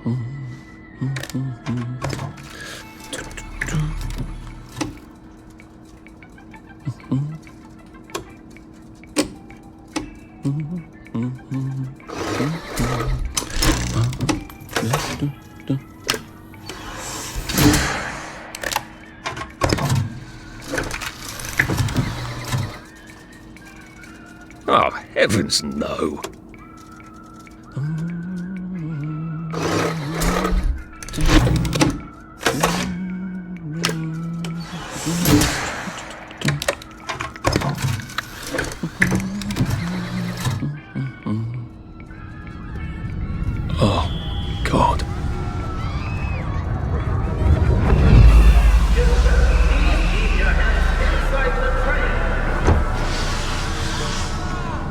Oh, heavens no. Oh, God.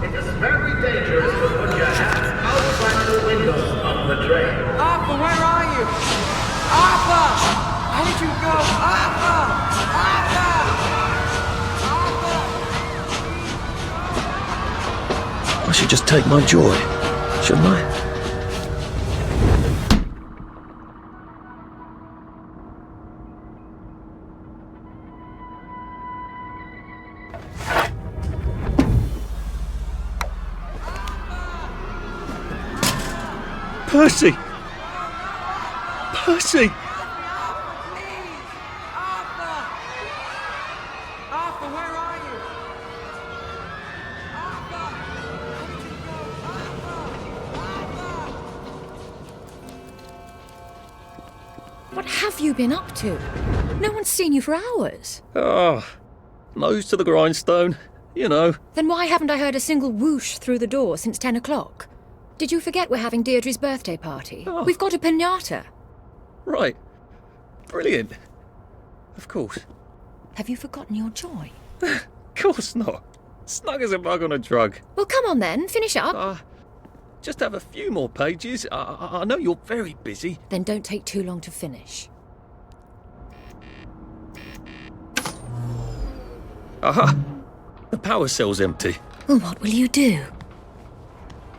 It is very dangerous to put your hands outside the windows of the train. Arthur, where are you? Arthur! Where did you go? Arthur! Arthur! Arthur! I should just take my joy, shouldn't I? Percy! Percy! Please! Arthur! Arthur, where are you? Arthur! Where did you go? Arthur! What have you been up to? No one's seen you for hours. Ah, nose to the grindstone, you know. Then why haven't I heard a single whoosh through the door since 10 o'clock? Did you forget we're having Deirdre's birthday party? Oh. We've got a piñata. Right. Brilliant. Of course. Have you forgotten your joy? Of course not. Snug as a bug on a drug. Well, come on then, finish up. Just have a few more pages. I know you're very busy. Then don't take too long to finish. Aha! The power cell's empty. Well, what will you do?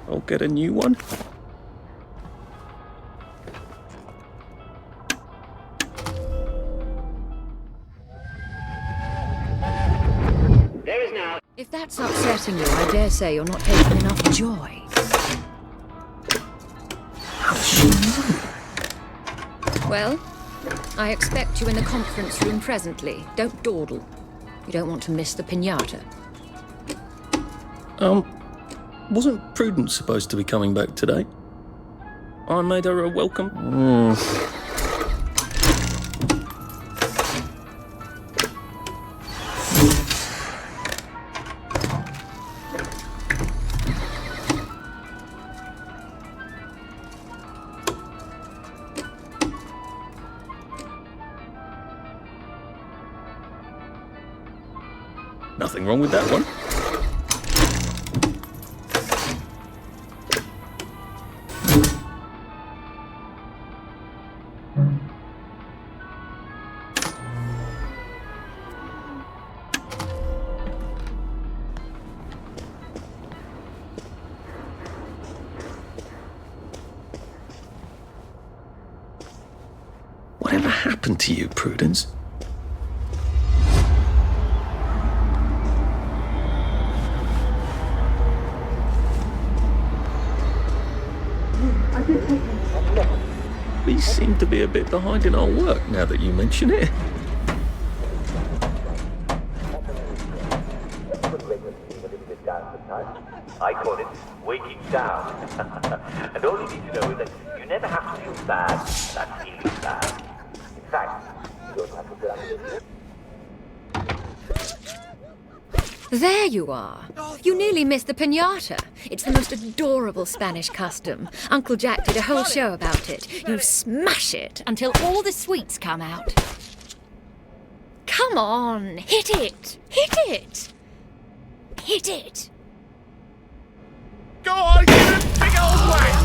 I'll get a new one. There is now. If that's upsetting you, I dare say you're not taking enough joy. How does she know? Well, I expect you in the conference room presently. Don't dawdle. You don't want to miss the piñata. Wasn't Prudence supposed to be coming back today? I made her a welcome. Nothing wrong with that one. Whatever happened to you, Prudence? We seem to be a bit behind in our work now that you mention it. I call it waking down. And all you need to know is that you never have to feel bad about feeling bad. In fact, you don't have to feel like There you are. You nearly missed the piñata. It's the most adorable Spanish custom. Uncle Jack did a whole show about it. You smash it until all the sweets come out. Come on, hit it! Hit it! Hit it! Go on, give it a big old whack!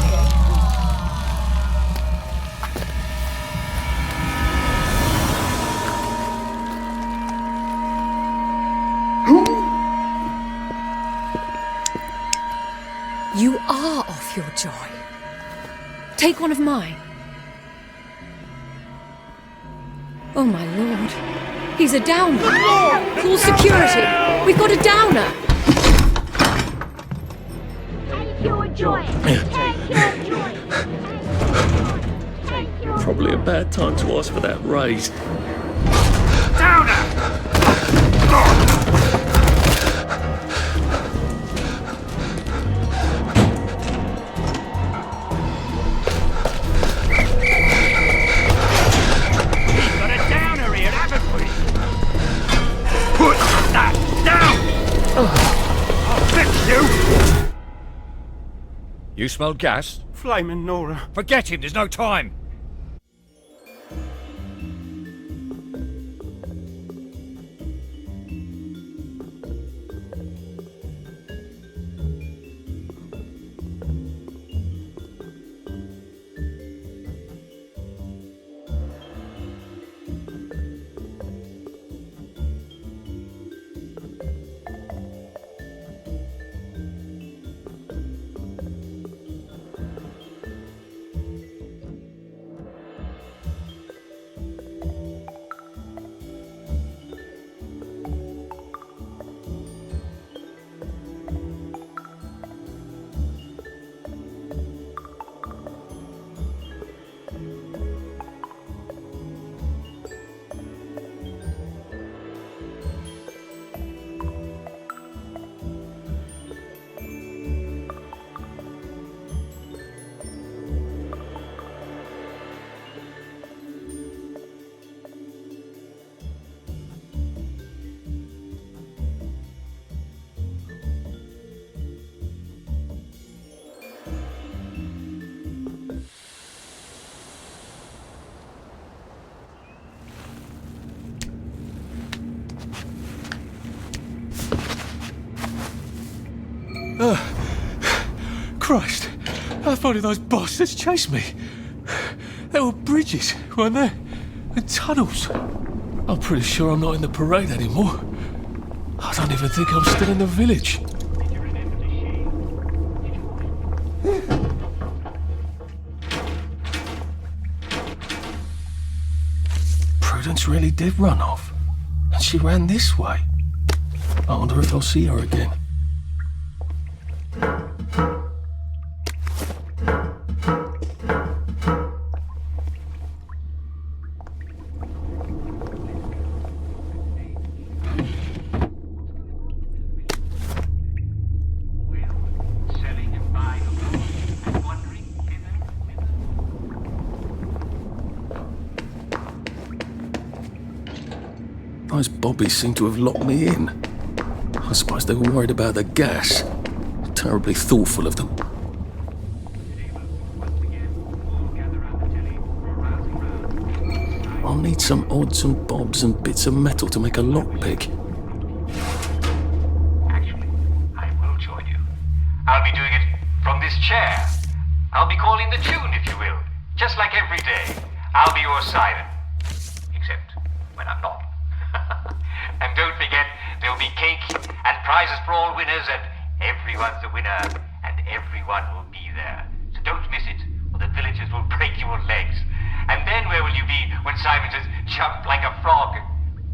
You are off your joy. Take one of mine. Oh my lord. He's a downer. Call security. We've got a downer. Take your joint. Take your joint. Take your Probably a bad time to ask for that raise. Got a downer here, haven't we? Put that down! I'll fix you! You smelled gas? Flaming Nora. Forget him, there's no time! Christ, how far did those bastards chase me? There were bridges, weren't there? And tunnels. I'm pretty sure I'm not in the parade anymore. I don't even think I'm still in the village. Prudence really did run off. And she ran this way. I wonder if I'll see her again. Those bobbies seem to have locked me in. I suppose they were worried about the gas. Terribly thoughtful of them. I'll need some odds and bobs and bits of metal to make a lockpick. Actually, I will join you. I'll be doing it from this chair. I'll be calling the tune, if you will. Just like every day. I'll be your siren. Except when I'm not. And don't forget, there'll be cake and prizes for all winners, and everyone's a winner, and everyone will be there. So don't miss it, or the villagers will break your legs. And then where will you be when Simon says, jump like a frog?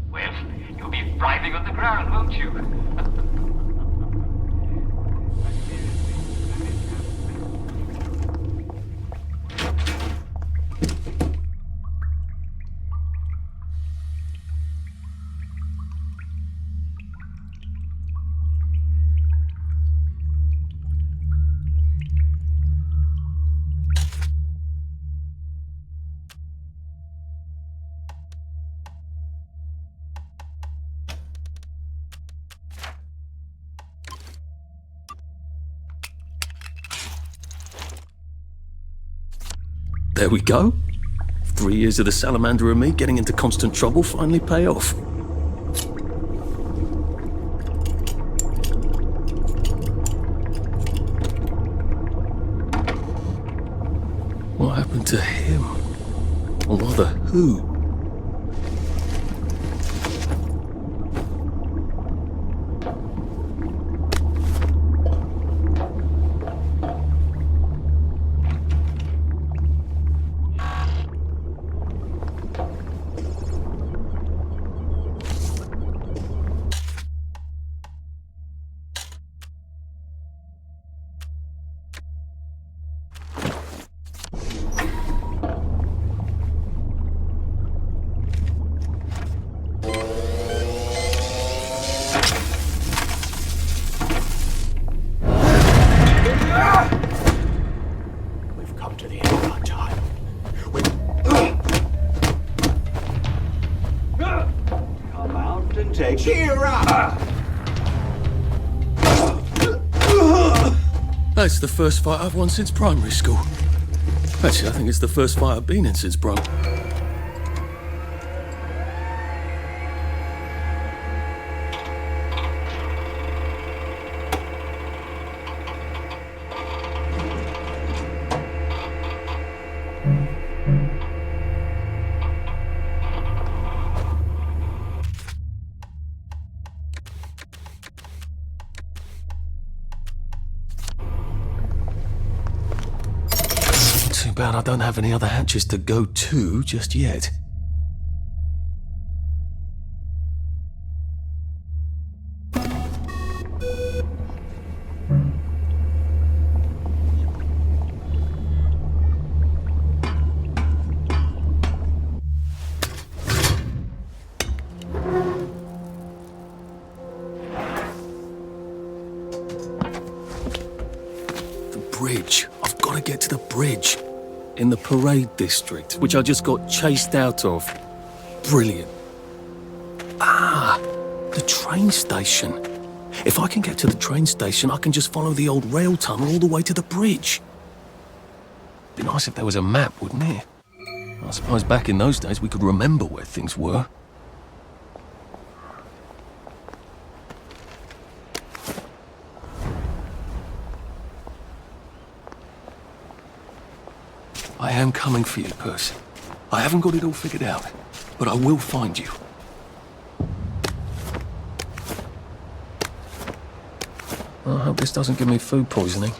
Well, you'll be writhing on the ground, won't you? There we go. 3 years of the salamander and me getting into constant trouble finally pay off. What happened to him? Or rather, who? cheer up! That's the first fight I've won since primary school. Actually, I think it's the first fight I've been in since prom. Too bad I don't have any other hatches to go to just yet. The bridge. I've got to get to the bridge. In the parade district, which I just got chased out of. Brilliant. Ah, the train station. If I can get to the train station, I can just follow the old rail tunnel all the way to the bridge. Be nice if there was a map, wouldn't it? I suppose back in those days we could remember where things were. I am coming for you, Percy. I haven't got it all figured out, but I will find you. I hope this doesn't give me food poisoning.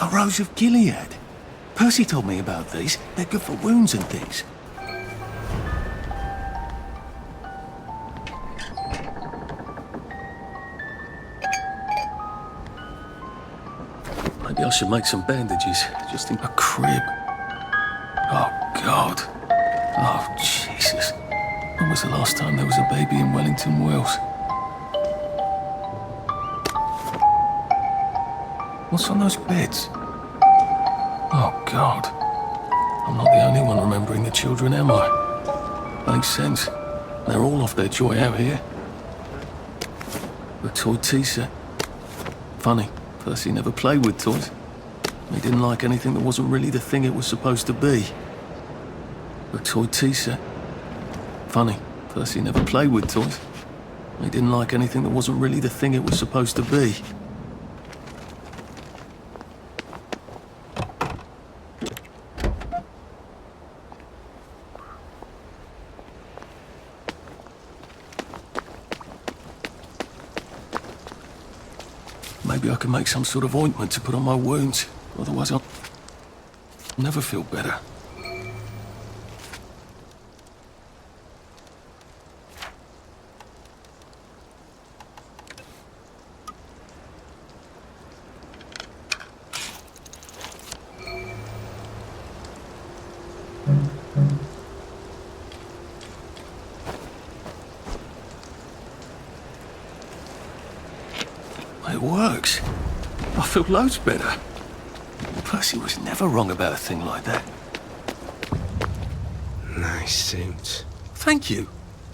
A Rose of Gilead. Percy told me about these. They're good for wounds and things. Maybe I should make some bandages, just in a crib. Oh, God. Oh, Jesus. When was the last time there was a baby in Wellington, Wales? What's on those beds? Oh, God. I'm not the only one remembering the children, am I? Makes sense. They're all off their joy out here. The toy tea set. Funny, Percy never played with toys. He didn't like anything that wasn't really the thing it was supposed to be. The toy tea set. Funny, Percy never played with toys. He didn't like anything that wasn't really the thing it was supposed to be. Maybe I can make some sort of ointment to put on my wounds. Otherwise I'll never feel better. It works. I feel loads better. Percy was never wrong about a thing like that. Nice suit. Thank you.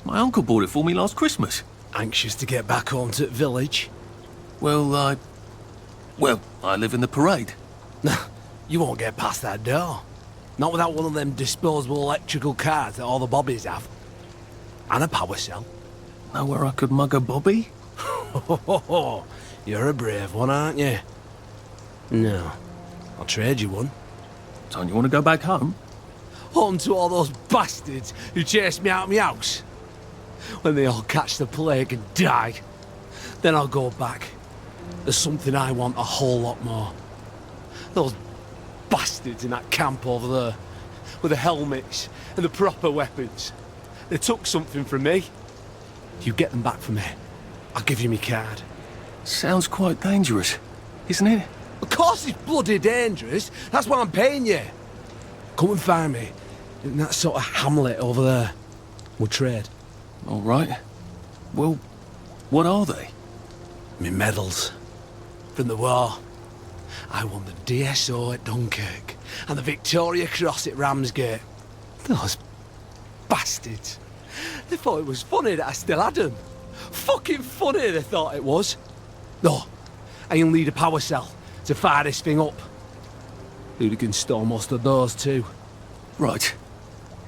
My uncle bought it for me last Christmas. Anxious to get back home to the village? Well, I live in the parade. You won't get past that door. Not without one of them disposable electrical cars that all the bobbies have. And a power cell. Know where I could mug a bobby? You're a brave one, aren't you? No. I'll trade you one. Don't you want to go back home? Home to all those bastards who chased me out of my house. When they all catch the plague and die. Then I'll go back. There's something I want a whole lot more. Those bastards in that camp over there. With the helmets and the proper weapons. They took something from me. You get them back from me. I'll give you my card. Sounds quite dangerous, isn't it? Of course it's bloody dangerous. That's why I'm paying you. Come and find me in that sort of hamlet over there. We'll trade. All right. Well, what are they? Me medals. From the war. I won the DSO at Dunkirk and the Victoria Cross at Ramsgate. Those bastards. They thought it was funny that I still had them. Fucking funny they thought it was. No, I'll need a power cell to fire this thing up. Hooligans stole most of those too. Right.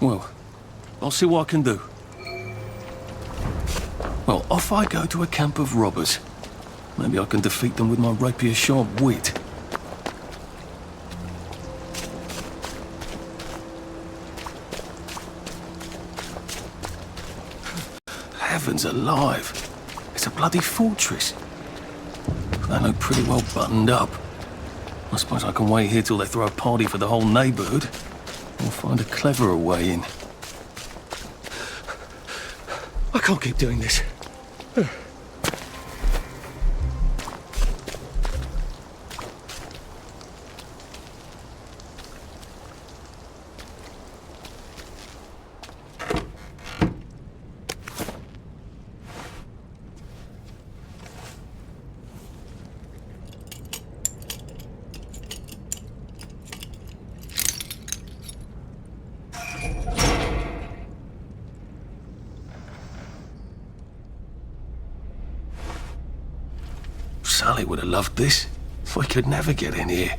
Well, I'll see what I can do. Well, off I go to a camp of robbers. Maybe I can defeat them with my rapier-sharp wit. Heavens alive! It's a bloody fortress. They look pretty well buttoned up. I suppose I can wait here till they throw a party for the whole neighbourhood. Or find a cleverer way in. I can't keep doing this. Sally would have loved this. We could never get in here.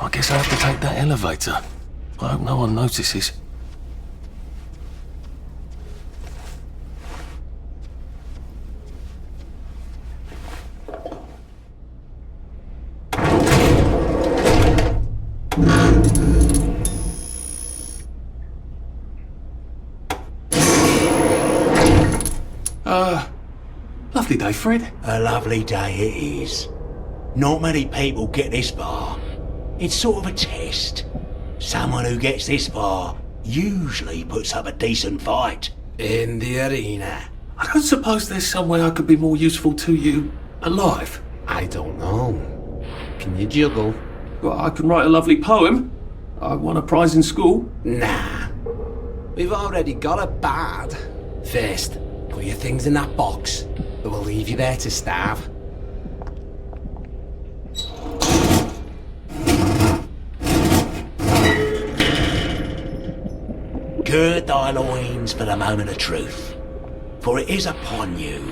I guess I have to take that elevator. I hope no one notices. Lovely day, Fred. A lovely day it is. Not many people get this far. It's sort of a test. Someone who gets this far usually puts up a decent fight. In the arena. I don't suppose there's some way I could be more useful to you alive. I don't know. Can you juggle? Well, I can write a lovely poem. I won a prize in school. Nah. We've already got a bard. First, put your things in that box, or we'll leave you there to starve. Gird thy loins for the moment of truth, for it is upon you.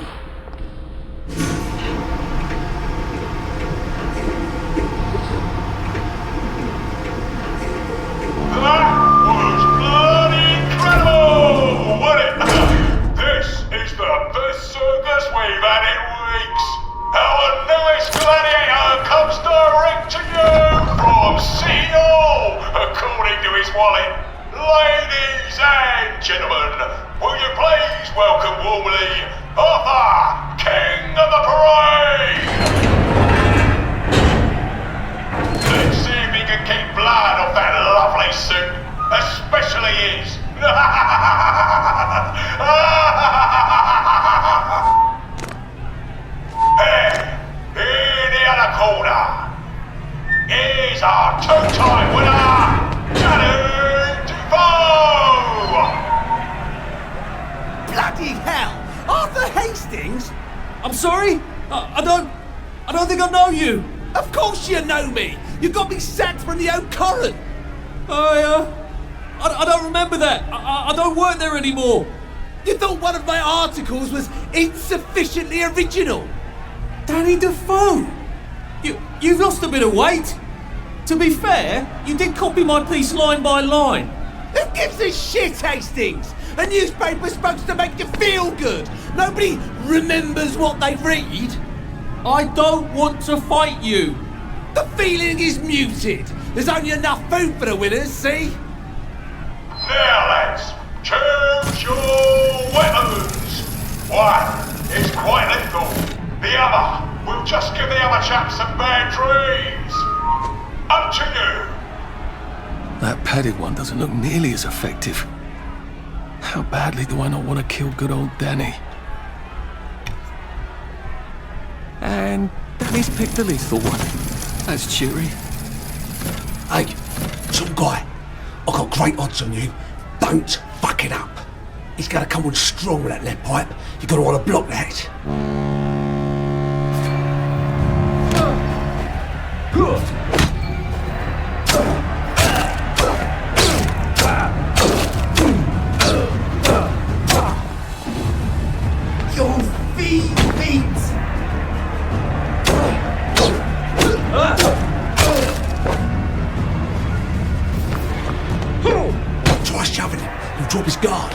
That was bloody incredible, wasn't it? This is the best circus we've had in weeks. Our newest gladiator comes direct to you from City Hall, according to his wallet. Ladies and gentlemen, will you please welcome warmly Arthur, King of the Parade! Let's see if he can keep blood off that lovely suit, especially his. Here, in the other corner, is our two-time winner, Danny Defoe! Bloody hell! Arthur Hastings? I'm sorry? I don't think I know you. Of course you know me! You got me sacked from the Oak Current! I don't remember that. I don't work there anymore. You thought one of my articles was insufficiently original? Danny Defoe! You've lost a bit of weight. To be fair, you did copy my piece line by line. Who gives a shit, Hastings? A newspaper's supposed to make you feel good. Nobody remembers what they read. I don't want to fight you. The feeling is muted. There's only enough food for the winners, see? Now lads, choose your weapons. One is quite lethal. The other will just give the other chap some bad dreams. Up to you. That padded one doesn't look nearly as effective. How badly do I not want to kill good old Danny? And Danny's picked the lethal one. That's cheery. Hey, some guy, I've got great odds on you. Don't fuck it up. He's gonna come on strong with that lead pipe. You're gonna want to block that. Your feet beat! Try shoving him. He'll drop his guard.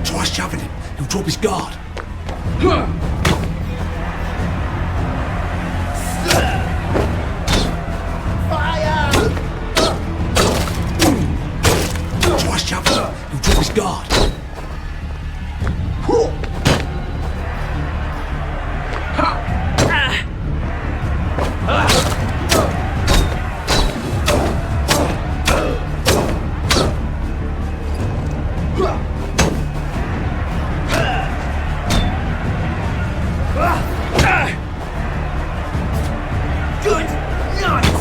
Try shoving him. He'll drop his guard. Try shoving him. He'll drop his guard. Good night!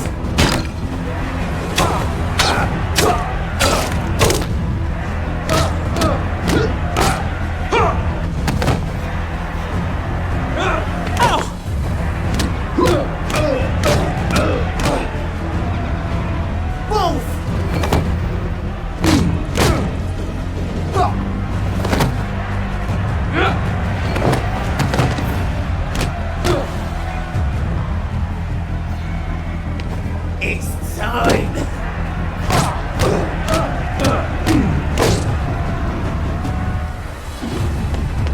Wolf! It's time!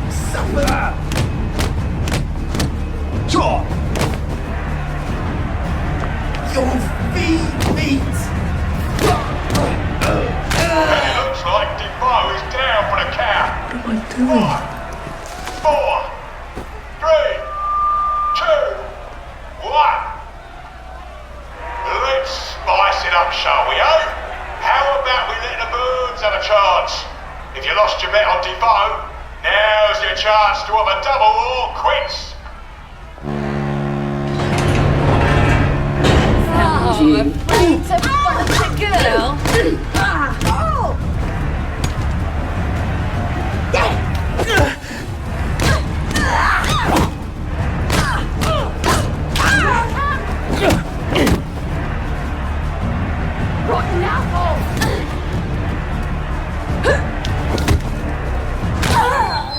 Suffer! Your feet beat! It looks like Defoe is down for the count. What am I doing? 5, 4, 3, 2, 1. Let's spice it up, shall we, eh? How about we let the birds have a chance? If you lost your bet on Defoe, now's your chance to have a double or quits. Rotten apple!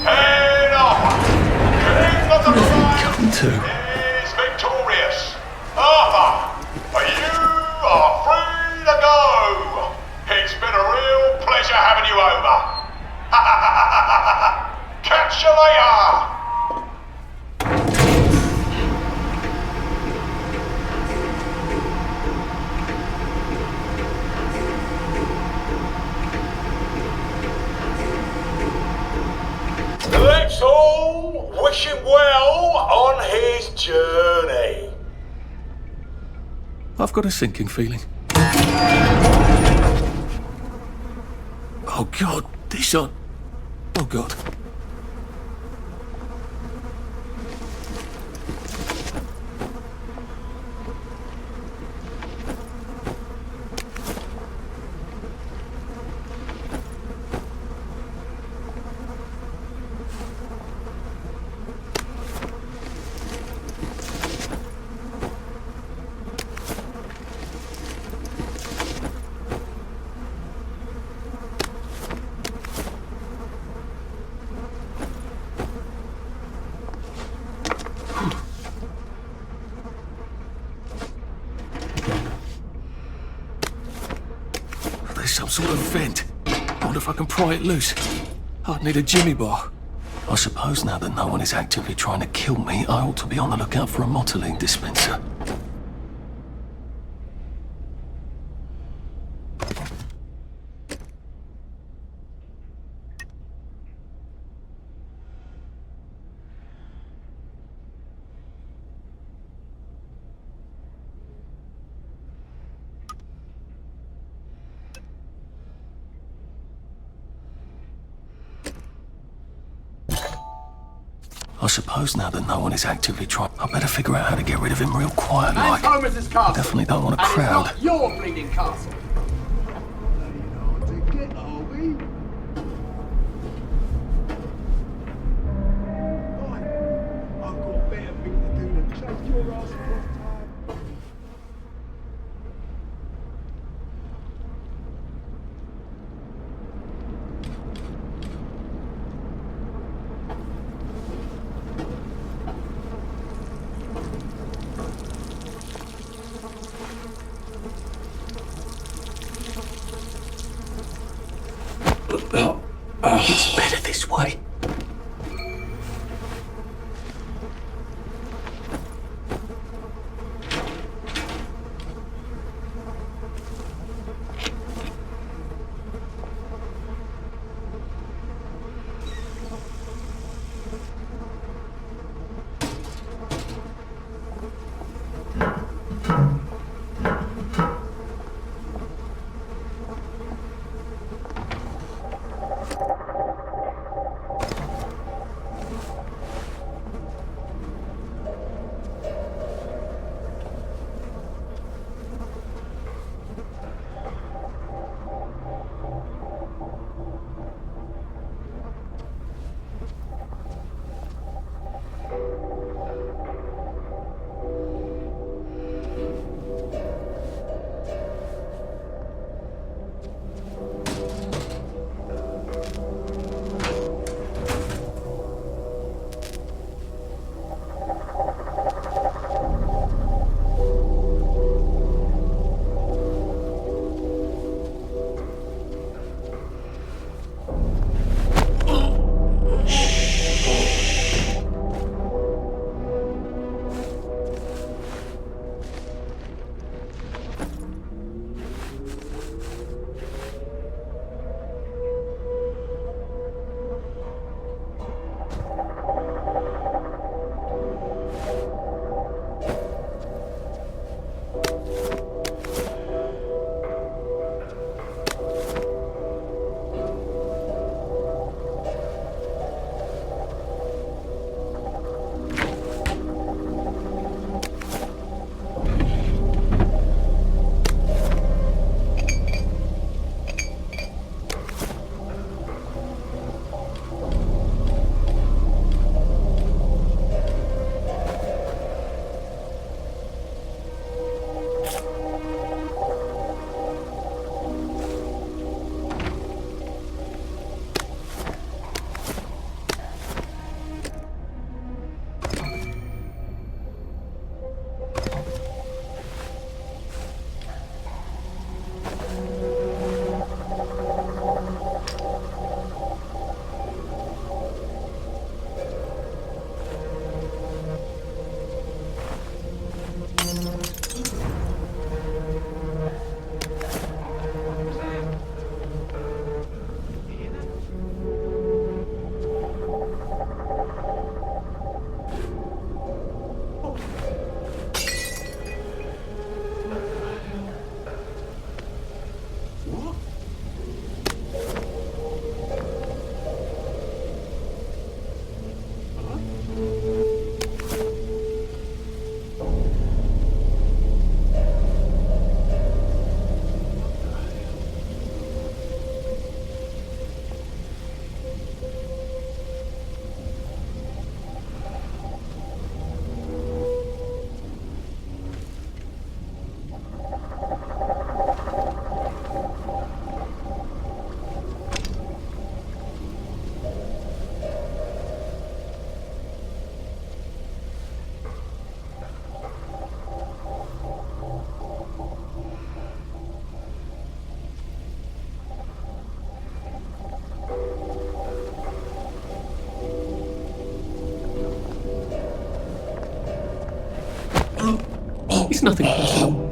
Head off! King of the Blind Come to. is victorious. Arthur, you are free to go. It's been a real pleasure having you over. Catch you later. Let's all wish him well on his journey. I've got a sinking feeling. Oh God, these aren't... Oh God. There's some sort of vent. I wonder if I can pry it loose. I'd need a jimmy bar. I suppose now that no one is actively trying to kill me, I ought to be on the lookout for a Motoline dispenser. suppose now that no one is actively trying, I better figure out how to get rid of him real quiet like. Homer's castle. Definitely don't want a And it's crowd. not your bleeding castle. It's better this way. It's nothing personal.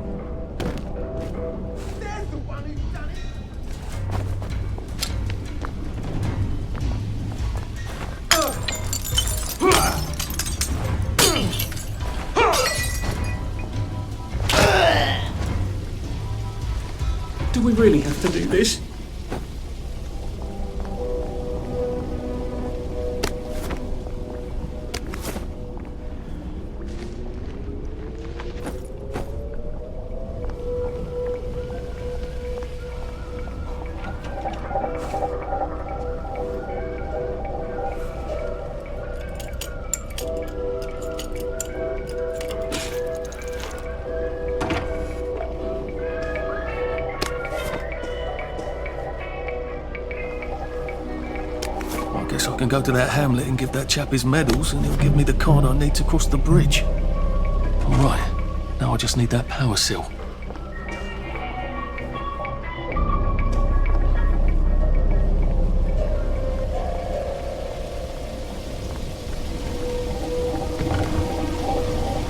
Do we really have to do this? I guess I can go to that hamlet and give that chap his medals, and he'll give me the card I need to cross the bridge. All right, now I just need that power cell.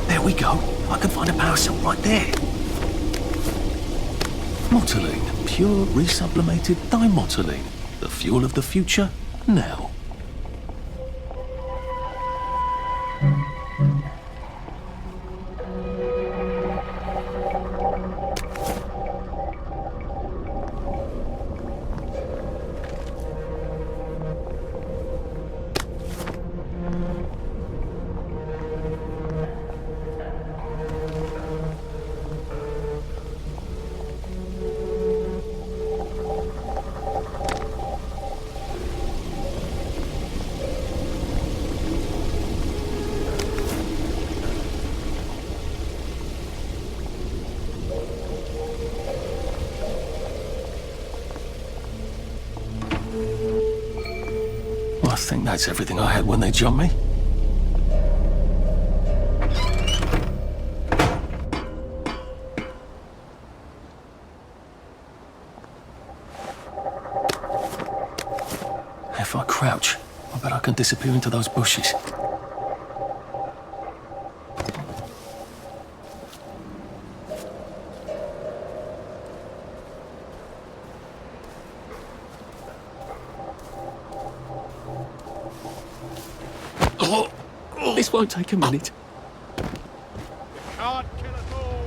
There we go. I can find a power cell right there. Motoline, pure resublimated dimotoline. The fuel of the future, now. I think that's everything I had when they jumped me. If I crouch, I bet I can disappear into those bushes. This won't take a minute. Can't kill us all.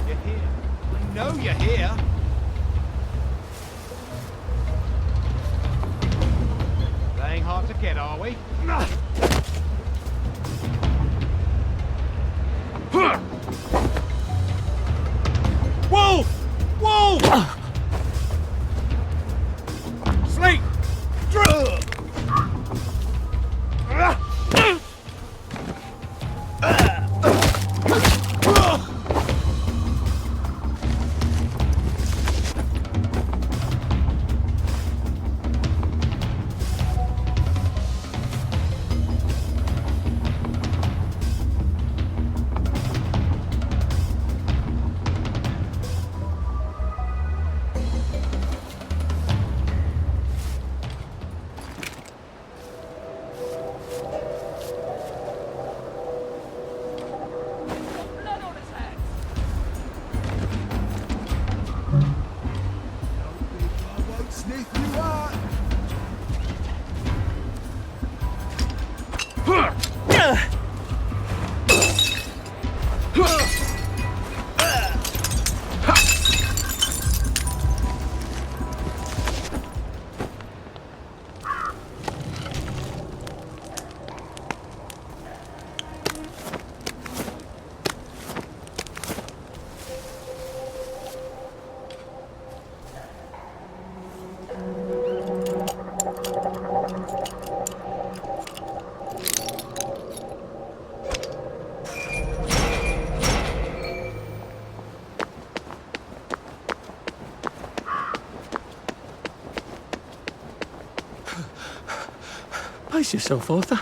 You're here. I know you're here. They ain't hard to get, are we? Wolf! Wolf! Sleep! Pace yourself, Arthur.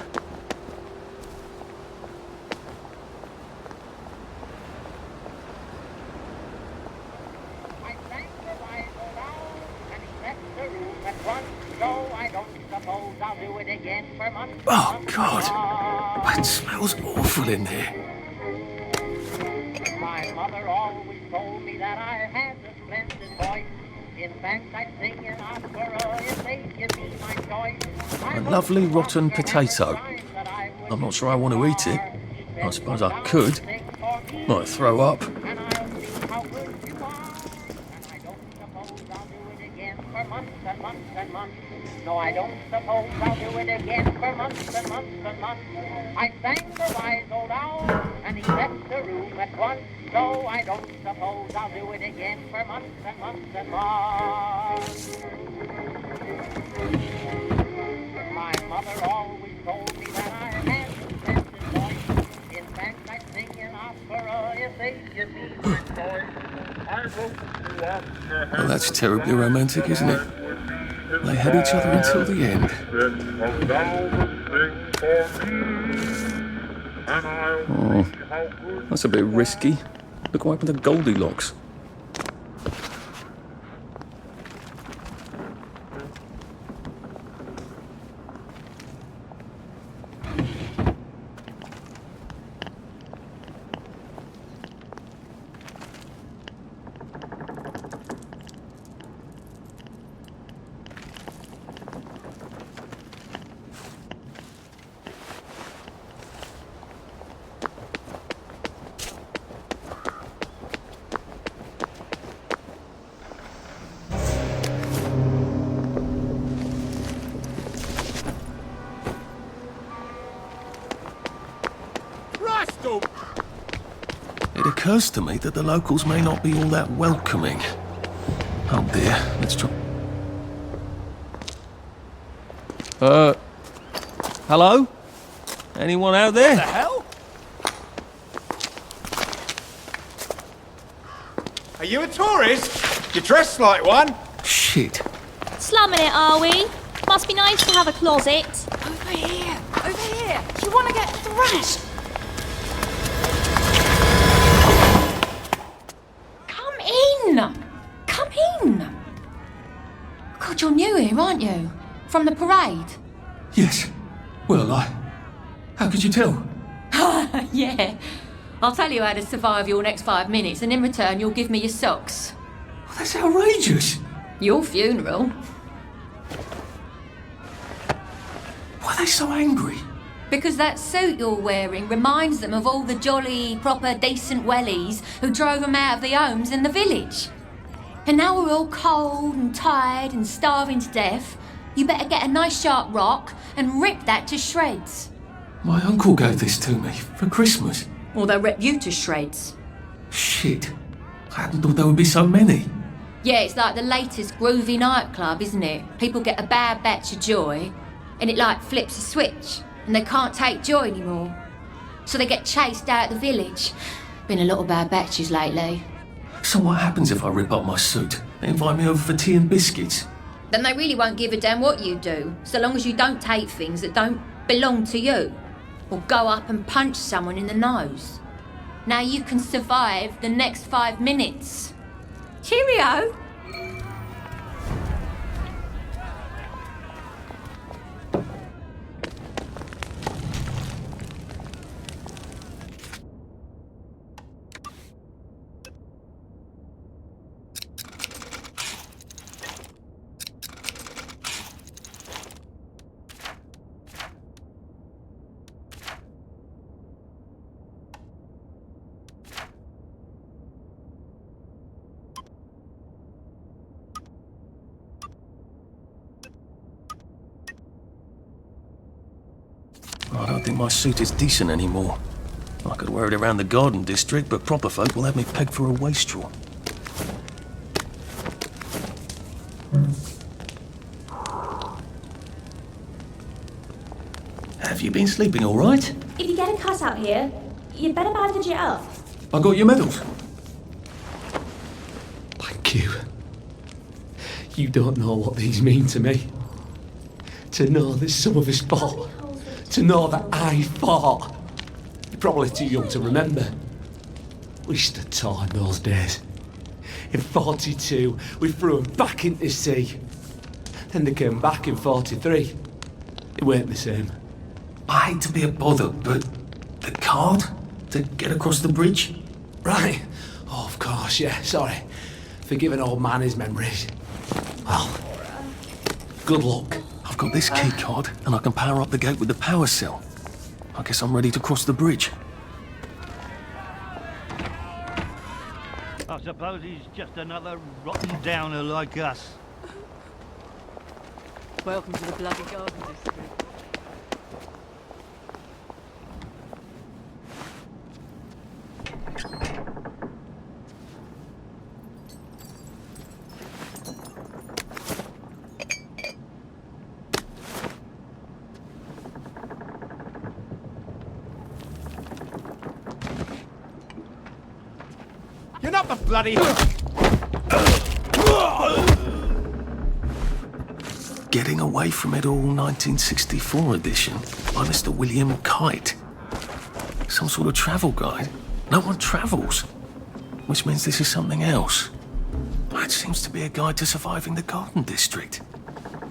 I thank the wise old owl, and he left the room at once, so I don't suppose I'll do it again for months. Oh, God. It smells awful in there. My mother always told me that I had a splendid voice. In fact, I'd sing an opera if they give me my choice. A lovely rotten potato. I'm not sure I want to eat it. I suppose I could. Might throw up. And I'll see how good you are. And I don't suppose I'll do it again for months and months and months. No, I don't suppose I'll do it again for months and months and months. I thanked the wise old owl, and he left the room at once. So I don't suppose I'll do it again for months and months and months. My mother always told me that I had a splendid voice. In fact, I'd sing an opera if they give me my choice. I hope you want to Well, that's terribly romantic, isn't it? They had each other until the end. Oh, that's a bit risky. Look what happened to Goldilocks. It occurs to me that the locals may not be all that welcoming. Oh dear, let's try... Hello? Anyone out there? What the hell? Are you a tourist? You dress like one. Shit. Slumming it, are we? Must be nice to have a closet. Over here! Over here! Do you want to get thrashed? Come in! Come in! God, you're new here, aren't you? From the parade? Yes. Well, how could you tell? Yeah. I'll tell you how to survive your next 5 minutes, and in return you'll give me your socks. Well, that's outrageous. Your funeral. Why are they so angry? Because that suit you're wearing reminds them of all the jolly, proper, decent wellies who drove them out of their homes in the village. And now we're all cold and tired and starving to death. You better get a nice sharp rock and rip that to shreds. My uncle gave this to me for Christmas. Or they'll rip you to shreds. Shit. I hadn't thought there would be so many. Yeah, it's like the latest groovy nightclub, isn't it? People get a bad batch of joy, and it like flips a switch, and they can't take joy anymore. So they get chased out of the village. Been a lot of bad batches lately. So what happens if I rip up my suit? They invite me over for tea and biscuits. Then they really won't give a damn what you do, so long as you don't take things that don't belong to you. Or go up and punch someone in the nose. Now you can survive the next 5 minutes. Cheerio! I don't think my suit is decent anymore. I could wear it around the garden district, but proper folk will have me pegged for a wastrel. Have you been sleeping all right? If you get a cut out here, you'd better bandage it up. I got your medals. Thank you. You don't know what these mean to me. To know that some of us fought. To know that I fought. You're probably too young to remember. We stood tall in those days. In 42, we threw them back into the sea. Then they came back in 43. It weren't the same. I hate to be a bother, but the card to get across the bridge? Right. Oh, of course, yeah, sorry. Forgive an old man his memories. Well, good luck. I've got this key card, and I can power up the gate with the power cell. I guess I'm ready to cross the bridge. I suppose he's just another rotten downer like us. Welcome to the bloody garden district. You're not the bloody... Getting Away from It All 1964 edition by Mr. William Kite. Some sort of travel guide. No one travels. Which means this is something else. It seems to be a guide to surviving the Garden District.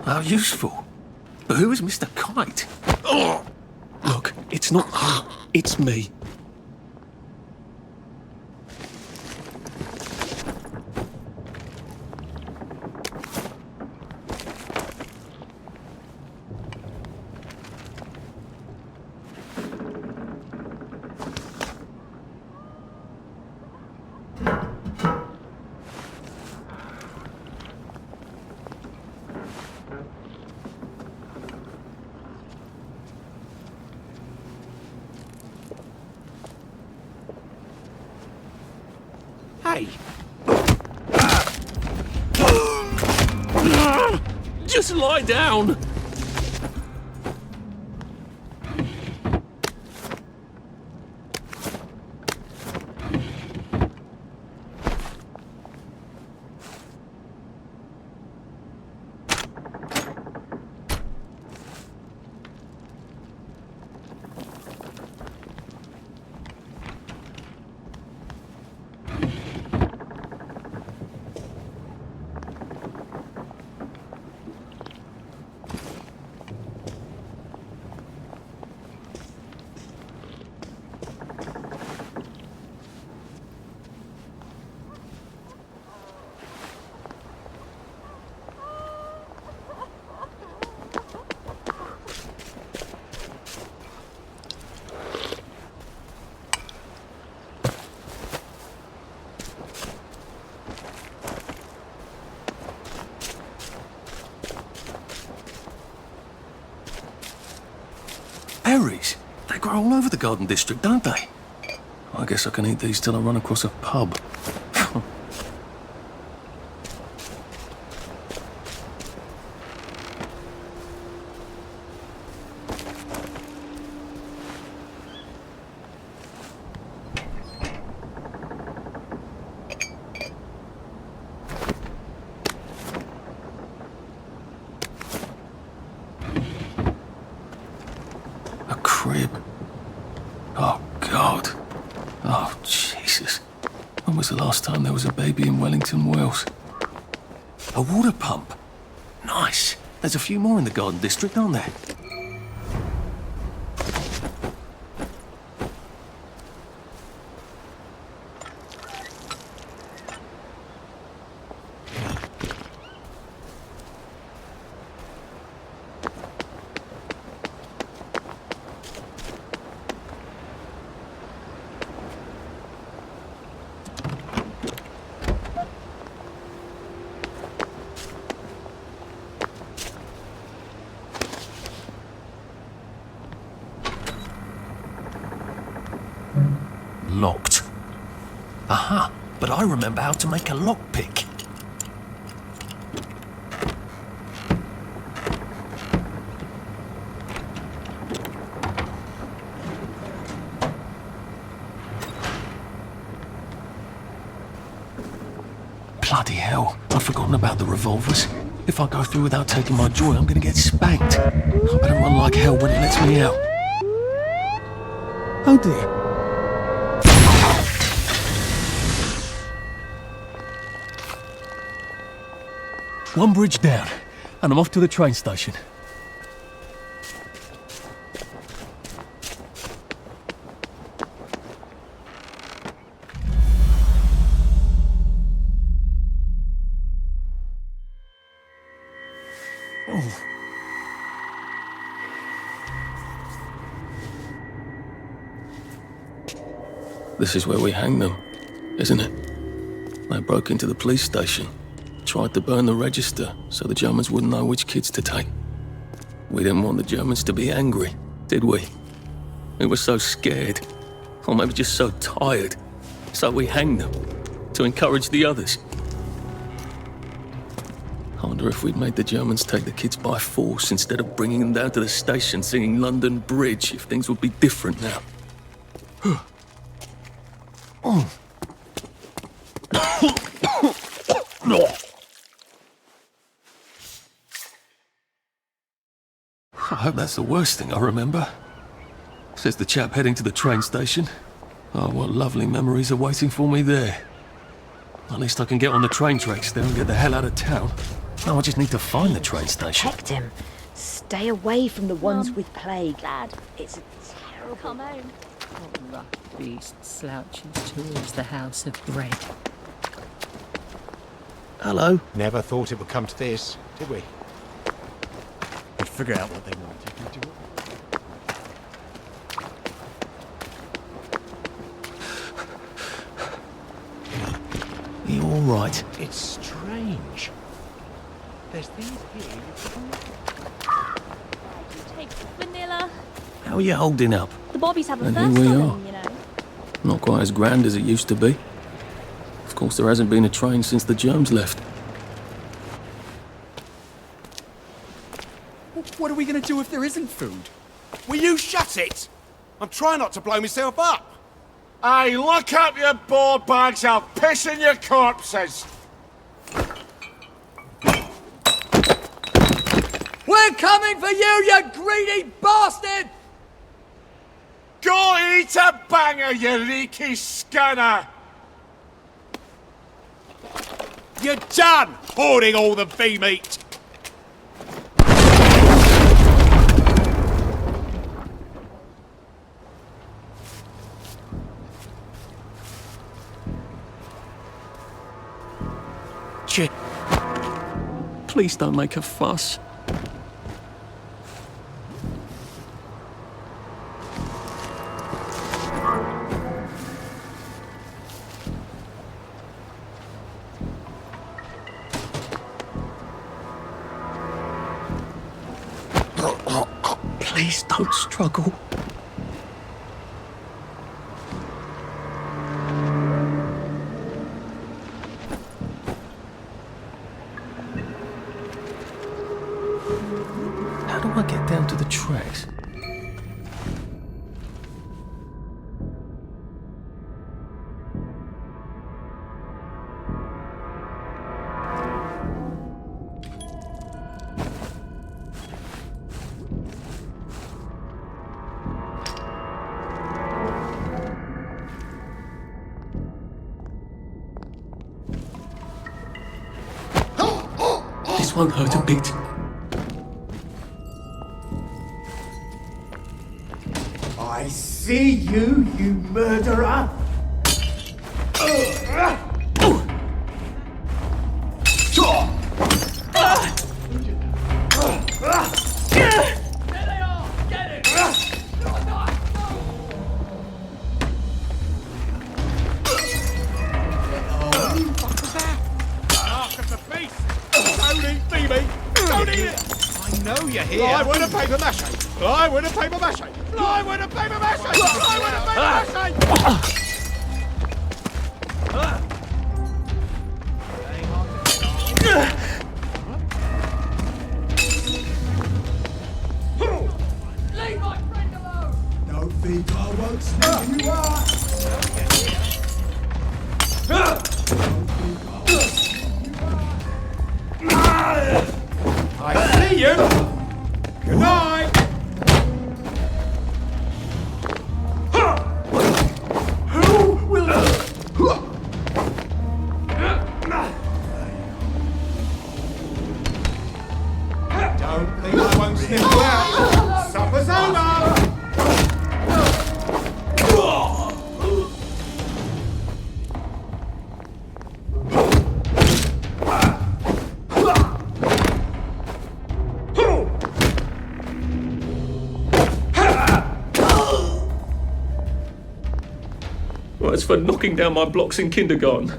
How useful. But who is Mr. Kite? Oh! Look, it's not you, it's me. Hey, Just lie down. Berries? They grow all over the Garden District, don't they? I guess I can eat these till I run across a pub. A crib. Oh, God. Oh, Jesus. When was the last time there was a baby in Wellington, Wales? A water pump. Nice. There's a few more in the Garden District, aren't there? Locked. Aha, but I remember how to make a lockpick. Bloody hell, I've forgotten about the revolvers. If I go through without taking my joy, I'm gonna get spanked. I better run like hell when it lets me out. Oh dear. One bridge down, and I'm off to the train station. Oh. This is where we hang them, isn't it? They broke into the police station. Tried to burn the register so the Germans wouldn't know which kids to take. We didn't want the Germans to be angry, did we? We were so scared, or maybe just so tired, so we hanged them to encourage the others. I wonder if we'd made the Germans take the kids by force instead of bringing them down to the station singing London Bridge, if things would be different now. Oh. I hope that's the worst thing I remember. Says the chap heading to the train station. Oh, what lovely memories are waiting for me there. At least I can get on the train tracks there and get the hell out of town. No, I just need to find the train station. Protect him. Stay away from the ones with plague, lad. It's a terrible... Come home. What rough beast slouches towards the house of bread? Hello. Never thought it would come to this, did we? We'd figure out what they wanted to do. You all right? It's strange. There's things here you Take vanilla. How are you holding up? The Bobbies have a And first here we on are. them, you know. Not quite as grand as it used to be. Of course, there hasn't been a train since the germs left. What are we going to do if there isn't food? Will you shut it? I'm trying not to blow myself up. Hey, look up your board bags, I'll piss in your corpses! We're coming for you greedy bastard! Go eat a banger, you leaky scanner! You're done hoarding all the bee meat! Please don't make a fuss. Please don't struggle. How do I get down to the tracks? This won't hurt a bit. I see you, you murderer! Fly with a paper mache! Fly with a paper mache! Fly with a paper mache! Fly with a paper mache! Leave my friend alone! Don't think I won't snap you up! I see you! Good night! Who will... Don't think I won't sniff you out! Supper's over! Well, it's for knocking down my blocks in kindergarten.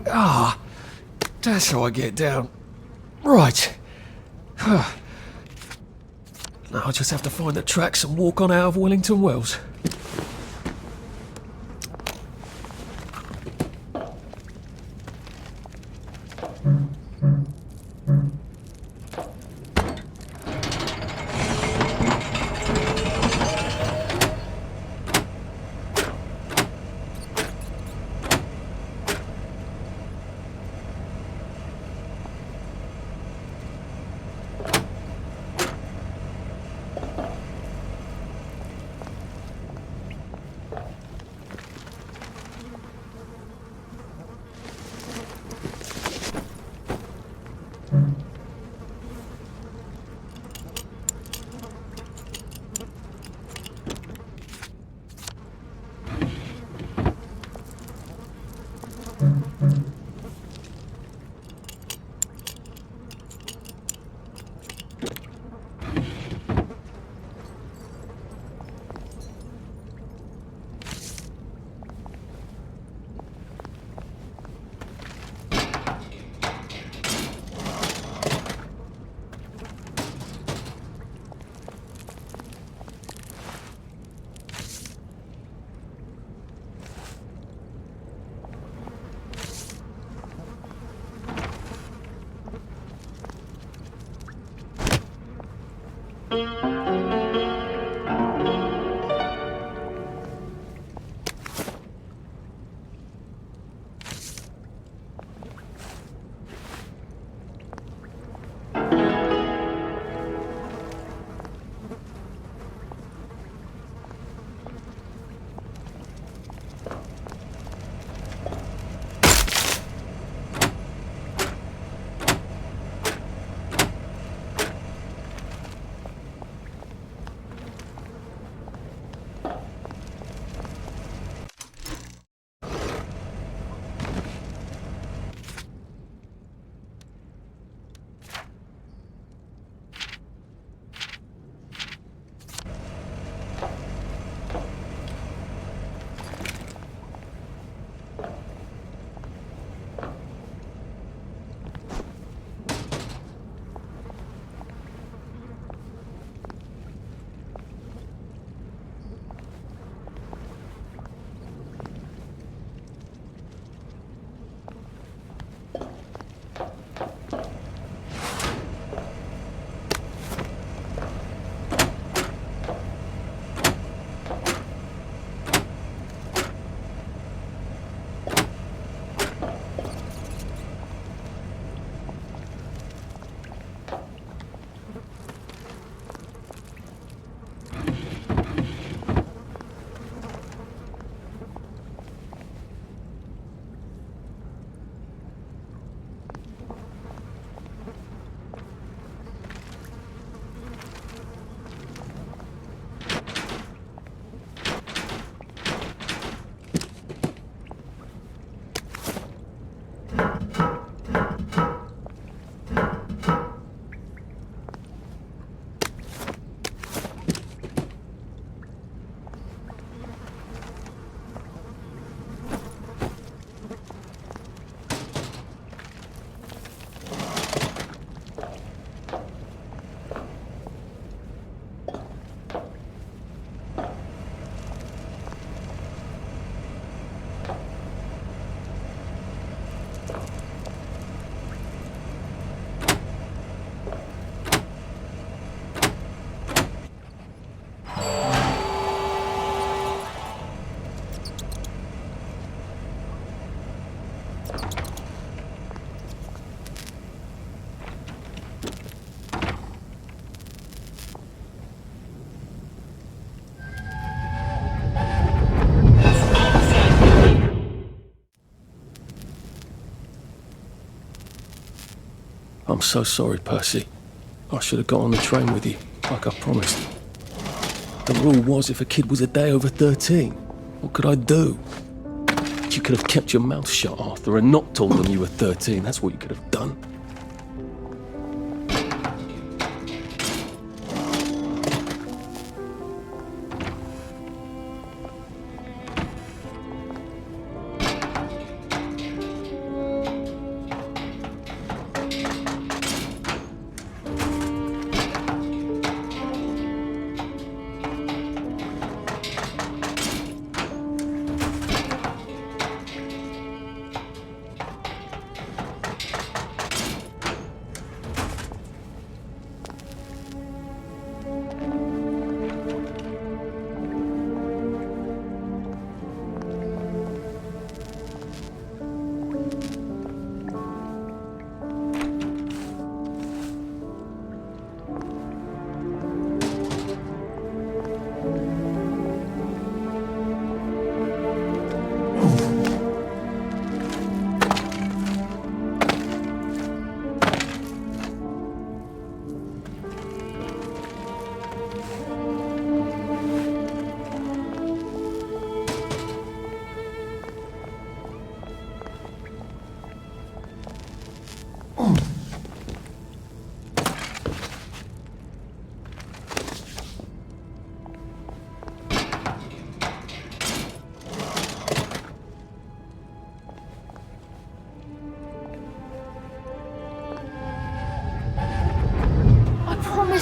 Ah, that's how I get down. Right. Now I'll just have to find the tracks and walk on out of Wellington Wells. I'm so sorry, Percy. I should have got on the train with you, like I promised. The rule was if a kid was a day over 13, what could I do? You could have kept your mouth shut, Arthur, and not told them you were 13. That's what you could have done.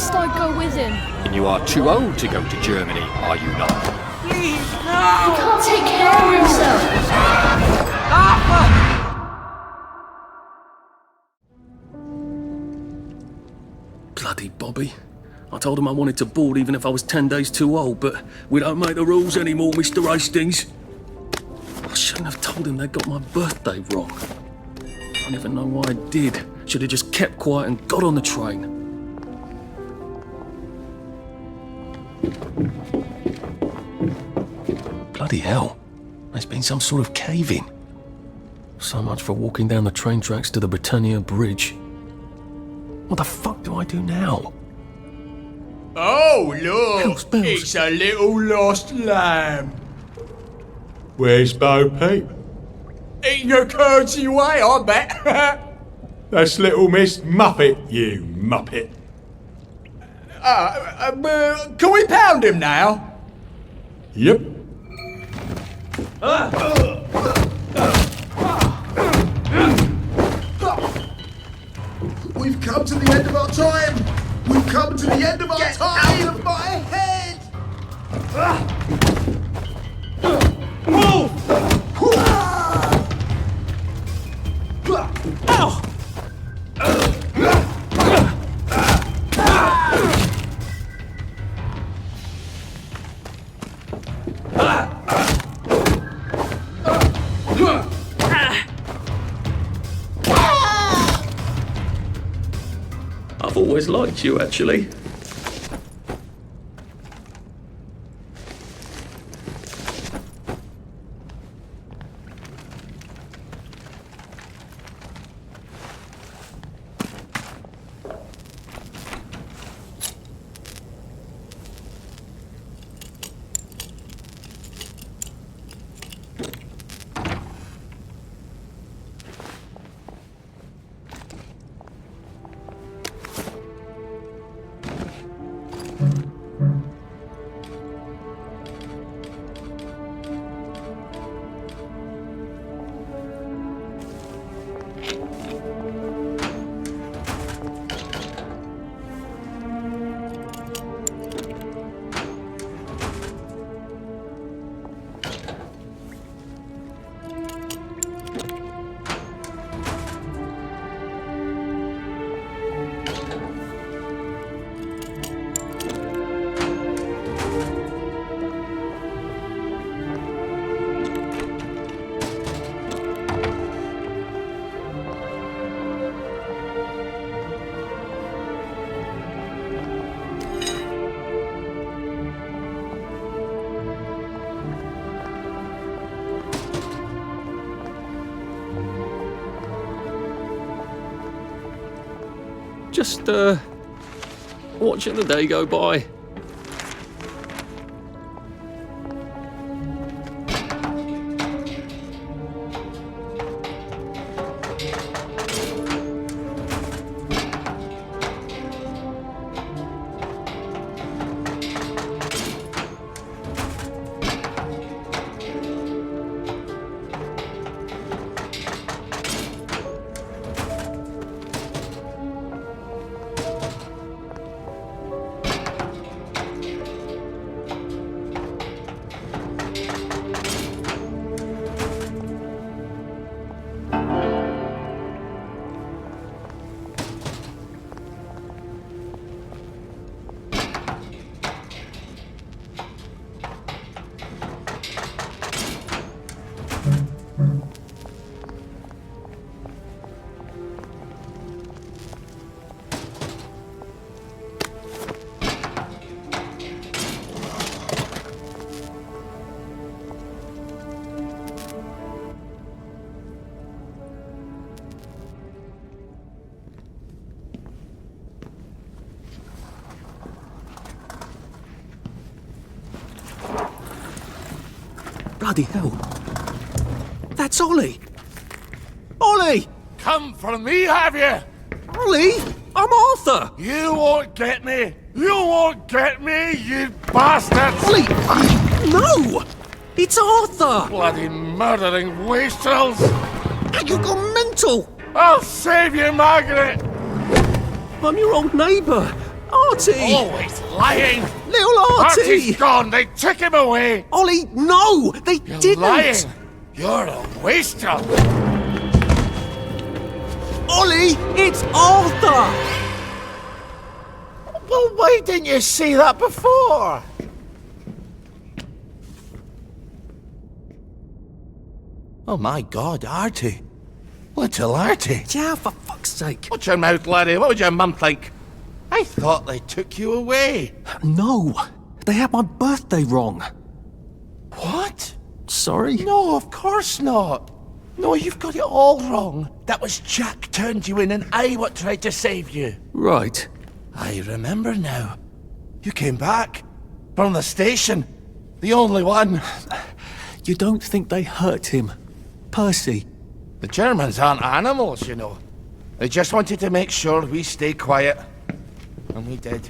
best I go with him. And you are too old to go to Germany, are you not? Please, no! He can't take care of himself. Bloody Bobby. I told him I wanted to board even if I was 10 days too old, but we don't make the rules anymore, Mr. Hastings. I shouldn't have told him they got my birthday wrong. I don't even know why I did. Should have just kept quiet and got on the train. Bloody hell. There's been some sort of cave-in. So much for walking down the train tracks to the Britannia Bridge. What the fuck do I do now? Oh, look! It's a little lost lamb. Where's Bo Peep? Eating her curdsy way, I bet. That's little Miss Muppet, you muppet. Can we pound him now? Yep. We've come to the end of our time! We've come to the end of our time! Get out of my head! Move! Ow! I've always liked you, actually. Just, watching the day go by. Bloody hell. That's Ollie. Ollie! Come for me, have you? Ollie! I'm Arthur! You won't get me! You won't get me, you bastards! Ollie! No! It's Arthur! Bloody murdering wastrels! You gone mental! I'll save you, Margaret! I'm your old neighbour. Artie! Always lying! Little Artie! Artie's gone! They took him away! Ollie, no! They You're didn't! lying! You're a waster! Ollie, it's Arthur! Well, why didn't you see that before? Oh my God, Artie. Little Artie. Yeah, for fuck's sake. Watch your mouth, laddie. What would your mum think? I thought they took you away. No, they had my birthday wrong. What? Sorry? No, of course not. No, you've got it all wrong. That was Jack turned you in and I what tried to save you. Right. I remember now. You came back. From the station. The only one. You don't think they hurt him? Percy? The Germans aren't animals, you know. They just wanted to make sure we stay quiet. And we did.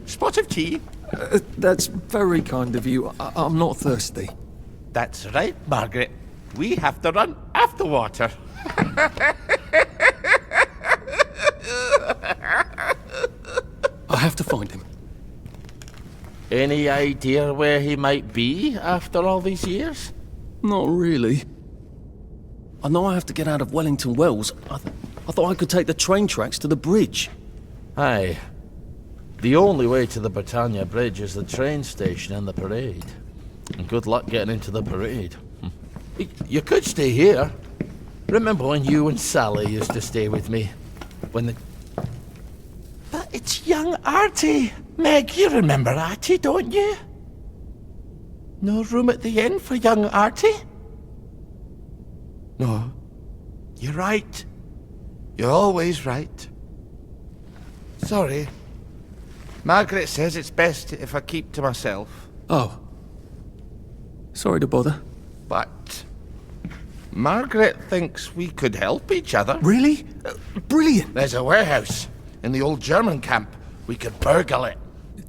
Spot of tea? That's very kind of you. I'm not thirsty. That's right, Margaret. We have to run after water. I have to find him. Any idea where he might be after all these years? Not really. I know I have to get out of Wellington Wells. I thought I could take the train tracks to the bridge. Aye. The only way to the Britannia Bridge is the train station and the parade. And good luck getting into the parade. You could stay here. Remember when you and Sally used to stay with me? When the... But it's young Artie. Meg, you remember Artie, don't you? No room at the inn for young Artie? No. You're right. You're always right. Sorry. Margaret says it's best if I keep to myself. Oh. Sorry to bother. But Margaret thinks we could help each other. Really? Brilliant. There's a warehouse in the old German camp. We could burgle it.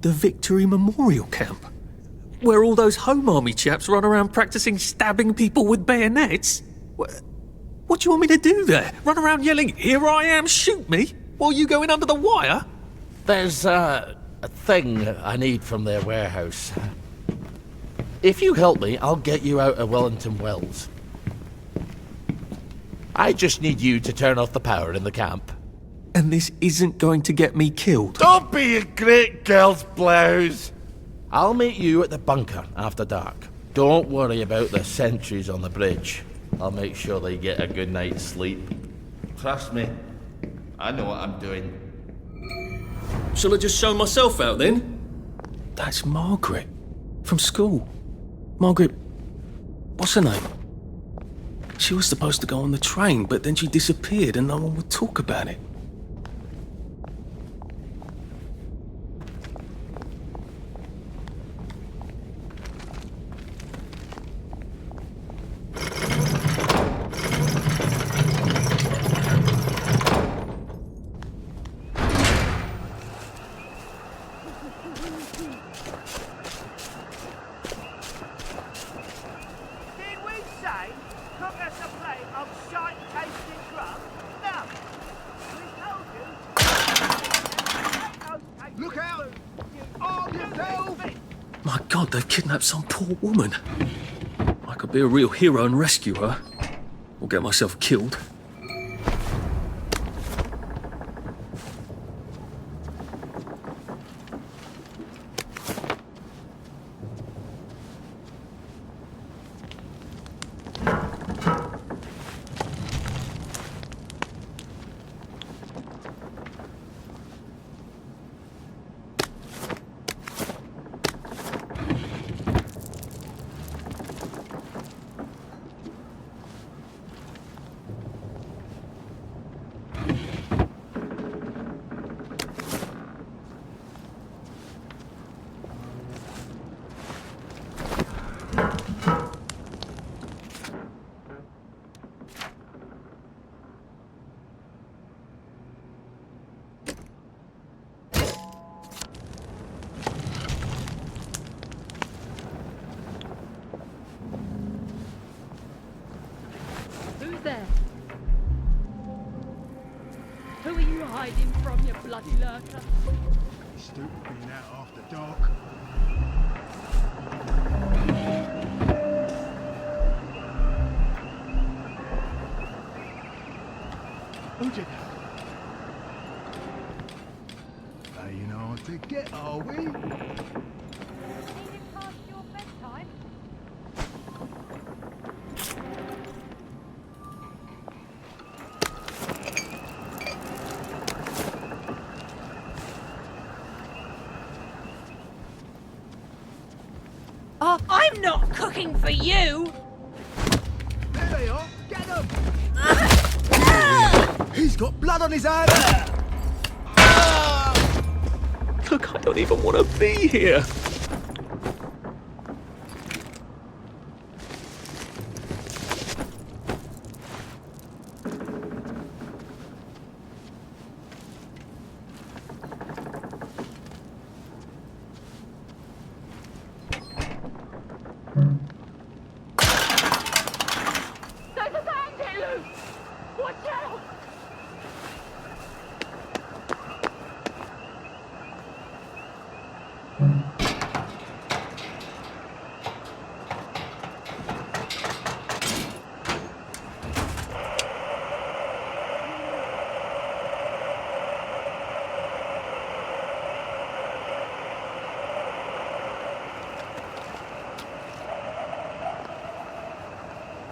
The Victory Memorial Camp? Where all those Home Army chaps run around practicing stabbing people with bayonets? What do you want me to do there? Run around yelling, "Here I am, shoot me," while you go in under the wire? There's a thing I need from their warehouse. If you help me, I'll get you out of Wellington Wells. I just need you to turn off the power in the camp. And this isn't going to get me killed. Don't be a great girl's blouse. I'll meet you at the bunker after dark. Don't worry about the sentries on the bridge. I'll make sure they get a good night's sleep. Trust me, I know what I'm doing. Shall I just show myself out then? That's Margaret. From school. Margaret... what's her name? She was supposed to go on the train, but then she disappeared and no one would talk about it. My God, they've kidnapped some poor woman. I could be a real hero and rescue her. Or get myself killed. hiding from, you bloody lurker? Stupid being out after dark. Who'd you know? Playing hard to get, are we? Ain't it past your bedtime? Oh, I'm not cooking for you! There they are! Get them! He's got blood on his hand! Look, I don't even want to be here. There's a bandit loose! Watch out!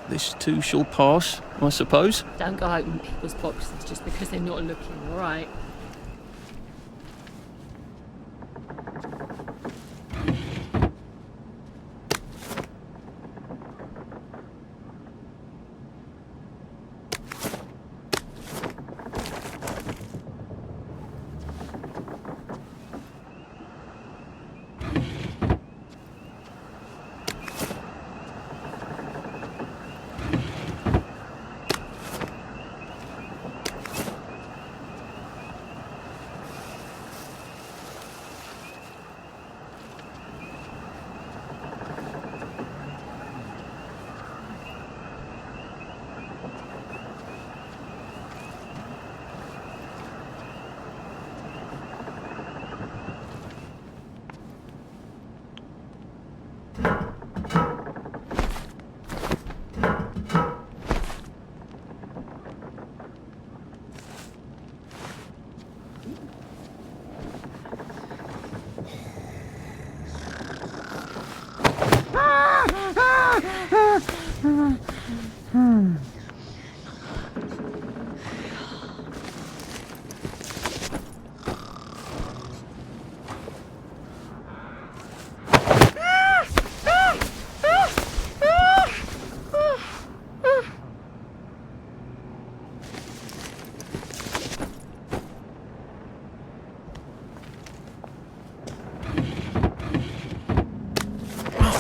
This too shall pass, I suppose. Don't go open people's boxes just because they're not looking, alright?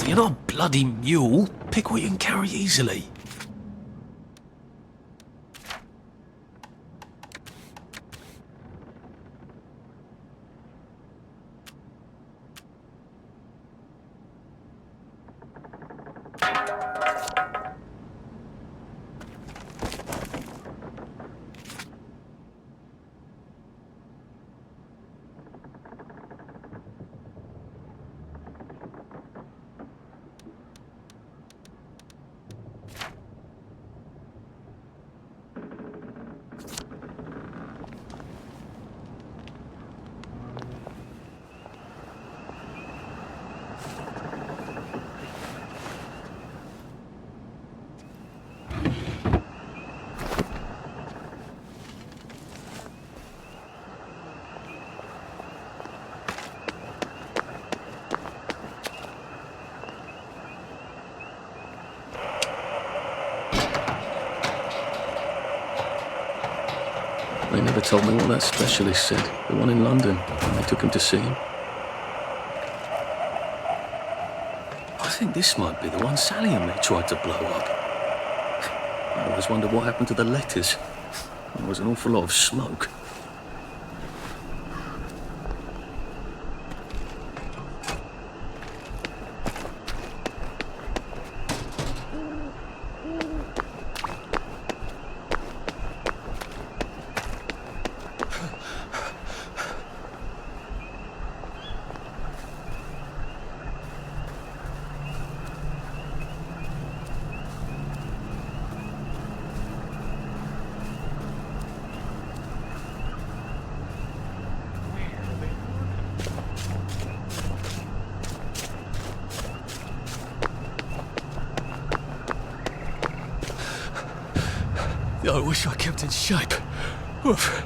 You're not a bloody mule. Pick what you can carry easily. They never told me what that specialist said, the one in London, when they took him to see him. I think this might be the one Sally and me tried to blow up. I always wondered what happened to the letters. There was an awful lot of smoke. I wish I kept in shape. Oof.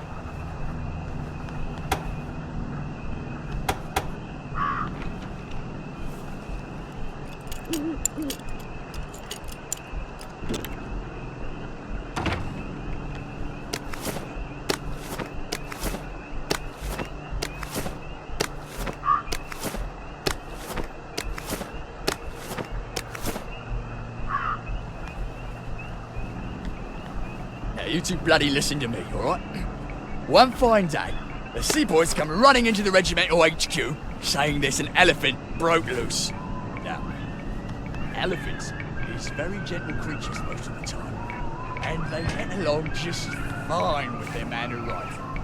You two bloody listen to me, alright? One fine day, the seaboys come running into the regimental HQ, saying there's an elephant broke loose. Now, elephants is very gentle creatures most of the time, and they get along just fine with their man who rides them.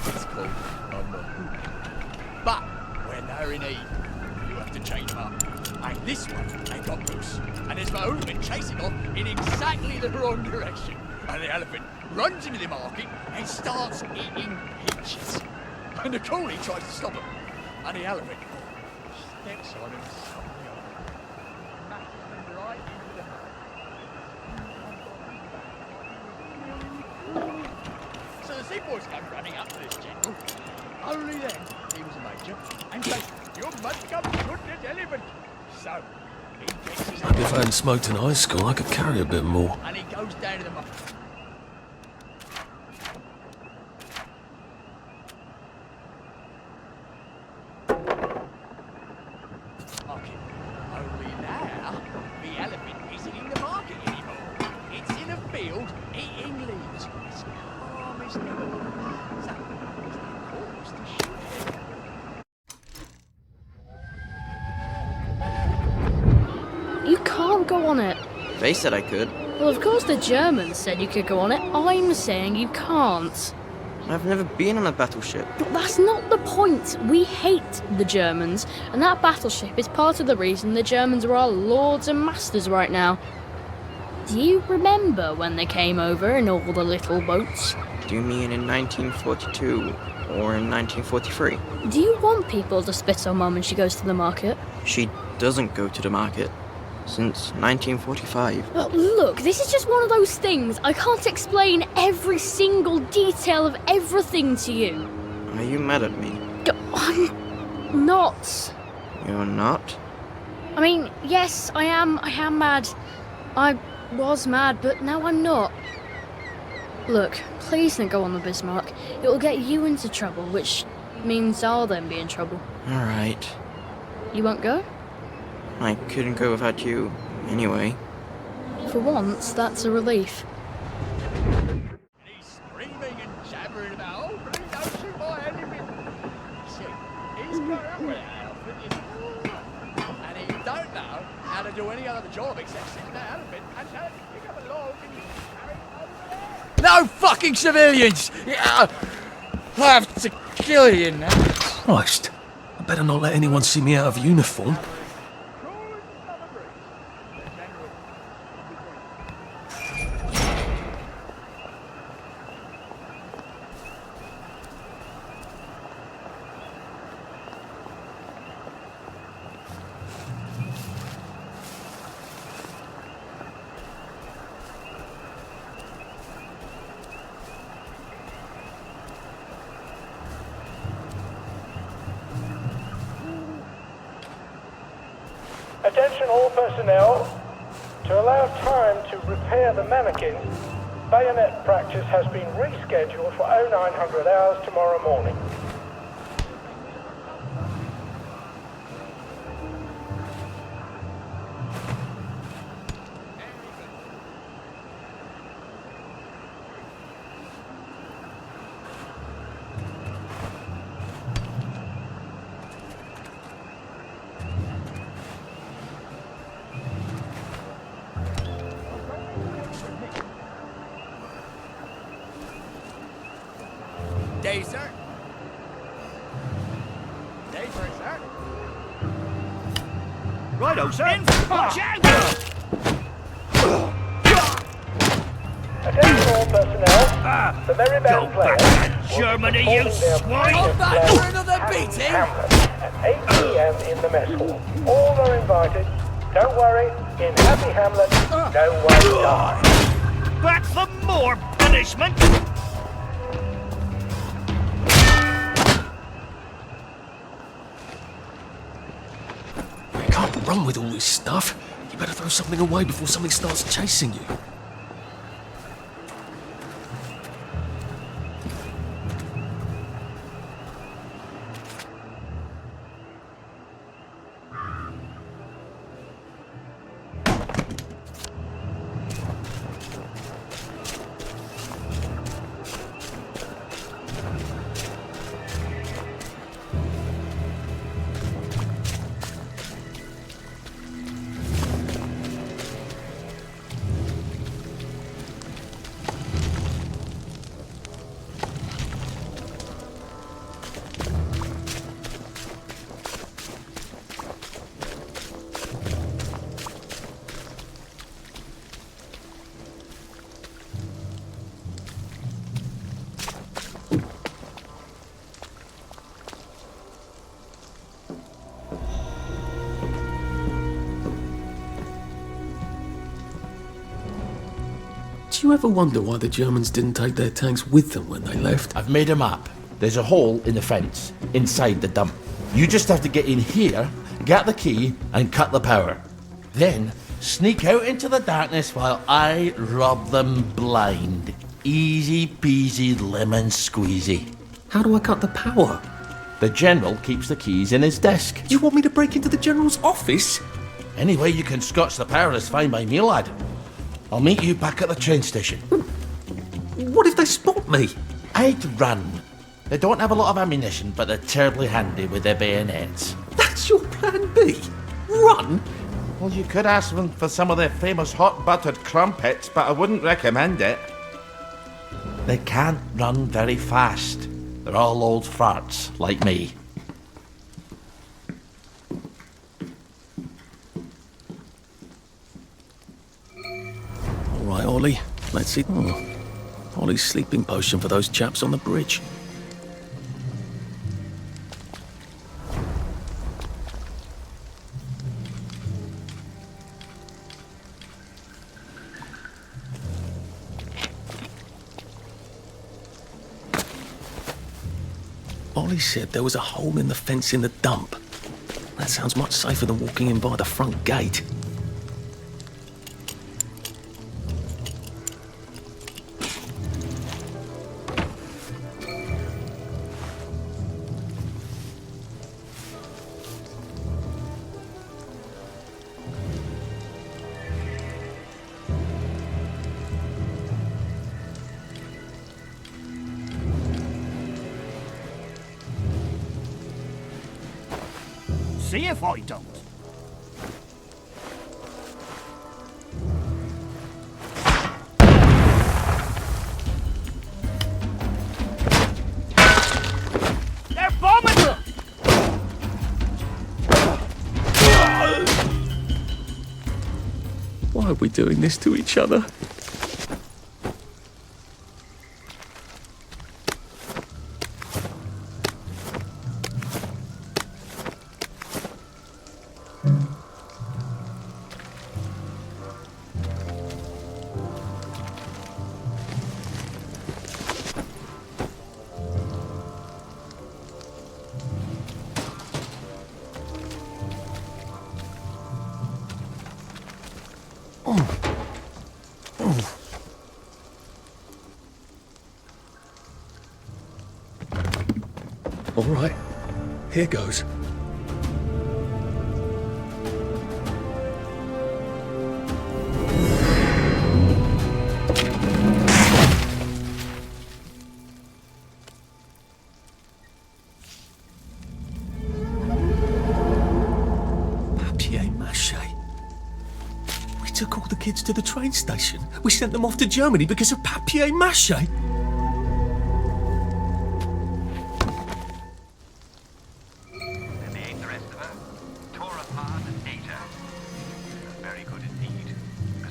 It's called a mahout. But when they're in heat, you have to chain them up. And this one, they got loose, and there's mahout been chasing off in exactly the wrong direction. And the elephant runs into the market and starts eating peaches. And the coolie tries to stop him. And the elephant steps on him suddenly knocking him right into the mouth. So the seaboys come running up to this general. Only then he was a major and says, "You must come shoot this elephant." So he gets his If I hadn't smoked in high school, I could carry a bit more. and he goes down to the market. Only now, the elephant isn't in the market anymore. It's in a field eating leaves. It's calm as ever. So, it's the cause to shoot it. You can't go on it. They said I could. Well, of course the Germans said you could go on it. I'm saying you can't. I've never been on a battleship. But that's not the point. We hate the Germans, and that battleship is part of the reason the Germans are our lords and masters right now. Do you remember when they came over in all the little boats? Do you mean in 1942 or in 1943? Do you want people to spit on Mum when she goes to the market? She doesn't go to the market since 1945. But look, this is just one of those things. I can't explain every single detail of everything to you. Are you mad at me? I'm not. You're not? I mean, yes, I am mad. I was mad, but now I'm not. Look, please don't go on the Bismarck. It will get you into trouble, which means I'll then be in trouble. Alright. You won't go? I couldn't go without you, anyway. For once, that's a relief. He's screaming and jabbering about, "Oh, please don't shoot my elephant." See, he's got up with that elephant, and he don't know how to do any other job except sit that elephant and tell it to pick up a log and carry it over there. No fucking civilians! Yeah, I have to kill you now. Christ, I better not let anyone see me out of uniform. Attention all personnel. To allow time to repair the mannequin, bayonet practice has been rescheduled for 0900 hours tomorrow morning. Day, sir. Day for it, sir. Righto, sir. Watch out! Attention all personnel. The Merry Band players Germany, will you be performing their swine! play Back for another beating! at 8 p.m. in the mess hall. All are invited. Don't worry, in Happy Hamlet, no one dies. Back for more punishment! You can't run with all this stuff. You better throw something away before something starts chasing you. Do you ever wonder why the Germans didn't take their tanks with them when they left? I've made a map. There's a hole in the fence, inside the dump. You just have to get in here, get the key, and cut the power. Then, sneak out into the darkness while I rob them blind. Easy peasy lemon squeezy. How do I cut the power? The General keeps the keys in his desk. You want me to break into the General's office? Any way you can scotch the power is fine by me, lad. I'll meet you back at the train station. What if they spot me? I'd run. They don't have a lot of ammunition, but they're terribly handy with their bayonets. That's your plan B? Run? Well, you could ask them for some of their famous hot buttered crumpets, but I wouldn't recommend it. They can't run very fast. They're all old farts, like me. All right, Ollie. Let's see. Ollie's sleeping potion for those chaps on the bridge. Ollie said there was a hole in the fence in the dump. That sounds much safer than walking in by the front gate. See if I don't. They're bombing them! Why are we doing this to each other? All right, here goes. Papier-mâché. We took all the kids to the train station. We sent them off to Germany because of papier-mâché.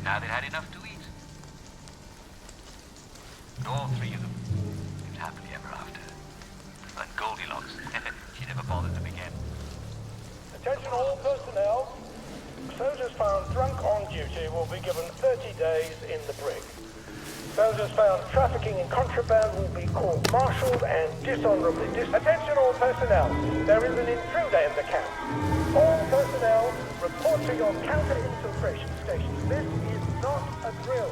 Now they'd had enough to eat. And all three of them lived happily ever after. And Goldilocks, she never bothered them again. Attention all personnel. Soldiers found drunk on duty will be given 30 days in the brig. Soldiers found trafficking in contraband will be court-martialed and dishonorably Attention all personnel, there is an intruder in the camp. All personnel, report to your counter-infiltration stations. This is not a drill.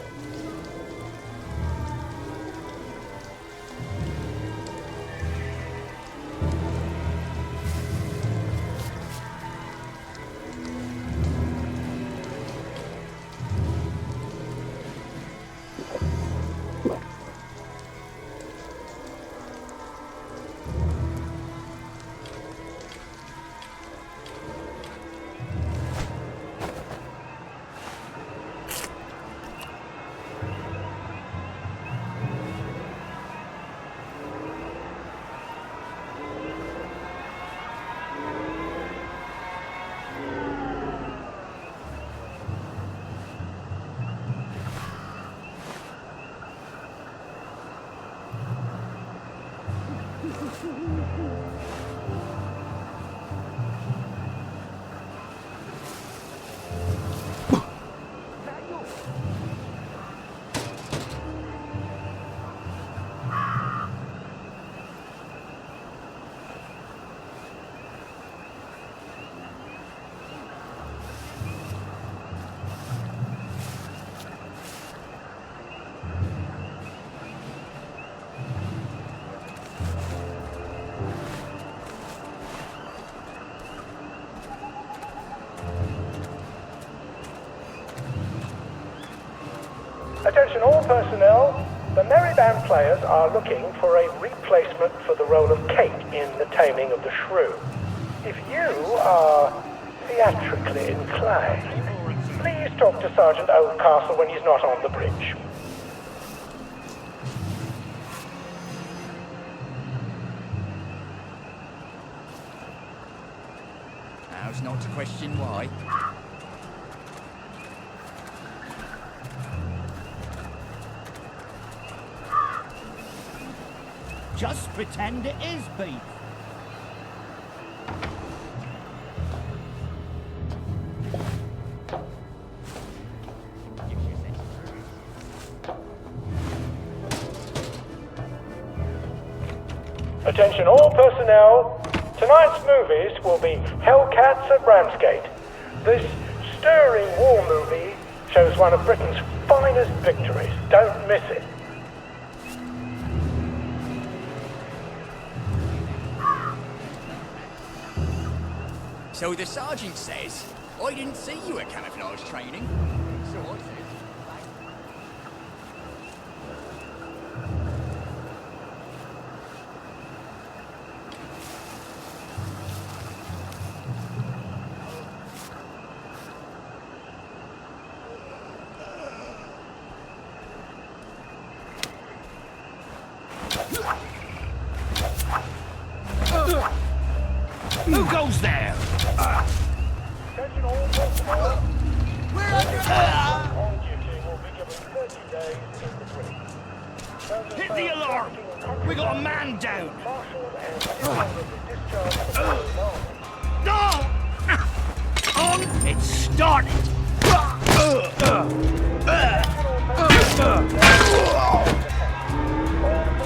Attention all personnel, the Merry Band players are looking for a replacement for the role of Kate in The Taming of the Shrew. If you are theatrically inclined, please talk to Sergeant Oldcastle when he's not on the bridge. Now's not to question why. Just pretend it is beef. Attention all personnel, tonight's movies will be Hellcats at Ramsgate. This stirring war movie shows one of Britain's finest victories. Don't miss it. So the sergeant says, I didn't see you at camouflage training. So I said, Who goes there? Attention all personnel. We're under fire! On duty will be given 30 days in the bridge. Hit the alarm! We got a man down! Marshalled and dishonorably discharged from the army. No! On! It started!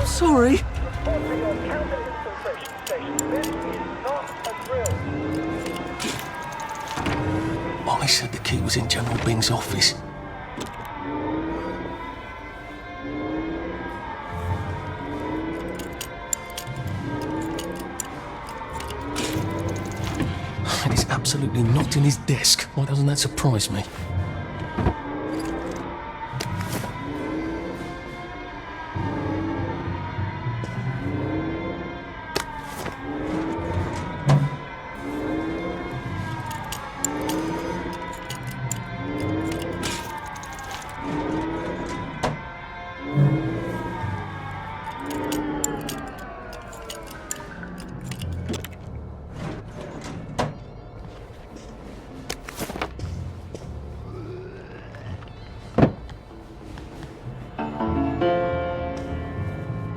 Sorry. Report to your counter-infiltration station. This is not a drill. Molly said the key was in General Bing's office. And it's absolutely not in his desk. Why doesn't that surprise me?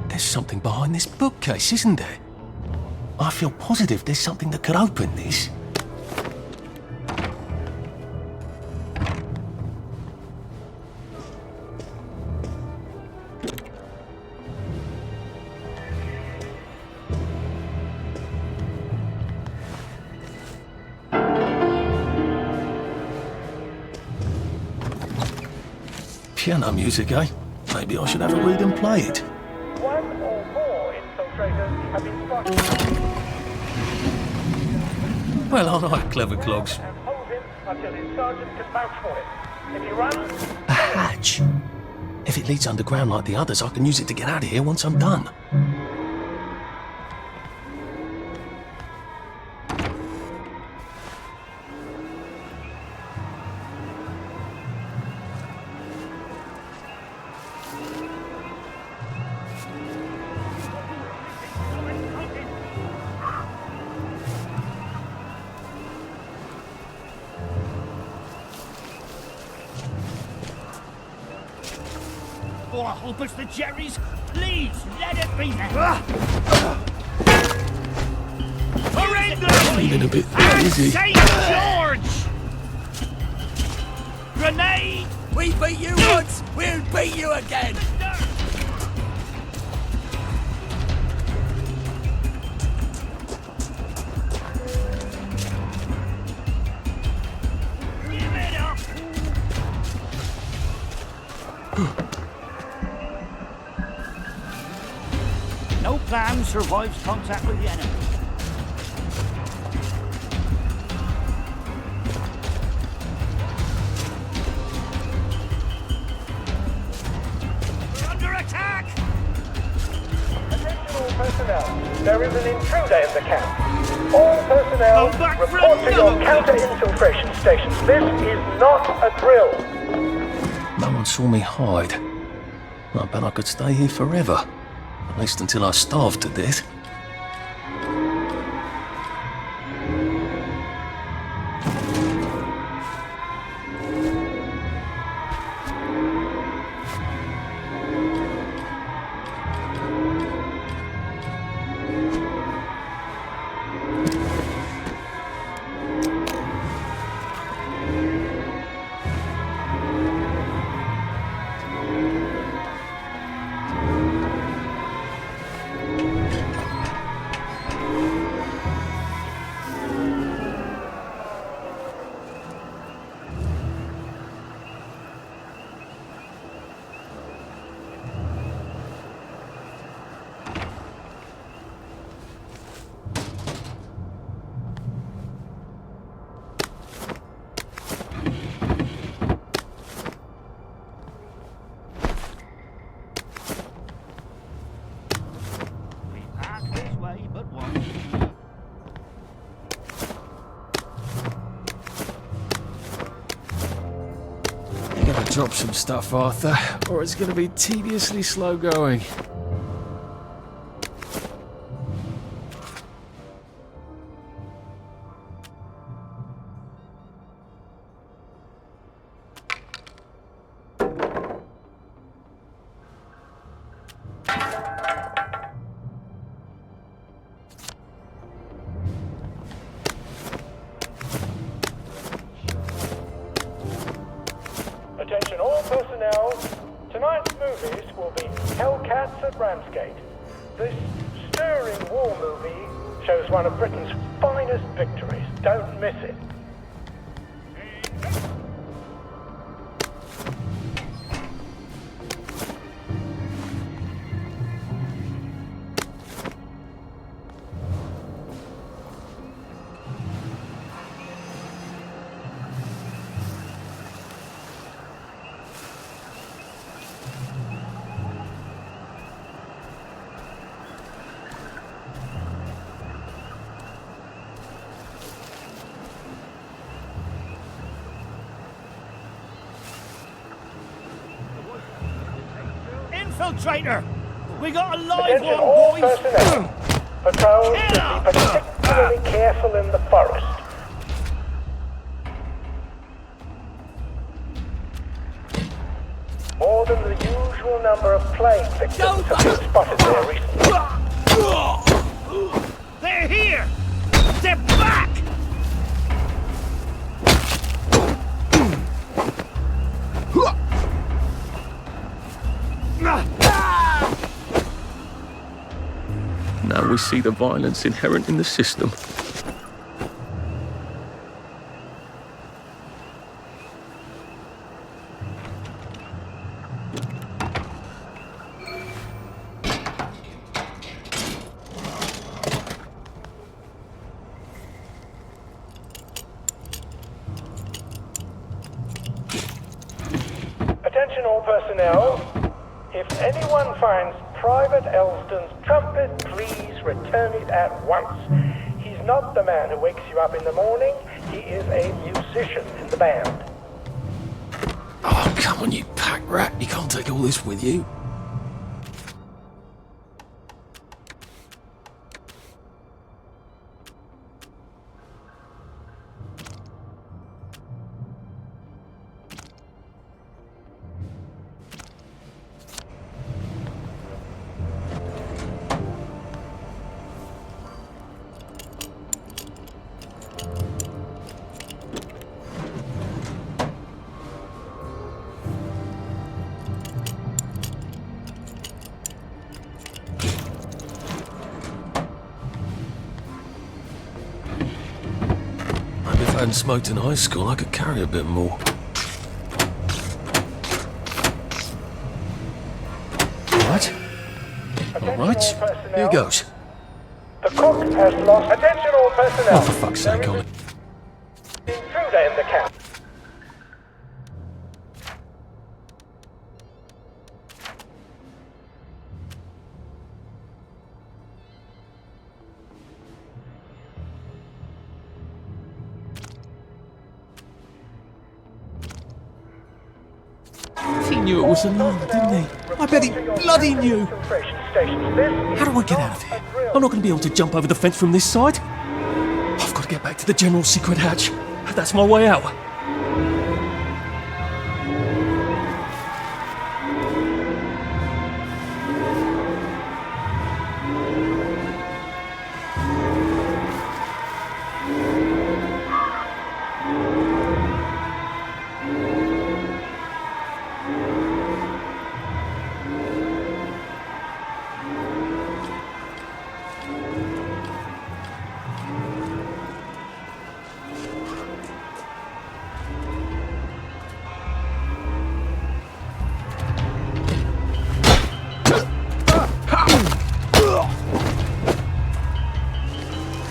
There's something behind this bookcase, isn't there? I feel positive there's something that could open this. Piano music, eh? Maybe I should have a read and play it. One or more infiltrators have been spotted. Well, aren't I clever, Clogs? Hold him until his sergeant can vouch for him. If he runs, A hatch. If it leads underground like the others, I can use it to get out of here once I'm done. Oh, I hope it's the Jerry's. Please, let it be there. Feeling a bit And lazy. St. George! Grenade! We beat you once, we'll beat you again. Give it up! No plan survives contact with the enemy. We're under attack! attention all personnel. There is an intruder in the camp. All personnel report to your counter-infiltration stations. This is not a drill. No one saw me hide. I bet I could stay here forever. At least until I starved to death. Drop some stuff, Arthur, or it's going to be tediously slow going. Attention all personnel. Tonight's movies will be Hellcats at Ramsgate. This stirring war movie shows one of Britain's finest victories. Don't miss it. Infiltrator! We got a live Attention one, all boys! personnel. Patrols should be particularly careful in the forest. More than the usual number of plague victims have been spotted there recently. They're here! They're back! Now we see the violence inherent in the system. Attention all personnel. If anyone finds Private Elston's trumpet, please return it at once. He's not the man who wakes you up in the morning. He is a musician in the band. Oh, come on, you pack rat. You can't take all this with you. If I hadn't smoked in high school, I could carry a bit more. All right, here goes. The cook has lost. Attention all personnel. Oh, for fuck's sake, Ollie. Intruder in the camp. He knew it was alarm, didn't he? I bet he bloody knew. How do I get out of here? I'm not going to be able to jump over the fence from this side. I've got to get back to the general secret hatch. That's my way out.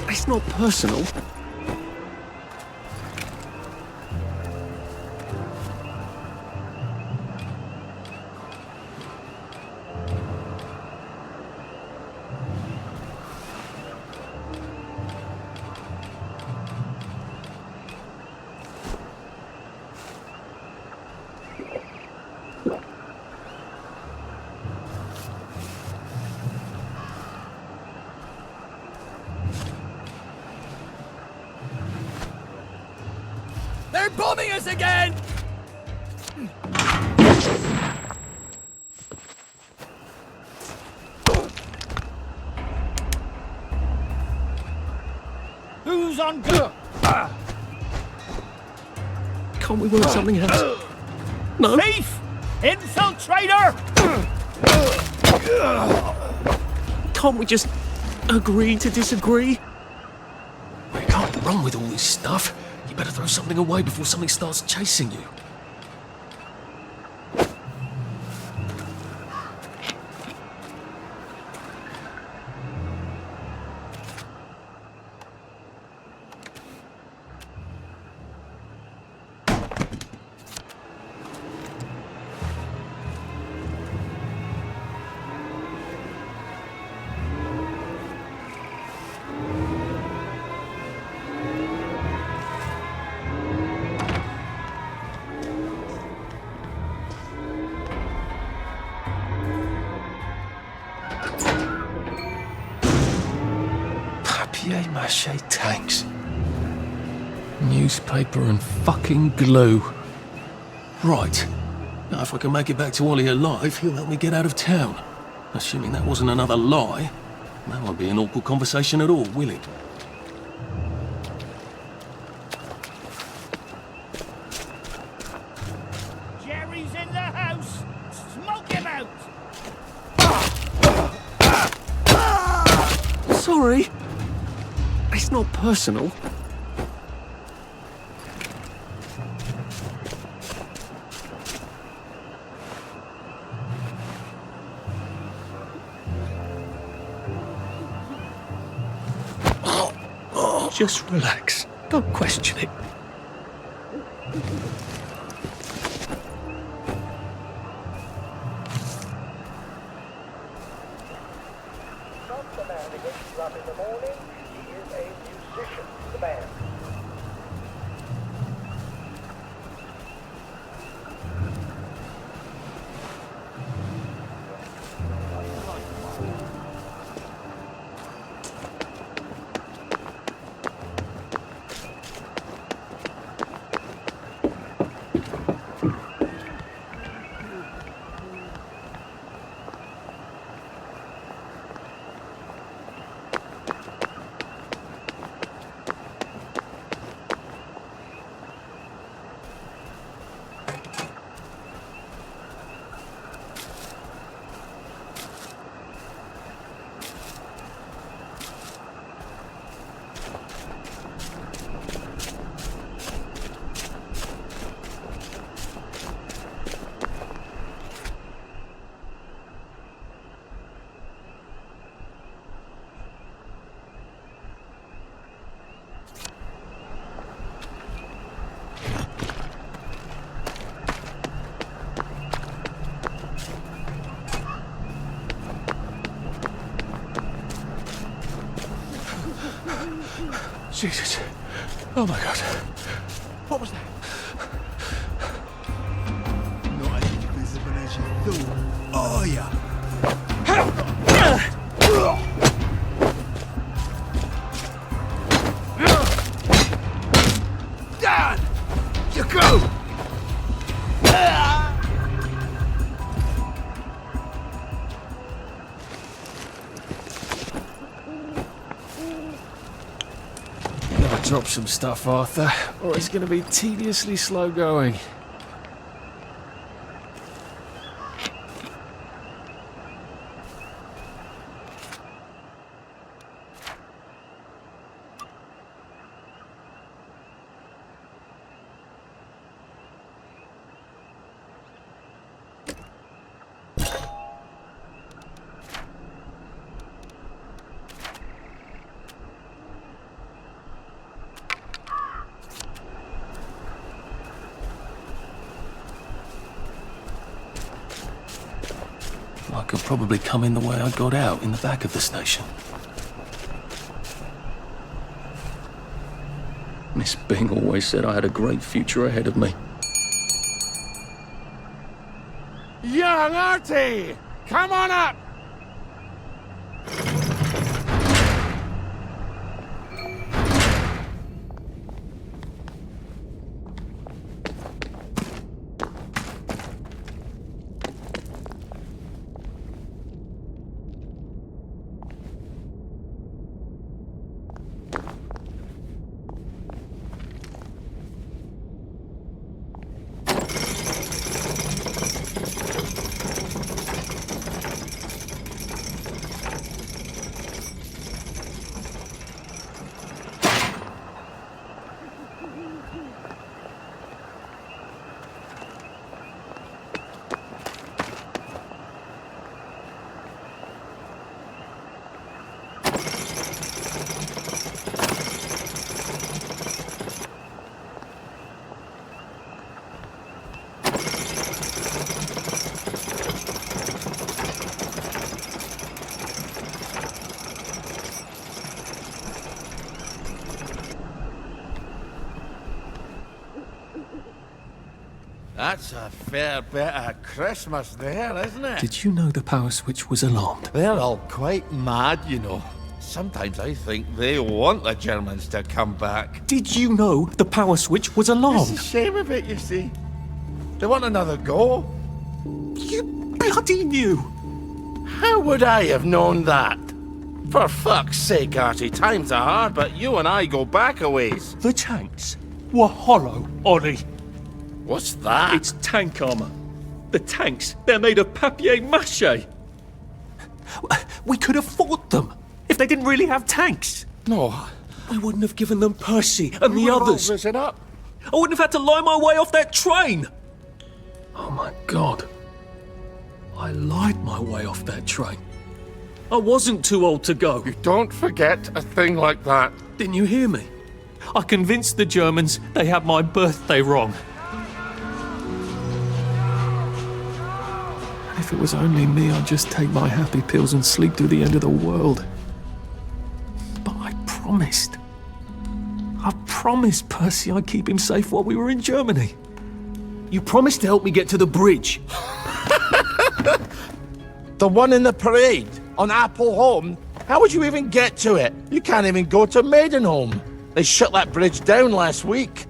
It's not personal. They're bombing us again! Who's on go? Can't we work something out? No? Thief! Infiltrator! Can't we just agree to disagree? We can't run with all this stuff. You better throw something away before something starts chasing you. Papier-mâché tanks. Newspaper and fucking glue. Right. Now, if I can make it back to Ollie alive, he'll help me get out of town. Assuming that wasn't another lie. That won't be an awkward conversation at all, will it? Jerry's in the house! Smoke him out! Sorry. It's not personal. Just relax. Don't question it. Jesus. Oh my God. What was that? Not as invisible as you thought. Oh, yeah. Dad! You go! Gotta drop some stuff, Arthur, or it's gonna be tediously slow going. I could probably come in the way I got out, in the back of the station. Miss Bing always said I had a great future ahead of me. Young Artie! Come on up! That's a fair bit of Christmas there, isn't it? Did you know the power switch was alarmed? They're all quite mad, you know. Sometimes I think they want the Germans to come back. Did you know the power switch was alarmed? It's a shame of it, you see. They want another go. You bloody knew! How would I have known that? For fuck's sake, Artie, times are hard, but you and I go back a ways. The tanks were hollow, Ollie. What's that? It's tank armor. The tanks, they're made of papier-mâché. We could have fought them if they didn't really have tanks. No. We wouldn't have given them Percy and the others. Risen up. I wouldn't have had to lie my way off that train. Oh my God. I lied my way off that train. I wasn't too old to go. You don't forget a thing like that. Didn't you hear me? I convinced the Germans they had my birthday wrong. If it was only me, I'd just take my happy pills and sleep through the end of the world. But I promised. I promised Percy I'd keep him safe while we were in Germany. You promised to help me get to the bridge. The one in the parade on Appleholme? How would you even get to it? You can't even go to Maidenholm. They shut that bridge down last week.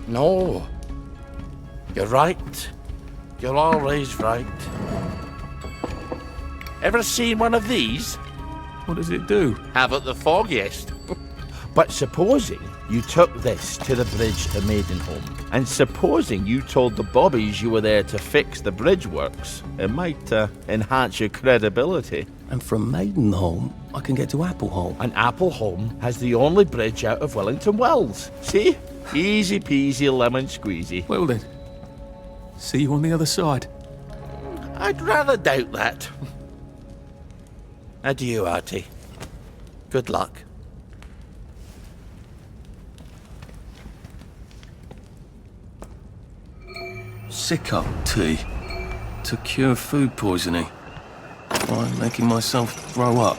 No. You're right. You're always right. Ever seen one of these? What does it do? Haven't the foggiest. But supposing you took this to the bridge at Maidenholm, and supposing you told the bobbies you were there to fix the bridge works, it might enhance your credibility. And from Maidenholm, I can get to Appleholme. And Appleholme has the only bridge out of Wellington Wells. See? Easy peasy lemon squeezy. Well then, see you on the other side. I'd rather doubt that. Adieu, Artie. Good luck. Sick-up tea to cure food poisoning. I'm making myself throw up.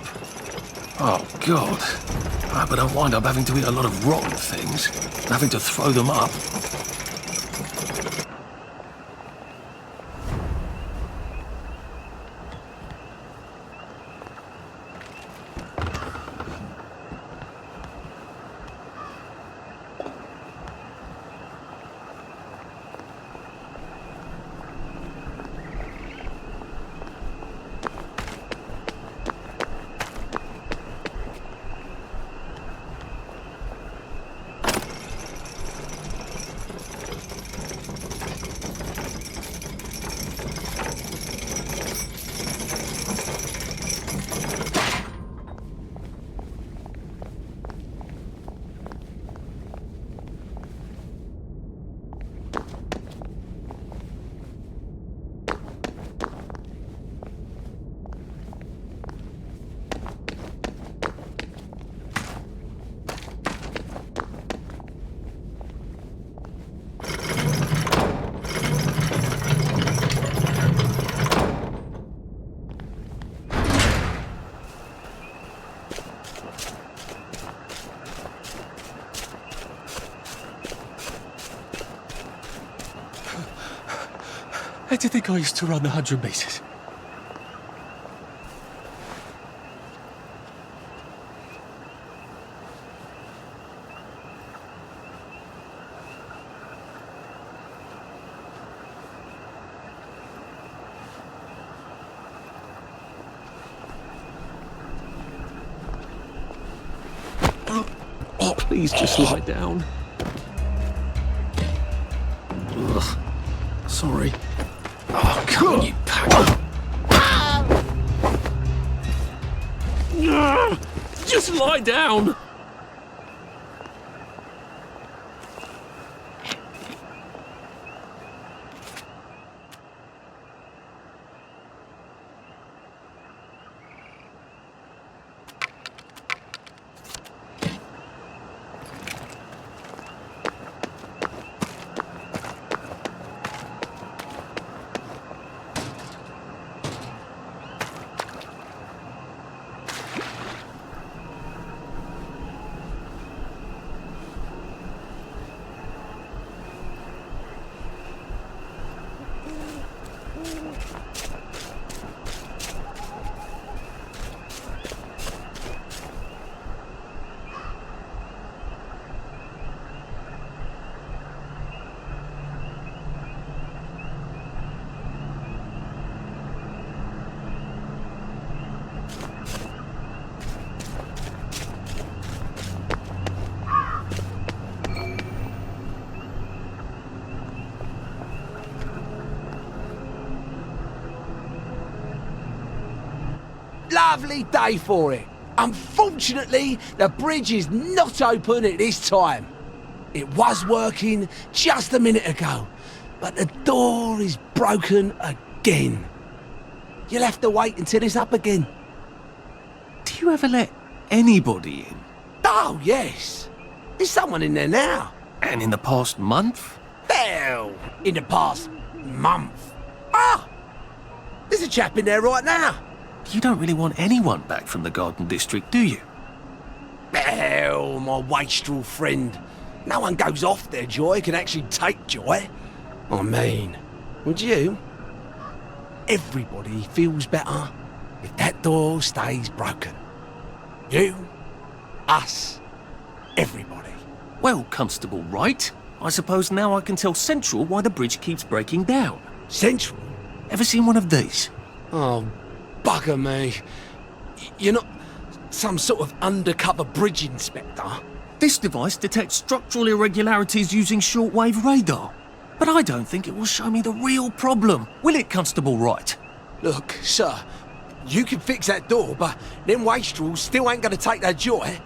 Oh, God. But I wind up having to eat a lot of rotten things, and having to throw them up. How do you think I used to run the 100 metres? Oh, please just lie down. Ugh. Sorry. Oh, come on, you pack. Just lie down. Lovely day for it. Unfortunately, the bridge is not open at this time. It was working just a minute ago, but the door is broken again. You'll have to wait until it's up again. Do you ever let anybody in? Oh, yes. There's someone in there now. And in the past month? Well, in the past month. Ah! There's a chap in there right now. You don't really want anyone back from the Garden District, do you? Well, my wastrel friend. No one goes off their joy can actually take joy. I mean, would you? Everybody feels better if that door stays broken. You, us, everybody. Well, Constable Wright, I suppose now I can tell Central why the bridge keeps breaking down. Central? Ever seen one of these? Oh, bugger me. You're not some sort of undercover bridge inspector? This device detects structural irregularities using shortwave radar. But I don't think it will show me the real problem. Will it, Constable Wright? Look, sir, you can fix that door, but them wastrels still ain't gonna take their joy.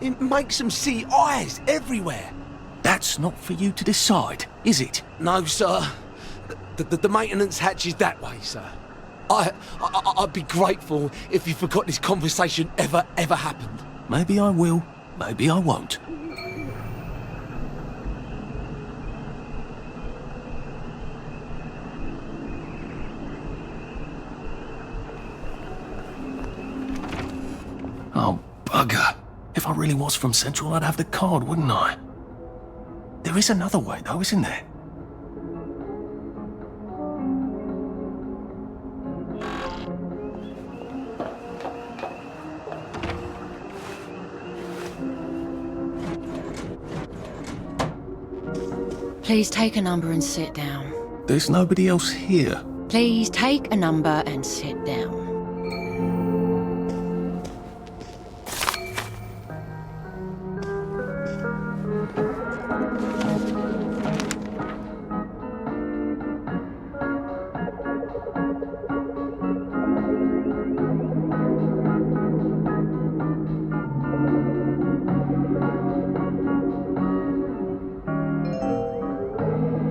It makes them see eyes everywhere. That's not for you to decide, is it? No, sir. The maintenance hatch is that way, sir. I'd be grateful if you forgot this conversation ever happened. Maybe I will, maybe I won't. Oh, bugger. If if I really was from Central, I'd have the card, wouldn't I? There is another way, though, isn't there? Please take a number and sit down. There's nobody else here. Please take a number and sit down.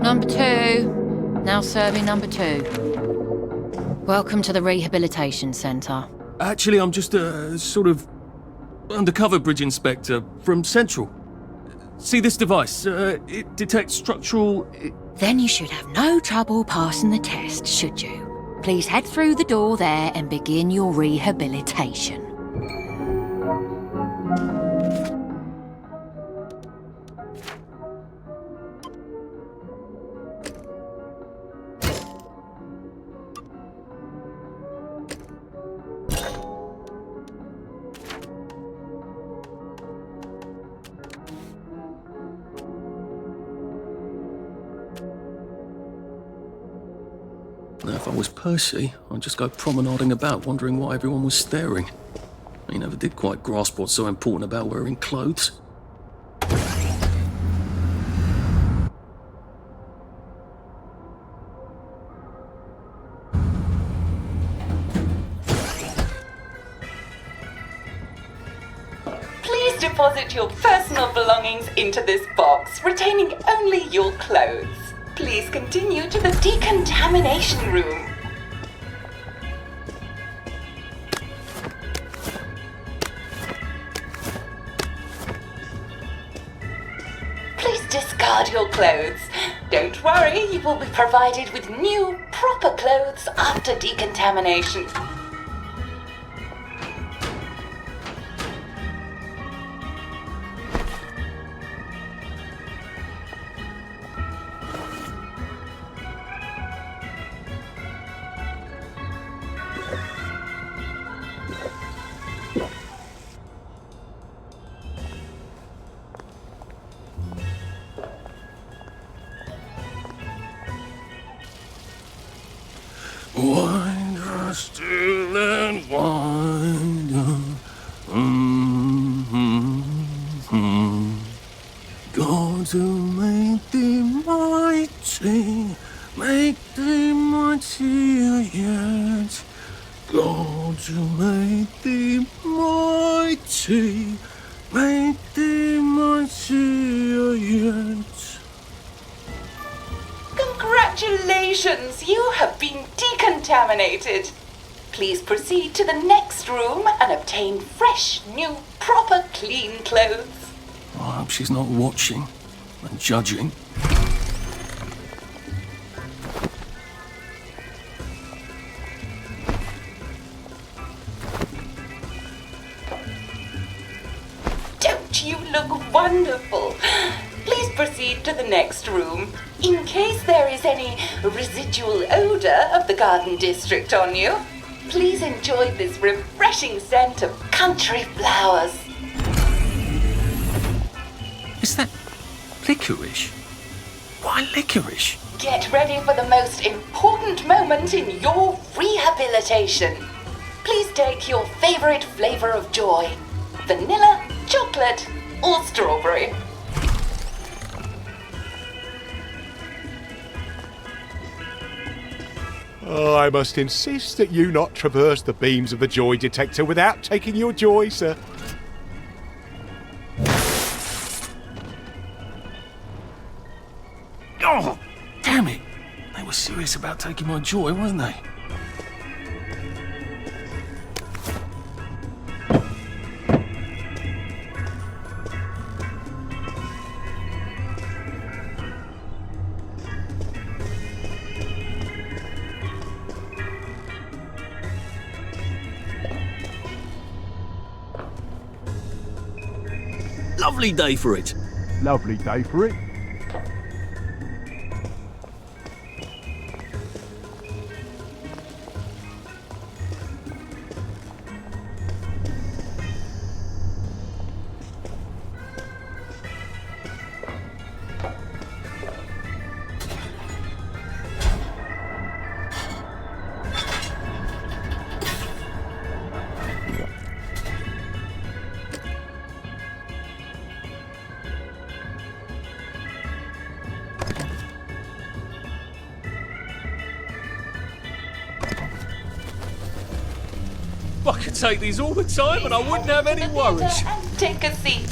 Number 2. Now serving number 2. Welcome to the Rehabilitation Centre. Actually, I'm just a sort of undercover bridge inspector from Central. See this device? It detects structural... Then you should have no trouble passing the test, should you? Please head through the door there and begin your rehabilitation. Now, if I was Percy, I'd just go promenading about, wondering why everyone was staring. He never did quite grasp what's so important about wearing clothes. Please deposit your personal belongings into this box, retaining only your clothes. Please continue to the decontamination room. Please discard your clothes. Don't worry, you will be provided with new, proper clothes after decontamination. Wind us still and wind. God who made thee mighty, make thee mightier yet. God who made thee mighty, make thee mightier yet. Congratulations, you have been decontaminated. Please proceed to the next room and obtain fresh, new, proper, clean clothes. I hope she's not watching and judging. Don't you look wonderful? Please proceed to the next room. In case there is any residual odor of the Garden District on you, please enjoy this refreshing scent of country flowers. Is that licorice? Why licorice? Get ready for the most important moment in your rehabilitation. Please take your favorite flavor of joy: vanilla, chocolate, or strawberry. Oh, I must insist that you not traverse the beams of the joy detector without taking your joy, sir. Oh, damn it! They were serious about taking my joy, weren't they? lovely day for it. Lovely day for it. I could take these all the time and I wouldn't have any worries. Take a seat.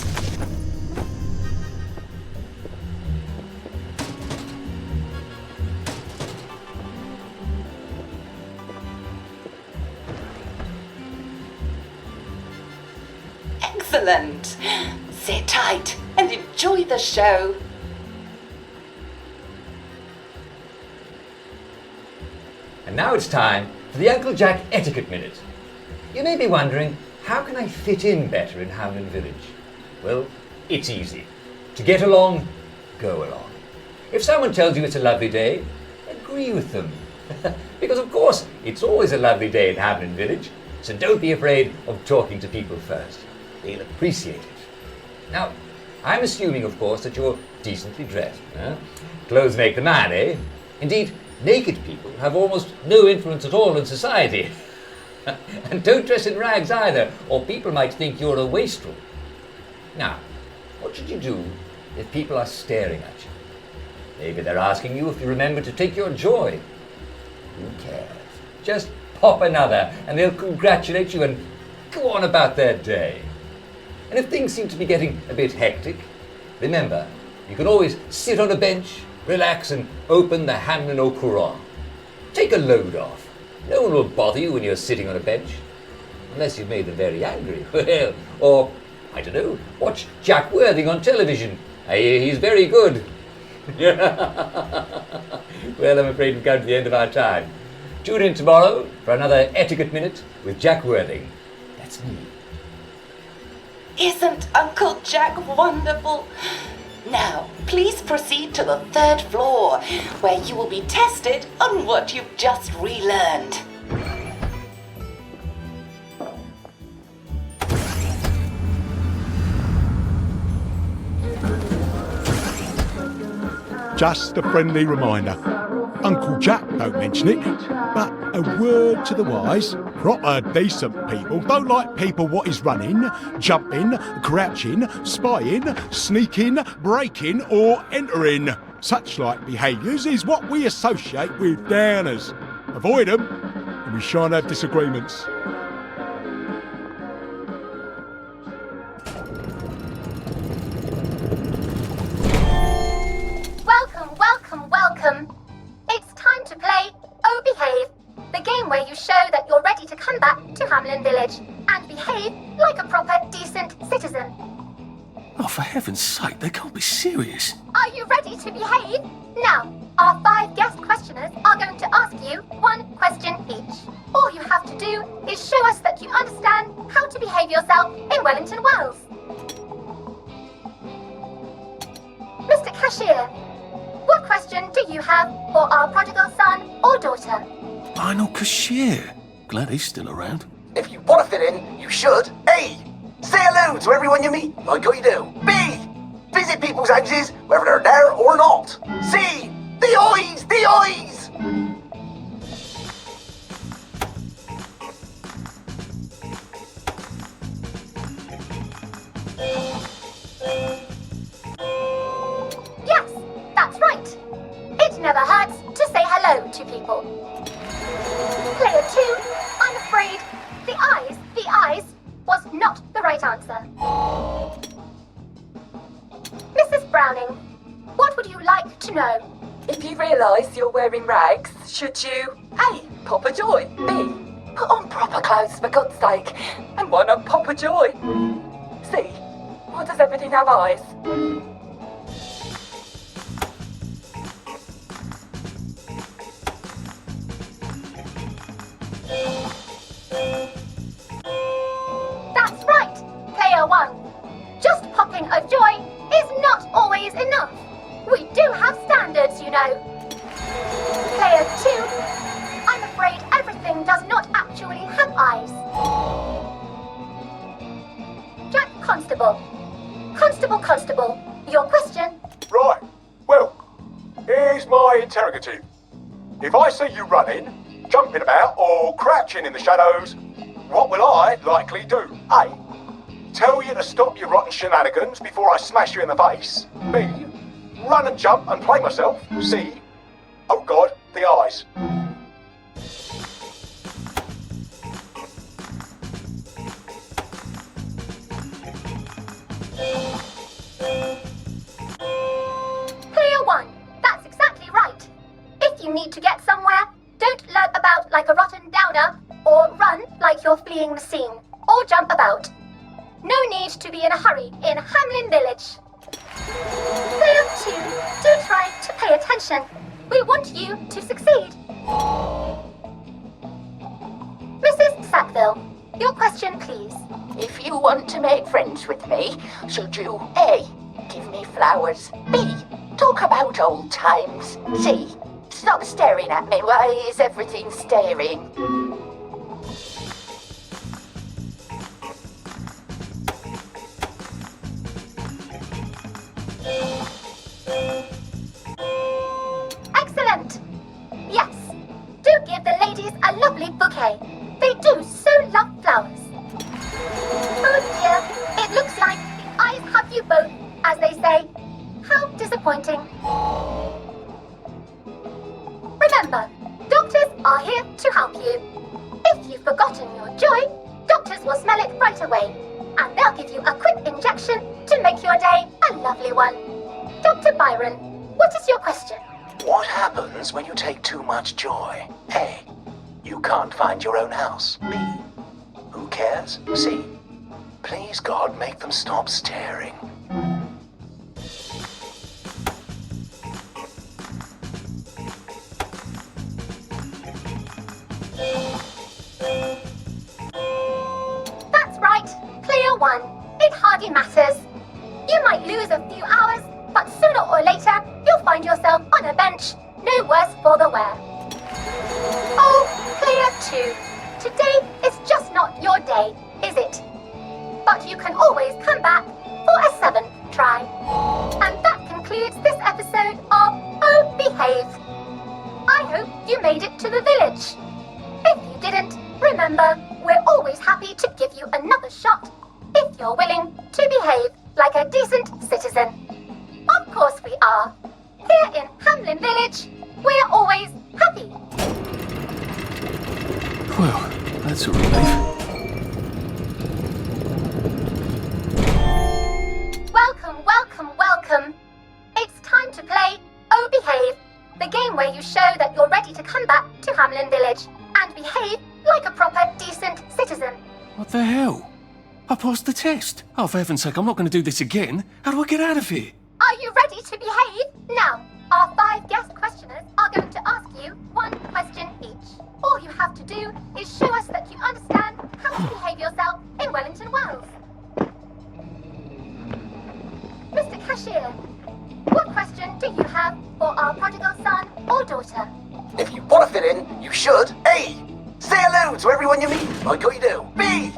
Excellent. Sit tight and enjoy the show. And now it's time for the Uncle Jack Etiquette Minute. You may be wondering, how can I fit in better in Hamlin Village? Well, it's easy. To get along, go along. If someone tells you it's a lovely day, agree with them. Because of course, it's always a lovely day in Hamlin Village, so don't be afraid of talking to people first. They'll appreciate it. Now, I'm assuming, of course, that you're decently dressed. Clothes make the man, eh? Indeed, naked people have almost no influence at all in society. And don't dress in rags either, or people might think you're a wastrel. Now, what should you do if people are staring at you? Maybe they're asking you if you remember to take your joy. Who cares? Just pop another, and they'll congratulate you and go on about their day. And if things seem to be getting a bit hectic, remember, you can always sit on a bench, relax, and open the Hamlin au Courant. Take a load off. No one will bother you when you're sitting on a bench. Unless you've made them very angry. Well, or, I don't know, watch Jack Worthing on television. I hear he's very good. Well, I'm afraid we've come to the end of our time. Tune in tomorrow for another Etiquette Minute with Jack Worthing. That's me. Isn't Uncle Jack wonderful? Now, please proceed to the 3rd floor, where you will be tested on what you've just relearned. Just a friendly reminder. Uncle Jack don't mention it, but a word to the wise. Proper decent people don't like people what is running, jumping, crouching, spying, sneaking, breaking or entering. Such like behaviours is what we associate with downers. Avoid them and we shan't have disagreements. Welcome, welcome, welcome. It's time to play Oh Behave, the game where you show that you're ready to come back to Hamlin Village and behave like a proper, decent citizen. Oh, for heaven's sake, they can't be serious. Are you ready to behave? Now, our 5 guest questioners are going to ask you 1 question each. All you have to do is show us that you understand how to behave yourself in Wellington Wells. Mr. Cashier, what question do you have for our prodigal son or daughter? Lionel Cashier. Glad he's still around. If you want to fit in, you should. A. Say hello to everyone you meet, like you do. B. Visit people's houses, whether they're there or not. C. The eyes! The eyes! Yes, that's right. It never hurts to say hello to people. Player 2, I'm afraid the eyes was not the right answer. Mrs. Browning, what would you like to know? If you realise you're wearing rags, should you A. Pop a joy, B. Put on proper clothes for God's sake, and why not pop a joy? C. Why does everything have eyes? That's right, Player 1. Just popping a joy you know. Player 2, I'm afraid everything does not actually have eyes. Jack Constable. Constable, your question? Right. Well, here's my interrogative. If I see you running, jumping about, or crouching in the shadows, what will I likely do? A. Tell you to stop your rotten shenanigans before I smash you in the face. B. Run and jump and play myself. C. Oh God, the eyes. Player 1, that's exactly right. If you need to get somewhere, don't lurk about like a rotten downer, or run like you're fleeing the scene, or jump about. No need to be in a hurry in Hamlin Village. Player 2, do try to pay attention. We want you to succeed. Mrs. Sackville, your question, please. If you want to make friends with me, should you A. give me flowers, B. talk about old times, C. stop staring at me, why is everything staring? Excellent! Yes, do give the ladies a lovely bouquet. They do so love flowers. Oh dear, it looks like the eyes have you both, as they say. How disappointing. Remember, doctors are here to help you. If you've forgotten your joy, doctors will smell it right away, and they'll give you a quick injection to make your day a lovely one. Dr. Byron, what is your question? What happens when you take too much joy? A. You can't find your own house. B. Who cares? C. Please God, make them stop staring. That's right, player 1. It hardly matters. You might lose a few hours, but sooner or later, you'll find yourself on a bench, no worse for the wear. Oh, player 2, today is just not your day, is it? But you can always come back for a 7th try. And that concludes this episode of Oh Behave. I hope you made it to the village. If you didn't, remember, we're always happy to give you another shot if you're willing to behave like a decent citizen. Of course we are. Here in Hamlin Village, we're always happy. Well, that's a relief. Welcome. It's time to play Oh Behave, the game where you show that you're ready to come back to Hamlin Village and behave like a proper, decent citizen. What the hell? I passed the test. Oh, for heaven's sake, I'm not going to do this again. How do I get out of here? Are you ready to behave? Now, our 5 guest questioners are going to ask you 1 question each. All you have to do is show us that you understand how to behave yourself in Wellington, Wales. Mr. Cashier, what question do you have for our prodigal son or daughter? If you want to fit in, you should. A. Say hello to everyone you meet, like you do. B.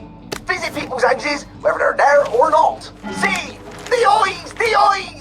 Visit people's houses, whether they're there or not. C. The eyes! The eyes!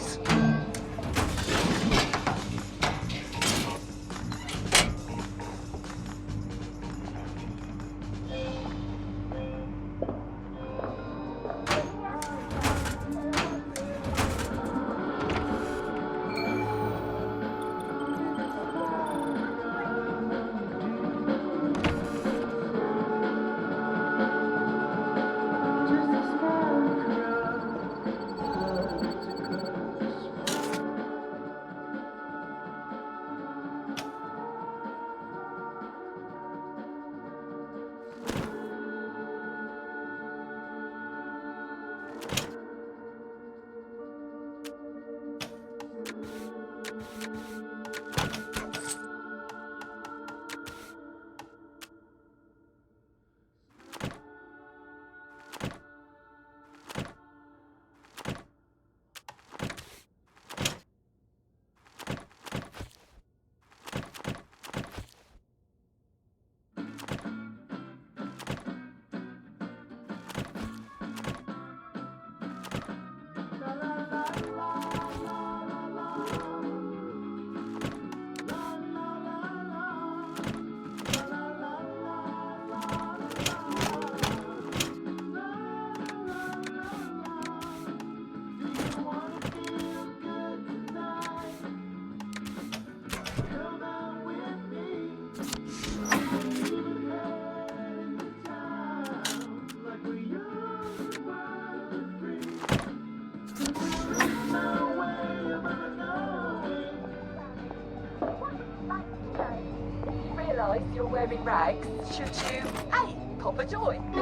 realise you're wearing rags, should you A. Pop a joy, B.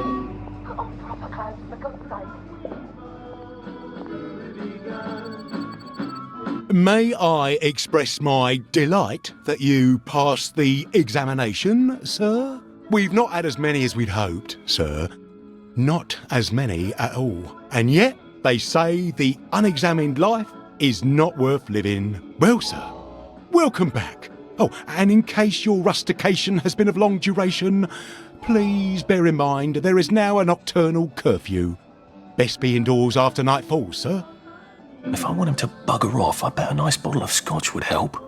Put on proper clothes for God's sake? May I express my delight that you passed the examination, sir? We've not had as many as we'd hoped, sir. Not as many at all. And yet, they say the unexamined life is not worth living. Well, sir, welcome back. Oh, and in case your rustication has been of long duration, please bear in mind there is now a nocturnal curfew. Best be indoors after nightfall, sir. If I want him to bugger off, I bet a nice bottle of scotch would help.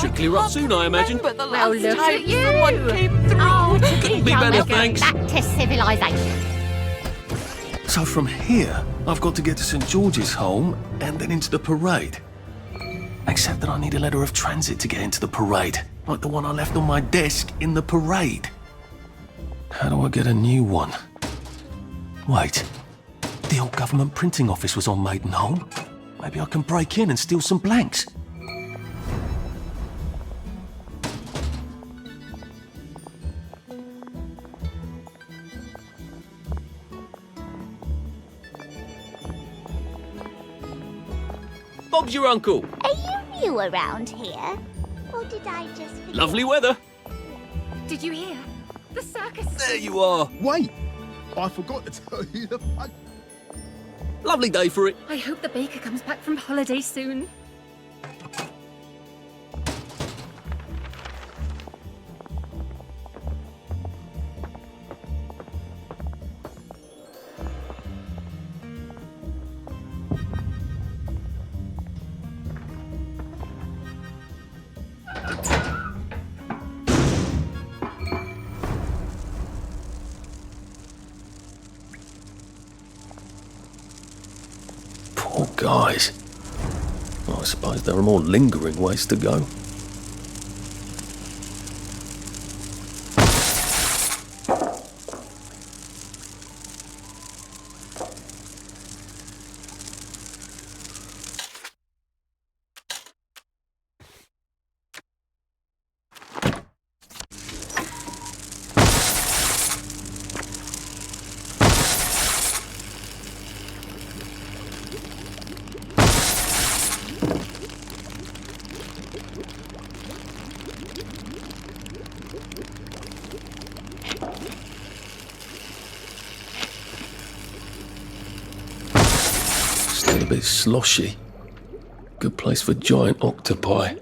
Should clear up soon, I imagine. But the Well, last look time at you. someone came through. Oh, Couldn't be better, thanks. Back to civilization. So from here, I've got to get to St. George's home and then into the parade. Except that I need a letter of transit to get into the parade, like the one I left on my desk in the parade. How do I get a new one? Wait, the old government printing office was on Maidenholm. Maybe I can break in and steal some blanks. Bob's your uncle. Are you new around here? Or did I just forget? Lovely weather. Did you hear? The circus. There you are. Wait, I forgot to tell you the fun. Lovely day for it. I hope the baker comes back from holiday soon. Poor guys. Well, I suppose there are more lingering ways to go. Still a bit sloshy. Good place for giant octopi.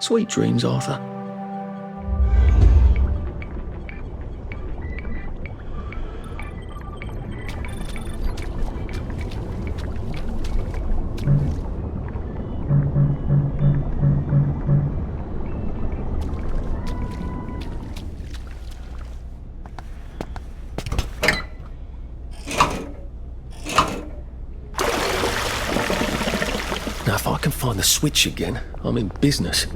Sweet dreams, Arthur. Now, if I can find the switch again, I'm in business.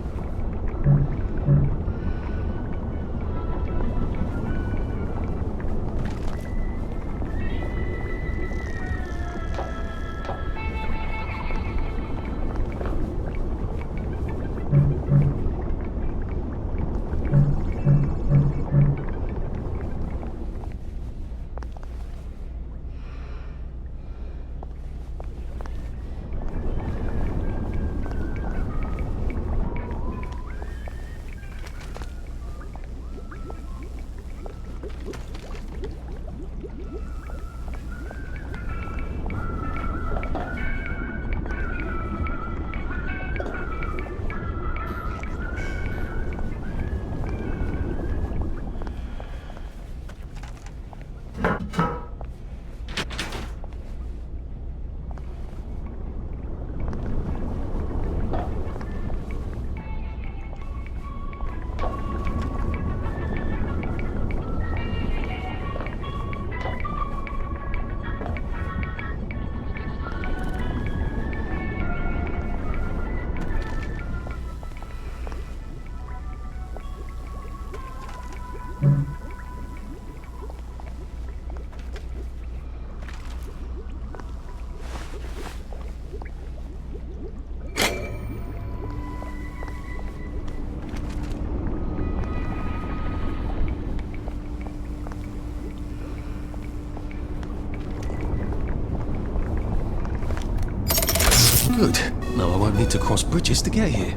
Good. Now I won't need to cross bridges to get here.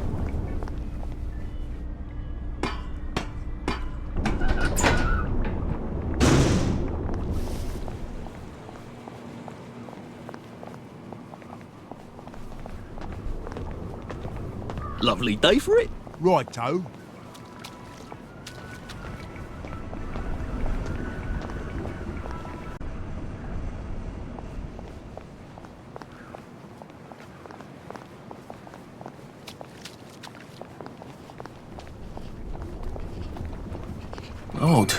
Lovely day for it. Righto. Odd.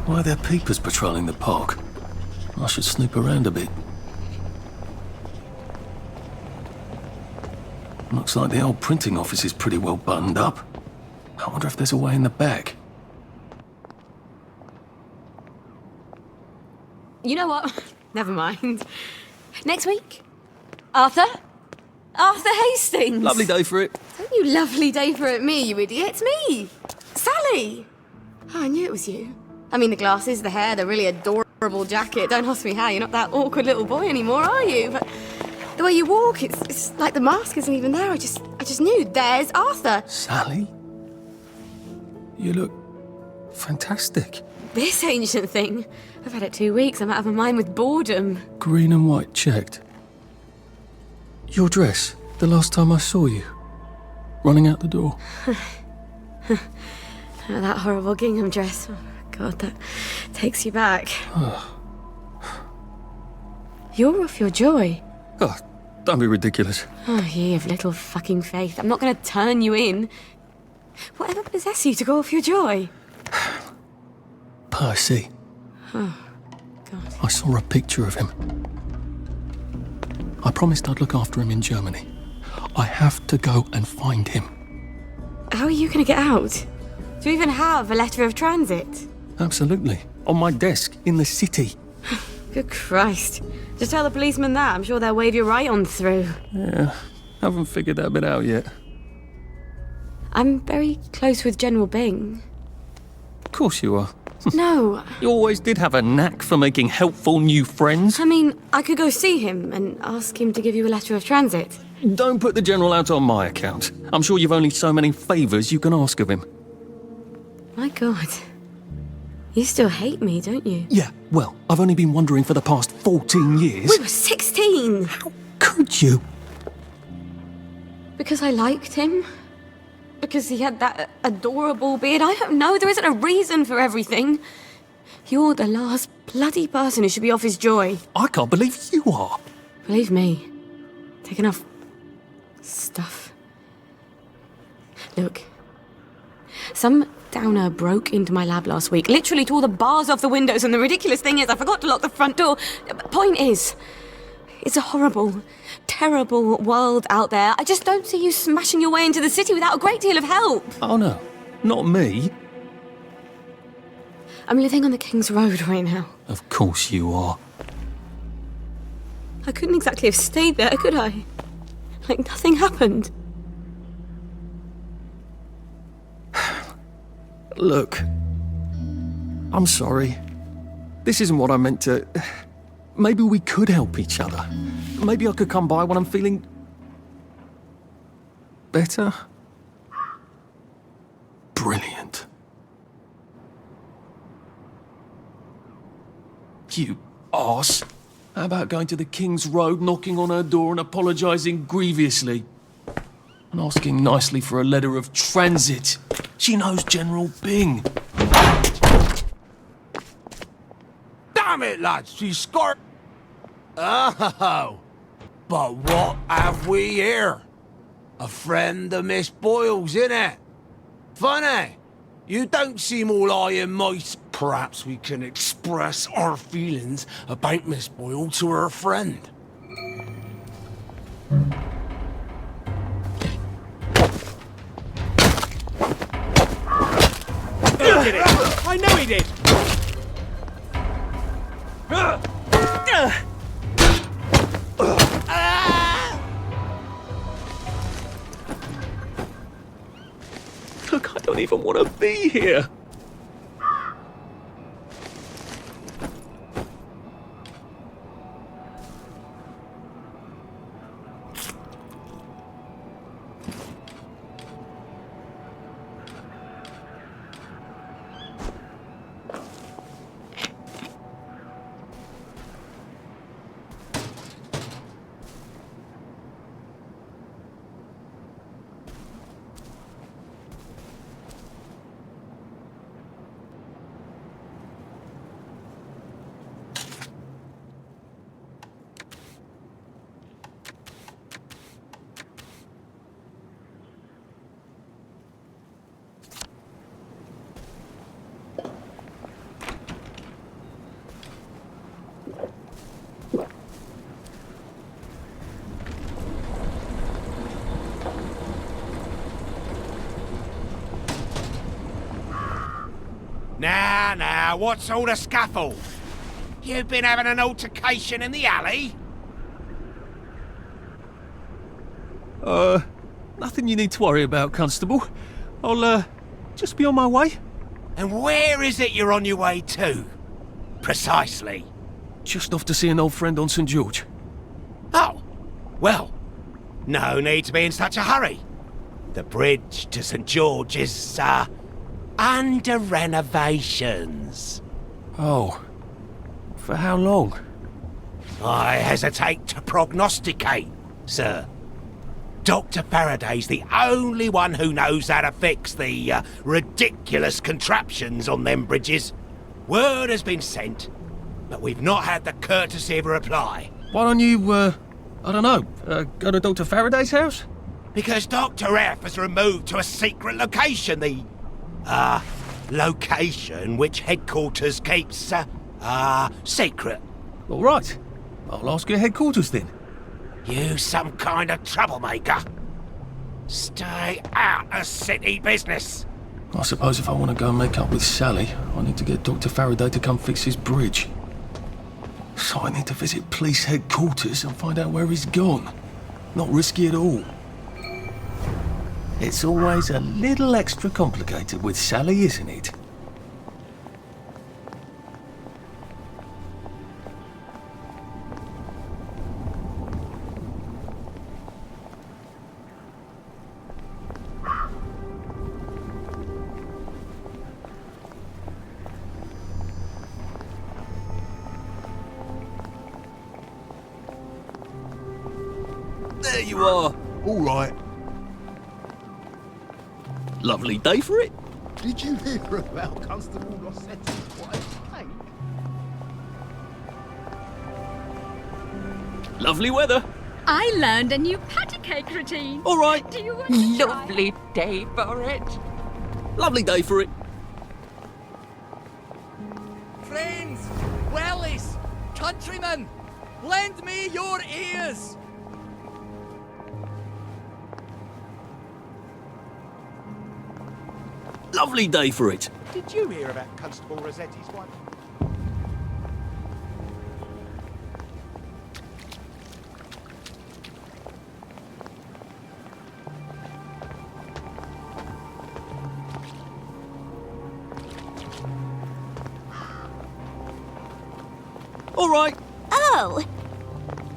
Why are there peepers patrolling the park? I should snoop around a bit. Looks like the old printing office is pretty well buttoned up. I wonder if there's a way in the back. You know what? Never mind. Next week? Arthur? Arthur Hastings! Lovely day for it. Don't you lovely day for it me, you idiot. It's me! Sally! Oh, I knew it was you. I mean, the glasses, the hair, the really adorable jacket. Don't ask me how. You're not that awkward little boy anymore, are you? But the way you walk, it's like the mask isn't even there. I just knew. There's Arthur. Sally? You look fantastic. This ancient thing. I've had it 2 weeks. I'm out of my mind with boredom. Green and white checked. Your dress, the last time I saw you. Running out the door. That horrible gingham dress. Oh, God, that takes you back. You're off your joy. Oh, don't be ridiculous. Oh, ye of little fucking faith. I'm not going to turn you in. Whatever possessed you to go off your joy? Percy. Oh, God. I saw a picture of him. I promised I'd look after him in Germany. I have to go and find him. How are you going to get out? Do you even have a letter of transit? Absolutely. On my desk, in the city. Good Christ. Just tell the policeman that. I'm sure they'll wave you right on through. Yeah, haven't figured that bit out yet. I'm very close with General Bing. Of course you are. No. You always did have a knack for making helpful new friends. I mean, I could go see him and ask him to give you a letter of transit. Don't put the General out on my account. I'm sure you've only so many favours you can ask of him. My God. You still hate me, don't you? Yeah, well, I've only been wondering for the past 14 years. We were 16! Could you? Because I liked him. because he had that adorable beard. I don't know. There isn't a reason for everything. You're the last bloody person who should be off his joy. I can't believe you are. Believe me. Take enough stuff. Look. Some downer broke into my lab last week, literally tore the bars off the windows, and the ridiculous thing is I forgot to lock the front door. Point is, it's a horrible, terrible world out there. I just don't see you smashing your way into the city without a great deal of help. Oh no, not me. I'm living on the King's Road right now. Of course you are. I couldn't exactly have stayed there, could I? Like nothing happened. Look, I'm sorry. This isn't what I meant to... Maybe we could help each other. Maybe I could come by when I'm feeling... better? Brilliant. You arse. How about going to the King's Road, knocking on her door and apologising grievously? And asking nicely for a letter of transit. She knows General Bing. Damn it, lads, she's scored. Oh, but what have we here? A friend of Miss Boyle's, innit? Funny, you don't seem all eye and mice. Perhaps we can express our feelings about Miss Boyle to her friend. He did it! I know he did! Look, I don't even want to be here. Now, what's all the scuffle? You've been having an altercation in the alley? Nothing you need to worry about, Constable. I'll, just be on my way. And where is it you're on your way to? Precisely. Just off to see an old friend on St. George. Oh, well, no need to be in such a hurry. The bridge to St. George is, under renovations. Oh. For how long? I hesitate to prognosticate, sir. Dr. Faraday's the only one who knows how to fix the ridiculous contraptions on them bridges. Word has been sent, but we've not had the courtesy of a reply. Why don't you, I don't know, go to Dr. Faraday's house? Because Dr. F has removed to a secret location, the location which headquarters keeps, secret. All right. I'll ask your headquarters then. You some kind of troublemaker. Stay out of city business. I suppose if I want to go and make up with Sally, I need to get Dr. Faraday to come fix his bridge. So I need to visit police headquarters and find out where he's gone. Not risky at all. It's always a little extra complicated with Sally, isn't it? There you are. All right. Lovely day for it. Did you hear about Constable Rossetti's wife, Hank? Lovely weather. I learned a new patty cake routine. All right. Do you want to try? Lovely day for it. Lovely day for it. Friends, wellies, countrymen, lend me your ears. Lovely day for it. Did you hear about Constable Rossetti's wife? All right. Oh,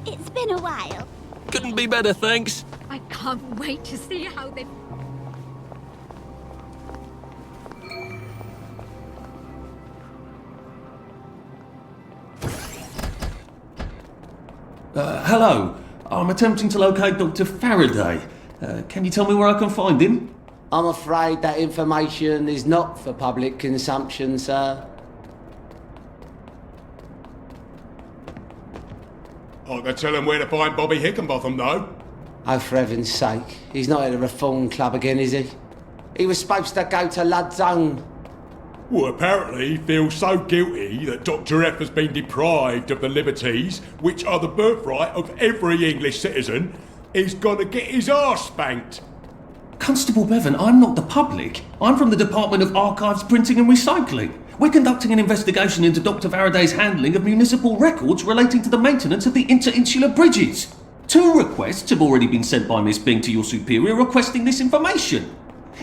it's been a while. Couldn't be better, thanks. I can't wait to see how they... Hello. I'm attempting to locate Dr. Faraday. Can you tell me where I can find him? I'm afraid that information is not for public consumption, sir. I can tell him where to find Bobby Hickenbotham, though. Oh, for heaven's sake. He's not at the Reform Club again, is he? He was supposed to go to Lud's Own. Well, apparently he feels so guilty that Dr. F has been deprived of the liberties which are the birthright of every English citizen, he's gonna get his arse spanked. Constable Bevan, I'm not the public. I'm from the Department of Archives, Printing and Recycling. We're conducting an investigation into Dr. Faraday's handling of municipal records relating to the maintenance of the interinsular bridges. 2 requests have already been sent by Miss Bing to your superior requesting this information.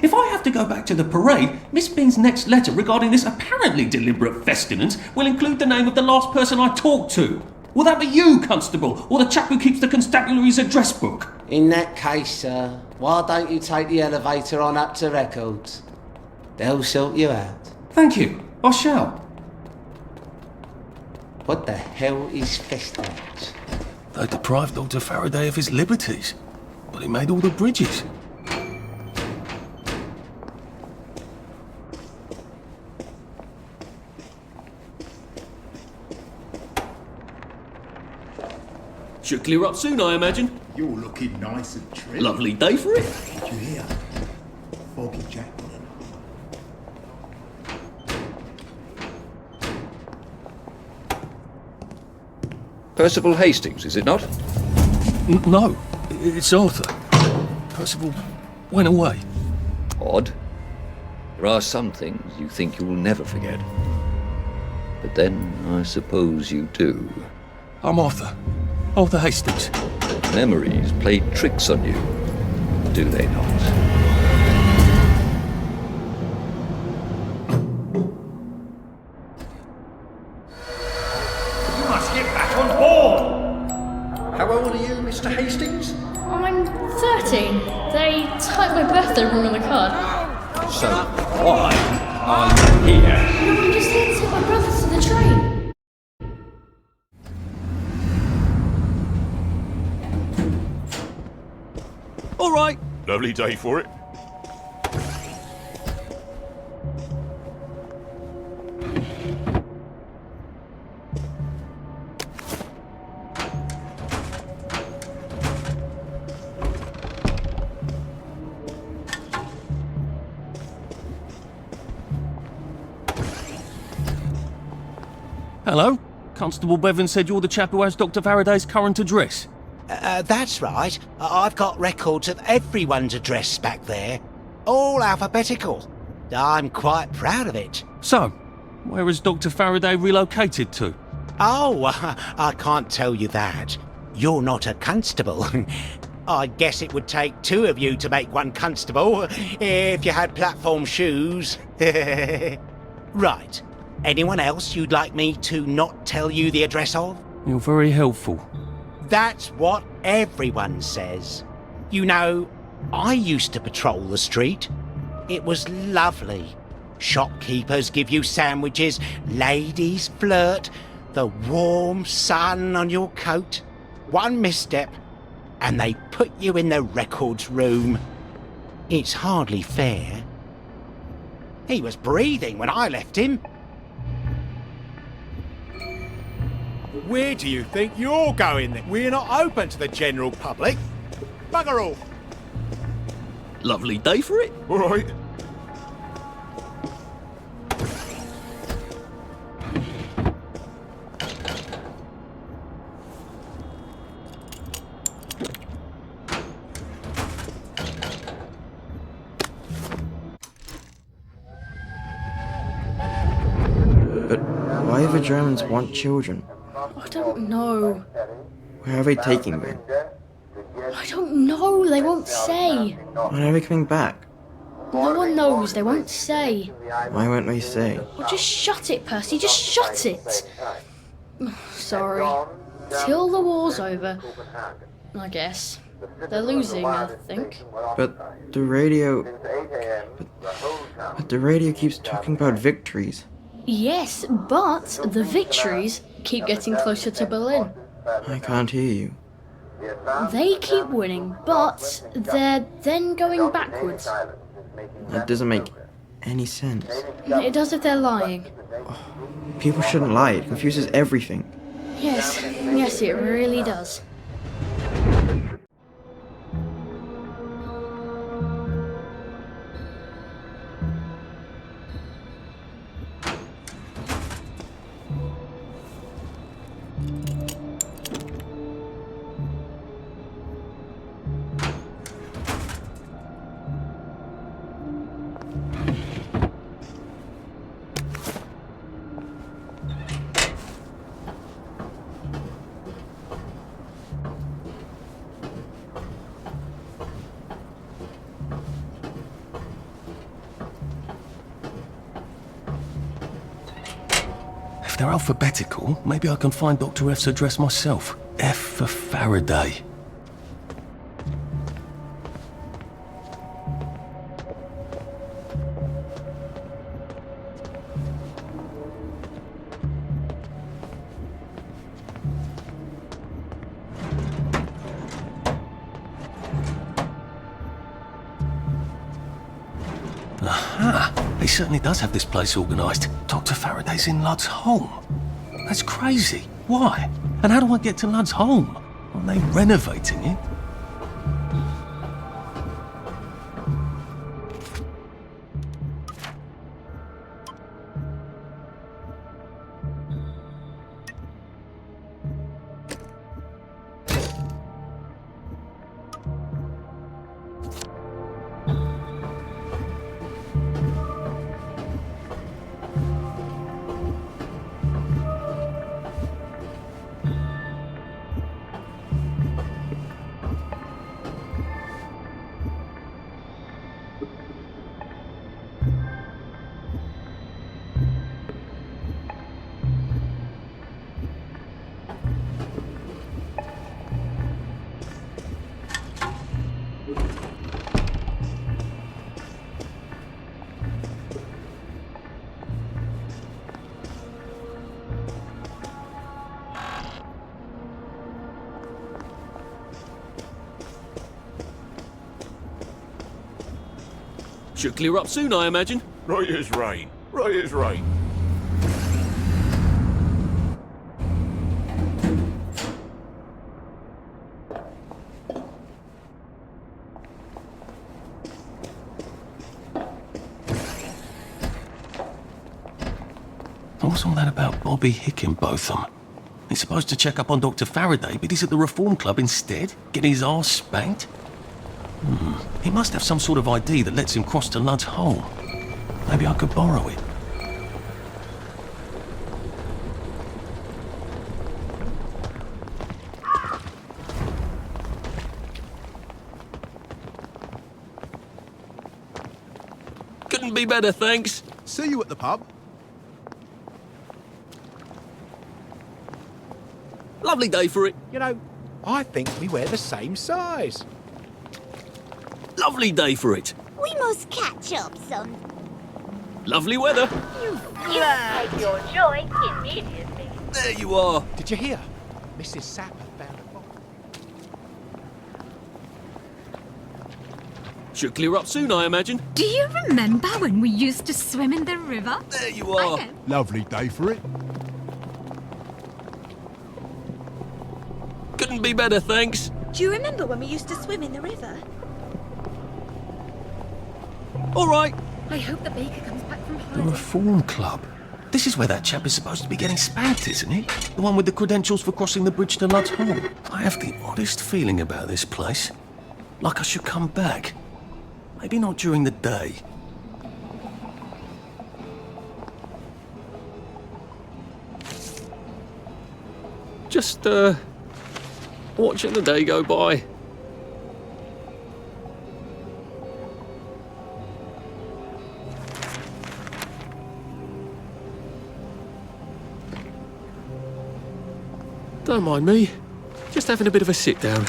If I have to go back to the parade, Miss Bing's next letter regarding this apparently deliberate festinance will include the name of the last person I talked to. Will that be you, Constable, or the chap who keeps the constabulary's address book? In that case, sir, why don't you take the elevator on up to Records? They'll sort you out. Thank you. I shall. What the hell is festinance? They deprived Dr. Faraday of his liberties, but he made all the bridges. Should clear up soon, I imagine. You're looking nice and trim. Lovely day for it. Did you hear? Foggy Jack. Percival Hastings, is it not? No, it's Arthur. Percival went away. Odd. There are some things you think you'll never forget. But then, I suppose you do. I'm Arthur. Arthur Hastings. Memories play tricks on you, do they not? You must get back on board! How old are you, Mr. Hastings? I'm 13. They typed my birthday wrong on the card. So, why are you here? No, I'm just here to take my brothers to the train. All right. Lovely day for it. Hello? Constable Bevan said you're the chap who has Dr. Faraday's current address. That's right. I've got records of everyone's address back there. All alphabetical. I'm quite proud of it. So, where has Dr. Faraday relocated to? Oh, I can't tell you that. You're not a constable. I guess it would take 2 of you to make one constable, if you had platform shoes. Right. Anyone else you'd like me to not tell you the address of? You're very helpful. That's what everyone says. You know, I used to patrol the street. It was lovely. Shopkeepers give you sandwiches, ladies flirt, the warm sun on your coat. One misstep, and they put you in the records room. It's hardly fair, He was breathing when I left him. Where do you think you're going then? We're not open to the general public. Bugger all. Lovely day for it. All right. But why do the Germans want children? I don't know. Where are they taking them? I don't know. They won't say. When are they coming back? No one knows. They won't say. Why won't they say? Well, just shut it, Percy. Just shut it. Sorry. Till the war's over. I guess. They're losing, I think. But the radio... But the radio keeps talking about victories. Yes, but the victories keep getting closer to Berlin. I can't hear you. They keep winning, but they're then going backwards. That doesn't make any sense. It does if they're lying. People shouldn't lie. It confuses everything. Yes, it really does. If they're alphabetical, maybe I can find Dr. F's address myself. F for Faraday. Aha! He certainly does have this place organised. Dr. Faraday's in Lud's home. That's crazy. Why? And how do I get to Lud's home? Aren't they renovating it? Should clear up soon, I imagine. Right as rain. Right as rain. What's all that about Bobby Hickenbotham? He's supposed to check up on Dr. Faraday, but he's at the Reform Club instead, getting his arse spanked. He must have some sort of ID that lets him cross to Lud's home. Maybe I could borrow it. Couldn't be better, thanks. See you at the pub. Lovely day for it. You know, I think we wear the same size. Lovely day for it. We must catch up, son. Lovely weather. You take your joy immediately. There you are. Did you hear? Mrs. Sapper found a Should clear up soon, I imagine. Do you remember when we used to swim in the river? There you are. Lovely day for it. Couldn't be better, thanks. Do you remember when we used to swim in the river? All right. I hope the baker comes back from The holiday. Reform Club. This is where that chap is supposed to be getting spanked, isn't he? The one with the credentials for crossing the bridge to Lud's Hall. I have the oddest feeling about this place. Like I should come back. Maybe not during the day. Just, watching the day go by. Don't mind me. Just having a bit of a sit down.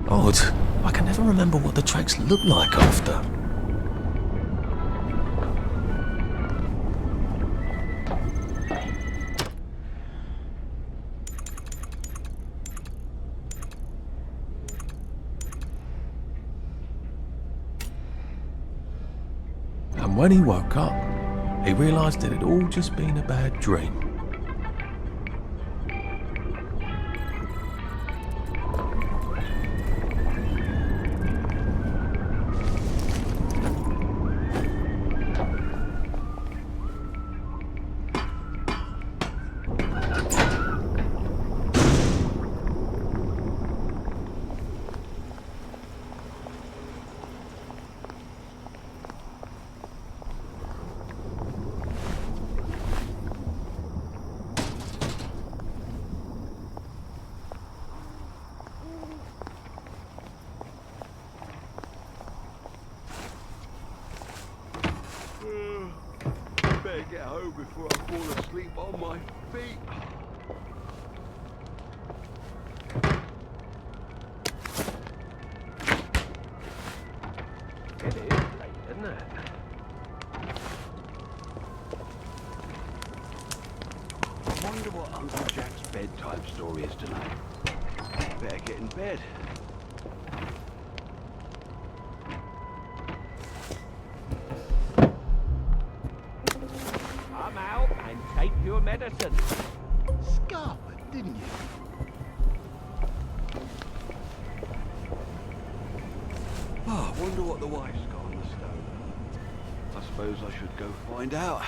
Odd. I can never remember what the tracks look like after. And when he woke up, he realised it had all just been a bad dream. Better get home before I fall asleep on my feet. It is late, isn't it? I wonder what Uncle Jack's bedtime story is tonight. Better get in bed. Come out and take your medicine. Scarlet, didn't you? Oh, I wonder what the wife's got on the stove. I suppose I should go find out.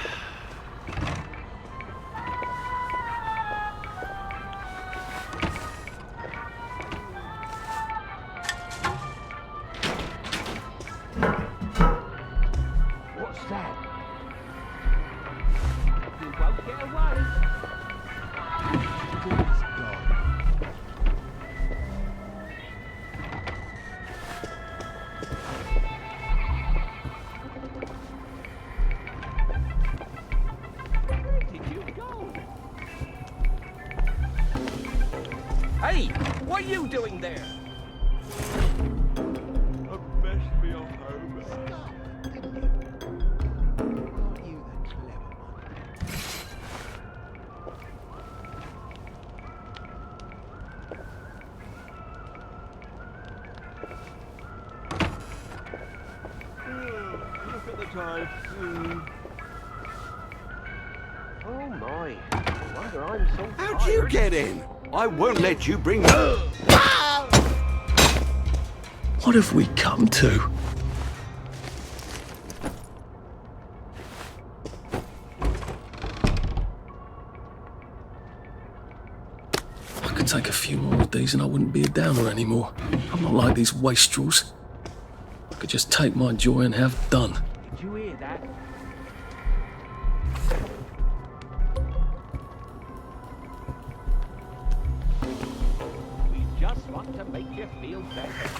What's that? You won't get away. Hey, what are you doing there? I've messed me off home. Aren't you the clever one? Look at the time. Oh my, I wonder I'm so How'd you get in? I won't let you bring me. What have we come to? I could take a few more of these and I wouldn't be a downer anymore. I'm not like these wastrels. could just take my joy and have done. Did you hear that? We just want to make you feel better.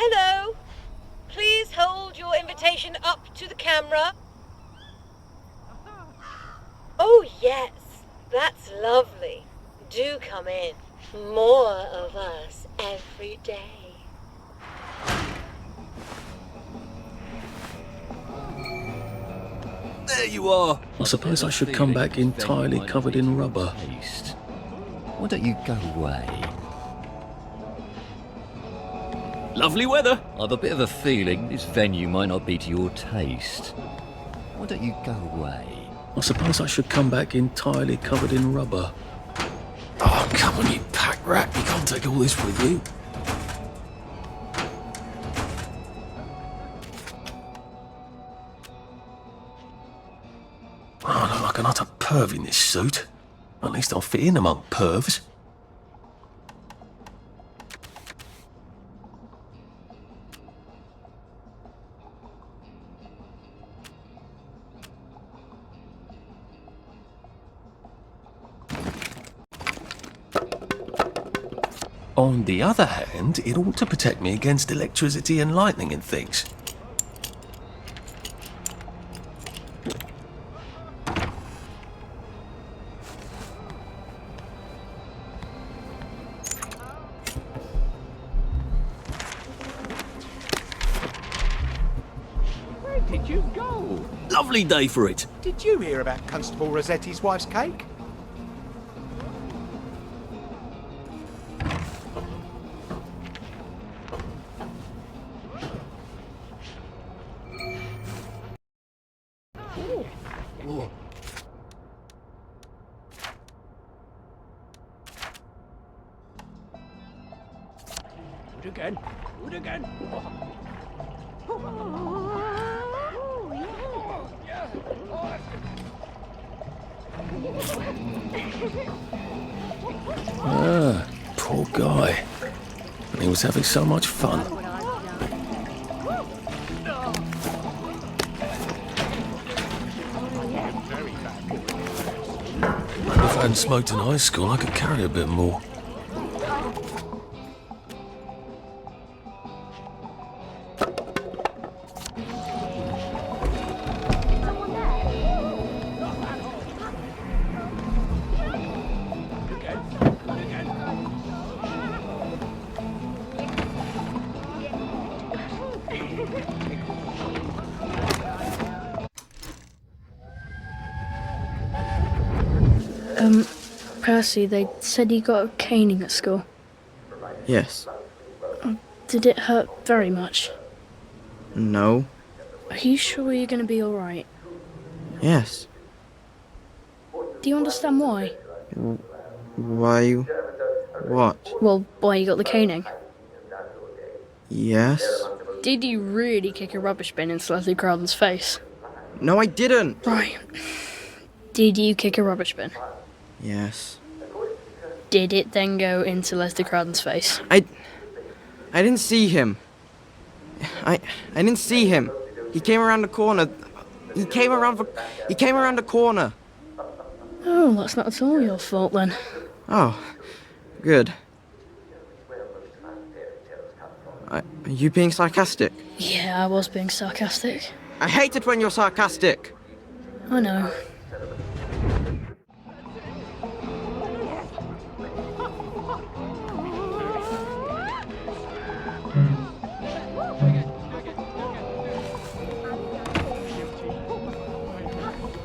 Hello. Please hold your invitation up to the camera. Oh, yes. That's lovely. Do come in. More of us every day. There you are. I suppose I should come back entirely covered in rubber. Why don't you go away? Lovely weather. I've a bit of a feeling this venue might not be to your taste. Why don't you go away? I suppose I should come back entirely covered in rubber. Oh, come on, you pack rat. You can't take all this with you. Oh, I look like an utter perv in this suit. At least I'll fit in among pervs. On the other hand, it ought to protect me against electricity and lightning and things. Where did you go? Lovely day for it. Did you hear about Constable Rossetti's wife's cake? Do it again. Do it again. Ah, poor guy. And he was having so much fun. I hadn't smoked in high school, I could carry a bit more. Percy, they said you got a caning at school. Yes. Did it hurt very much? No. Are you sure you're going to be alright? Yes. Do you understand why? Why? What? Well, why you got the caning. Yes. Did you really kick a rubbish bin into Leslie Crowden's face? No, I didn't. Right. Did you kick a rubbish bin? Yes. Did it then go into Leslie Crowden's face? I didn't see him. I didn't see him. He came around the corner. He came around the corner. Oh, that's not at all your fault then. Oh, good. Are you being sarcastic? Yeah, I was being sarcastic. I hate it when you're sarcastic. I know.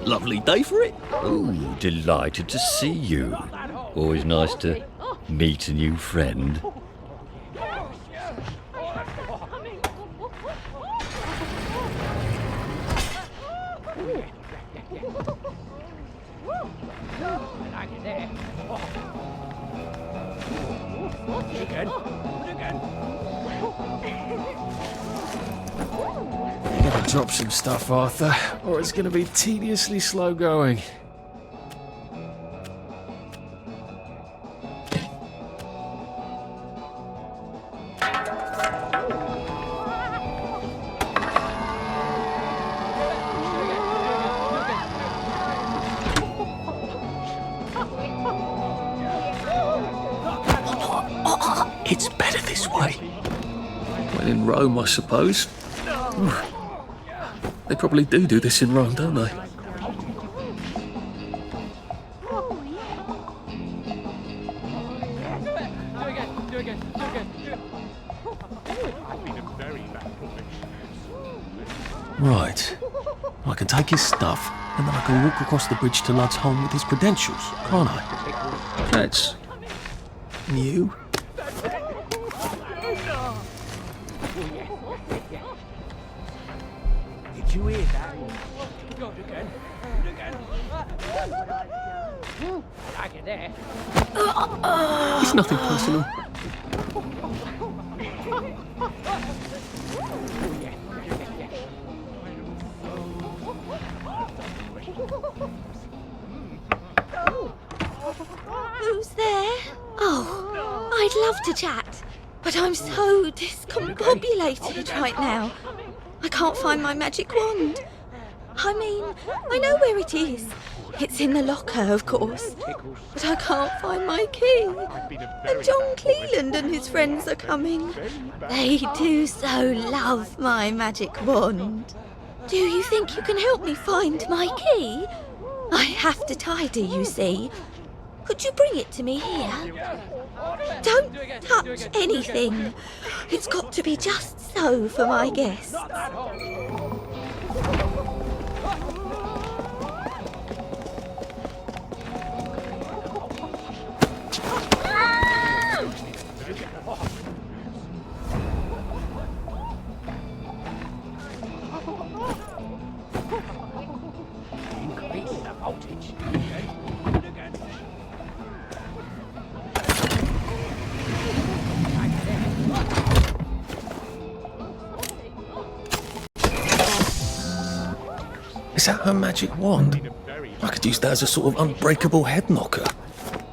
Lovely day for it. Oh, delighted to see you. Always nice to meet a new friend. Gotta drop some stuff, Arthur, or it's gonna be tediously slow going. It's better this way. When in Rome, I suppose. They probably do this in Rome, don't they? Right. I can take his stuff, and then I can walk across the bridge to Lud's home with his credentials, can't I? That's new. Did you hear that? Go again. Like it there. It's nothing personal. Who's there? Oh, I'd love to chat, but I'm so discombobulated right now. I can't find my magic wand. I mean, I know where it is. It's in the locker, of course. But I can't find my key. And John Cleland and his friends are coming. They do so love my magic wand. Do you think you can help me find my key? I have to tidy, you see. Could you bring it to me here? Don't touch anything. It's got to be just so for my guests. Is that her magic wand? I could use that as a sort of unbreakable head knocker.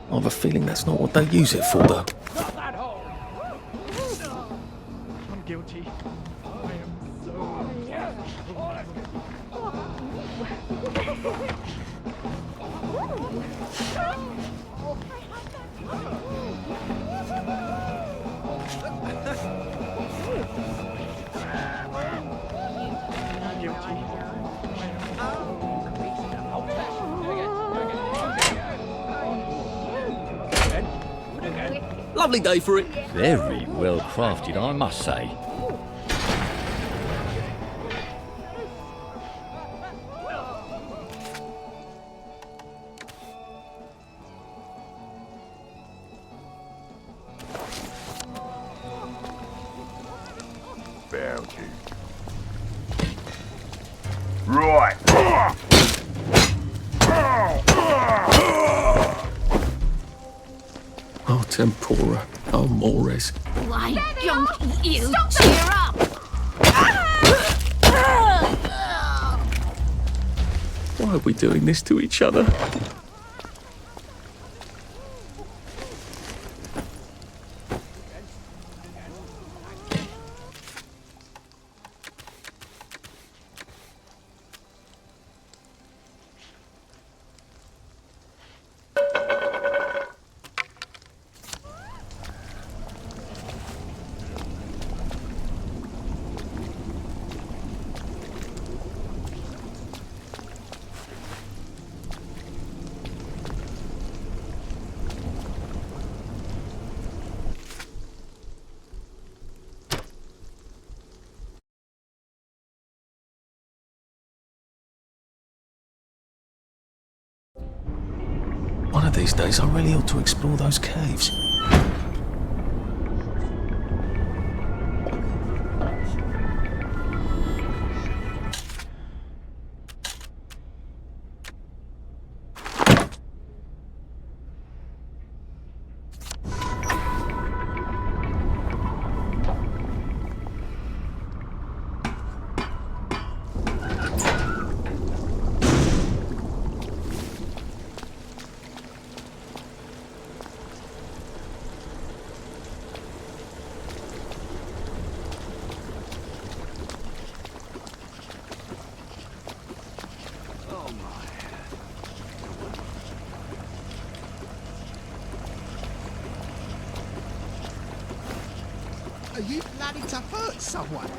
I have a feeling that's not what they use it for, though. I'm guilty. I am so... Lovely day for it. Very well crafted, I must say. Found you. Right. Oh, tempura. Oh, mores. Why don't you cheer up? Why are we doing this to each other? One of these days, I really ought to explore those caves. Are you planning to hurt someone?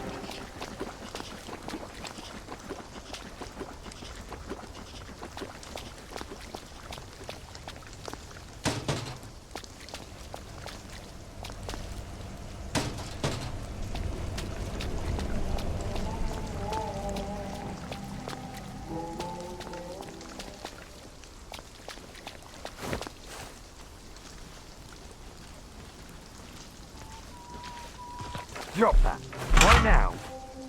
Drop that. Right now.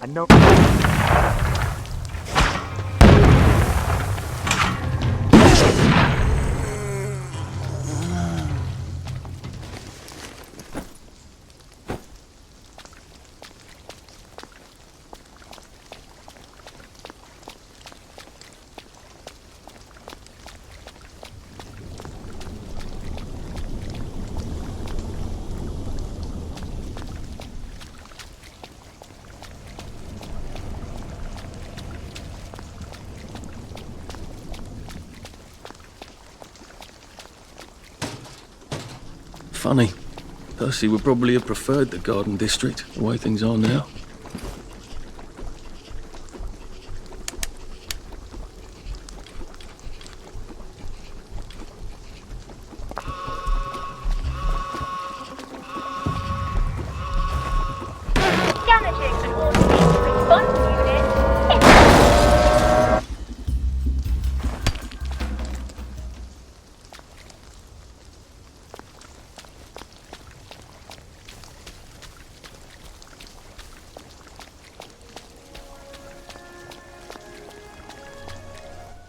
And no... Funny. Percy would probably have preferred the Garden District, the way things are now. Damaging an automated response unit.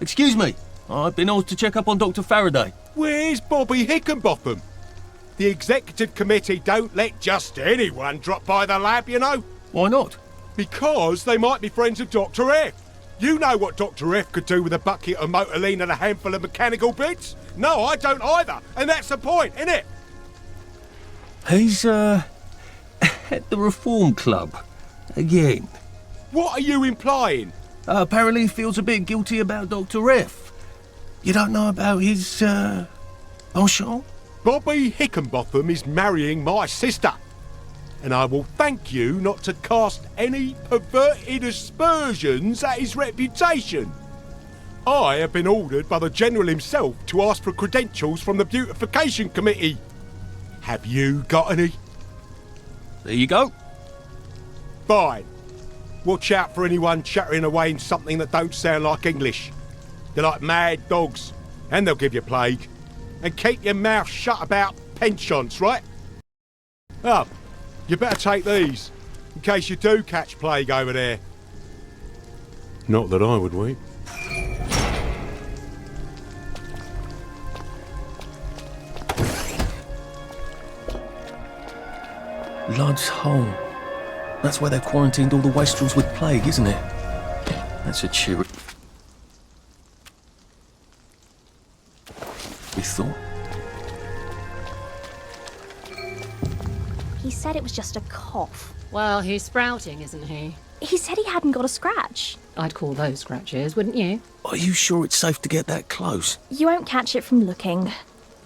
Excuse me. I've been asked to check up on Dr. Faraday. Where's Bobby Hickenbotham? The executive committee don't let just anyone drop by the lab, you know. Why not? Because they might be friends of Dr. F. You know what Dr. F could do with a bucket of motorline and a handful of mechanical bits? No, I don't either. And that's the point, isn't it? He's, at the Reform Club. Again. What are you implying? Apparently he feels a bit guilty about Dr. F. You don't know about his, penchant? Bobby Hickenbotham is marrying my sister. And I will thank you not to cast any perverted aspersions at his reputation. I have been ordered by the General himself to ask for credentials from the Beautification Committee. Have you got any? There you go. Fine. Watch out for anyone chattering away in something that don't sound like English. They're like mad dogs, and they'll give you plague. And keep your mouth shut about penchants, right? Oh, you better take these, in case you do catch plague over there. Not that I would wait. Lud's Hole. That's where they've quarantined all the wastrels with plague, isn't it? That's a cheery thought. He said it was just a cough. Well, he's sprouting, isn't he? He said he hadn't got a scratch. I'd call those scratches, wouldn't you? Are you sure it's safe to get that close? You won't catch it from looking.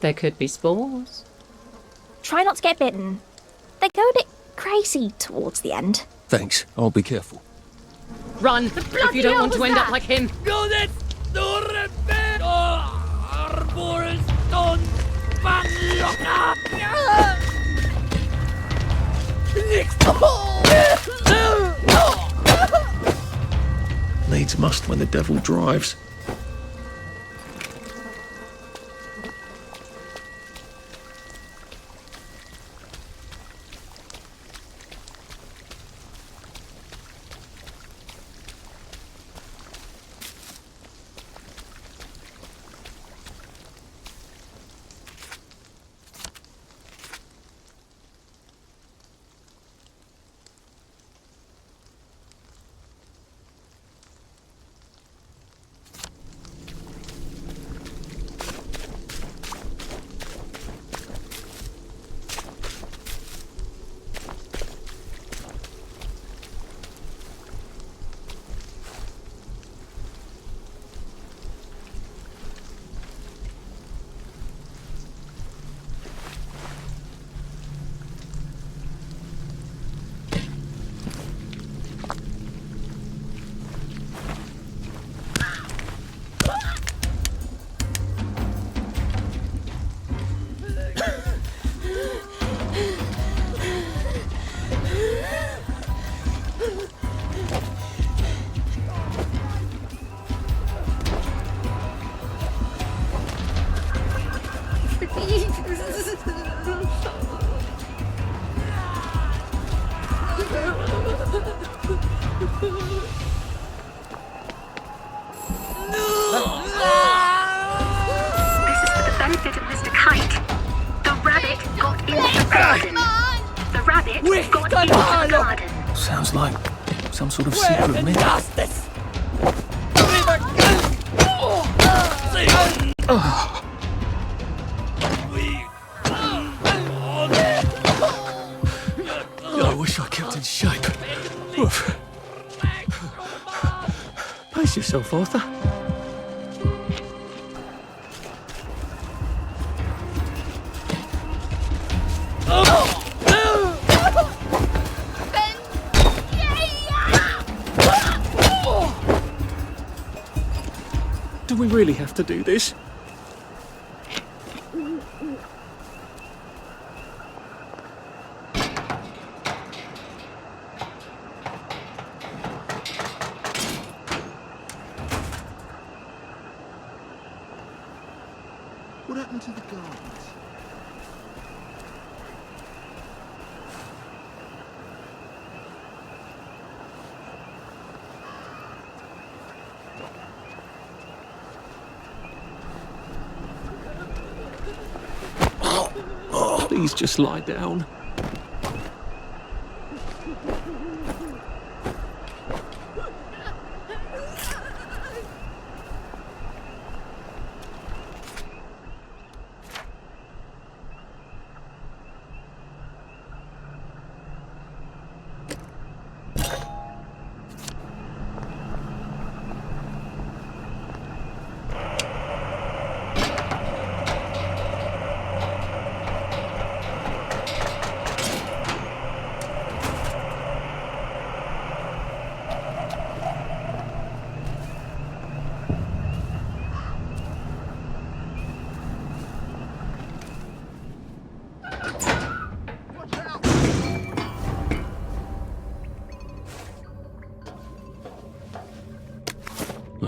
There could be spores. Try not to get bitten. They go a bit crazy towards the end. Thanks, I'll be careful. Run, if you don't want to end up like him. Needs must when the devil drives. Sounds like some sort of secret meeting. I wish I kept in shape. Oof. Pace yourself, Arthur. Do we really have to do this? What happened to the gardens? Please just lie down.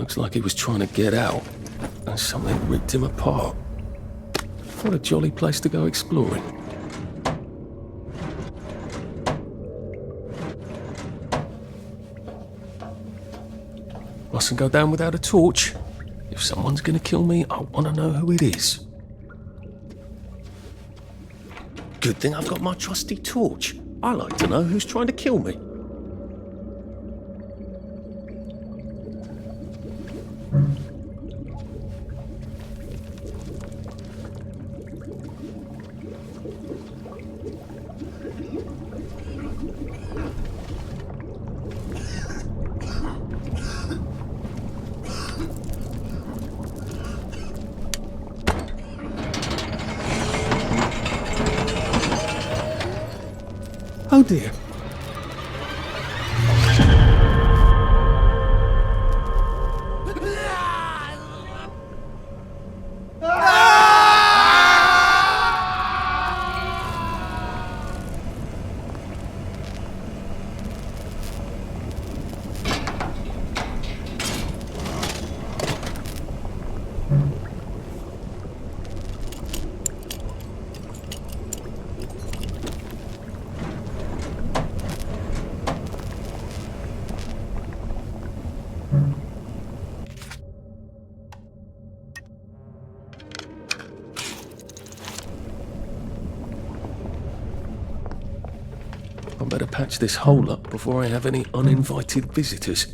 Looks like he was trying to get out, and something ripped him apart. What a jolly place to go exploring. Mustn't go down without a torch. If someone's gonna kill me, I want to know who it is. Good thing I've got my trusty torch. I like to know who's trying to kill me. Oh dear. I better patch this hole up before I have any uninvited visitors.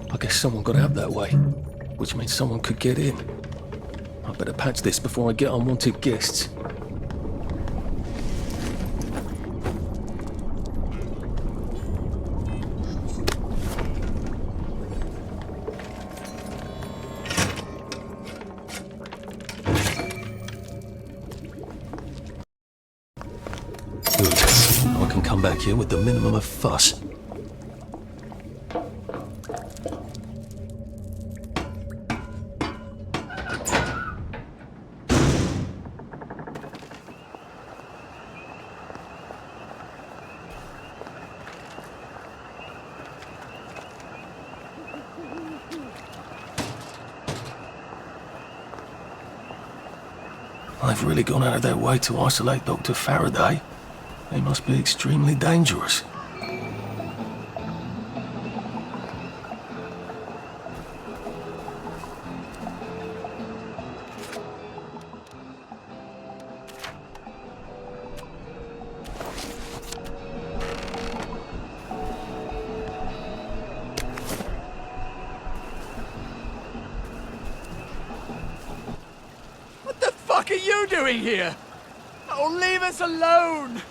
I guess someone got out that way, which means someone could get in. I better patch this before I get unwanted guests. Good. I can come back here with the minimum of fuss. They've really gone out of their way to isolate Dr. Faraday. They must be extremely dangerous. What are you doing here? Oh, leave us alone!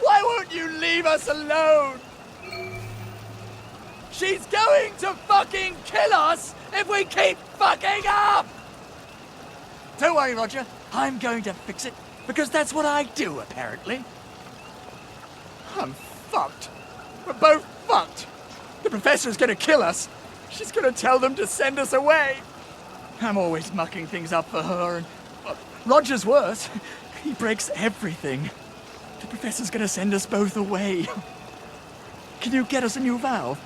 Why won't you leave us alone? She's going to fucking kill us if we keep fucking up! Don't worry, Roger. I'm going to fix it, because that's what I do, apparently. I'm fucked. We're both fucked. The professor's gonna kill us. She's gonna tell them to send us away. I'm always mucking things up for her, and Roger's worse. He breaks everything. The professor's gonna send us both away. Can you get us a new valve?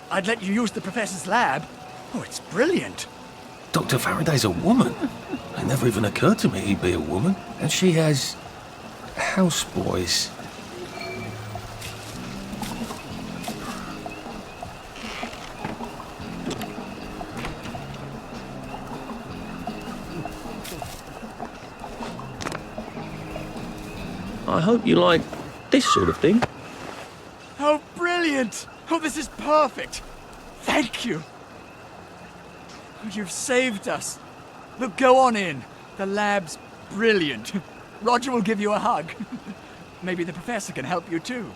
I'd let you use the professor's lab. Oh, it's brilliant. Dr. Faraday's a woman. It never even occurred to me he'd be a woman. And she has houseboys. I hope you like this sort of thing. Oh, brilliant! Oh, this is perfect. Thank you. Oh, you've saved us. Look, go on in. The lab's brilliant. Roger will give you a hug. Maybe the professor can help you too.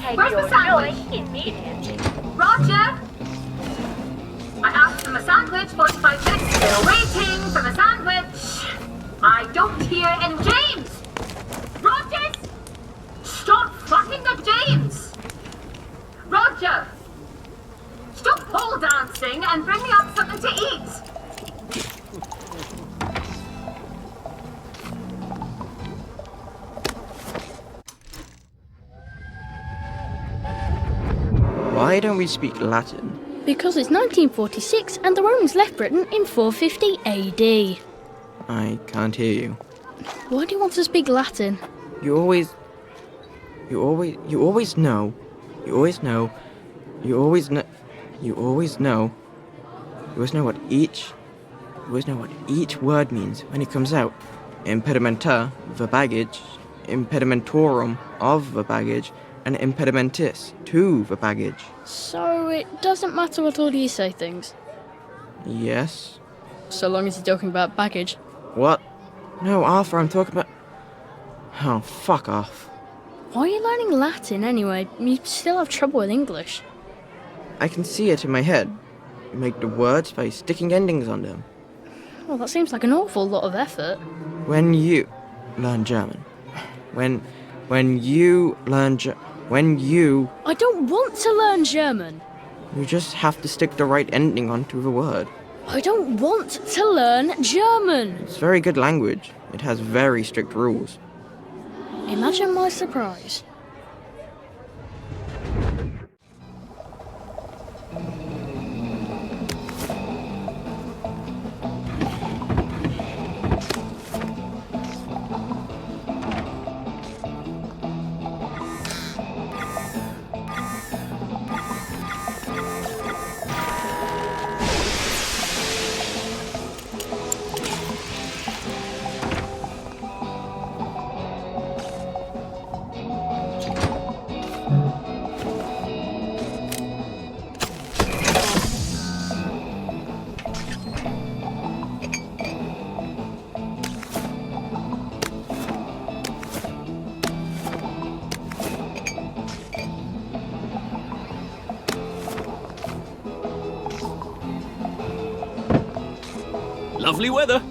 take Where's your the sandwich? joy immediately. Roger! I asked for my sandwich 45 minutes ago. Waiting for my sandwich. I don't hear any James! Rogers! Stop fucking up James! Roger! Stop pole dancing and bring me up something to eat! Why don't we speak Latin? Because it's 1946 and the Romans left Britain in 450 AD. I can't hear you. Why do you want to speak Latin? You always know what each word means when it comes out. Impedimenta, the baggage, impedimentorum, of the baggage, and impedimentis, to the baggage. So it doesn't matter what order you say things? Yes. So long as you're talking about baggage. What? No, Arthur, I'm talking about... Oh, fuck off. Why are you learning Latin anyway? You still have trouble with English. I can see it in my head. You make the words by sticking endings on them. Well, that seems like an awful lot of effort. When you learn German. When you learn I don't want to learn German. You just have to stick the right ending onto the word. I don't want to learn German. It's very good language. It has very strict rules. Imagine my surprise. Lovely weather.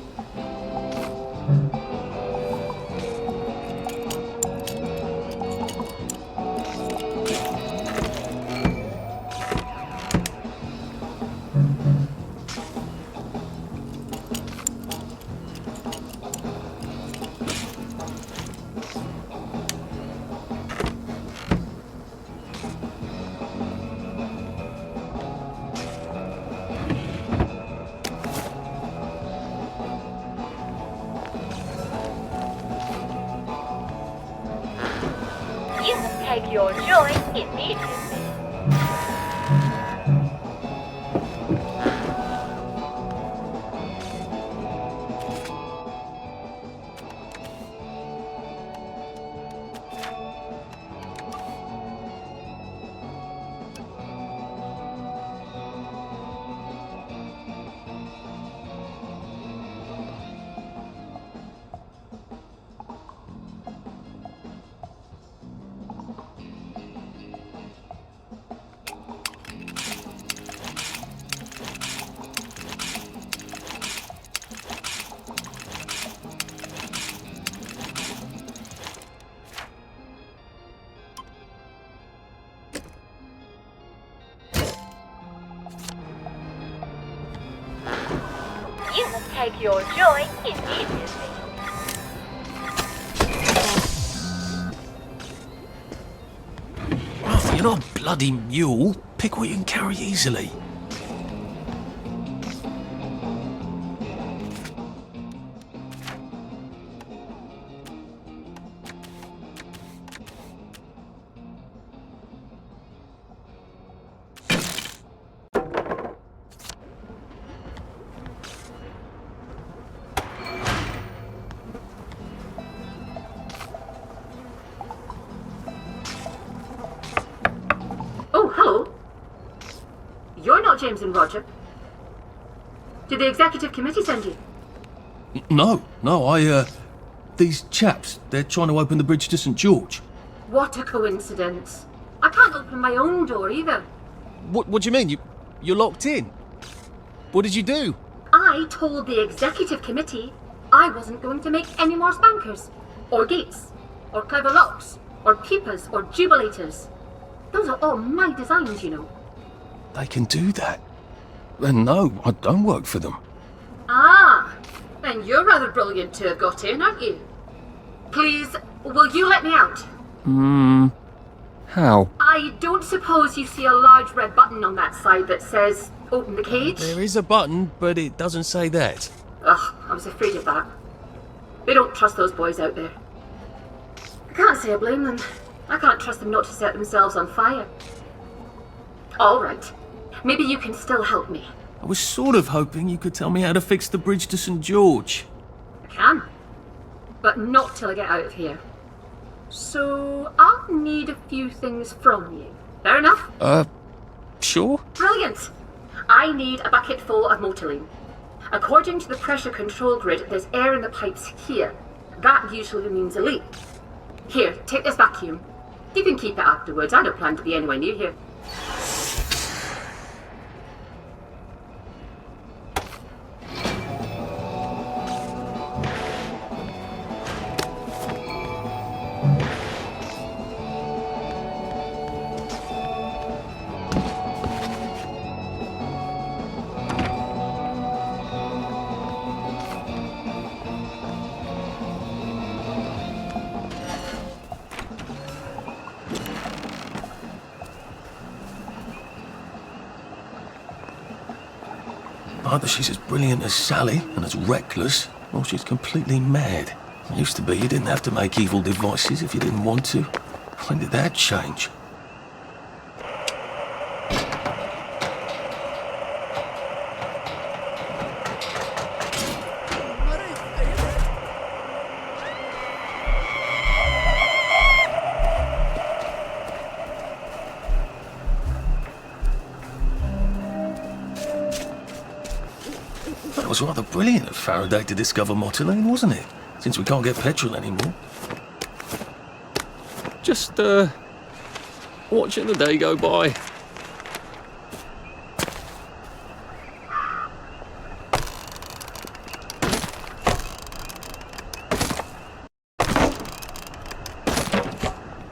You can take your joy immediately. You must take your joy immediately. Arthur, you're not a bloody mule. Pick what you can carry easily. Oh, hello. You're not James and Roger. Did the executive committee send you? No, these chaps, they're trying to open the bridge to St. George. What a coincidence. I can't open my own door either. What do you mean? You're locked in? What did you do? I told the executive committee I wasn't going to make any more spankers, or gates, or clever locks, or peepers, or jubilators. Those are all my designs, you know. They can do that. And no, I don't work for them. Ah, then you're rather brilliant to have got in, aren't you? Please, will you let me out? How? I don't suppose you see a large red button on that side that says, open the cage? There is a button, but it doesn't say that. Ugh, I was afraid of that. They don't trust those boys out there. I can't say I blame them. I can't trust them not to set themselves on fire. All right. Maybe you can still help me. I was sort of hoping you could tell me how to fix the bridge to St. George. I can. But not till I get out of here. So, I'll need a few things from you. Fair enough? Sure? Brilliant! I need a bucket full of Motoline. According to the pressure control grid, there's air in the pipes here. That usually means a leak. Here, take this vacuum. You can keep it afterwards. I don't plan to be anywhere near here. Either she's as brilliant as Sally and as reckless, or she's completely mad. It used to be you didn't have to make evil devices if you didn't want to. When did that change? That was rather brilliant of Faraday to discover Motoline, wasn't it? Since we can't get petrol anymore. Just, watching the day go by.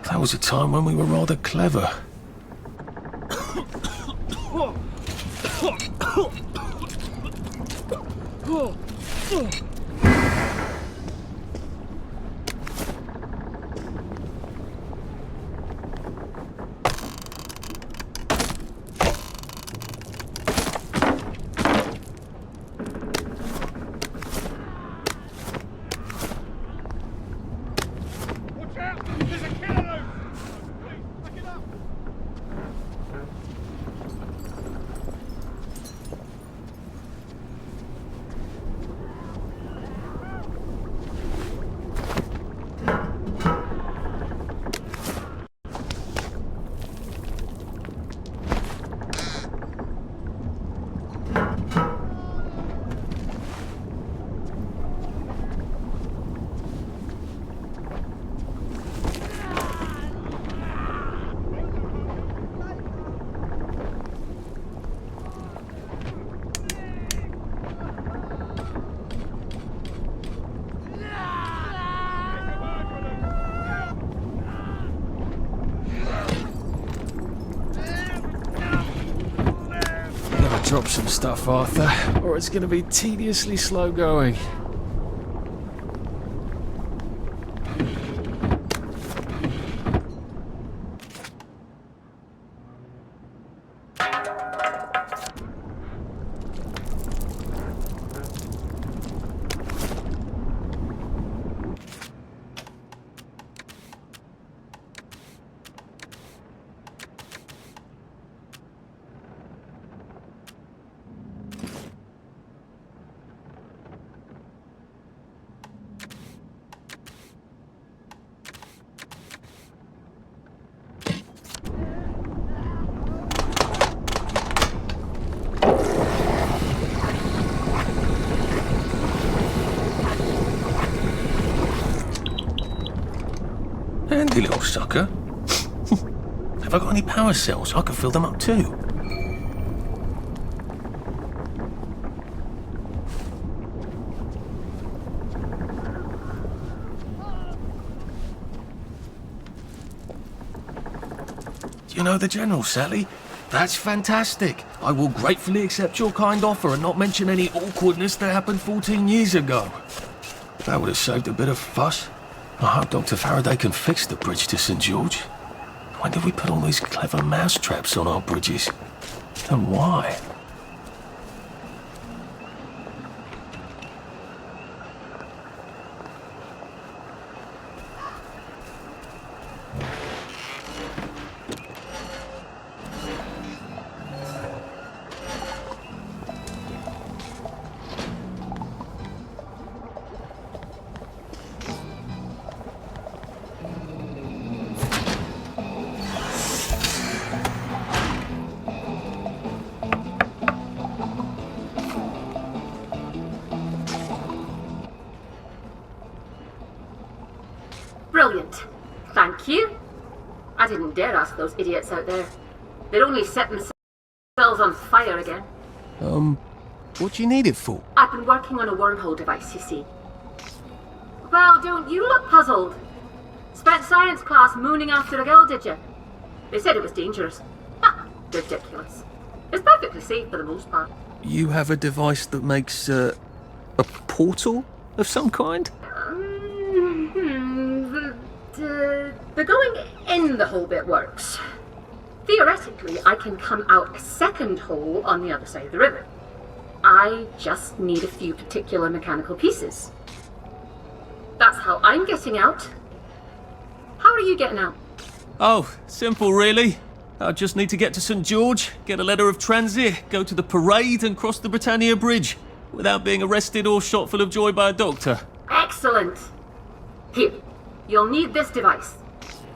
That was a time when we were rather clever. Drop some stuff, Arthur, or it's going to be tediously slow going. Handy little sucker. Have Have I got any power cells? I could fill them up too. Do you know the General, Sally? That's fantastic. I will gratefully accept your kind offer and not mention any awkwardness that happened 14 years ago. That would have saved a bit of fuss. I hope Dr. Faraday can fix the bridge to St. George. When did we put all these clever mousetraps on our bridges? And why? Brilliant. Thank you. I didn't dare ask those idiots out there. They'd only set themselves on fire again. What do you need it for? I've been working on a wormhole device, you see. Well, don't you look puzzled. Spent science class mooning after a girl, did you? They said it was dangerous. Ha! Ridiculous. It's perfectly safe for the most part. You have a device that makes, a portal of some kind? The going in the hole bit works. Theoretically, I can come out a second hole on the other side of the river. I just need a few particular mechanical pieces. That's how I'm getting out. How are you getting out? Oh, simple really. I just need to get to St. George, get a letter of transit, go to the parade and cross the Britannia Bridge without being arrested or shot full of joy by a doctor. Excellent. Here, you'll need this device.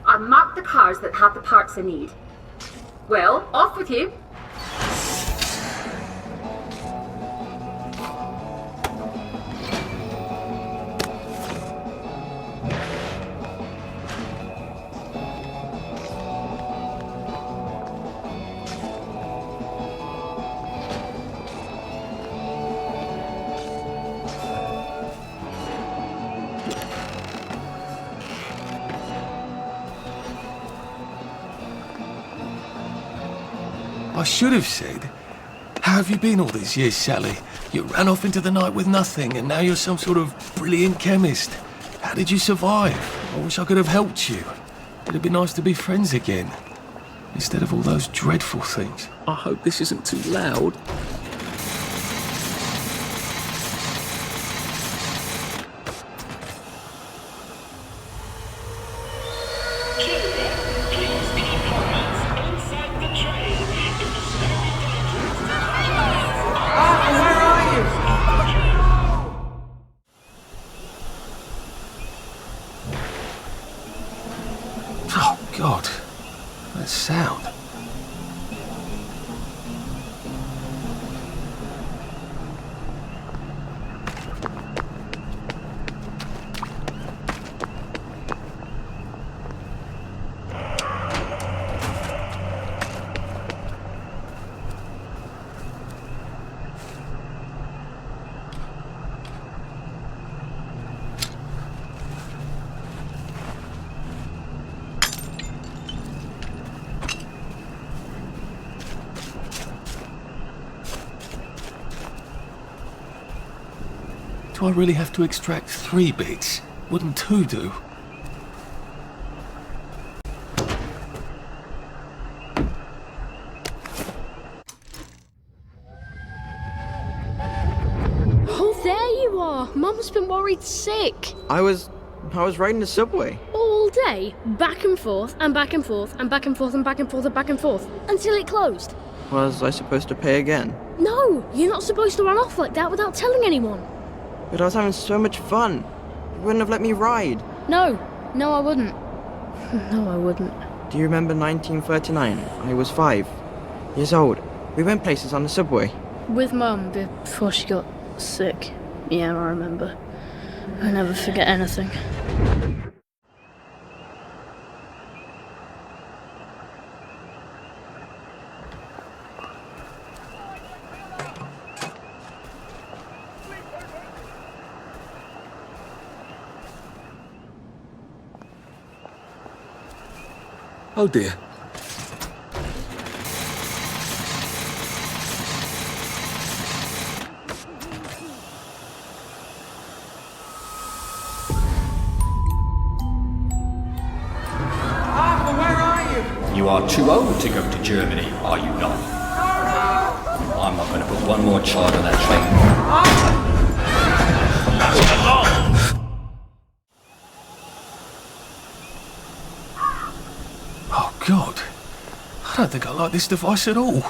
I've marked the cars that have the parts I need. Well, off with you. I should have said, how have you been all these years, Sally? You ran off into the night with nothing, and now you're some sort of brilliant chemist. How did you survive? I wish I could have helped you. It'd be nice to be friends again, instead of all those dreadful things. I hope this isn't too loud. God, that sound. Do I really have to extract 3 bits? Wouldn't 2 do? Oh, there you are. Mum's been worried sick. I was riding the subway. All day, back and forth, and back and forth, and back and forth, and back and forth, and back and forth, until it closed. Was I supposed to pay again? No, you're not supposed to run off like that without telling anyone. But I was having so much fun. You wouldn't have let me ride. No, I wouldn't. No, I wouldn't. Do you remember 1939? I was 5 years old. We went places on the subway. With Mum before she got sick. Yeah, I remember. I never forget anything. Oh dear. You are too old to go to Germany, are you not? I'm not going to put one more child on that train. Oh God. I don't think I like this device at all.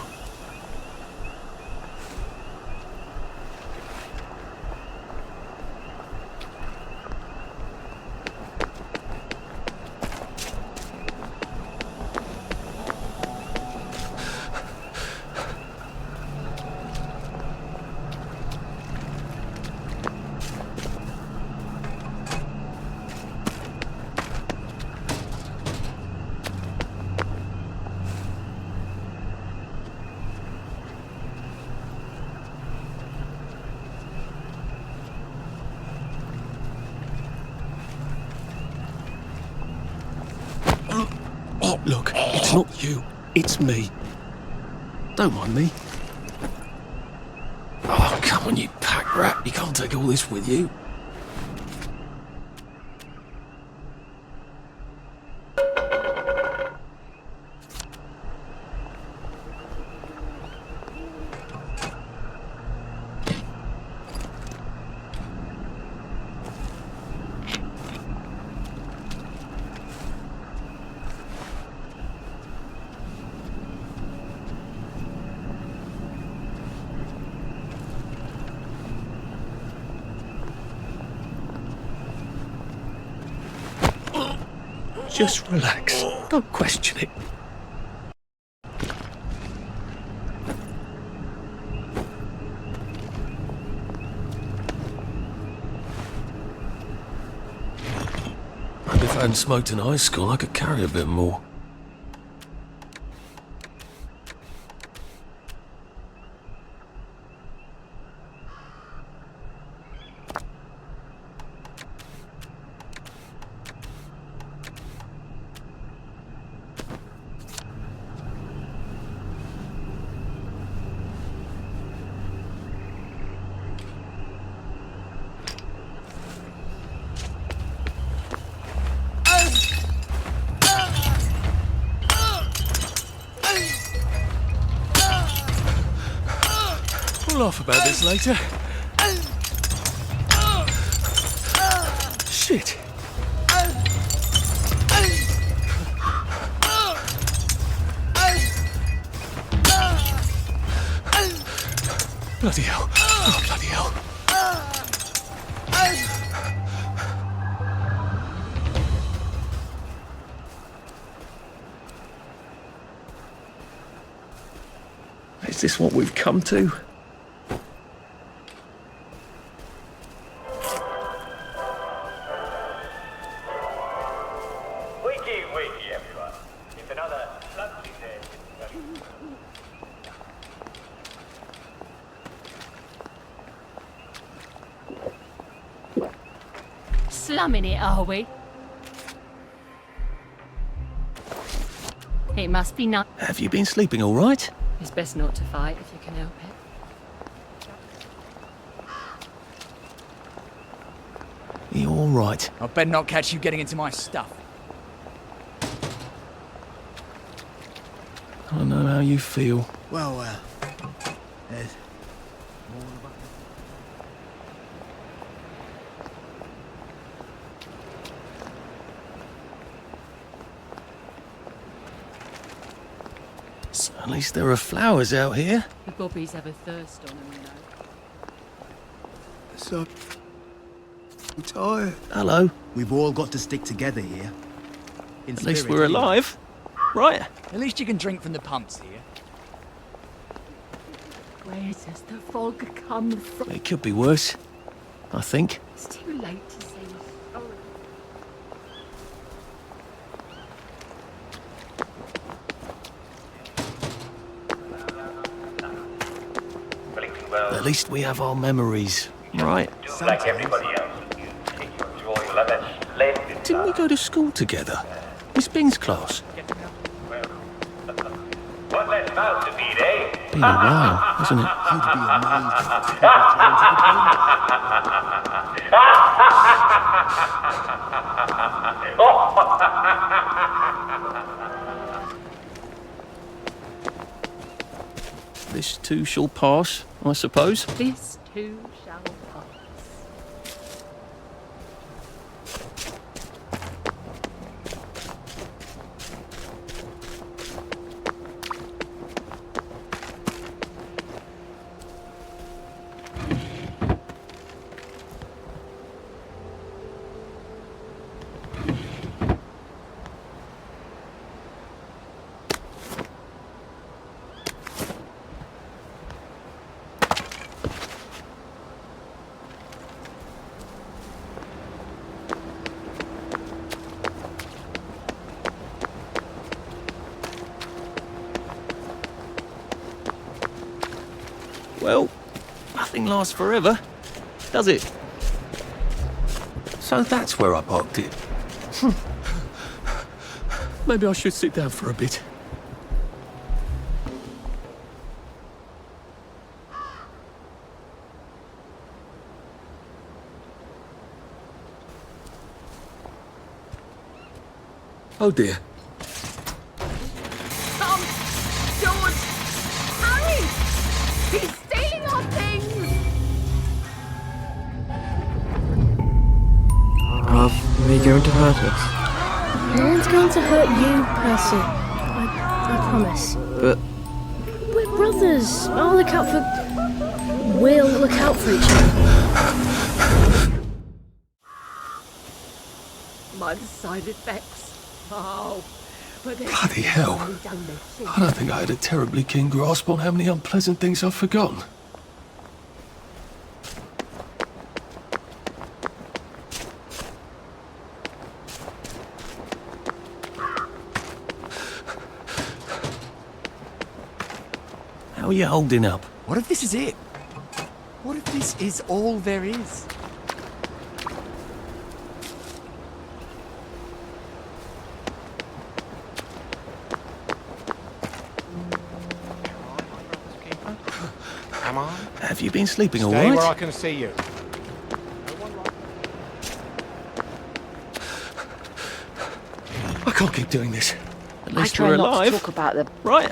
Oh, look, it's not you, it's me. Don't mind me. Oh, come on, you pack rat. You can't take all this with you. Just relax. Don't question it. Maybe if I hadn't smoked in high school, I could carry a bit more. We'll laugh about this later. Shit. Bloody hell. Oh, bloody hell. Is this what we've come to? Wakey, everyone. It's another lovely day. Slumming it, are we? It must be not. Have you been sleeping all right? It's best not to fight if you can help it. Are you all right? I better not catch you getting into my stuff. I know how you feel. Well, So at least there are flowers out here. The bobbies have a thirst on them, you know. So, I'm tired. Hello. We've all got to stick together here. At least we're alive, right? At least you can drink from the pumps here. Where does the fog come from? It could be worse, I think. It's too late to say sorry. At least we have our memories, right? Do like everybody else. Take your joy, love it, splendid. Didn't we go to school together? Miss Bing's class. mouse indeed, eh? Been a while, hasn't it? You'd be amazed at the people thrown to the This too shall pass, I suppose. This too shall pass. Well, nothing lasts forever, does it? So that's where I parked it. Maybe I should sit down for a bit. Oh dear. Tom! George! Harry! He's stealing our things! Are they going to hurt us? No one's going to hurt you, Percy. I promise. But We're brothers. I'll look out for... We'll look out for each other. Minor side effects. Oh, but Bloody hell. I don't think I had a terribly keen grasp on how many unpleasant things I've forgotten. How are you holding up? What if this is it? What if this is all there is? Come on. Have you been sleeping all Stay right? where I can see you. I can't keep doing this. At I least try we're not alive. to talk about the... Right.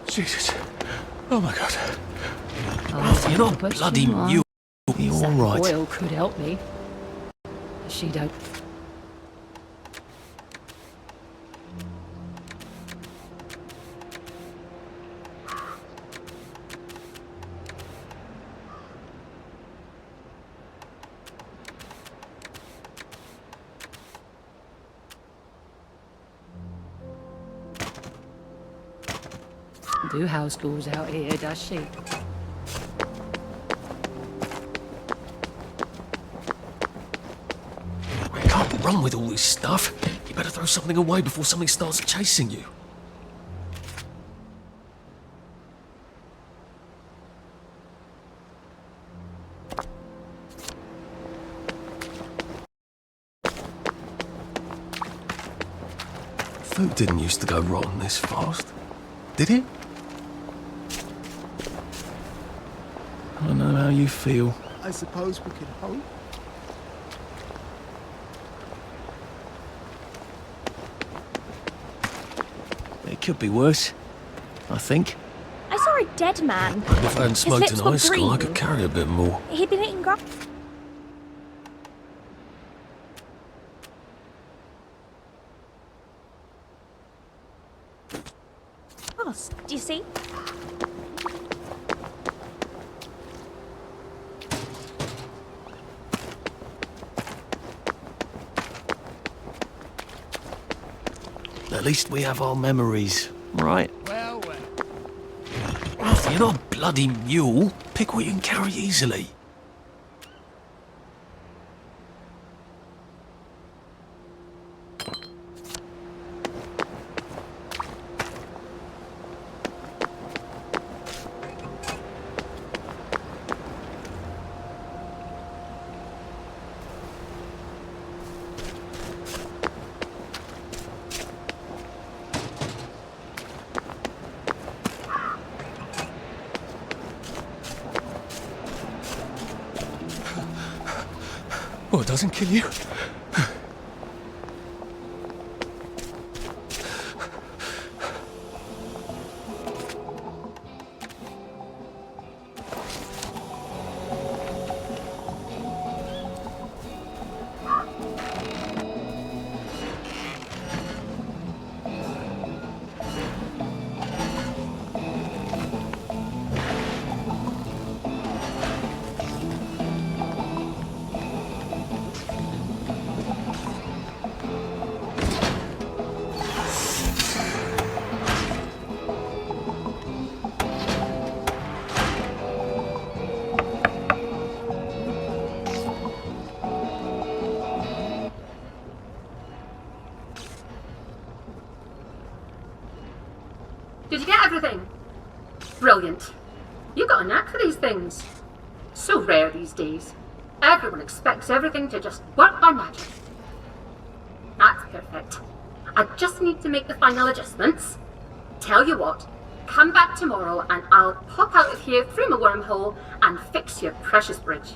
Jesus. Oh my God. Oh, you're not but bloody you are. you. You're all right. Oil could help me. She don't. Do house calls out here, does she? I can't run with all this stuff. You better throw something away before something starts chasing you. Food didn't used to go rotten this fast, did it? I know how you feel. I suppose we could hope. It could be worse, I think. I saw a dead man. If I hadn't His smoked lips in were high school, I green. could carry a bit more. He'd been eating grass. Do you see? At least we have our memories, right? Well, well. Arthur, you're not a bloody mule. Pick what you can carry easily. Well, it doesn't kill you. Did you get everything? Brilliant. You got a knack for these things. So rare these days. Everyone expects everything to just work by magic. That's perfect. I just need to make the final adjustments. Tell you what, come back tomorrow and I'll pop out of here through my wormhole and fix your precious bridge.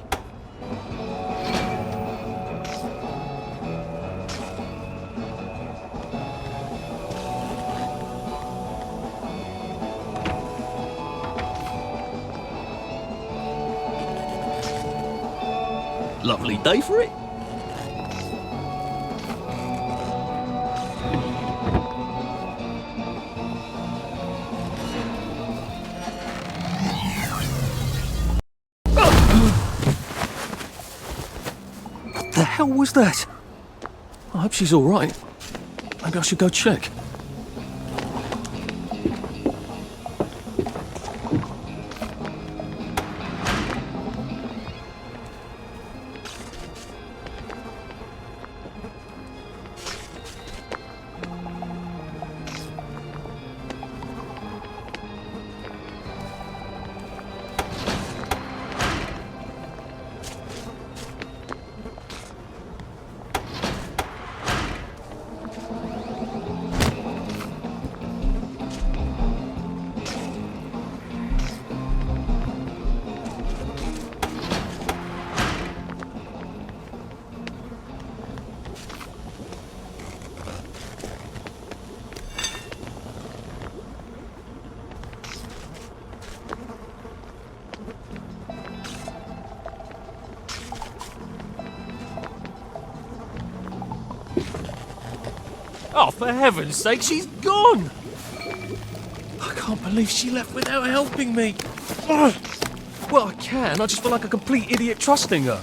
Lovely day for it. What the hell was that? I hope she's all right. Maybe I should go check. Oh, for heaven's sake, she's gone! I can't believe she left without helping me. Ugh. Well, I can. I just feel like a complete idiot trusting her.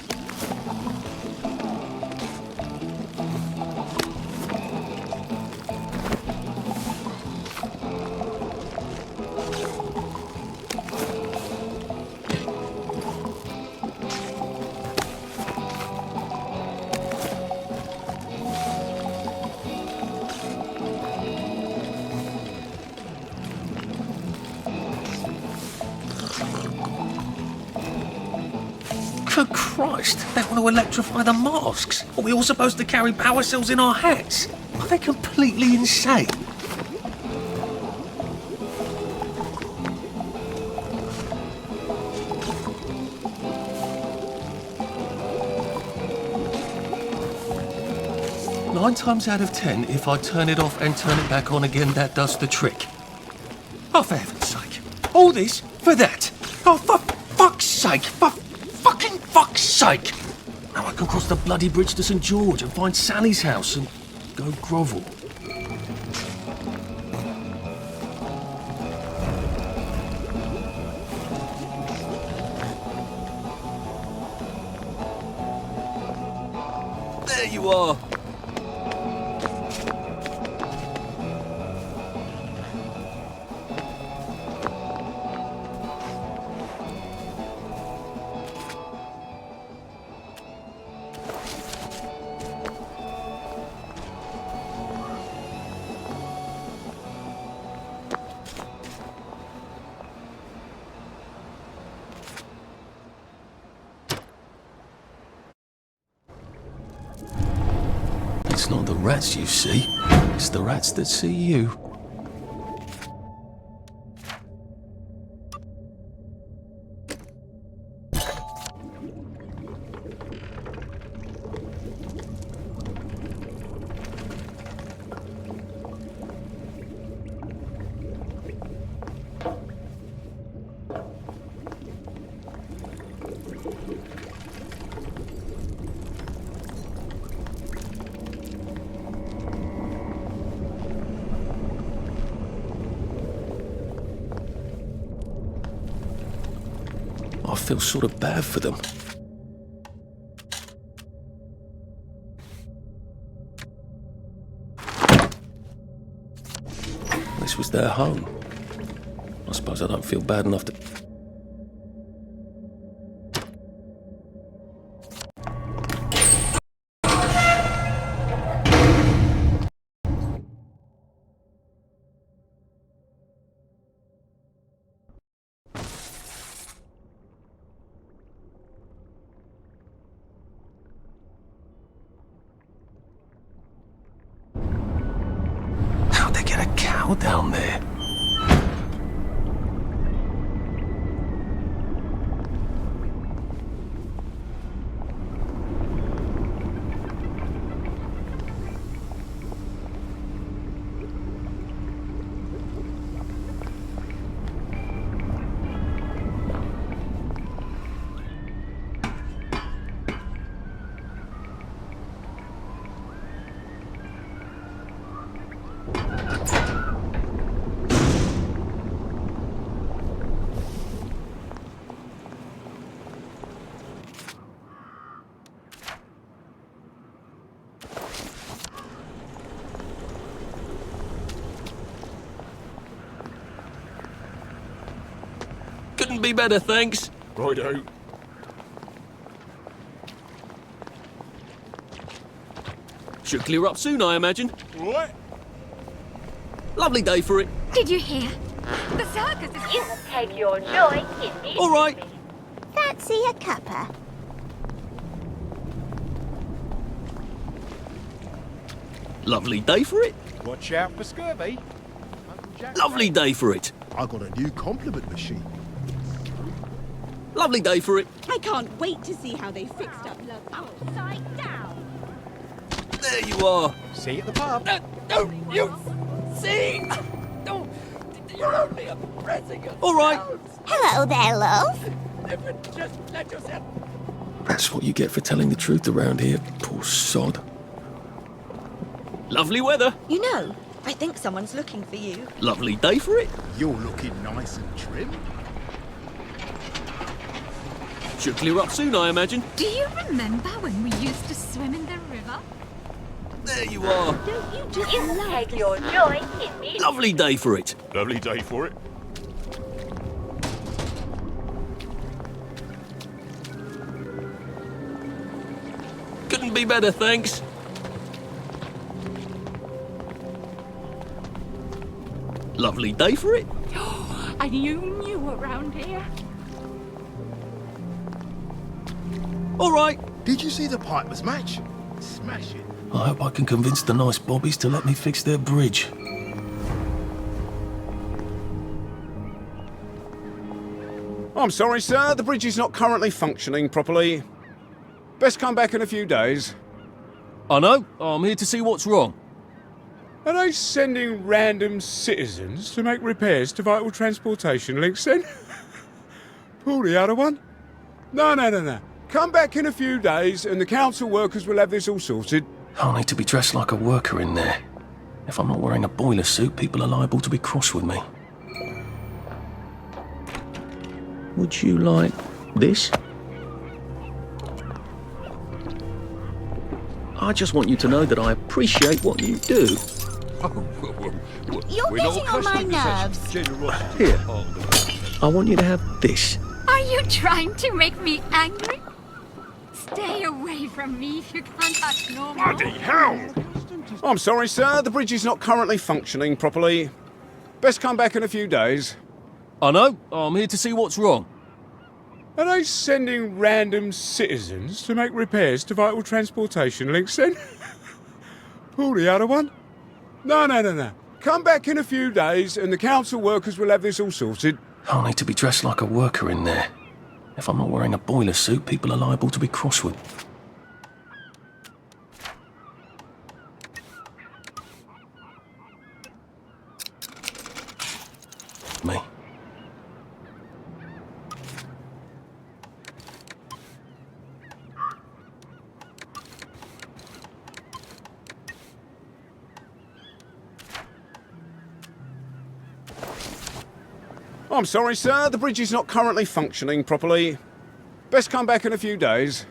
Good Christ, they want to electrify the masks. Are we all supposed to carry power cells in our hats? Are they completely insane? Nine times out of 10, if I turn it off and turn it back on again, that does the trick. Oh, for heaven's sake. All this for that. Oh, for fuck's sake. For fucking fuck's sake. Now I can cross the bloody bridge to St. George and find Sally's house and go grovel. There you are. It's not the rats you see, it's the rats that see you. I feel sort of bad for them. This was their home. I suppose I don't feel bad enough to... How'd they get a cow down there? Couldn't be better, thanks. Righto. Should clear up soon, I imagine. Right. Lovely day for it. Did you hear? The circus is... You take your joy in music. All right. Fancy a cuppa? Lovely day for it. Watch out for scurvy. Lovely day for it. I got a new compliment machine. Lovely day for it. I can't wait to see how they fixed up Love Upside Down. There you are. See you at the pub. No, you see? No, you're only a pressing. All right. Hello there, love. Just let yourself. That's what you get for telling the truth around here, poor sod. Lovely weather. You know, I think someone's looking for you. Lovely day for it. You're looking nice and trim. Should clear up soon, I imagine. Do you remember when we used to swim in the river? There you are. Don't you just You love take the your joy in music. Lovely day for it. Lovely day for it. Couldn't be better, thanks. Lovely day for it. And you knew around here. All right. Did you see the Piper's match? Smash it. I hope I can convince the nice bobbies to let me fix their bridge. I'm sorry, sir. The bridge is not currently functioning properly. Best come back in a few days. I know. I'm here to see what's wrong. Are they sending random citizens to make repairs to vital transportation links then? Pull the other one? No. Come back in a few days and the council workers will have this all sorted. I'll need to be dressed like a worker in there. If I'm not wearing a boiler suit, people are liable to be cross with me. Would you like this? I just want you to know that I appreciate what you do. You're getting on my nerves. Here, I want you to have this. Are you trying to make me angry? Stay away from me if you can't act normal. Bloody hell! I'm sorry, sir. The bridge is not currently functioning properly. Best come back in a few days. I know. I'm here to see what's wrong. Are they sending random citizens to make repairs to vital transportation links then? Pull the other one? No. Come back in a few days and the council workers will have this all sorted. I'll need to be dressed like a worker in there. If I'm not wearing a boiler suit, people are liable to be cross with me. I'm sorry, sir. The bridge is not currently functioning properly. Best come back in a few days.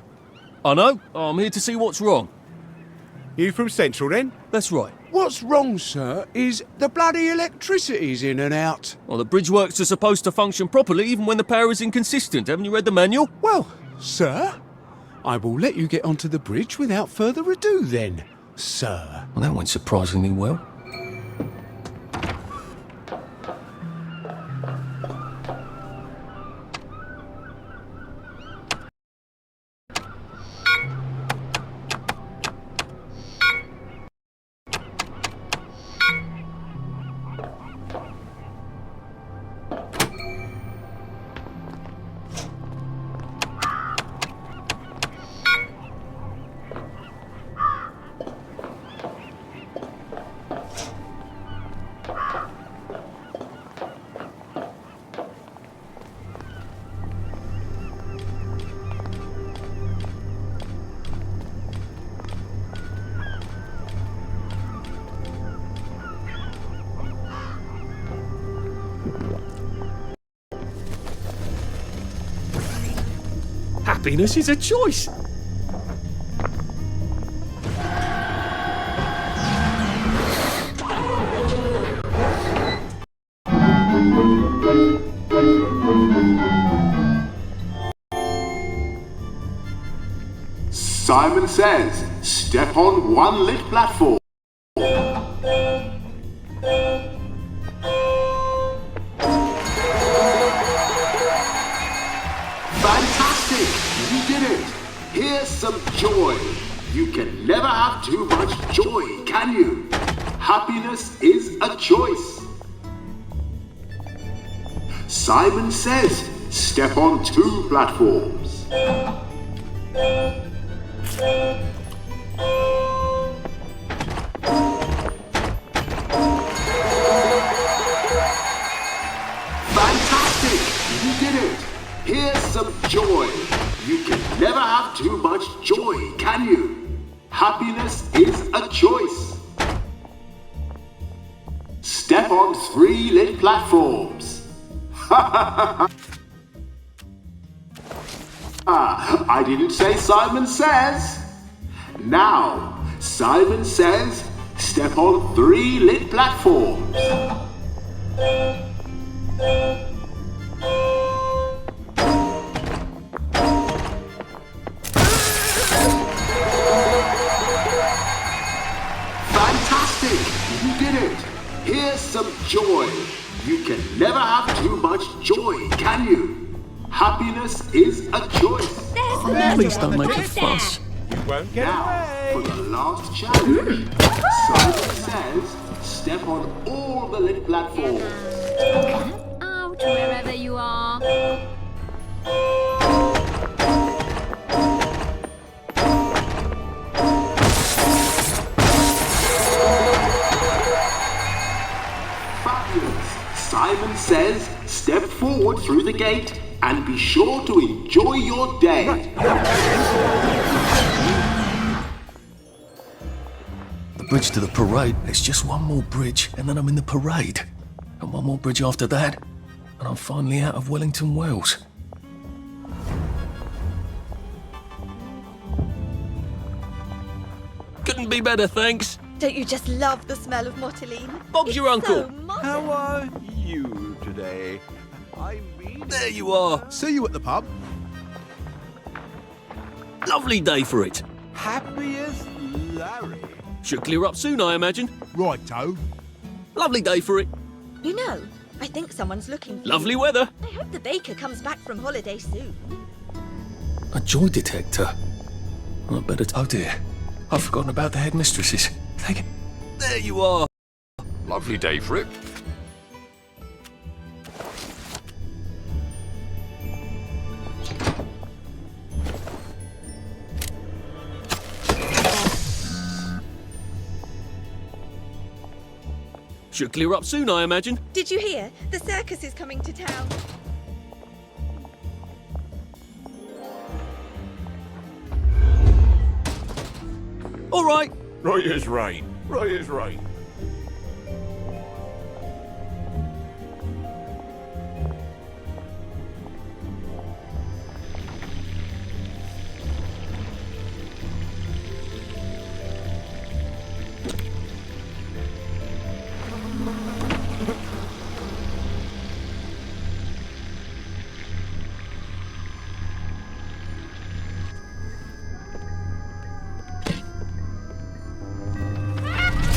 I know. I'm here to see what's wrong. You from Central, then? That's right. What's wrong, sir, is the bloody electricity's in and out. Well, the bridge works are supposed to function properly even when the power is inconsistent. Haven't you read the manual? Well, sir, I will let you get onto the bridge without further ado, then, sir. Well, that went surprisingly well. Happiness is a choice. Simon Says, step on one lit platform. Fantastic! You did it! Here's some joy. You can never have too much joy, can you? Happiness is a choice. Simon Says, step on two platforms. Fantastic! You did it! Here's some joy. You can never have too much joy, can you? Happiness is a choice. Step on three lit platforms. I didn't say Simon Says. Now, Simon Says, step on three lit platforms. Fantastic! You did it! Here's some joy. You can never have too much joy, can you? Happiness is a choice. Please don't make a fuss. You won't get Now, for the last challenge, Simon Says, step on all the lit platforms. Out wherever you are. Fabulous! Simon Says, step forward through the gate and be sure to enjoy your day. The bridge to the parade, it's just one more bridge and then I'm in the parade. And one more bridge after that, and I'm finally out of Wellington Wells. Couldn't be better, thanks. Don't you just love the smell of Motiline? Bob's your uncle. So modern. How are you today? There you are. See you at the pub. Lovely day for it. Happy as Larry. Should clear up soon, I imagine. Righto. Lovely day for it. You know, I think someone's looking for Lovely you. weather. I hope the baker comes back from holiday soon. A joy detector. I better... Oh dear. I've forgotten about the headmistresses. There you are. Lovely day for it. Should clear up soon, I imagine. Did you hear? The circus is coming to town. All right. Right as rain. Right as rain.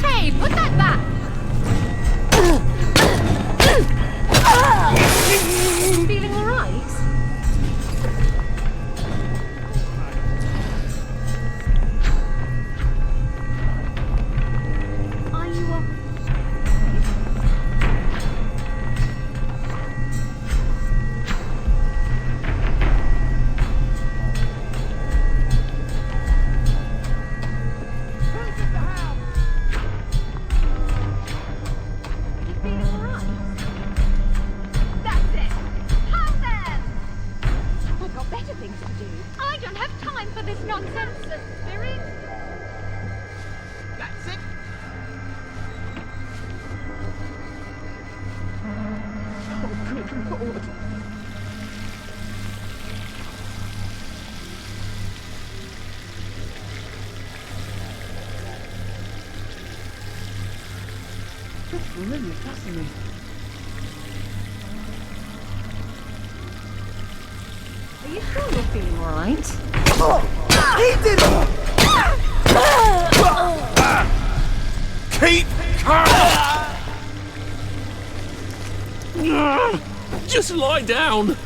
Hey, put that back! Feeling alright? Are you That's it! Have them! I've got better things to do. I don't have time for this nonsense, Spirit. That's it. Oh, good lord. That's really fascinating. Are you sure you're feeling alright? He did it! Keep calm! Just lie down.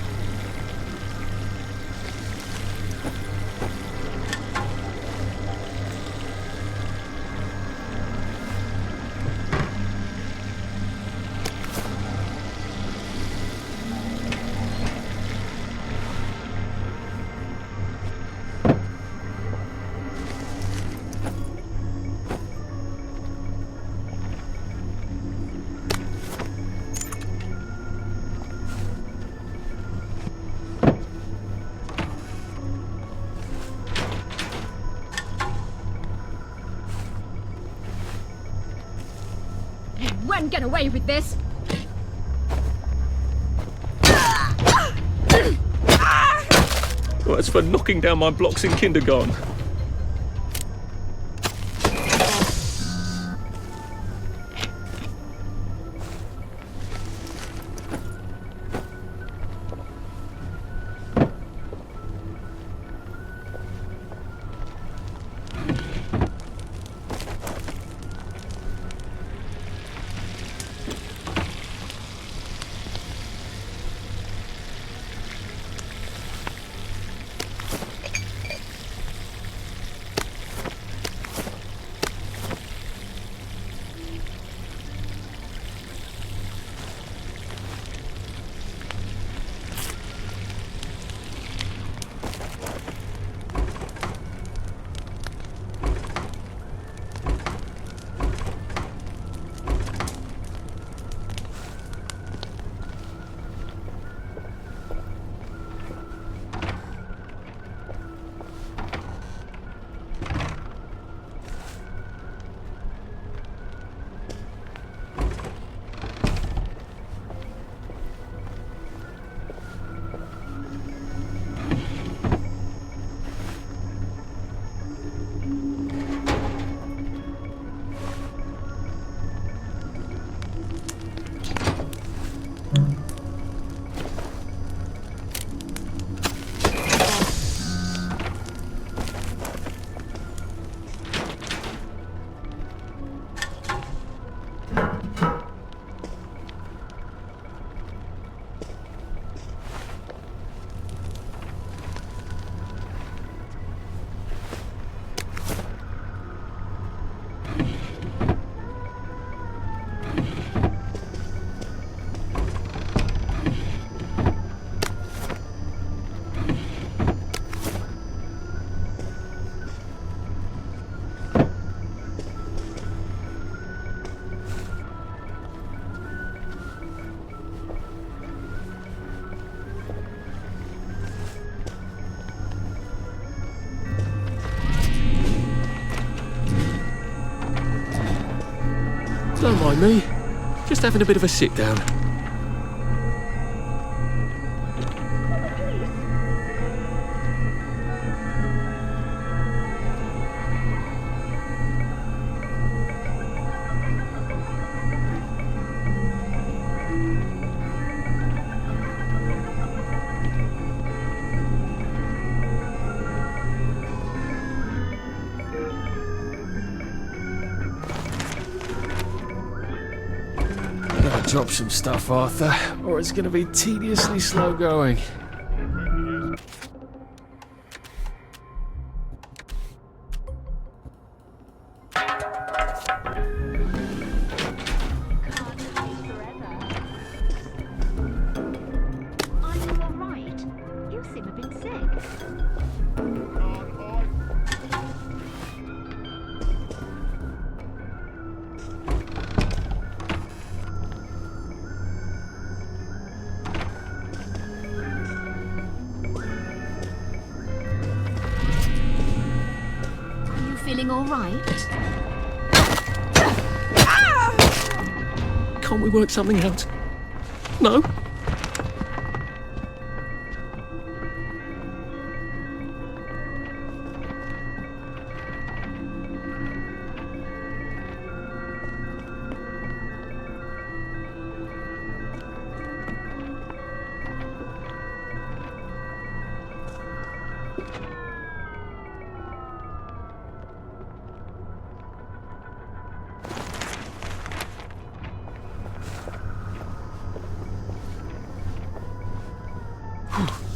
Won't get away with this. Well, that's for knocking down my blocks in kindergarten. Don't mind me. Just having a bit of a sit down. Drop some stuff, Arthur, or it's going to be tediously slow going. Feeling all right? Can't we work something out? No?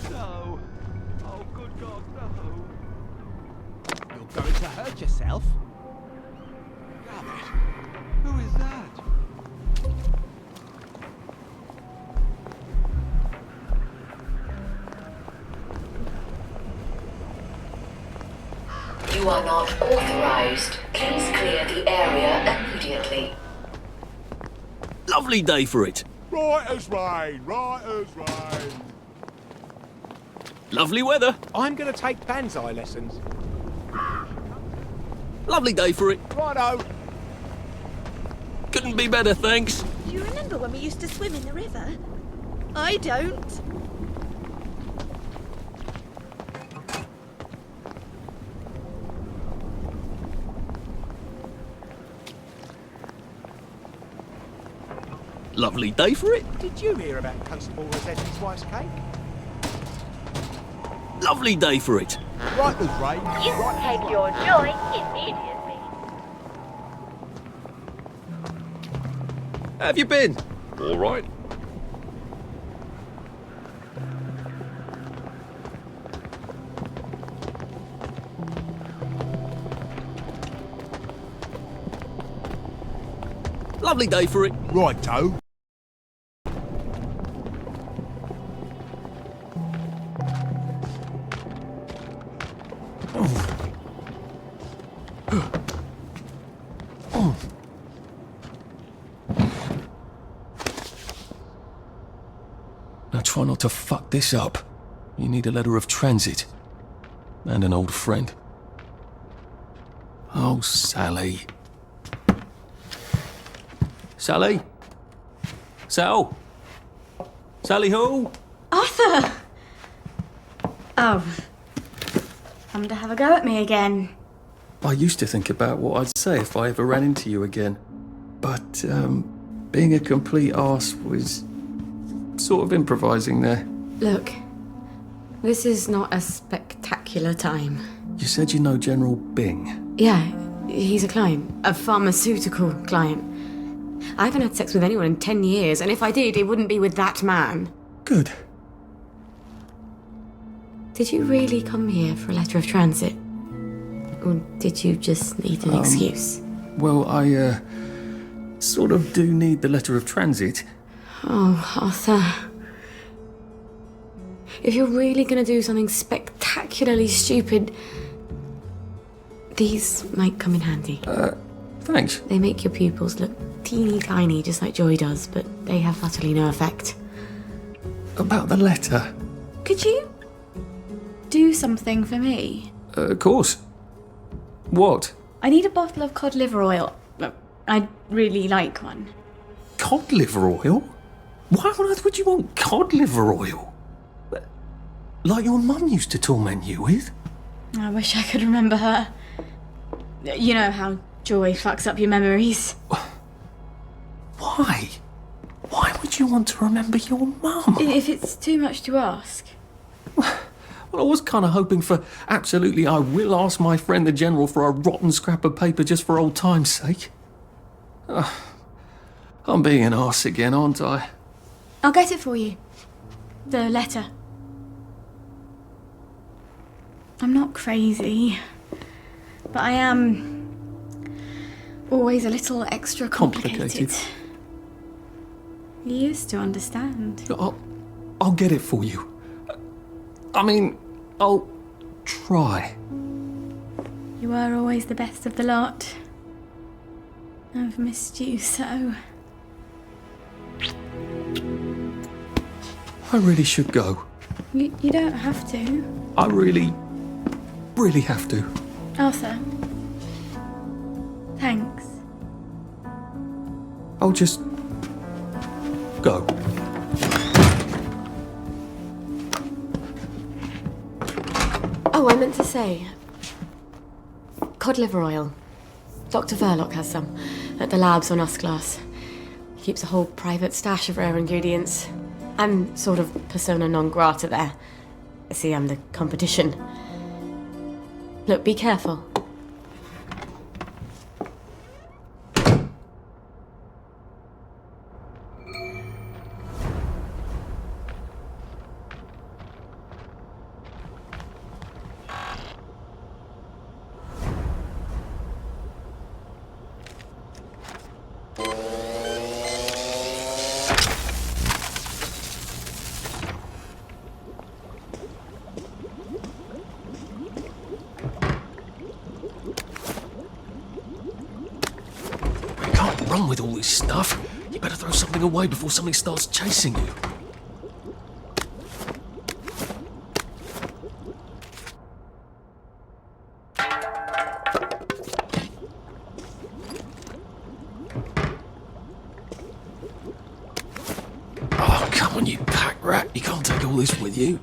No. Oh, good God, no. You're going to hurt yourself. Damn it. Who is that? You are not authorized. Please clear the area immediately. Lovely day for it. Right as rain, right as rain. Lovely weather. I'm going to take Banzai lessons. Lovely day for it. Righto. Couldn't be better, thanks. Do you remember when we used to swim in the river? I don't. Lovely day for it. Did you hear about Constable Rosetti's wife's cake? Lovely day for it. Right as rain. You take your joy immediately. How have you been? All right. Lovely day for it. Righto. Now try not to fuck this up. You need a letter of transit. And an old friend. Oh, Sally. Sally? Sal? Sally who? Arthur! Oh. Come to have a go at me again. I used to think about what I'd say if I ever ran into you again. But, being a complete arse was sort of improvising there. Look, this is not a spectacular time. You said you know General Bing. Yeah, he's a client. A pharmaceutical client. I haven't had sex with anyone in 10 years, and if I did, it wouldn't be with that man. Good. Did you really come here for a letter of transit? Or did you just need an excuse? Well, I, sort of do need the letter of transit. Oh, Arthur. If you're really gonna do something spectacularly stupid, these might come in handy. Thanks. They make your pupils look teeny tiny, just like Joy does, but they have utterly no effect. About the letter? Could you do something for me? Of course. What? I need a bottle of cod liver oil. I'd really like one. Cod liver oil? Why on earth would you want cod liver oil? Like your mum used to torment you with? I wish I could remember her. You know how joy fucks up your memories. Why? Why would you want to remember your mum? If it's too much to ask. Well, I was kind of hoping for absolutely I will ask my friend the General for a rotten scrap of paper just for old time's sake. I'm being an arse again, aren't I? I'll get it for you. The letter. I'm not crazy, but I am always a little extra complicated. You used to understand. I'll get it for you. I mean, I'll try. You were always the best of the lot. I've missed you so. I really should go. You don't have to. I really have to. Arthur. Thanks. I'll just go. Oh, I meant to say, cod liver oil. Dr. Verloc has some at the labs on Usglass. He keeps a whole private stash of rare ingredients. I'm sort of persona non grata there. See, I'm the competition. Look, be careful. Run with all this stuff. You better throw something away before something starts chasing you. Oh, come on, you pack rat. You can't take all this with you.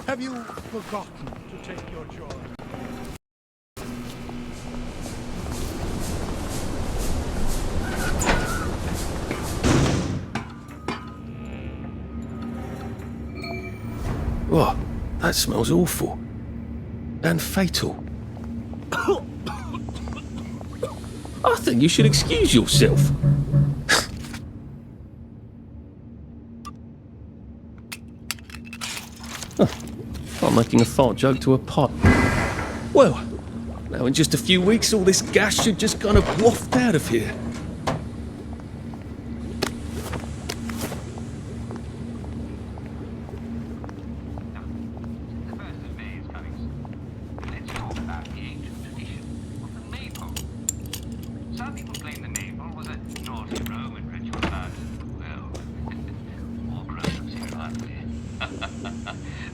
Have you forgotten to take your joy? Oh, that smells awful. And fatal. I think you should excuse yourself. I'm making a fart joke to a pot. Well, now in just a few weeks all this gas should just kind of waft out of here. Some people claim the Maple was a naughty Roman ritual house. Well, more grown-ups here, aren't we?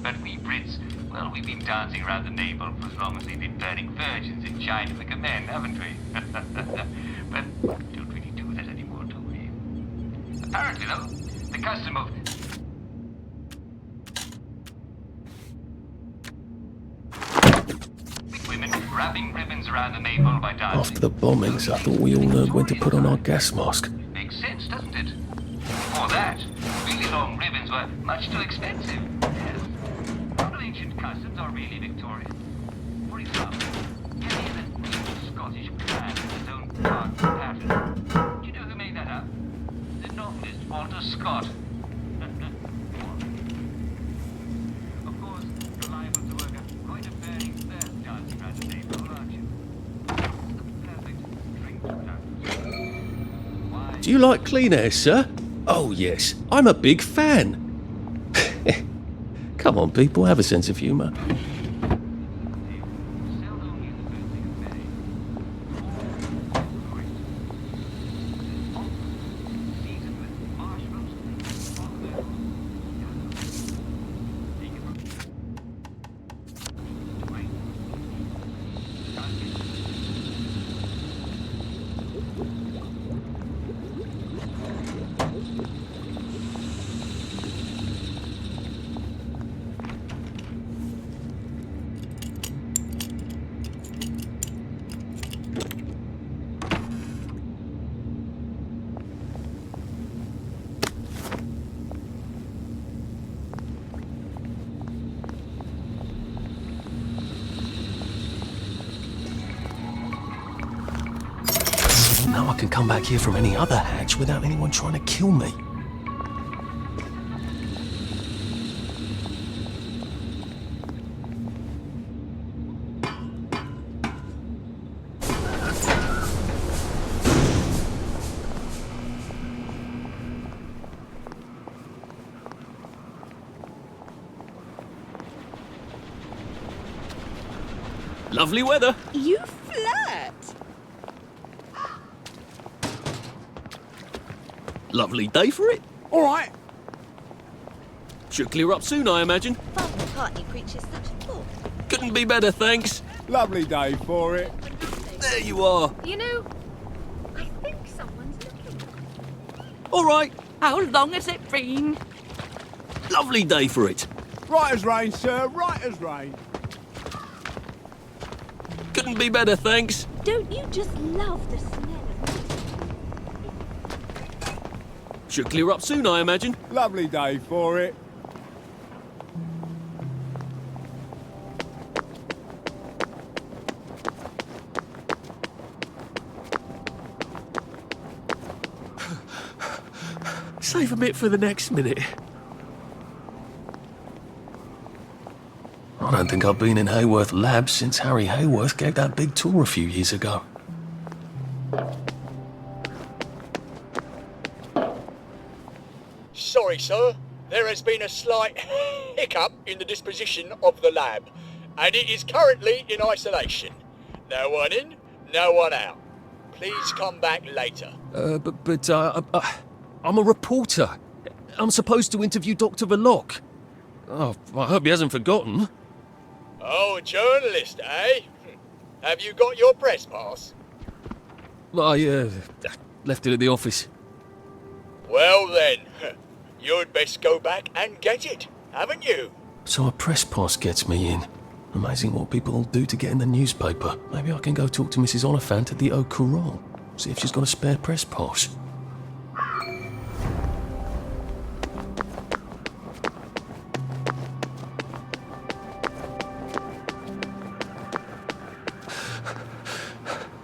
But we Brits, well, we've been dancing around the Maple for as long as they've been burning virgins in China for men, haven't we? But we don't really do that anymore, do we? Apparently, though, the custom of women wrapping ribbons around the Maple by dancing. After the bombings, I thought we all learned when to put on our gas mask. Makes sense, doesn't it? before that, really long ribbons were much too expensive. Yes. Other ancient customs are really Victorian. For example, here is a new Scottish clan with its own dark pattern. Do you know who made that up? The novelist Walter Scott. Of course, you're liable to work up quite a burning thirst dancing around the table, aren't you? Perfect drink to Do you like clean air, sir? Oh, yes. I'm a big fan. Come on, people, have a sense of humour. Now I can come back here from any other hatch without anyone trying to kill me. Lovely weather. You flirt. Lovely day for it. All right. Should clear up soon, I imagine. Father McCartney preaches such thought. Couldn't be better, thanks. Lovely day for it. There you are. You know, I think someone's looking. All right. How long has it been? Lovely day for it. Right as rain, sir. Right as rain. Couldn't be better, thanks. Don't you just love the smell of Should clear up soon, I imagine. Lovely day for it. Save a bit for the next minute. I don't think I've been in Hayworth Labs since Harry Hayworth gave that big tour a few years ago. Sorry, sir. There has been a slight hiccup in the disposition of the lab, and it is currently in isolation. No one in, no one out. Please come back later. I'm a reporter. I'm supposed to interview Dr. Verloc. Oh, I hope he hasn't forgotten. Oh, a journalist, eh? Have you got your press pass? I left it at the office. Well then, you'd best go back and get it, haven't you? So a press pass gets me in. Amazing what people do to get in the newspaper. Maybe I can go talk to Mrs. Oliphant at the Au Courant. See if she's got a spare press pass.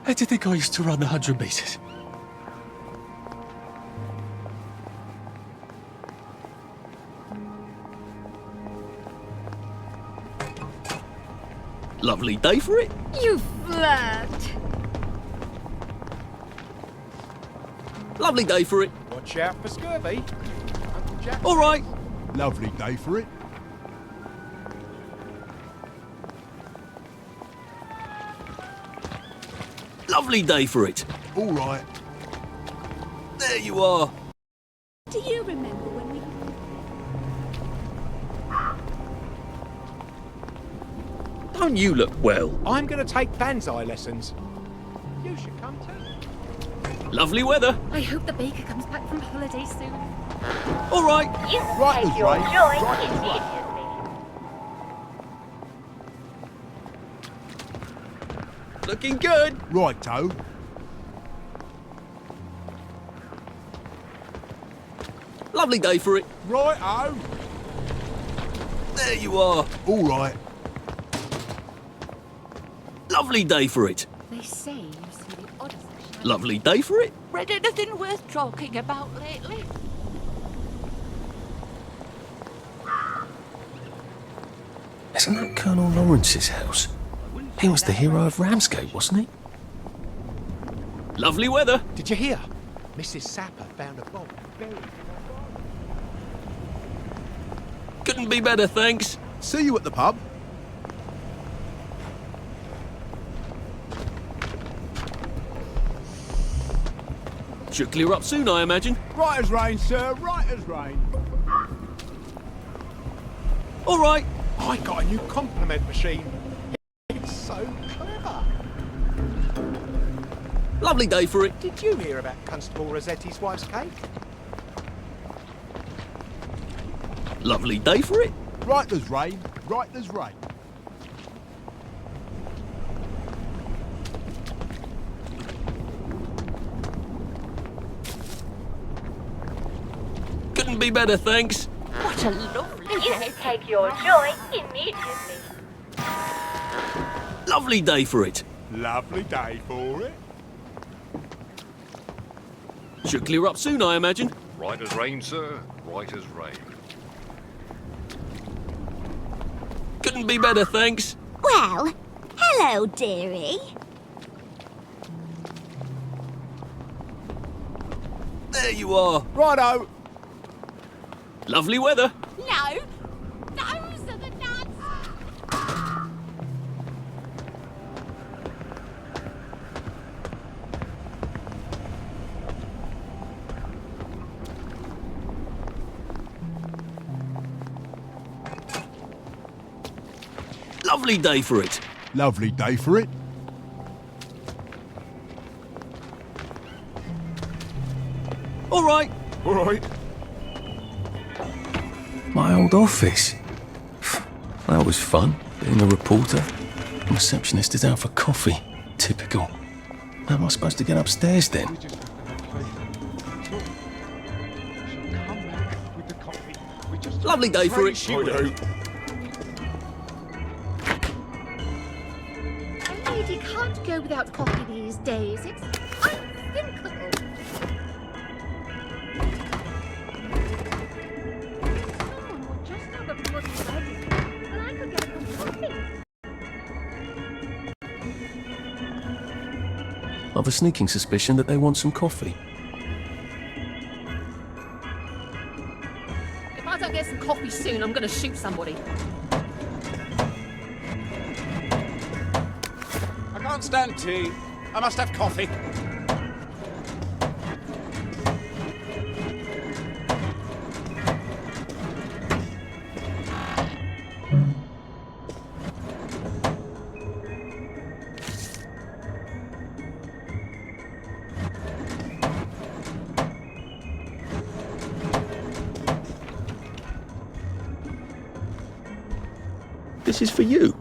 How do you think I used to run the 100 metres? Lovely day for it. You flirt. Lovely day for it. Watch out for scurvy. Uncle Jack. All right. Lovely day for it. Lovely day for it. All right. There you are. Do you remember when we... Don't you look well? I'm going to take Banzai lessons. You should come too. Lovely weather. I hope the baker comes back from holiday soon. All right. You Right take as your rain. joy Right as immediately. Looking good. Righto. Lovely day for it. Right-o. There you are. All right. Lovely day for it. They say you see the oddest. Lovely day for it. Read anything worth talking about lately? Isn't that Colonel Lawrence's house? He was the hero of Ramsgate, wasn't he? Lovely weather. Did you hear? Mrs. Sapper found a bomb buried. Couldn't be better, thanks. See you at the pub. Should clear up soon, I imagine. Right as rain, sir. Right as rain. All right. I got a new compliment machine. It's so clever. Lovely day for it. Did you hear about Constable Rossetti's wife's cake? Lovely day for it. Right as rain. Right as rain. Couldn't be better, thanks. What a lovely You can take your joy immediately. Lovely day for it. Lovely day for it. Should clear up soon, I imagine. Right as rain, sir. Right as rain. Couldn't be better, thanks. Well, hello, dearie. There you are. Righto. Lovely weather. No, those are the nuts. Lovely day for it. Lovely day for it. All right. All right. My old office. That was fun, being a reporter. The receptionist is out for coffee. Typical. How am I supposed to get upstairs then? Lovely day for it. Righto. A lady can't go without coffee these days. It's unthinkable. Someone would just have a bloody ready, and I could get them coffee. I've a sneaking suspicion that they want some coffee. If I don't get some coffee soon, I'm going to shoot somebody. I can't stand tea. I must have coffee. This is for you.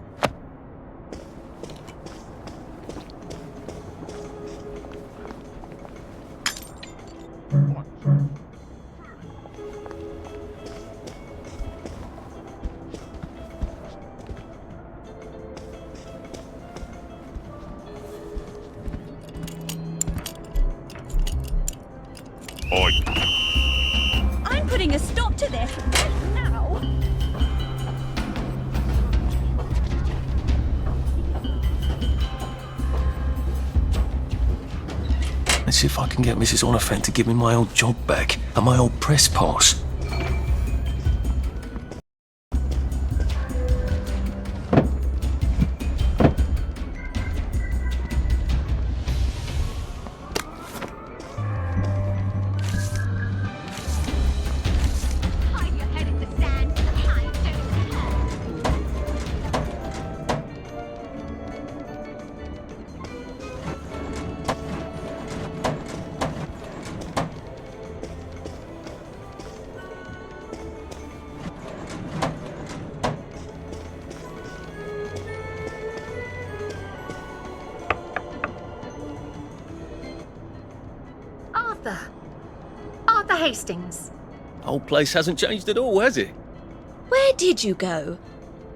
I'm putting a stop to this right now. Let's see if I can get Mrs. Oliphant to give me my old job back and my old press pass. Hide your head in the sand. I don't care. Arthur. Arthur Hastings. Whole place hasn't changed at all, has it? Where did you go?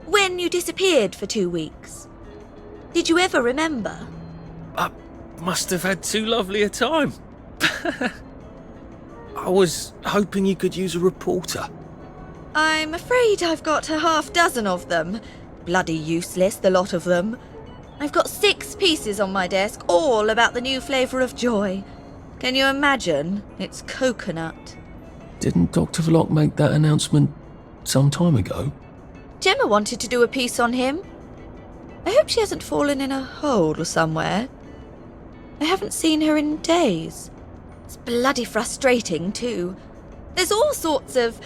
When you disappeared for 2 weeks? Did you ever remember? I must have had too lovely a time. I was hoping you could use a reporter. I'm afraid I've got a half dozen of them. Bloody useless, the lot of them. I've got 6 pieces on my desk, all about the new flavour of joy. Can you imagine? It's coconut. Didn't Dr. Vlok make that announcement some time ago? Gemma wanted to do a piece on him. I hope she hasn't fallen in a hole somewhere. I haven't seen her in days. It's bloody frustrating, too. There's all sorts of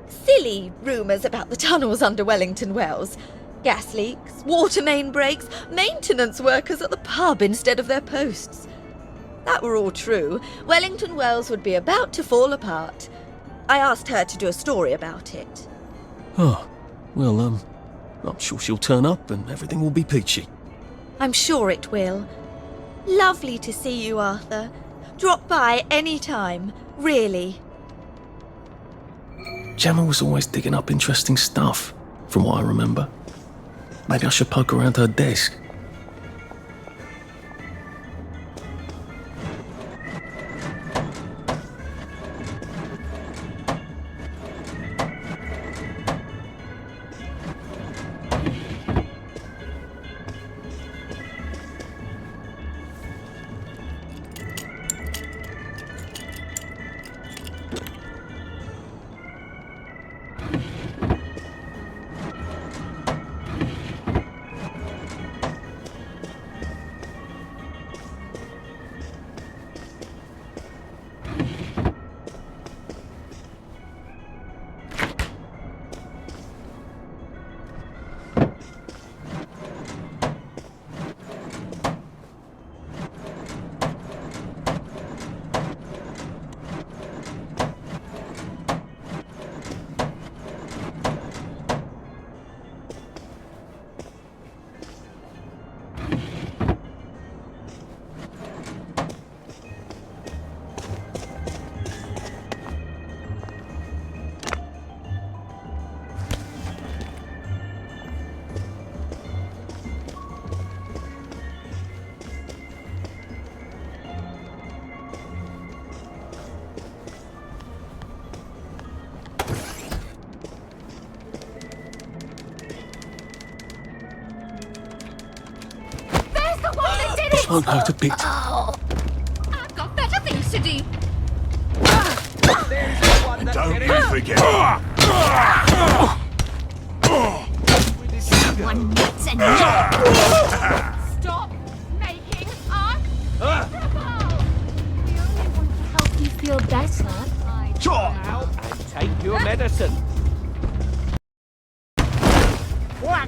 silly rumours about the tunnels under Wellington Wells. Gas leaks, water main breaks, maintenance workers at the pub instead of their posts. That were all true, Wellington Wells would be about to fall apart. I asked her to do a story about it. Oh, well, I'm sure she'll turn up and everything will be peachy. I'm sure it will. Lovely to see you, Arthur. Drop by any time, really. Gemma was always digging up interesting stuff, from what I remember. Maybe I should poke around her desk. Won't hurt a bit. Oh, I've got better things to do. Don't you forget. Someone needs a job. Stop making us miserable. We only want to help you feel better. Out and take your medicine.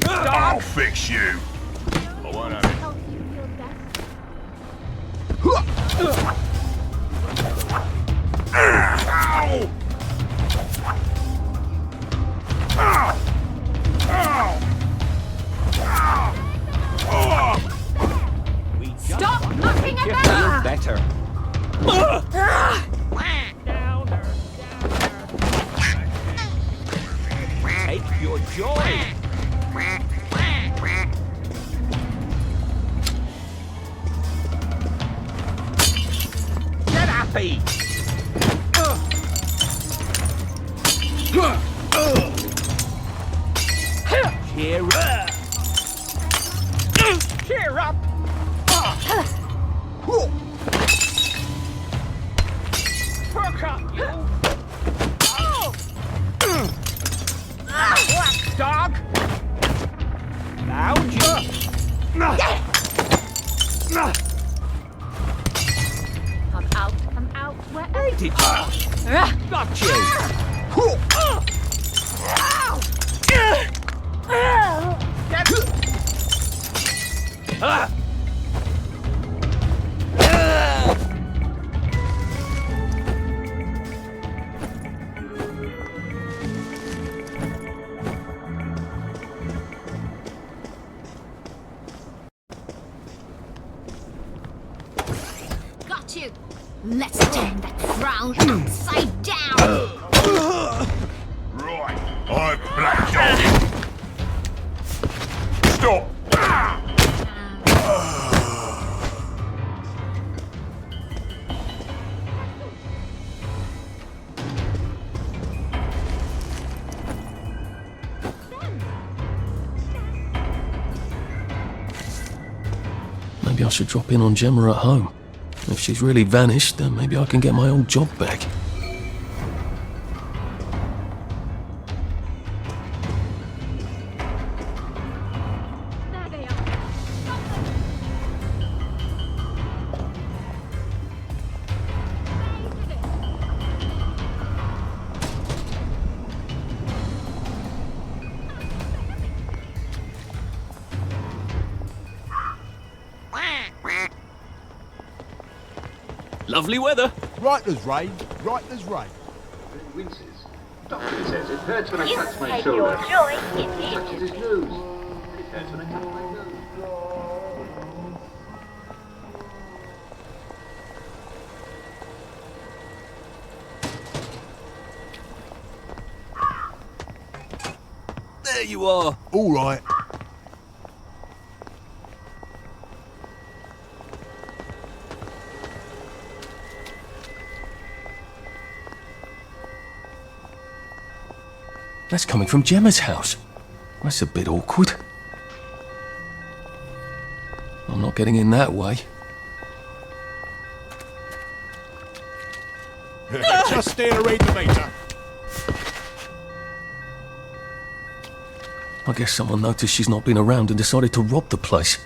I'll fix you. I won't have it. Help you feel better. Stop mucking about! Better. Take your joy. Get happy. Cheer up. Cheer up. Perk up, you. Black dog. Lounge you. Come out, wherever Did you? Got you. Got you. Let's turn that frown upside down. alive, black dog! Stop! Maybe I should drop in on Gemma at home. If she's really vanished, then maybe I can get my old job back. There they are. Lovely weather. Right as rain, right as rain. Winces. Doctor says it hurts when I You touch my take shoulder. your joy in Touches his nose. It hurts when I touch my nose. There you are. All right. That's coming from Gemma's house. That's a bit awkward. I'm not getting in that way. Just stay to read the meter. I guess someone noticed she's not been around and decided to rob the place.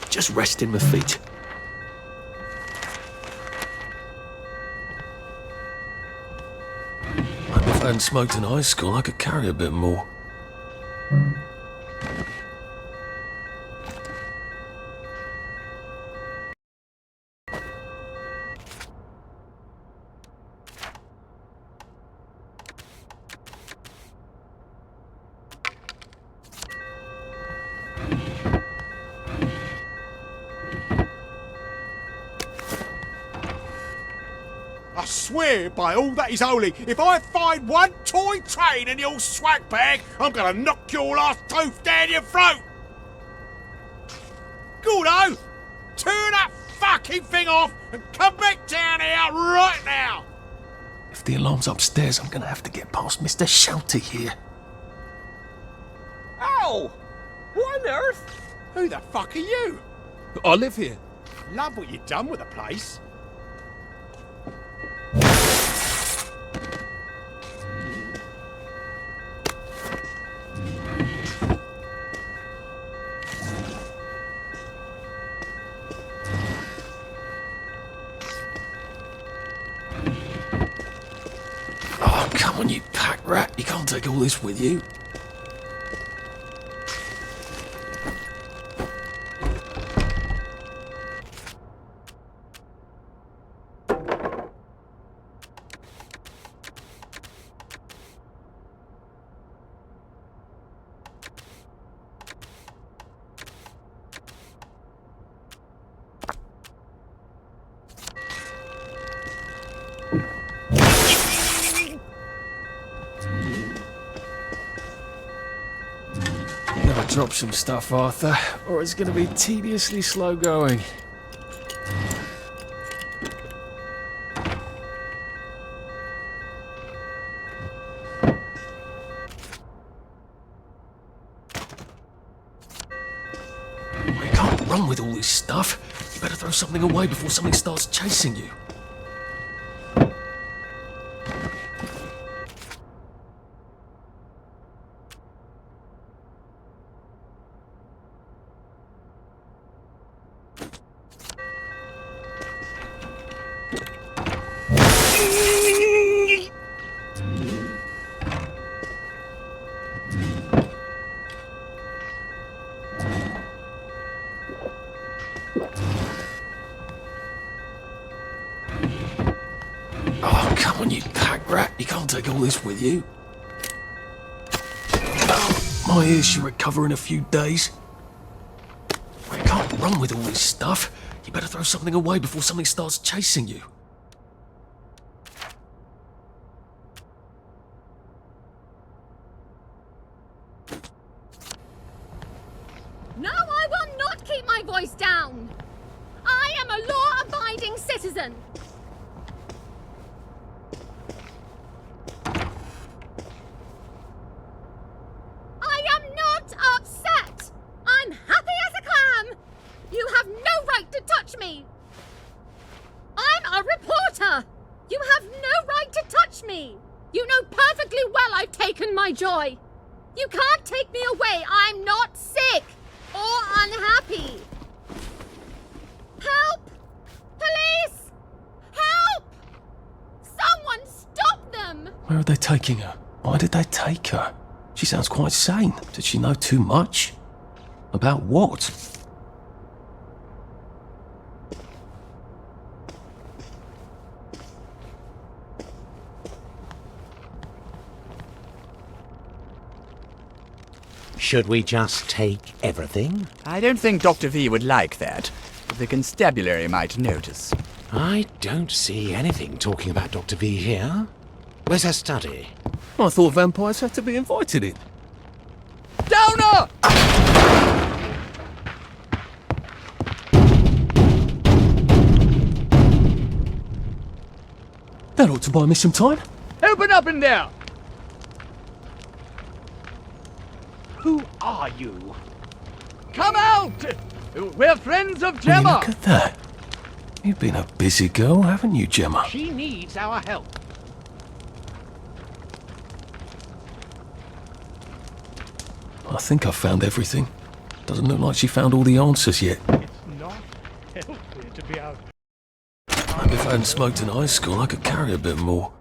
Just resting my feet. Maybe if I hadn't smoked in high school, I could carry a bit more. I swear by all that is holy, if I find one toy train in your swag bag, I'm gonna knock your last tooth down your throat! Gordo! Turn that fucking thing off and come back down here right now! If the alarm's upstairs, I'm gonna have to get past Mr. Shouty here. Oh! What on earth? Who the fuck are you? I live here. Love what you've done with the place. Oh, come on, you pack rat. You can't take all this with you. Drop some stuff, Arthur, or it's going to be tediously slow going. You can't run with all this stuff. You better throw something away before something starts chasing you. Oh, come on, you pack rat. You can't take all this with you. Oh, my ears should recover in a few days. You can't run with all this stuff. You better throw something away before something starts chasing you. No, I will not keep my voice down. I am a law-abiding citizen. I am not upset. I'm happy as a clam. You have no right to touch me. I'm a reporter. You have no right to touch me. You know perfectly well I've taken my joy. You can't take me away. I'm not sick or unhappy. Help! Police! Help! Someone stop them! Where are they taking her? Why did they take her? She sounds quite sane. Did she know too much? About what? Should we just take everything? I don't think Dr. V would like that. The constabulary might notice. I don't see anything talking about Dr. V here. Where's her study? I thought vampires had to be invited in. Downer! That ought to buy me some time. Open up in there! Who are you? Come out! We're friends of Will you Gemma! look at that. You've been a busy girl, haven't you, Gemma? She needs our help. I think I've found everything. Doesn't look like she found all the answers yet. It's not healthy to be out. Maybe if I hadn't smoked in high school, I could carry a bit more.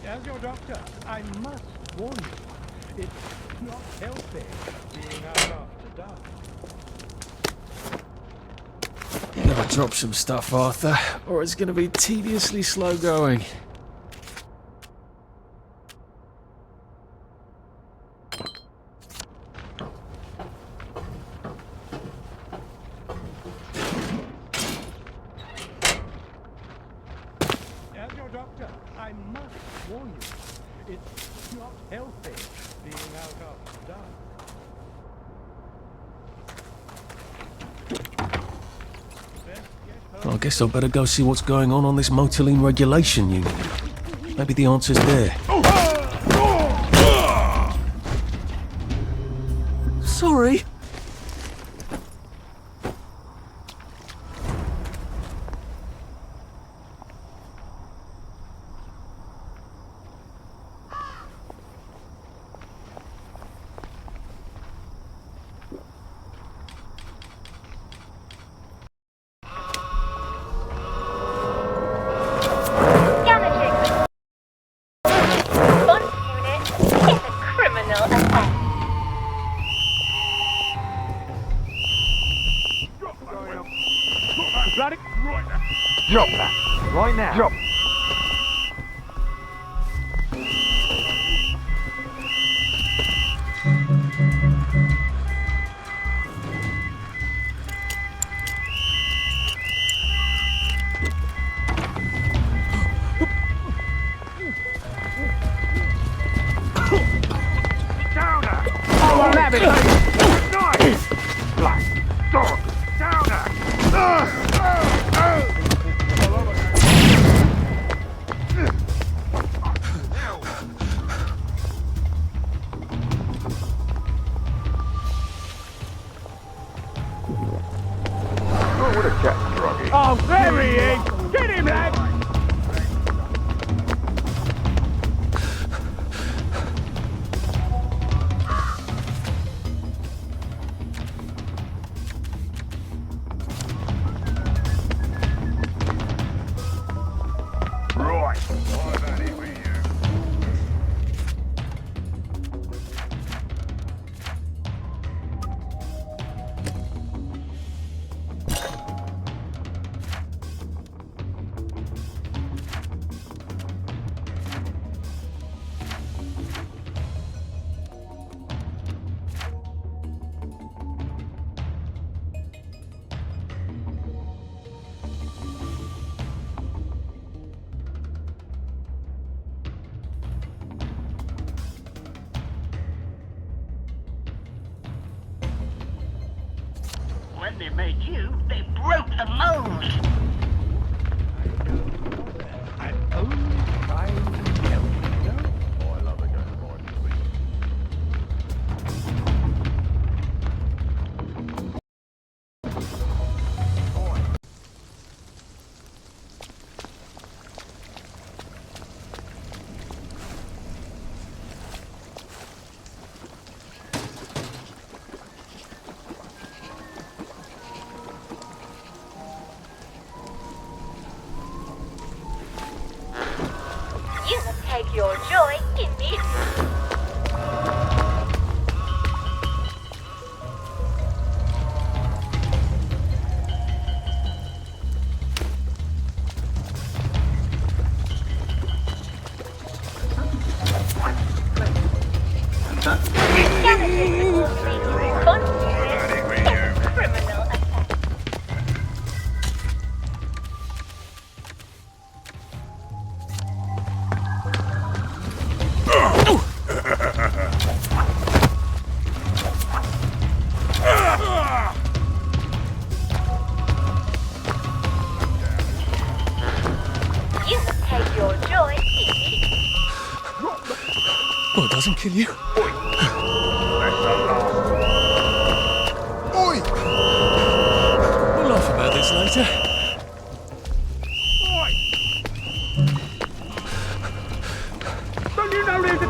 As your doctor, I must warn you. It's not healthy being out after dark. You gotta drop some stuff, Arthur, or it's gonna be tediously slow going. As your doctor, I must warn you. It's not healthy being out after dark. Well, I guess I'd better go see what's going on this motiline regulation unit. Maybe the answer's there. Sorry. Drop that. Right now. Drop. Downer! Oh, I'll have it! Nice! Black dog! Downer! Oh, there he is! Get him, lad! Right. I've had it with you. When they made you, they broke the mold. You must take your joy immediately. Damaging the responsible criminal attack. You must take your joy immediately. Well, it doesn't kill you. Oi! We'll laugh about this later. Don't you know there's a...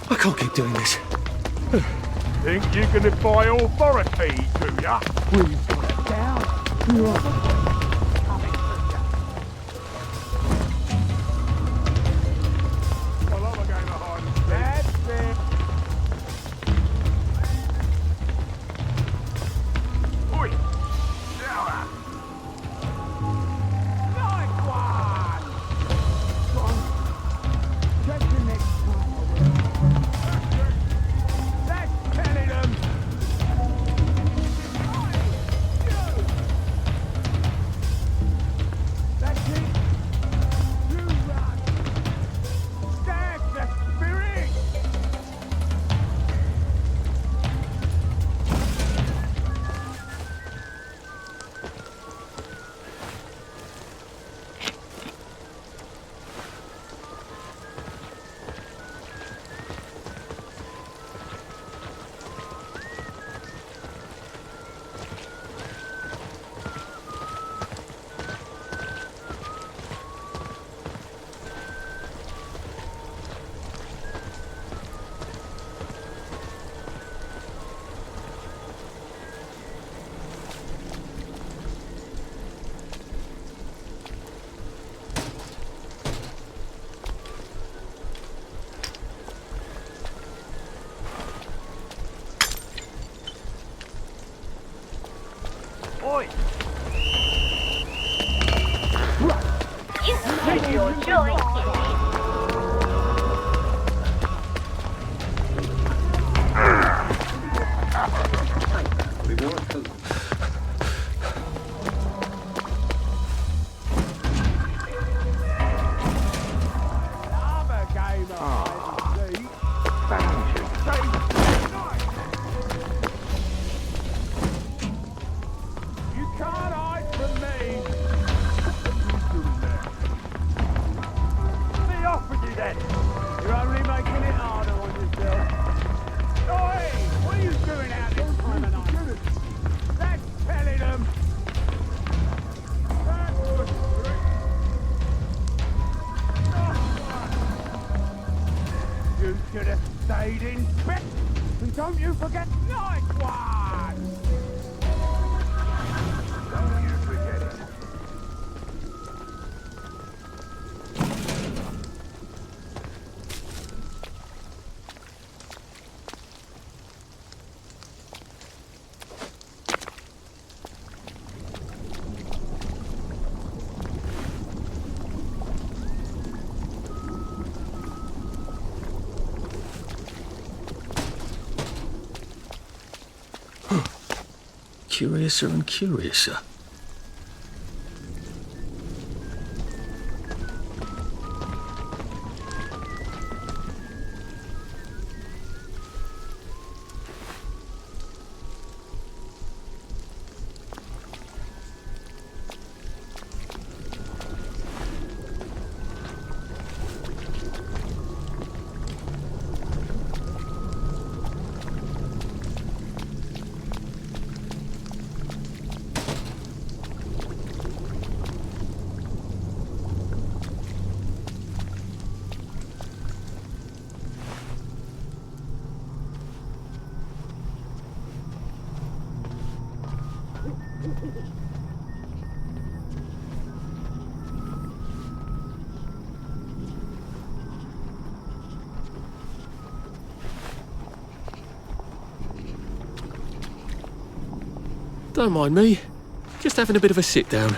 I can't keep doing this. Think you can defy authority, do ya? We've got it down. That's it. Oi! Shower! Nice one! Go on. Check the next time. That's telling them. You should have stayed in bed. And don't you forget night one! Don't you forget it. Curiouser and curiouser. Don't mind me. Just having a bit of a sit down.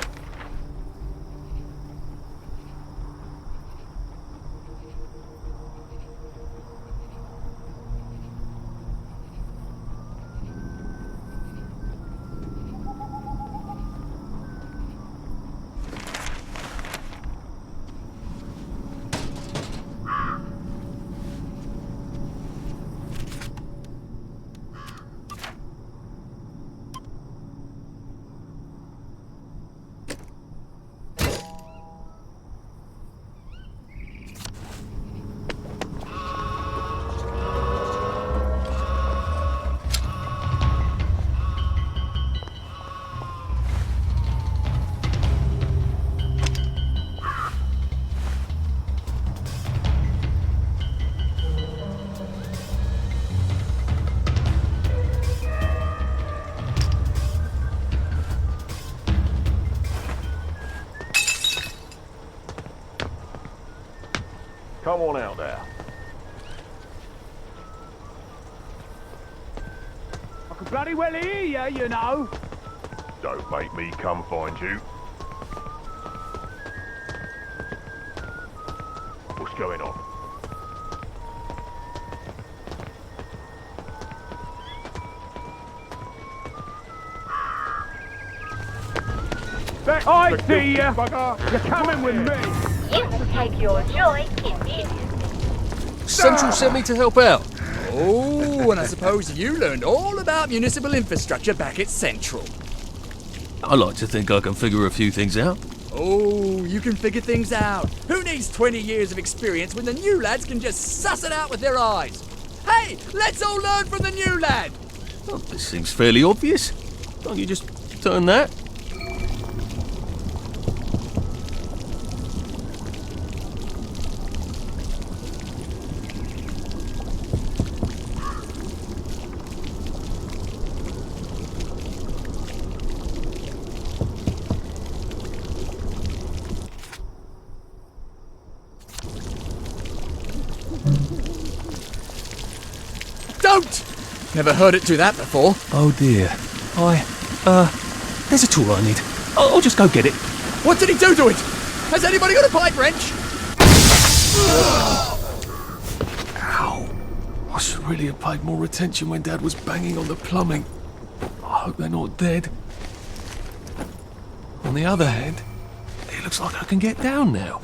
Come on out there. I can bloody well hear you, you know. Don't make me come find you. What's going on? I see you. You're coming with me. You can take your joy immediately. Central sent me to help out. Oh, and I suppose you learned all about municipal infrastructure back at Central. I like to think I can figure a few things out. Oh, you can figure things out. Who needs 20 years of experience when the new lads can just suss it out with their eyes? Hey, let's all learn from the new lad. Well, this seems fairly obvious. Can't you just turn that? Don't! Never heard it do that before. Oh dear. There's a tool I need. I'll just go get it. What did he do to it? Has anybody got a pipe wrench? Ow. I should really have paid more attention when Dad was banging on the plumbing. I hope they're not dead. On the other hand, it looks like I can get down now.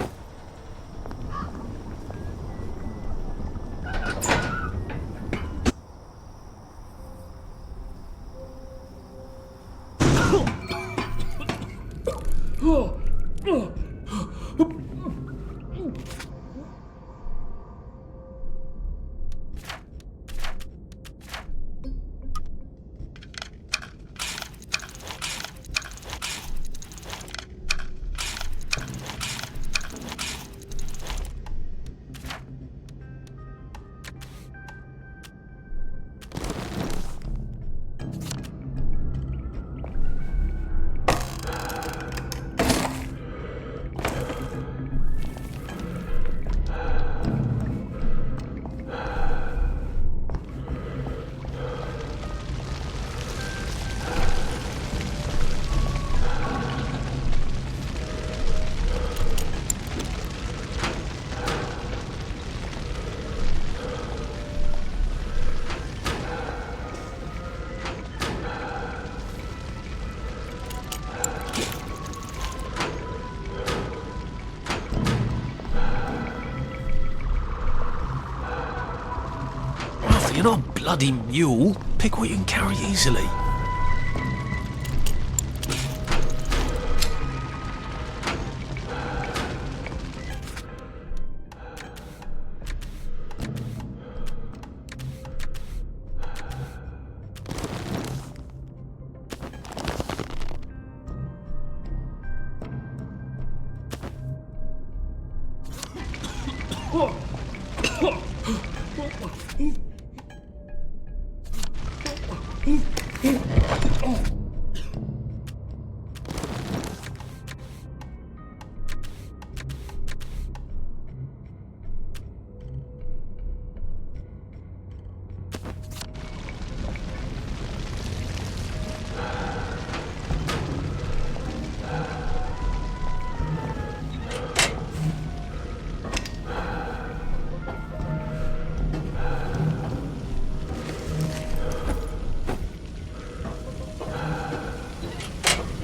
you're not a bloody mule. Pick what you can carry easily.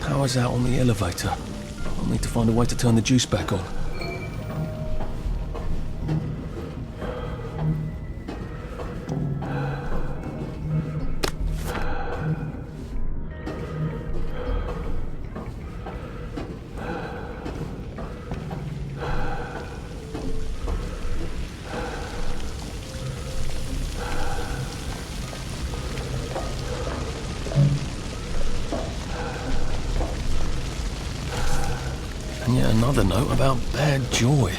Power's out on the elevator. I'll need to find a way to turn the juice back on. And yet another note about bad joy.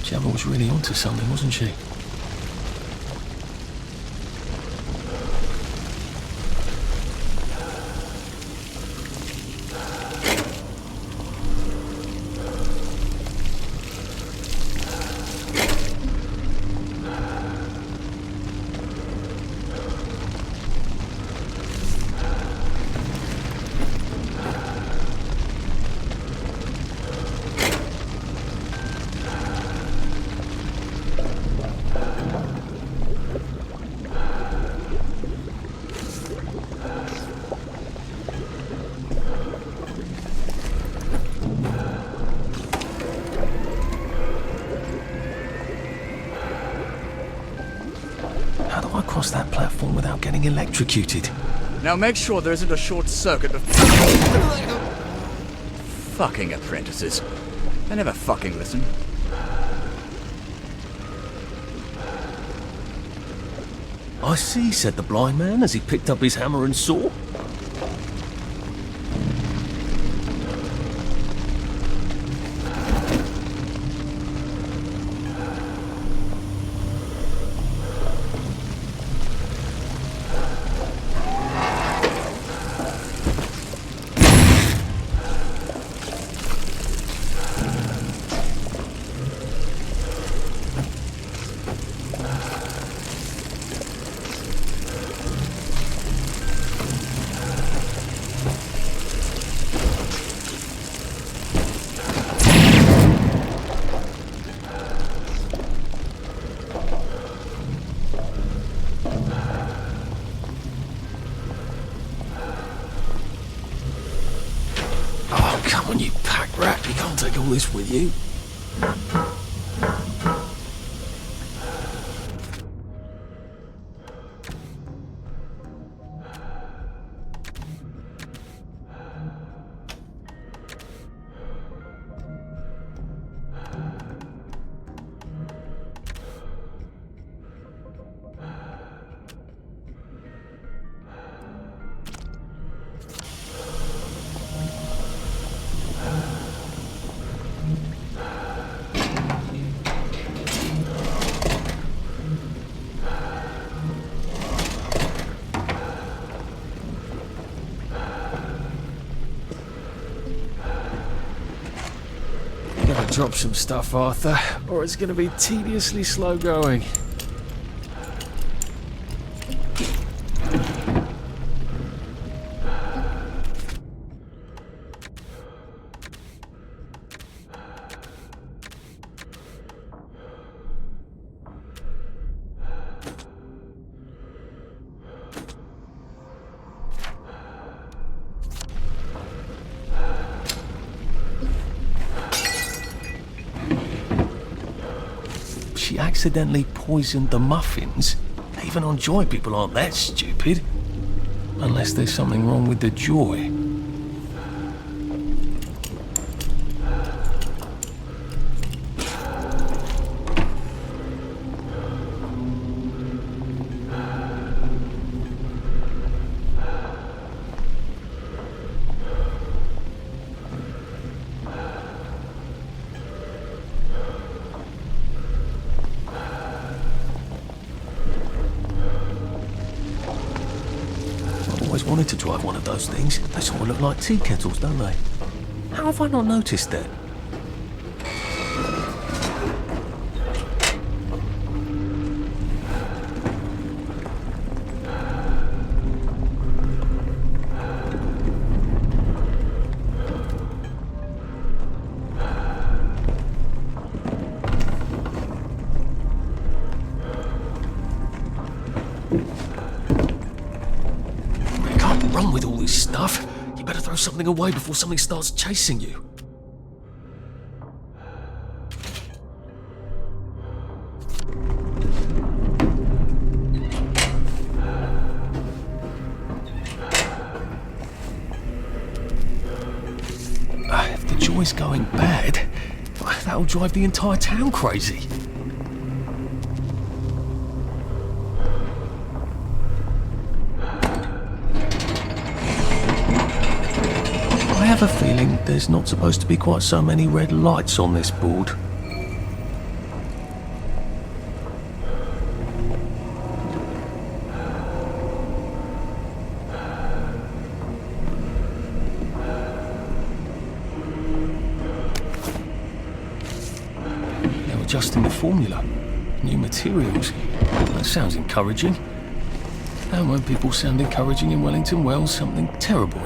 Jabba was really onto something, wasn't she? How do I cross that platform without getting electrocuted? Now make sure there isn't a short circuit of... Fucking apprentices. They never fucking listen. I see, said the blind man as he picked up his hammer and saw. Oh, come on, you pack rat. You can't take all this with you. Drop some stuff, Arthur, or it's going to be tediously slow going. She accidentally poisoned the muffins. Even on Joy, people aren't that stupid. Unless there's something wrong with the Joy. Wanted to drive one of those things. They sort of look like tea kettles, don't they? How have I not noticed that? Run with all this stuff. You better throw something away before something starts chasing you. If the Joy's going bad, that'll drive the entire town crazy. I have a feeling there's not supposed to be quite so many red lights on this board. They're adjusting the formula. New materials. That sounds encouraging. And when people sound encouraging in Wellington Wells, something terrible.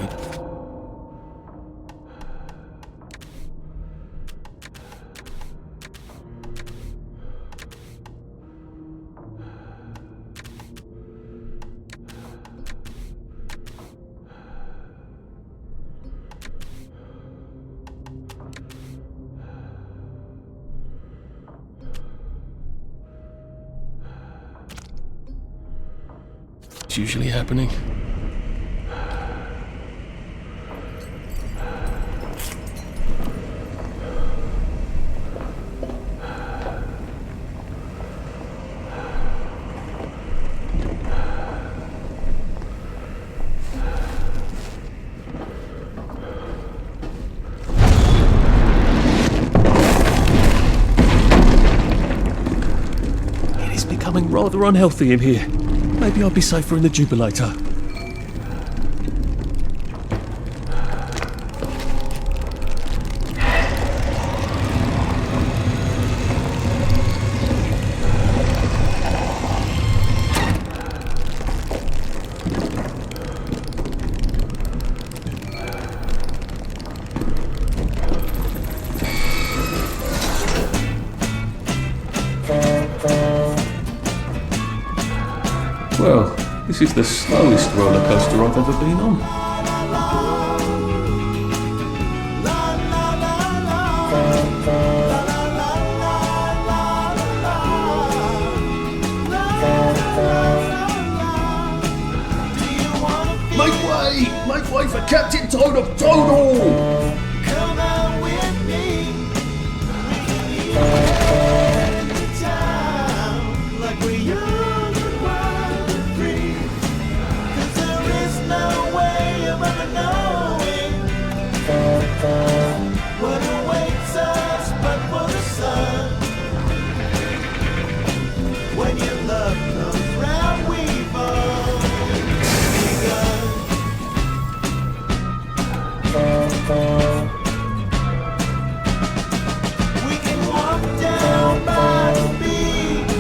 It's usually happening. It is becoming rather unhealthy in here. Maybe I'll be safer in the Jubilator. Well, this is the slowest roller coaster I've ever been on. Make way! Make way for Captain Toad of Toadle! Come out with me. Like we're young and wild and free. 'Cause there is no way of ever knowing what awaits us but for the sun. When your love comes round, we've all begun. We can walk down by the beach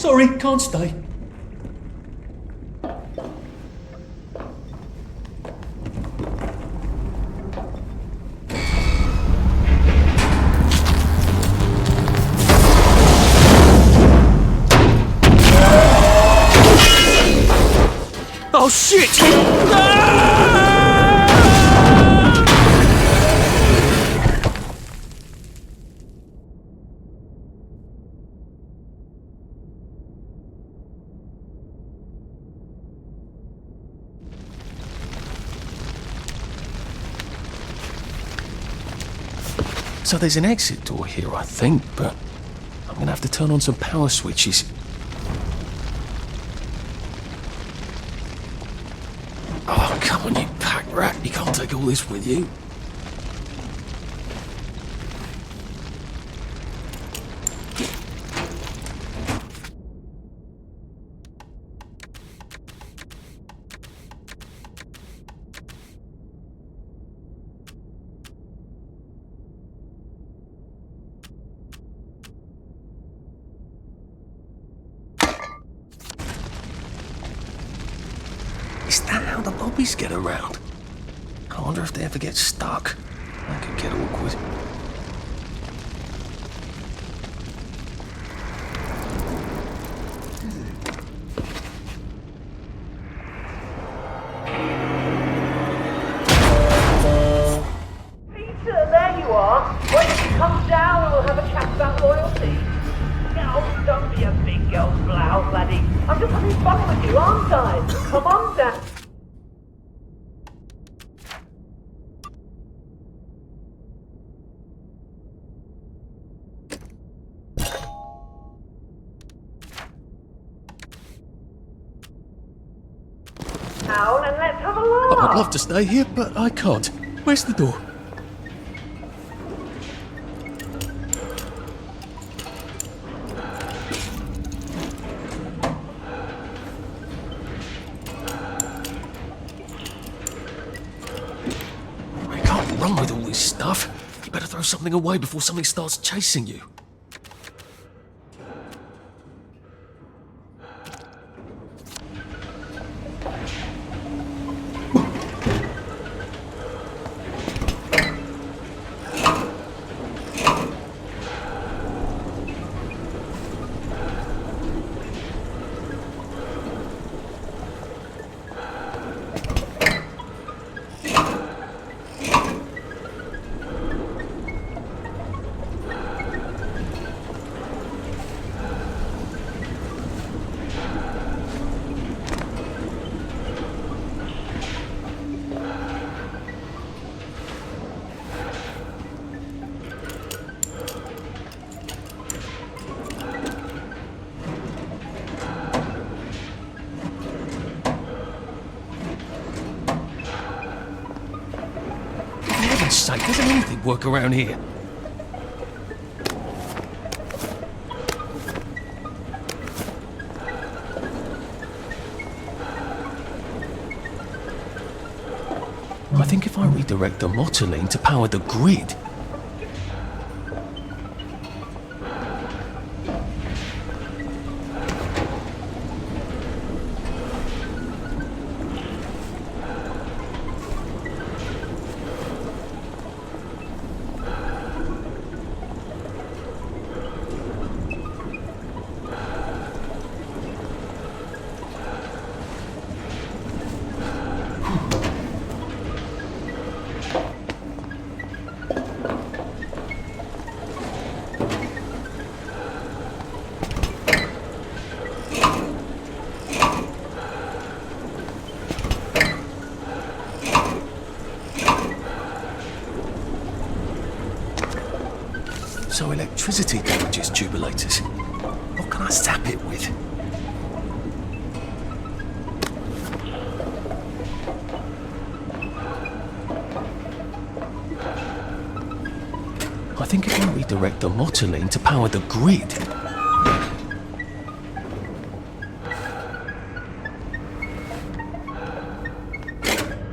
Sorry, can't stay. Oh shit! So there's an exit door here, I think, but I'm gonna have to turn on some power switches. Oh, come on, you pack rat. You can't take all this with you. Is that how the lobbies get around? I wonder if they ever get stuck. That could get awkward. Peter, there you are. Why don't you come down and we'll have a chat about loyalty? Oh, don't be a big girl's blouse, laddie. I'm just having fun with you, aren't I? Come on down. Down and let's have a laugh. I'd love to stay here, but I can't. Where's the door? I can't run with all this stuff. You better throw something away before something starts chasing you. For heaven's sake, doesn't anything work around here? I think if I redirect the motoline to power the grid... So electricity damages tubulators. What can I zap it with? I think if I redirect the motoline to power the grid...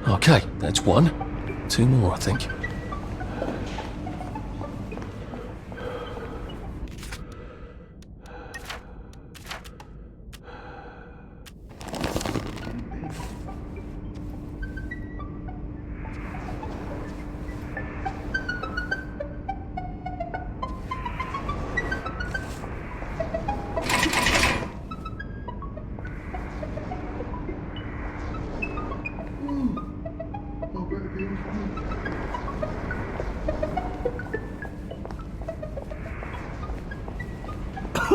Okay, that's one. Two more, I think. I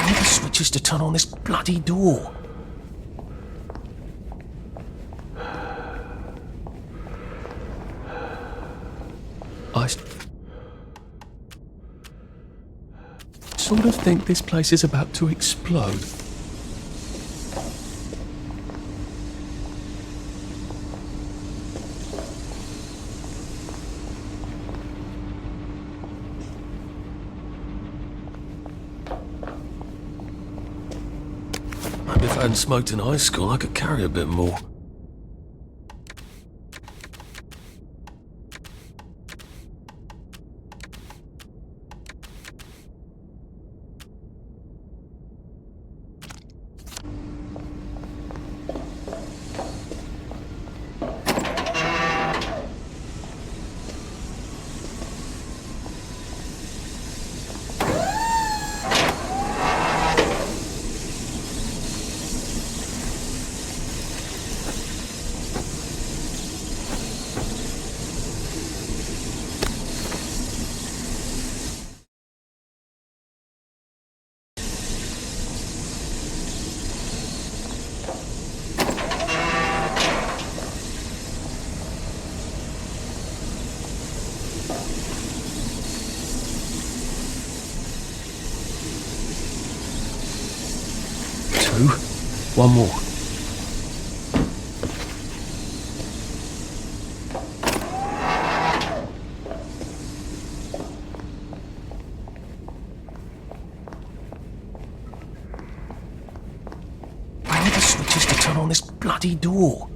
need the switches to turn on this bloody door. I sort of think this place is about to explode. Maybe if I hadn't smoked in high school, I could carry a bit more. One more. Where are the switches to turn on this bloody door?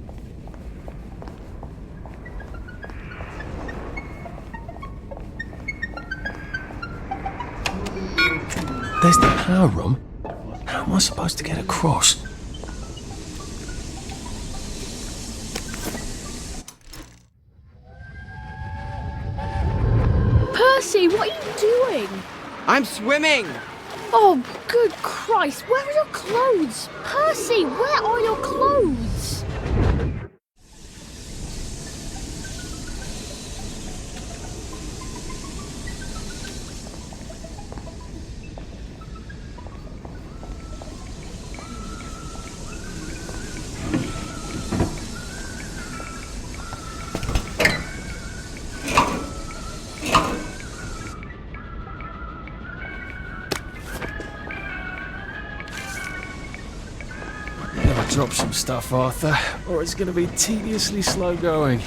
There's the power room. How am I supposed to get across? Percy, what are you doing? I'm swimming! Oh, good Christ, where are your clothes? Percy, where are your clothes? Drop some stuff, Arthur, or it's going to be tediously slow going.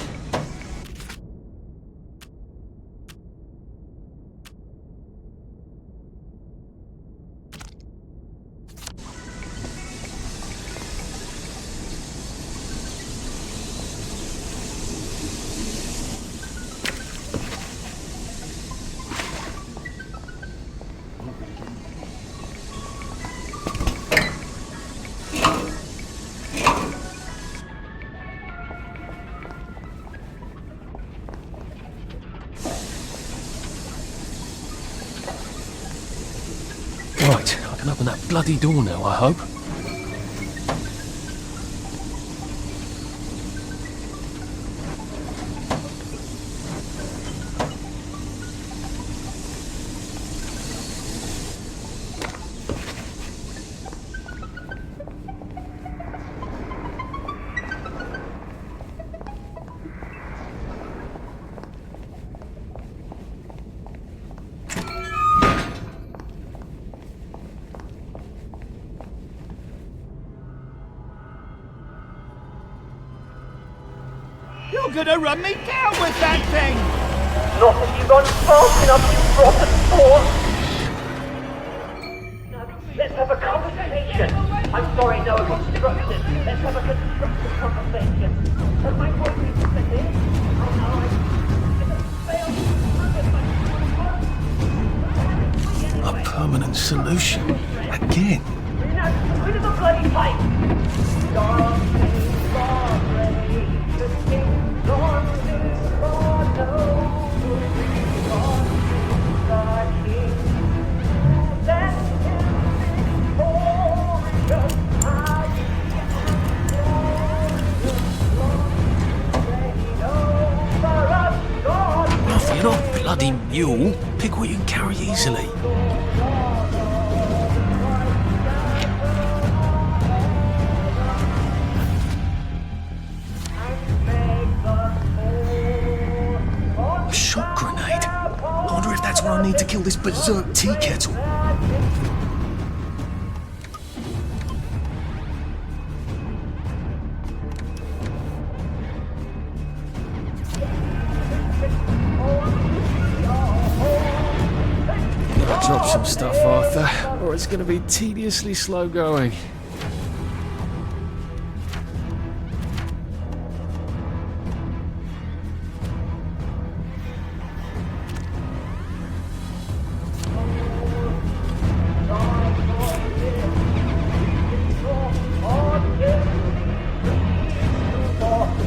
Right, I can open that bloody door now, I hope. You're gonna run me down with that thing! Not if you've gone fast enough, you rotten spawn! Let's have a conversation! I'm sorry, no constructive. Let's have a constructive conversation. Am I wanting to sit in? I know A permanent solution. Again. Now, rid of the bloody pipe! Darling, Marley, the king's on his God, no, God is the king. Let him victorious, I Ruff, you're not a bloody mule. Pick what you can carry easily. A shot grenade? I wonder if that's what I need to kill this berserk tea kettle. Gotta drop some stuff, Arthur, or it's gonna be tediously slow going.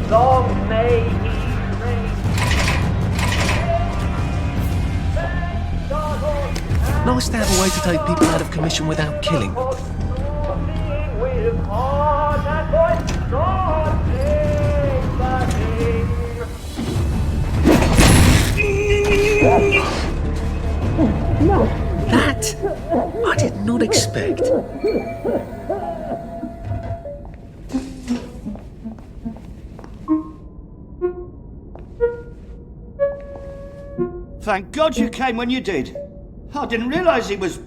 Long may he reign. Nice to have a way to take people out of commission without killing them. With heart and voice, God save the king. That I did not expect. Thank God you came when you did. I didn't realise he was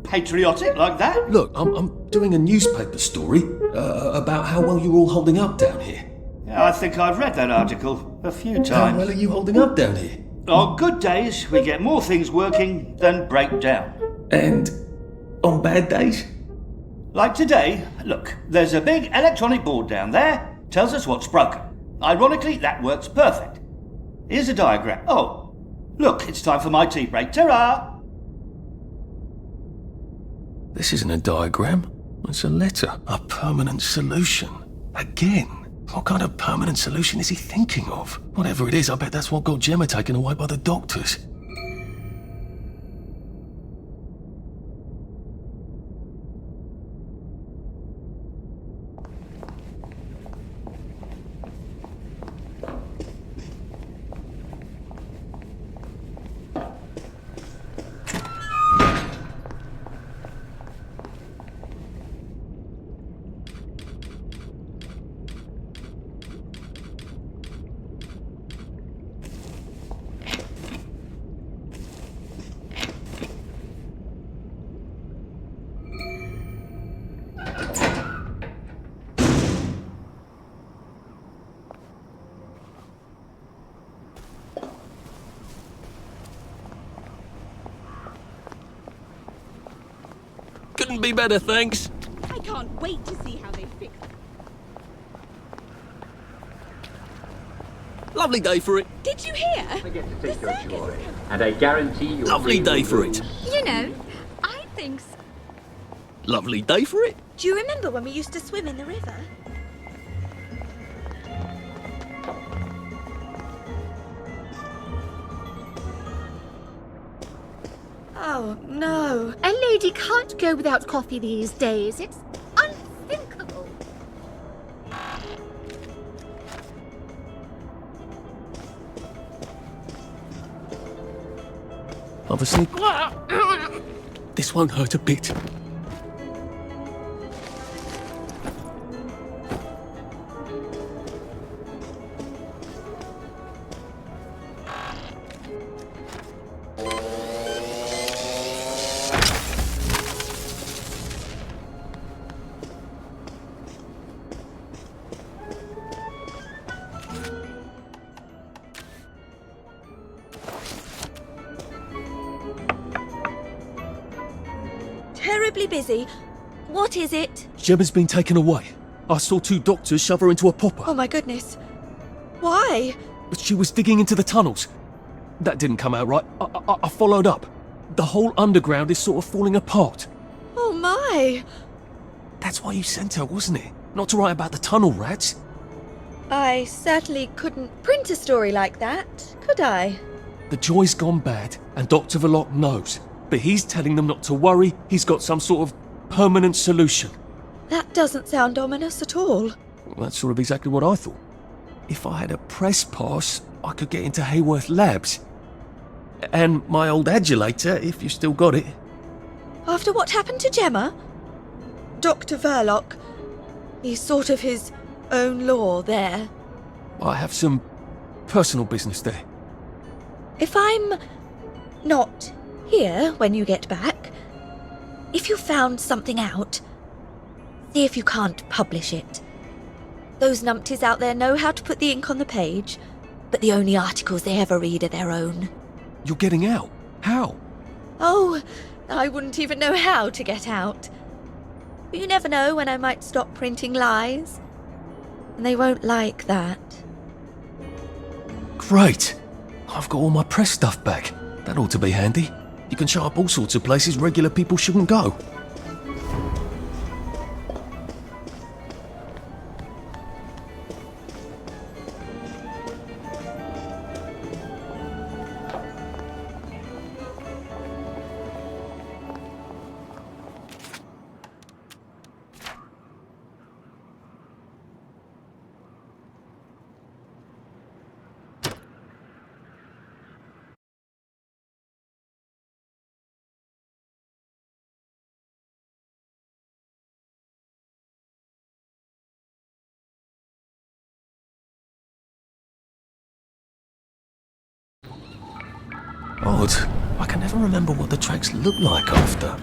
patriotic like that. Look, I'm doing a newspaper story about how well you're all holding up down here. Yeah, I think I've read that article a few times. How well are you holding up down here? On good days, we get more things working than break down. And on bad days? Like today, look, there's a big electronic board down there, tells us what's broken. Ironically, that works perfect. Here's a diagram. Oh, look, it's time for my tea break. Ta-ra! This isn't a diagram. It's a letter. A permanent solution. Again. What kind of permanent solution is he thinking of? Whatever it is, I bet that's what got Gemma taken away by the doctors. Couldn't be better, thanks. I can't wait to see how they fix it. Lovely day for it. Did you hear? I get to take your joy, and I guarantee you. Lovely day for it. You know, I think so. Lovely day for it. Do you remember when we used to swim in the river? Oh, no. A lady can't go without coffee these days. It's unthinkable. Obviously. This won't hurt a bit. Terribly busy. What is it? Gemma's been taken away. I saw 2 doctors shove her into a popper. Oh my goodness. Why? But she was digging into the tunnels. That didn't come out right. I followed up. The whole underground is sort of falling apart. Oh my. That's why you sent her, wasn't it? Not to write about the tunnel rats? I certainly couldn't print a story like that, could I? The Joy's gone bad, and Dr. Verloc knows. But he's telling them not to worry, he's got some sort of permanent solution. That doesn't sound ominous at all. Well, that's sort of exactly what I thought. If I had a press pass, I could get into Hayworth Labs. And my old adulator, if you still got it. After what happened to Gemma? Dr. Verloc, he's sort of his own law there. I have some personal business there. If I'm not here when you get back, if you found something out, see if you can't publish it. Those numpties out there know how to put the ink on the page, but the only articles they ever read are their own. You're getting out? How? Oh, I wouldn't even know how to get out. But you never know when I might stop printing lies. And they won't like that. Great! I've got all my press stuff back. That ought to be handy. You can show up all sorts of places regular people shouldn't go. Odd. I can never remember what the tracks look like after.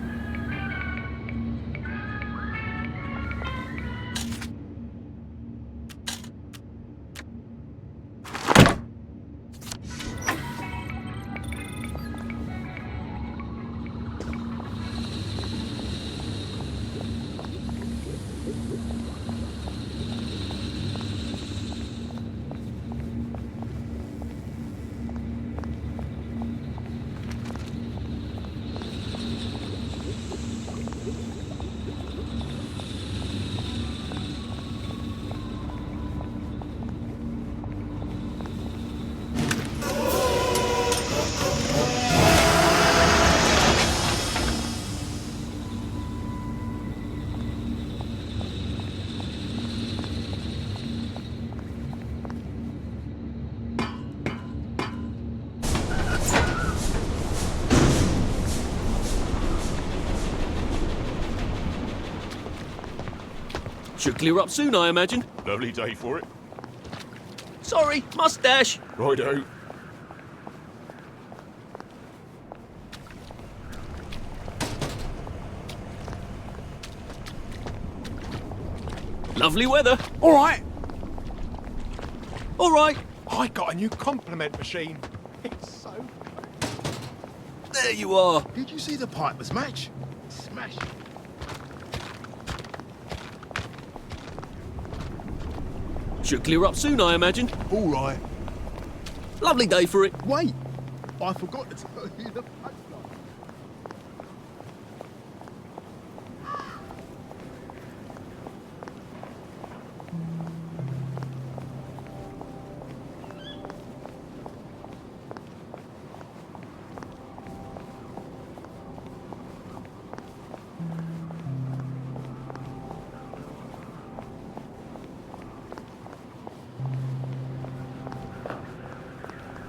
Should clear up soon, I imagine. Lovely day for it. Sorry, mustache. Righto. Lovely weather. All right. All right. I got a new compliment machine. It's so... There you are. Did you see the Piper's match? Smash. Should clear up soon, I imagine. All right. Lovely day for it. Wait, I forgot to tell you the punchline.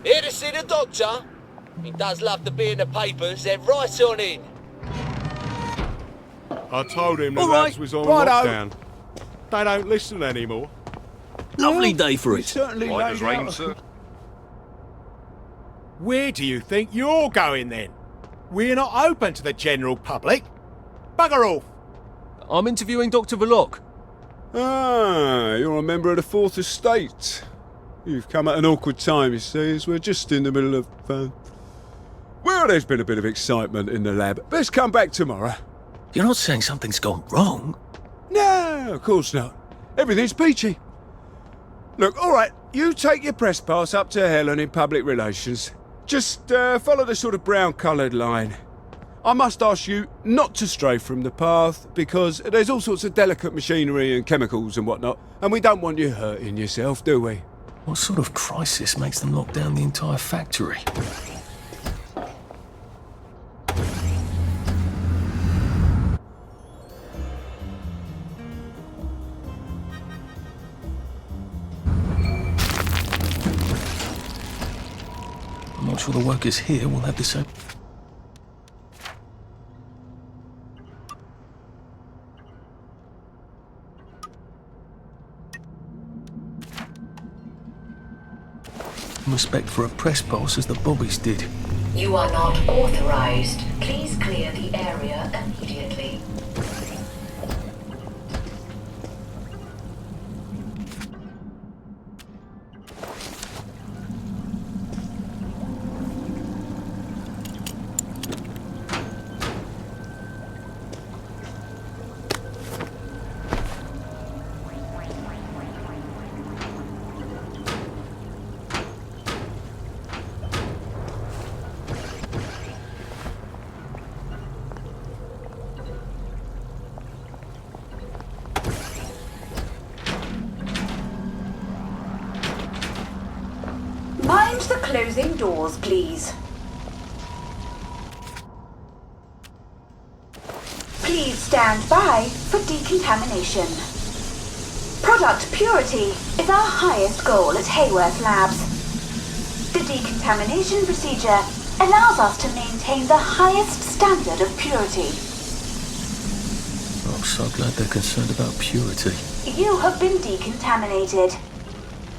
Here to see the doctor? He does love to be in the papers, they're right on in. I told him the All labs right, was on righto. lockdown. They don't listen anymore. Lovely Well, day for we it. certainly Right as laid rain, out- sir. Where do you think you're going then? We're not open to the general public. Bugger off. I'm interviewing Dr. Verloc. Ah, you're a member of the Fourth Estate. You've come at an awkward time, you see, as we're just in the middle of... Well, there's been a bit of excitement in the lab. Let's come back tomorrow. You're not saying something's gone wrong? No, of course not. Everything's peachy. Look, all right, you take your press pass up to Helen in public relations. Just follow the sort of brown-coloured line. I must ask you not to stray from the path, because there's all sorts of delicate machinery and chemicals and whatnot, and we don't want you hurting yourself, do we? What sort of crisis makes them lock down the entire factory? I'm not sure the workers here will have the same. Respect for a press boss as the Bobbies did. You are not authorized. Please clear the area immediately. Mind the closing doors, please. Please stand by for decontamination. Product purity is our highest goal at Hayworth Labs. The decontamination procedure allows us to maintain the highest standard of purity. I'm so glad they're concerned about purity. You have been decontaminated.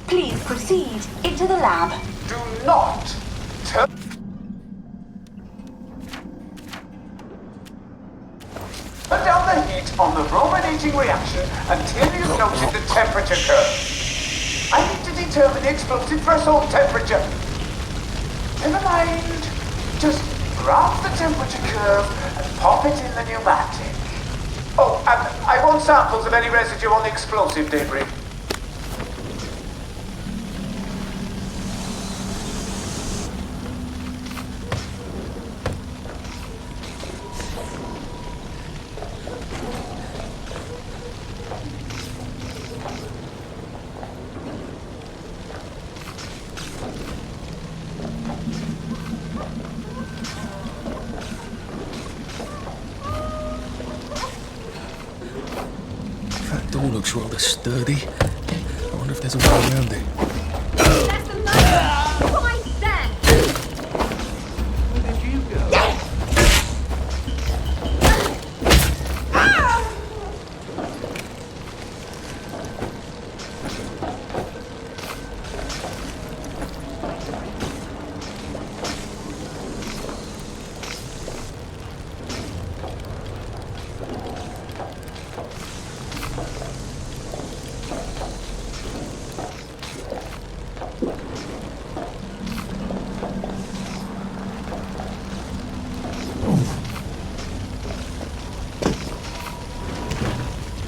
Please proceed into the lab. Do not turn down the heat on the brominating reaction until you've noted the temperature curve. I need to determine the explosive threshold temperature. Never mind. Just graph the temperature curve and pop it in the pneumatic. Oh, and I want samples of any residue on the explosive debris. That door looks rather sturdy. I wonder if there's a way around it. Right there! Where did you go?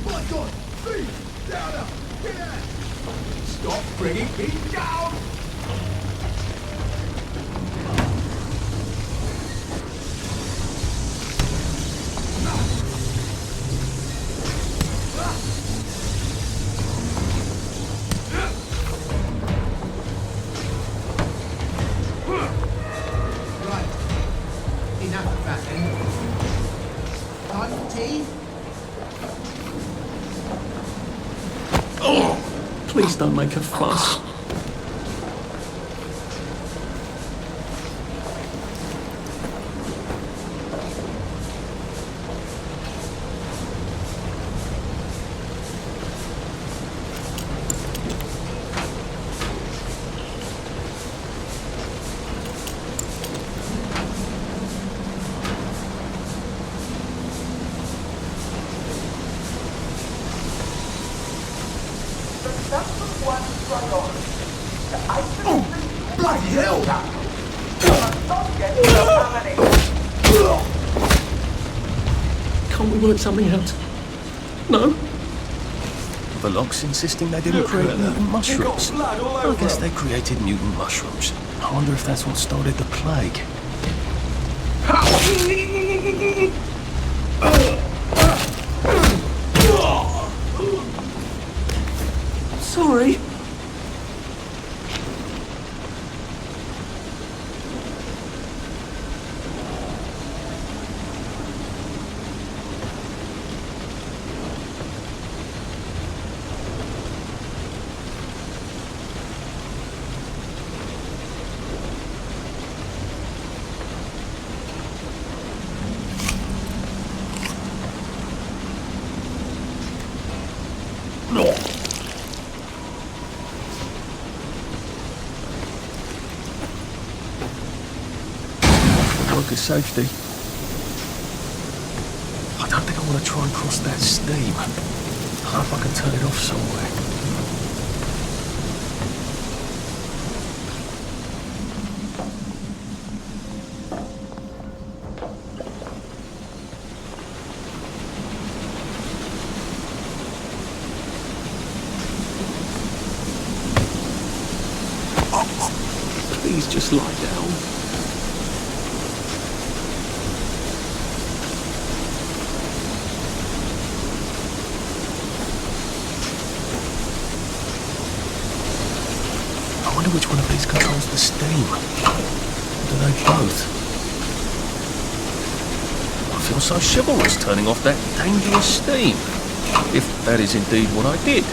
My God! Please! Down up! Get out! Stop bringing me down! Right. Enough of that then. Time for tea? Oh, please don't make a fuss. Oh, bloody hell! Can't we work something out? No? The Locks insisting they didn't create mutant mushrooms. I guess they created mutant mushrooms. I wonder if that's what started the plague. Sorry. Worker safety. I don't think I want to try and cross that steam. I don't know if I can turn it off somewhere. Please just lie down. I wonder which one of these controls the steam. Or do they both? I feel so chivalrous turning off that dangerous steam. If that is indeed what I did.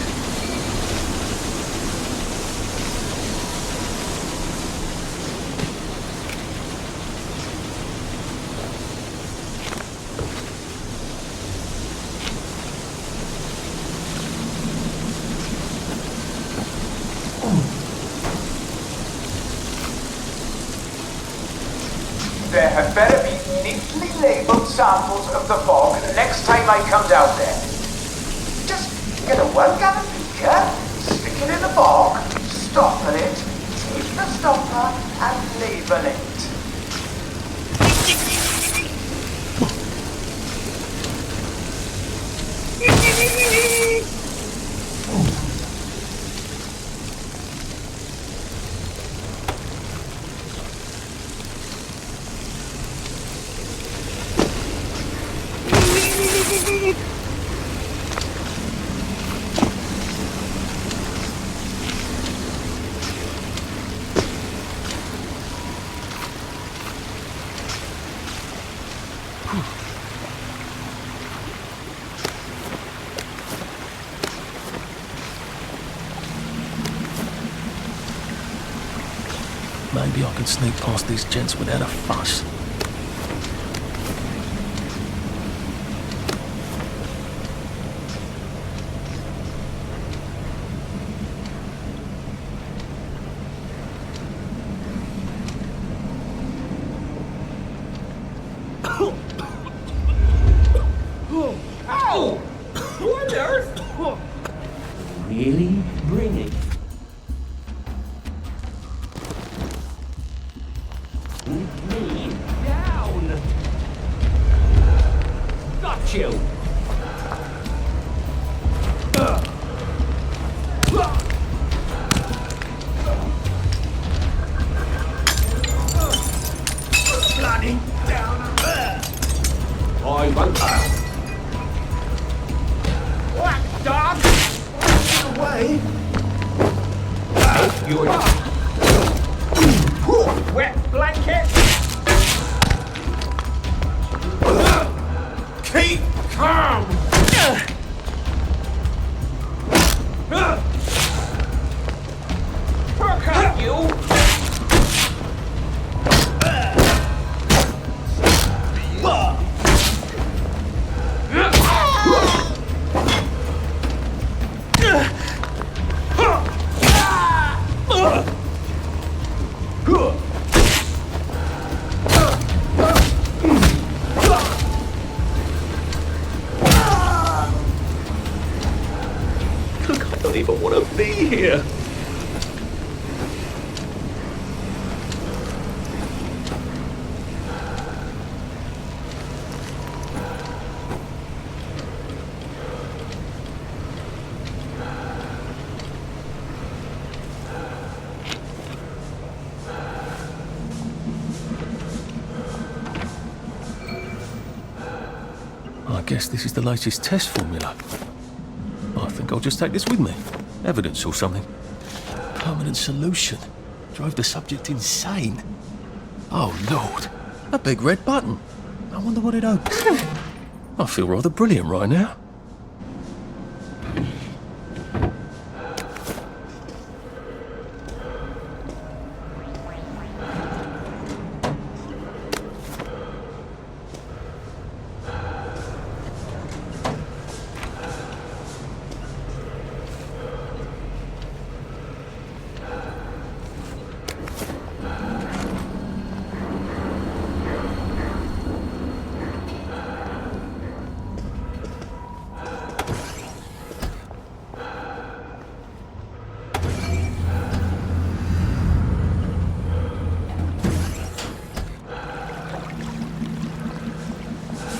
There had better be neatly labelled samples of the fog next time I come down there. Just get a 1 gallon beaker, stick it in the fog, stopper it, take the stopper and label it. Maybe I can sneak past these gents without a fuss. Ow! What on earth? Really? Bring it. Me down! Got you! Bloody down! I won't fail. What, dog? Away! Oh, you're... Wet blanket! Keep calm! Perk up, you! Look, I don't even want to be here. guess this is the latest test formula. I think I'll just take this with me. Evidence or something. Permanent solution. Drove the subject insane. Oh, Lord. A big red button. I wonder what it opens. I feel rather brilliant right now.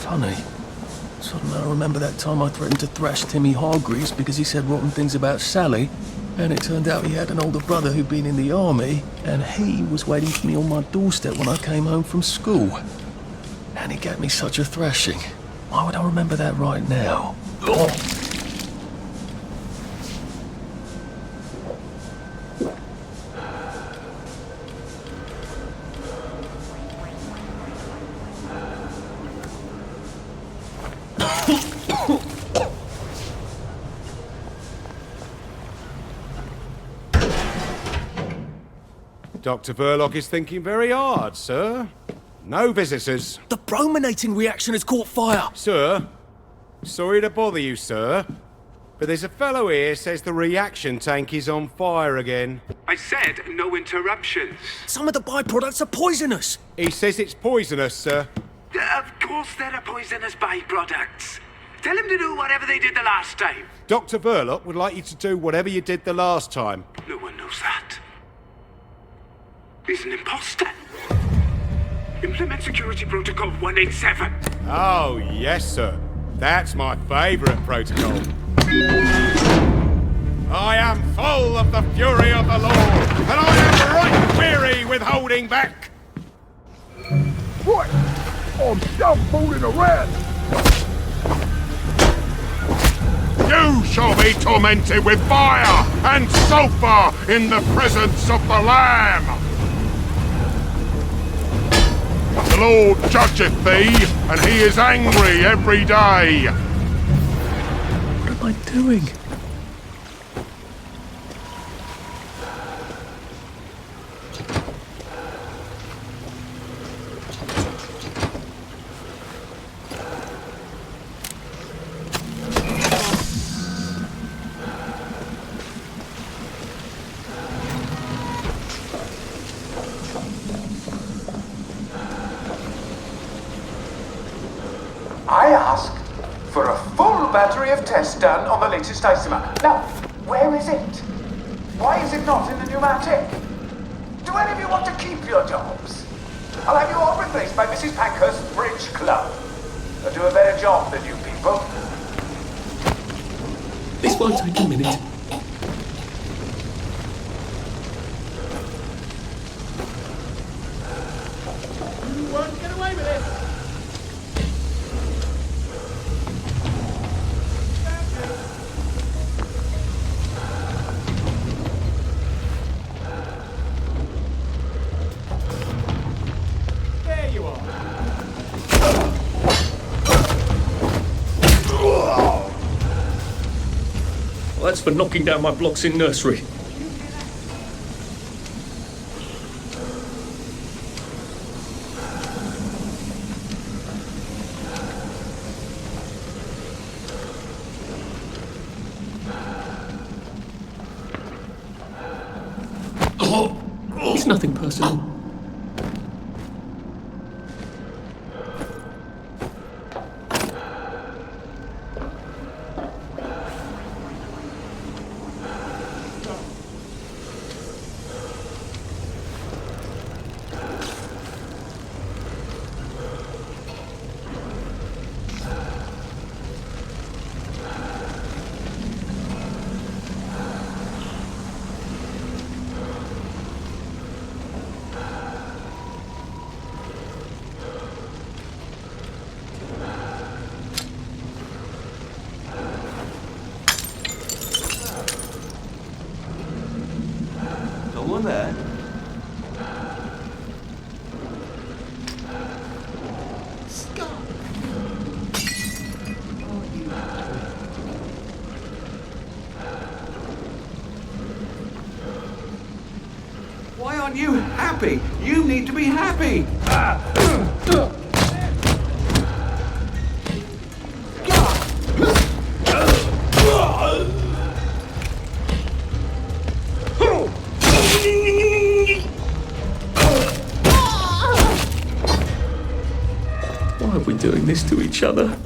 Funny. Suddenly I remember that time I threatened to thrash Timmy Hargreaves because he said rotten things about Sally, and it turned out he had an older brother who'd been in the army, and he was waiting for me on my doorstep when I came home from school. And he gave me such a thrashing. Why would I remember that right now? Ugh. Dr. Verloc is thinking very hard, sir. No visitors. The brominating reaction has caught fire! Sir, sorry to bother you, sir, but there's a fellow here says the reaction tank is on fire again. I said no interruptions. Some of the byproducts are poisonous! He says it's poisonous, sir. Of course there are poisonous byproducts. Tell him to do whatever they did the last time. Dr. Verloc would like you to do whatever you did the last time. No one knows that. He's an imposter. Implement Security Protocol 187. Oh, yes, sir. That's my favourite protocol. I am full of the fury of the Lord, and I am right weary with holding back. What? I'm still fooling around. You shall be tormented with fire and sulphur in the presence of the Lamb. The Lord judgeth thee, and he is angry every day. What am I doing? I asked for a full battery of tests done on the latest isomer. Now, where is it? Why is it not in the pneumatic? Do any of you want to keep your jobs? I'll have you all replaced by Mrs. Pankhurst's Bridge Club. They'll do a better job than you people. This won't take a minute. You won't get away with it. Well, that's for knocking down my blocks in nursery. It's nothing personal. Aren't you happy? You need to be happy. Why are we doing this to each other?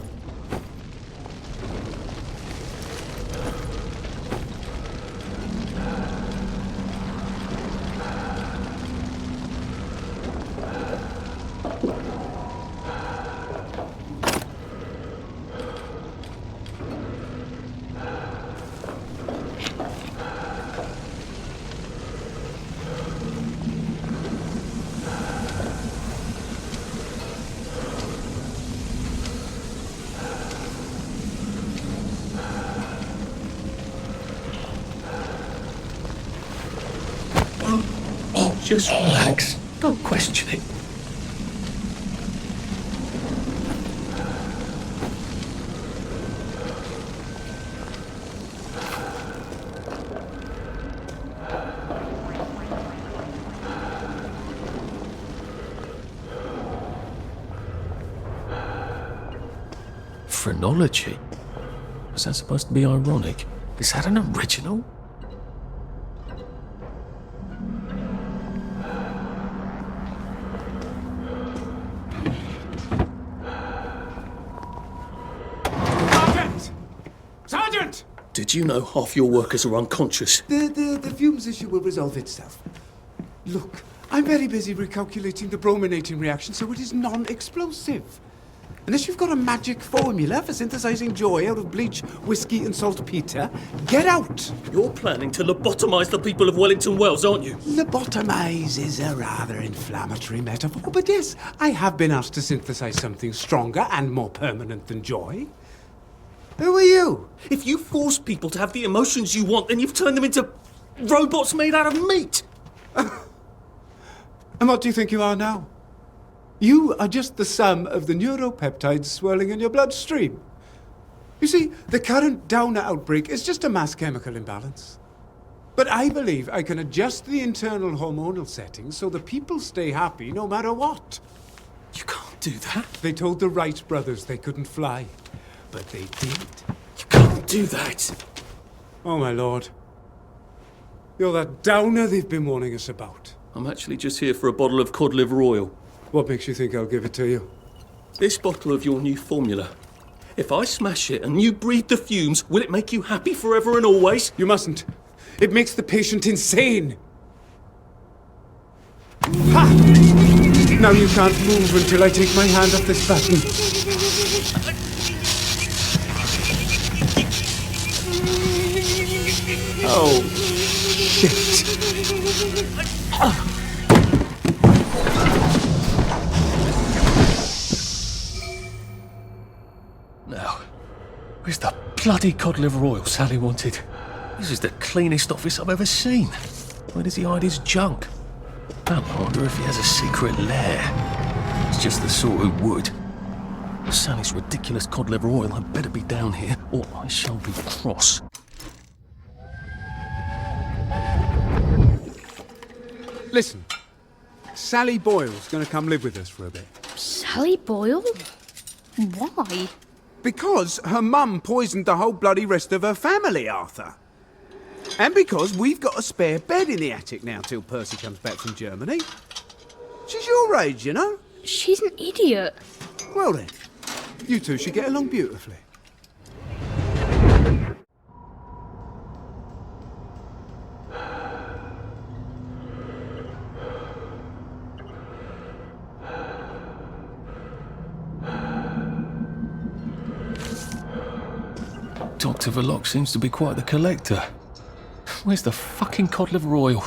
Just relax. Don't question it. Phrenology? Was that supposed to be ironic? Is that an original? Sergeant! Did you know half your workers are unconscious? The fumes issue will resolve itself. Look, I'm very busy recalculating the brominating reaction, so it is non-explosive. Unless you've got a magic formula for synthesizing joy out of bleach, whiskey, and saltpeter, get out! You're planning to lobotomize the people of Wellington Wells, aren't you? Lobotomize is a rather inflammatory metaphor, but yes, I have been asked to synthesize something stronger and more permanent than joy. Who are you? If you force people to have the emotions you want, then you've turned them into robots made out of meat. And what do you think you are now? You are just the sum of the neuropeptides swirling in your bloodstream. You see, the current Downer outbreak is just a mass chemical imbalance. But I believe I can adjust the internal hormonal settings so the people stay happy no matter what. You can't do that. They told the Wright brothers they couldn't fly, but they did. You can't do that. Oh, my lord. You're that Downer they've been warning us about. I'm actually just here for a bottle of cod liver oil. What makes you think I'll give it to you? This bottle of your new formula. If I smash it and you breathe the fumes, will it make you happy forever and always? You mustn't. It makes the patient insane. Ha! Now you can't move until I take my hand off this button. Oh, shit. Now, where's the bloody cod liver oil Sally wanted? This is the cleanest office I've ever seen. Where does he hide his junk? I wonder if he has a secret lair. It's just the sort who would. Sally's ridiculous cod liver oil had better be down here, or I shall be cross. Listen, Sally Boyle's gonna come live with us for a bit. Sally Boyle? Why? Because her mum poisoned the whole bloody rest of her family, Arthur. And because we've got a spare bed in the attic now till Percy comes back from Germany. She's your age, you know? She's an idiot. Well then, you two should get along beautifully. Dr. Verloc seems to be quite the collector. Where's the fucking cod liver oil?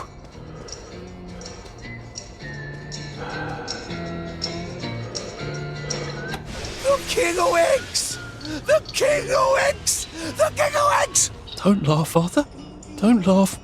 The King of Eggs! The King of Eggs! The King of Eggs! Don't laugh, Arthur. Don't laugh.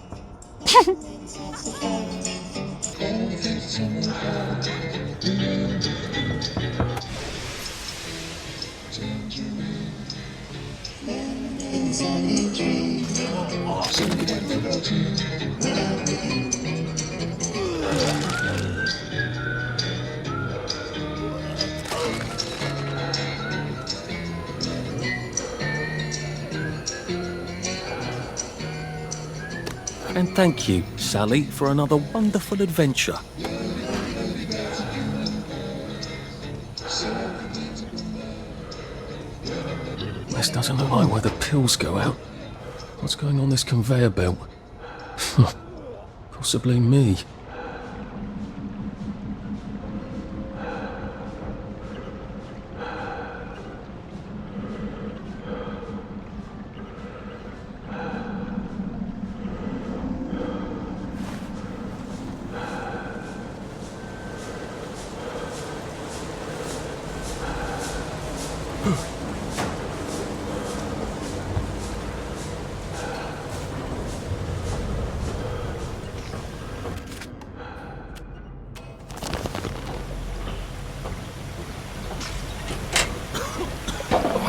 And thank you, Sally, for another wonderful adventure. This doesn't look like where the pills go out. What's going on this conveyor belt? Possibly me.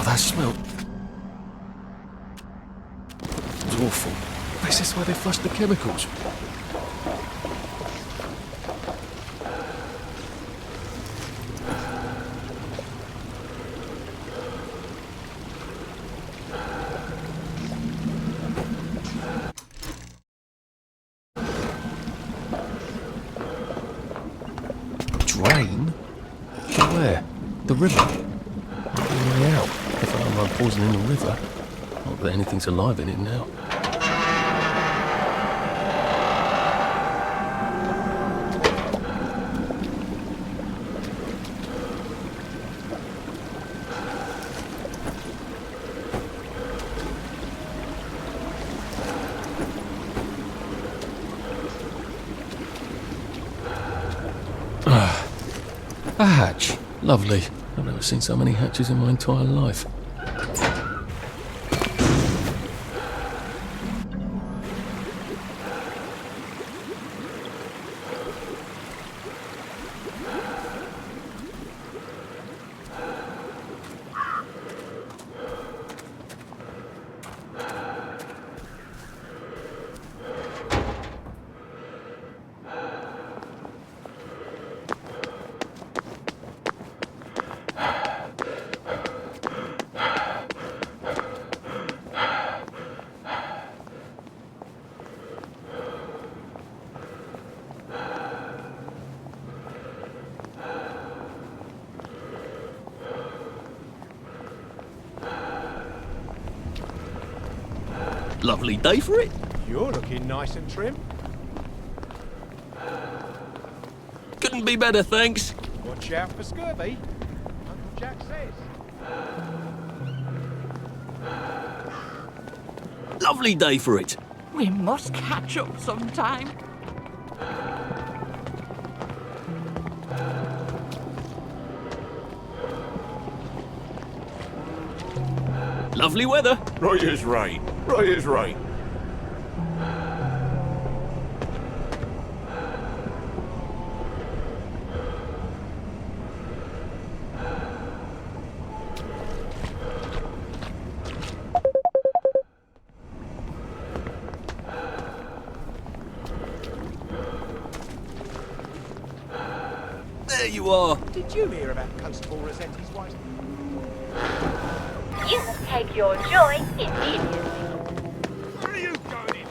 That smell. It's awful. This is where they flush the chemicals. Drain? Where? The river? Way out. If I don't mind pausing in the river, not that anything's alive in it now. A hatch. Lovely. I've never seen so many hatches in my entire life. Lovely day for it. You're looking nice and trim. Couldn't be better, thanks. Watch out for scurvy. Uncle Jack says. Lovely day for it. We must catch up sometime. Lovely weather. Right as rain. Right as rain. There you are. Did you hear about Constable Rossetti's wife? You must take your joy immediately. Where are you going in?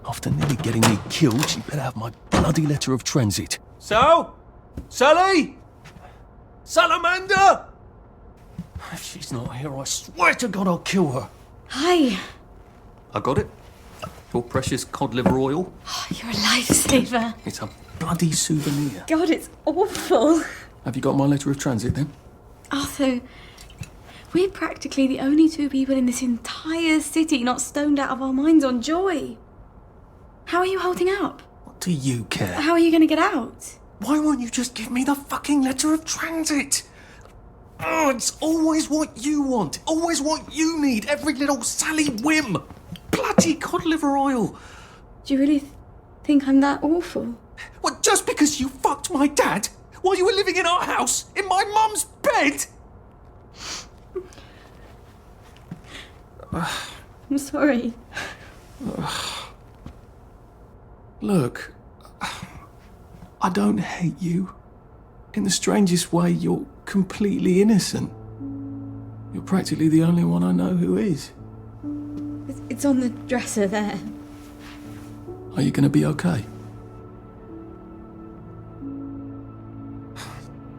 After nearly getting me killed, she better have my bloody letter of transit. So? Sally? Salamander? If she's not here, I swear to God I'll kill her. Hi. I got it. Your precious cod liver oil. Oh, you're a lifesaver. It's a bloody souvenir. God, it's awful. Have you got my letter of transit then? Arthur, we're practically the only two people in this entire city not stoned out of our minds on joy. How are you holding up? What do you care? How are you going to get out? Why won't you just give me the fucking letter of transit? Oh, it's always what you want. Always what you need. Every little Sally whim. Bloody cod liver oil. Do you really think I'm that awful? What, just because you fucked my dad while you were living in our house, in my mum's bed? I'm sorry. Look, I don't hate you. In the strangest way, you're completely innocent. You're practically the only one I know who is. It's on the dresser there. Are you going to be okay?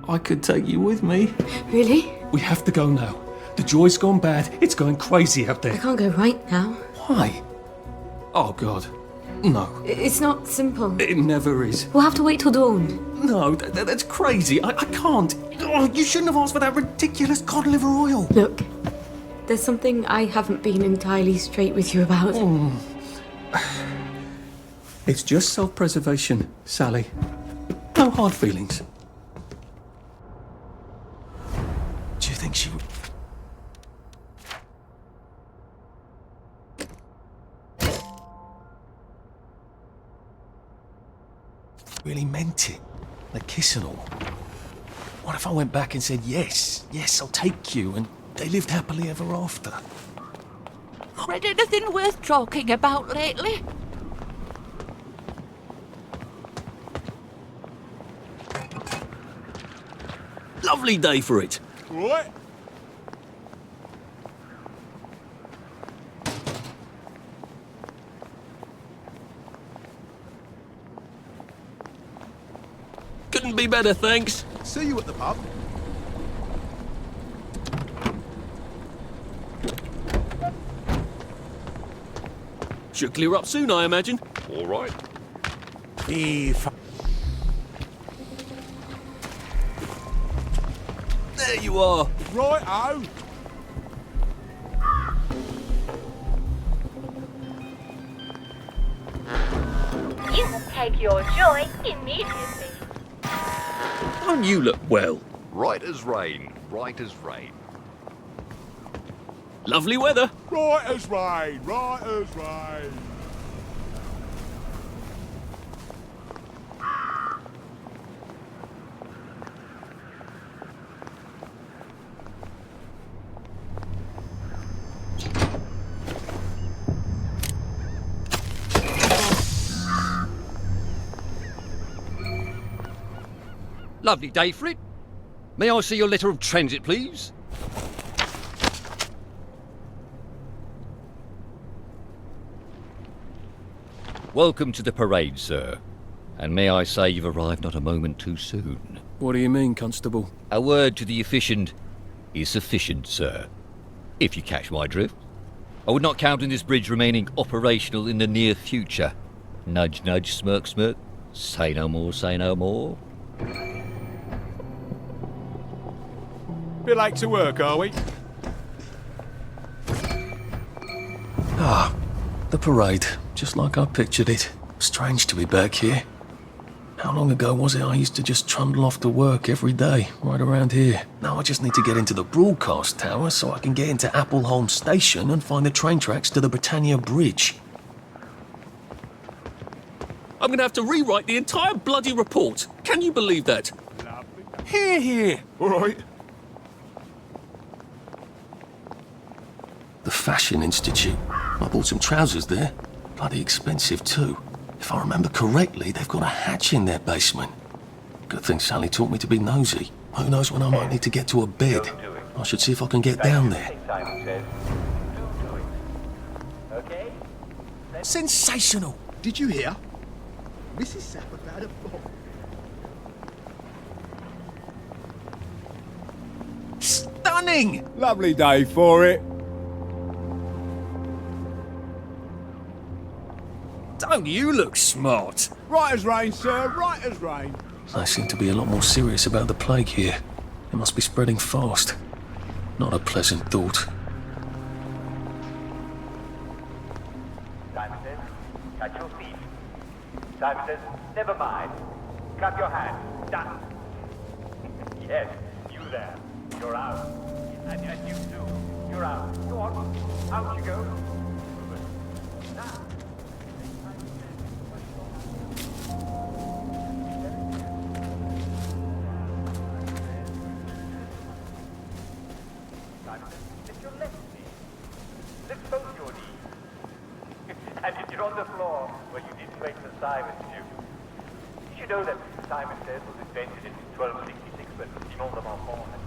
I could take you with me. Really? We have to go now. The joy's gone bad. It's going crazy out there. I can't go right now. Why? Oh, God. No. It's not simple. It never is. We'll have to wait till dawn. No, that's crazy. I can't. Oh, you shouldn't have asked for that ridiculous cod liver oil. Look, there's something I haven't been entirely straight with you about. It's just self-preservation, Sally. No hard feelings. Do you think she would... really meant it? The kiss and all. What if I went back and said, yes, I'll take you, and they lived happily ever after? Read anything worth talking about lately? Lovely day for it. Right. Couldn't be better, thanks. See you at the pub. Should clear up soon, I imagine. All right. There you are. Right-o. You will take your joy immediately. Don't you look well? Right as rain. Right as rain. Lovely weather. Right as rain. Right as rain. Lovely day for it. May I see your letter of transit, please? Welcome to the parade, sir. And may I say you've arrived not a moment too soon. What do you mean, Constable? A word to the efficient is sufficient, sir. If you catch my drift. I would not count on this bridge remaining operational in the near future. Nudge, nudge, smirk, smirk. Say no more, say no more. Bit late to work, are we? Ah, the parade. Just like I pictured it. Strange to be back here. How long ago was it I used to just trundle off to work every day, right around here? Now I just need to get into the broadcast tower so I can get into Appleholm Station and find the train tracks to the Britannia Bridge. I'm going to have to rewrite the entire bloody report. Can you believe that? Hear, hear. All right. The Fashion Institute. I bought some trousers there. Bloody expensive too. If I remember correctly, they've got a hatch in their basement. Good thing Sally taught me to be nosy. Who knows when I might need to get to a bed. I should see if I can get down there. Sensational! Did you hear? Mrs. Sapp about a book. Stunning! Lovely day for it. Don't you look smart? Right as rain, sir. Right as rain. They seem to be a lot more serious about the plague here. It must be spreading fast. Not a pleasant thought. Simon says, catch your feet. Simon says, never mind. Clap your hands. Done. Yes, you there. You're out. And you too. You're out. Go on. Out you go. Now. Simon says, lift your left knee. Lift both your knees. And if you're on the floor, well, you didn't make the Simon too. Did you know that Simon Says was invented in 1266 when Simon de Montfort had...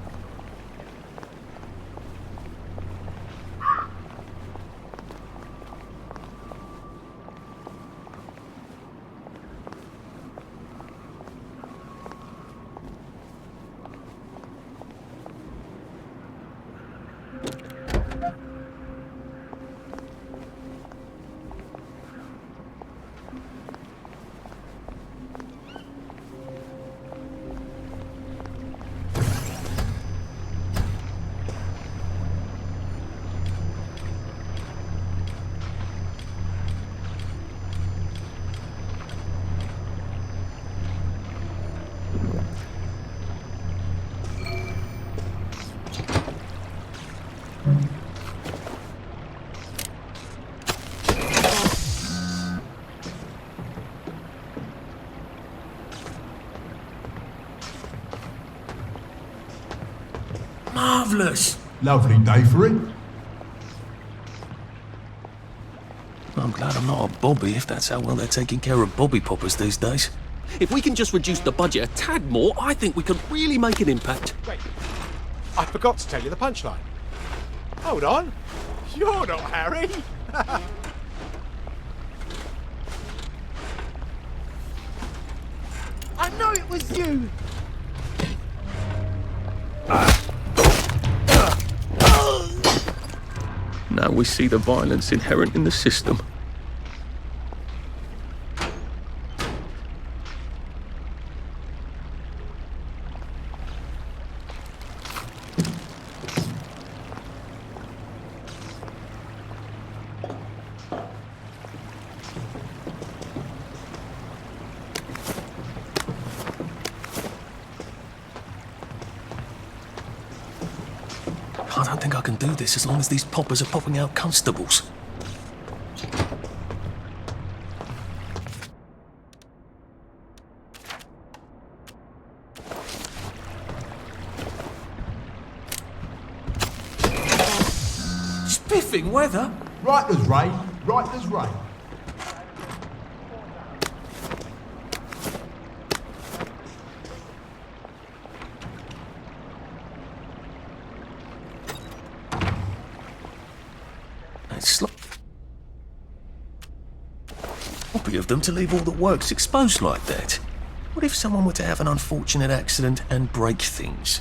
Marvellous! Lovely day for it. I'm glad I'm not a bobby if that's how well they're taking care of bobby poppers these days. If we can just reduce the budget a tad more, I think we could really make an impact. Wait, I forgot to tell you the punchline. Hold on. You're not Harry. I know it was you. Now we see the violence inherent in the system. I don't think I can do this as long as these poppers are popping out constables. Spiffing weather? Right as rain, right as rain. Sloppy of them to leave all the works exposed like that. What if someone were to have an unfortunate accident and break things?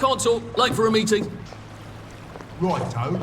can't talk. Late for a meeting. Righto.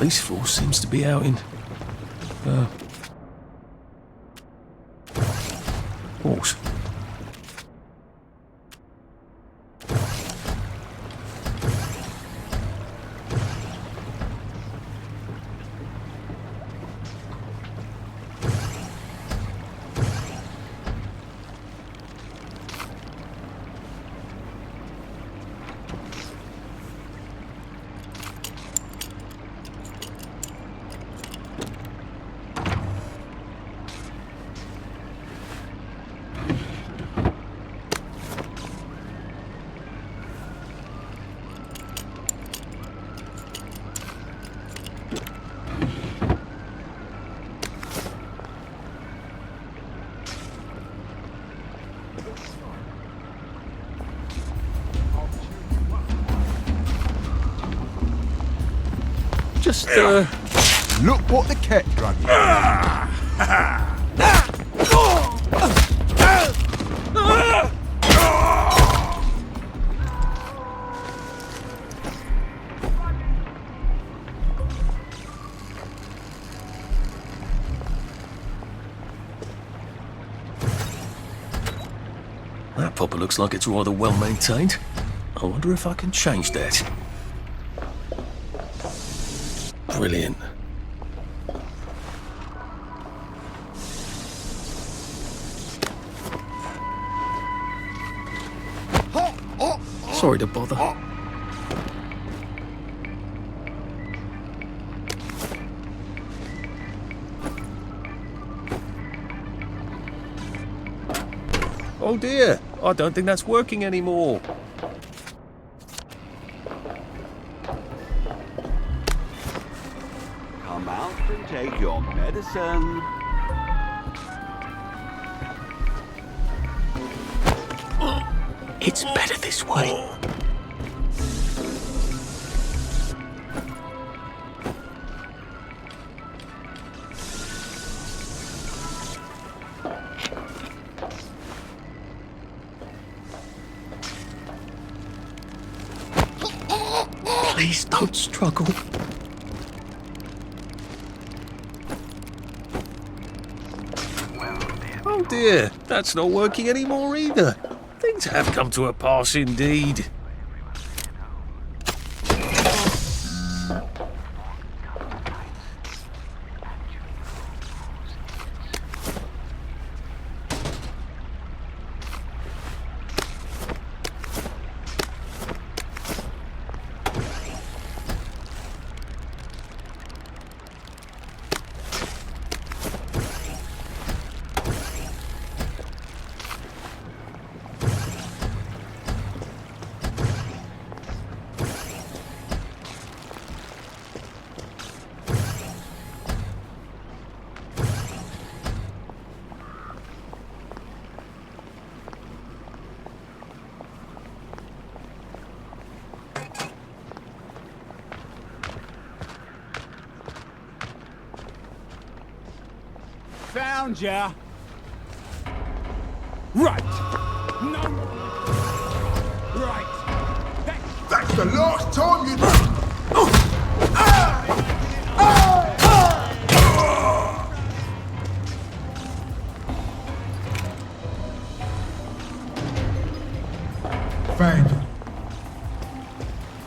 Police force seems to be out in... horse. Just, Look what the cat drug That popper looks like it's rather well maintained. I wonder if I can change that. Brilliant. Sorry to bother. Oh dear, I don't think that's working anymore. Come out and take your medicine. It's better this way. Please don't struggle. Oh dear, that's not working anymore either. Things have come to a pass indeed. Found ya. Right. No. Right. That's the last time you...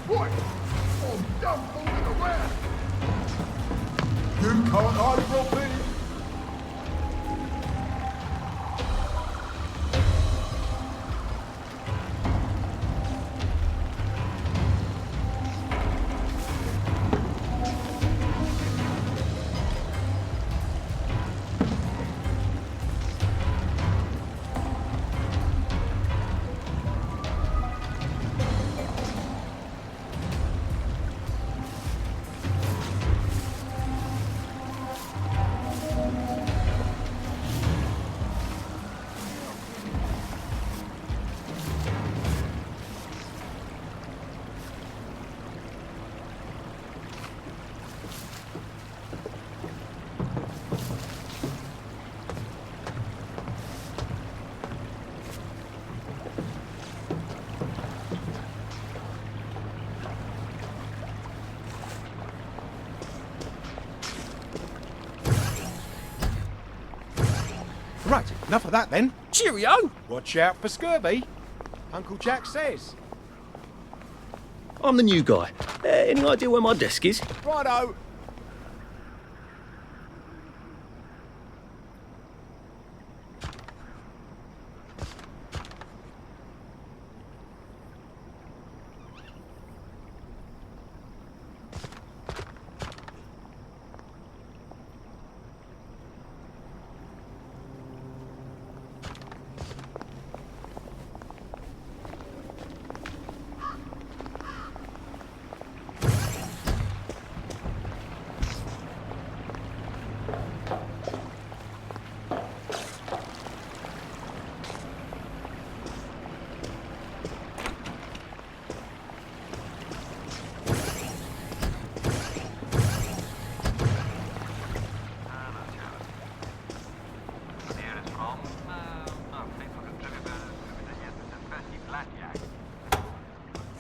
foot, or dump moving around. You can't hide from me. Right, enough of that then. Cheerio! Watch out for scurvy. Uncle Jack says. I'm the new guy. Any idea where my desk is? Righto.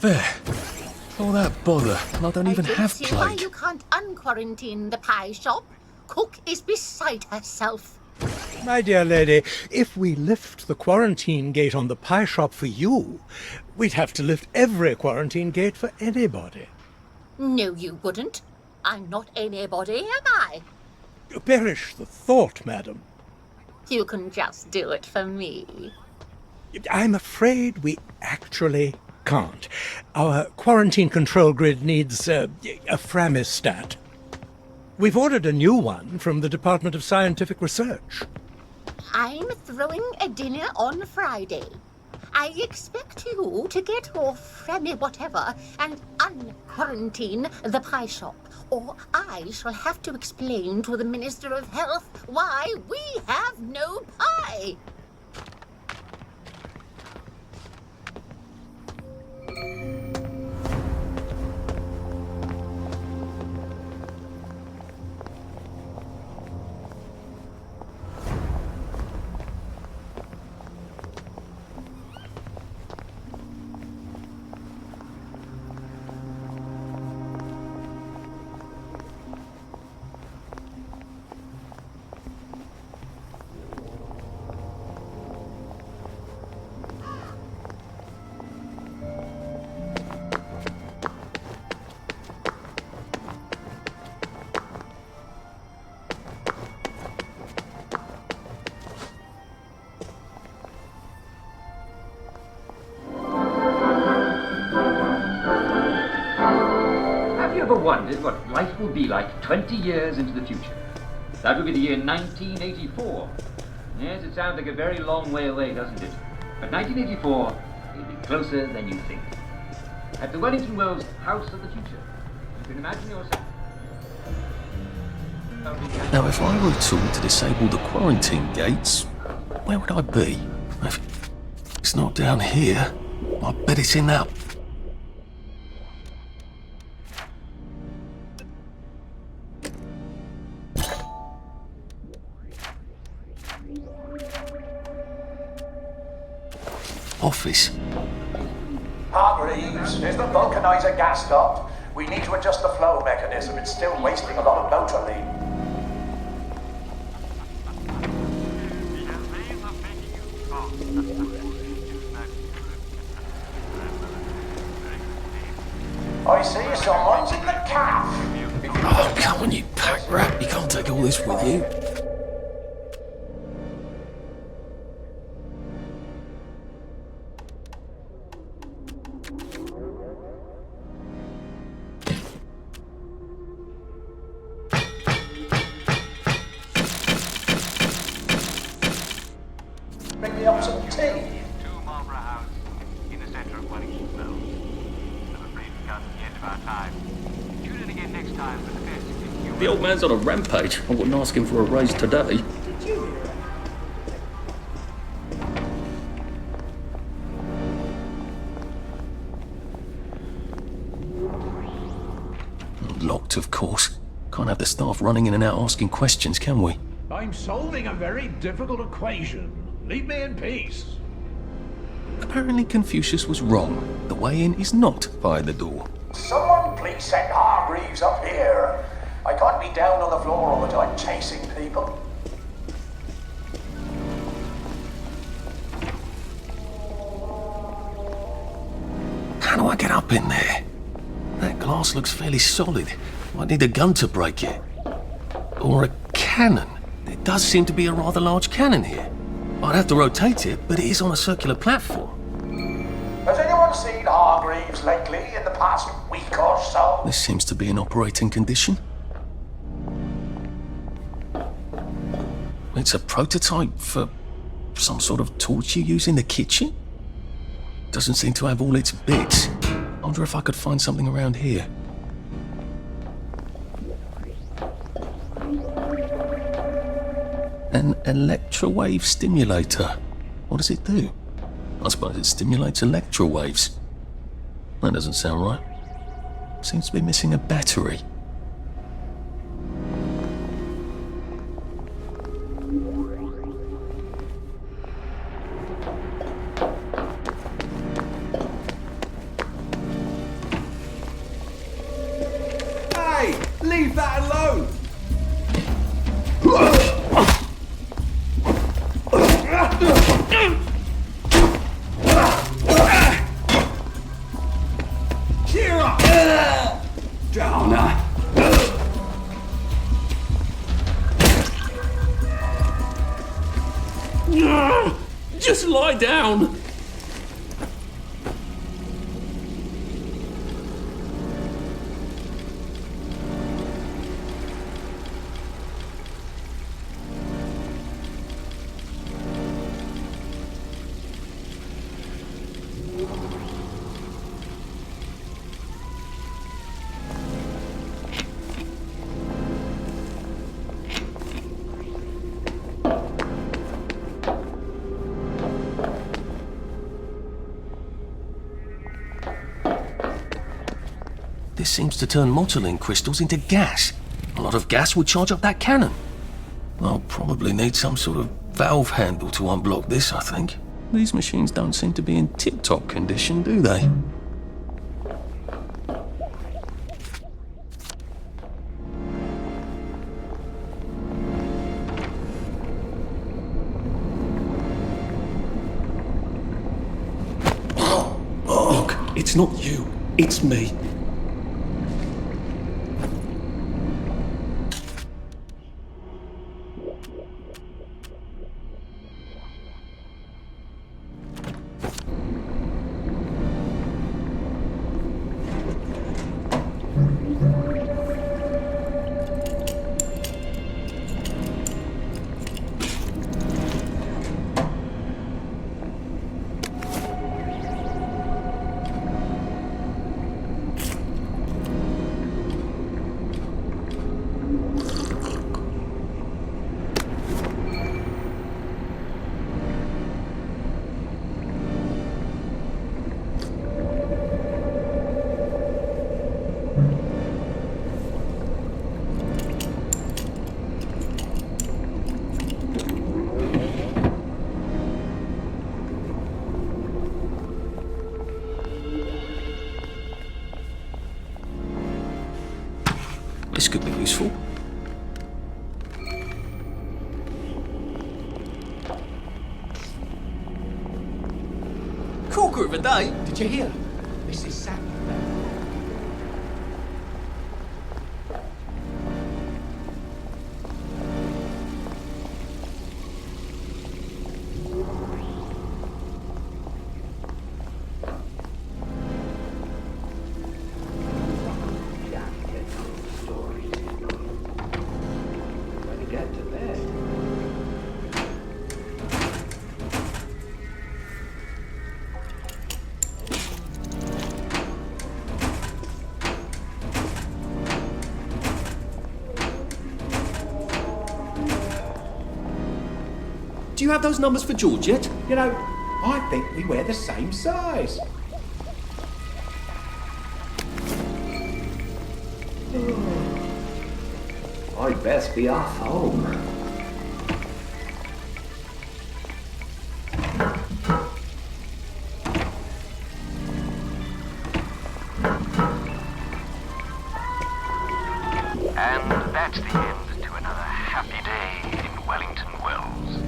There. All that bother, and I don't even have See why plague. you can't unquarantine the pie shop? Cook is beside herself. My dear lady, if we lift the quarantine gate on the pie shop for you, we'd have to lift every quarantine gate for anybody. No, you wouldn't. I'm not anybody, am I? Perish the thought, madam. You can just do it for me. I'm afraid we actually can't. Our quarantine control grid needs a Framistat. We've ordered a new one from the Department of Scientific Research. I'm throwing a dinner on Friday. I expect you to get off from whatever and unquarantine the pie shop, or I shall have to explain to the Minister of Health why we have no pie. Wondered what life will be like 20 years into the future. That would be the year 1984. Yes, it sounds like a very long way away, doesn't it? But 1984 will be closer than you think. At the Wellington Wells House of the Future, you can imagine yourself. Now, if I were to disable the quarantine gates, where would I be? If it's not down here, I bet it's in that. Office. Hargreaves, is the vulcanizer gas stopped? We need to adjust the flow mechanism. It's still wasting a lot of motor lead. I see someone's in the calf. Oh, come on, you pack rat. You can't take all this with you. Bring me up some tea. Marlborough House, in the centre of Wellingtonville. I'm afraid we've come to the end of our time. Tune in again next time for the best. The old man's on a rampage. I wouldn't ask him for a raise today. Locked, of course. Can't have the staff running in and out asking questions, can we? I'm solving a very difficult equation. Leave me in peace. Apparently Confucius was wrong. The way in is not via the door. Someone please send Hargreaves up here. I can't be down on the floor all the time chasing people. How do I get up in there? That glass looks fairly solid. Might need a gun to break it. Or a cannon. There does seem to be a rather large cannon here. I'd have to rotate it, but it is on a circular platform. Has anyone seen Hargreaves lately in the past week or so? This seems to be in operating condition. It's a prototype for some sort of torch you use in the kitchen? Doesn't seem to have all its bits. I wonder if I could find something around here. An electrowave stimulator. What does it do? I suppose it stimulates electrowaves. That doesn't sound right. Seems to be missing a battery. Hey, leave that alone! Cheer up! Downer. Just lie down! This seems to turn Mottling crystals into gas. A lot of gas would charge up that cannon. I'll probably need some sort of valve handle to unblock this, I think. These machines don't seem to be in tip-top condition, do they? Look, it's not you, it's me. This could be useful. Corker of a day. Did you hear? This is Sam. Do you have those numbers for George yet? You know, I think we wear the same size. I'd best be off home. And that's the end to another happy day in Wellington Wells.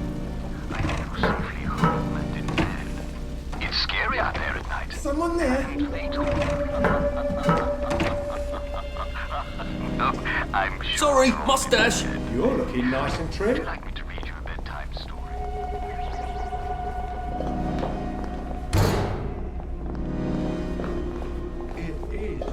I flew safely home and in bed. It's scary out there at night. Someone there? And they told No, I'm sure. Sorry, mustache. You're looking nice and trim. Would you like me to read you a bedtime story? It is.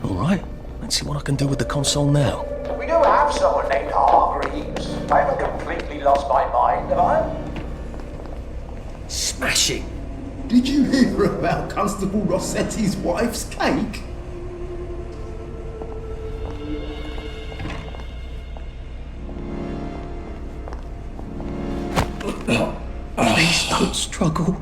All right, let's see what I can do with the console now. We do have someone named Hargreaves. I haven't completely lost my mind, have I? Smashing. Did you hear about Constable Rossetti's wife's cake? Please don't struggle.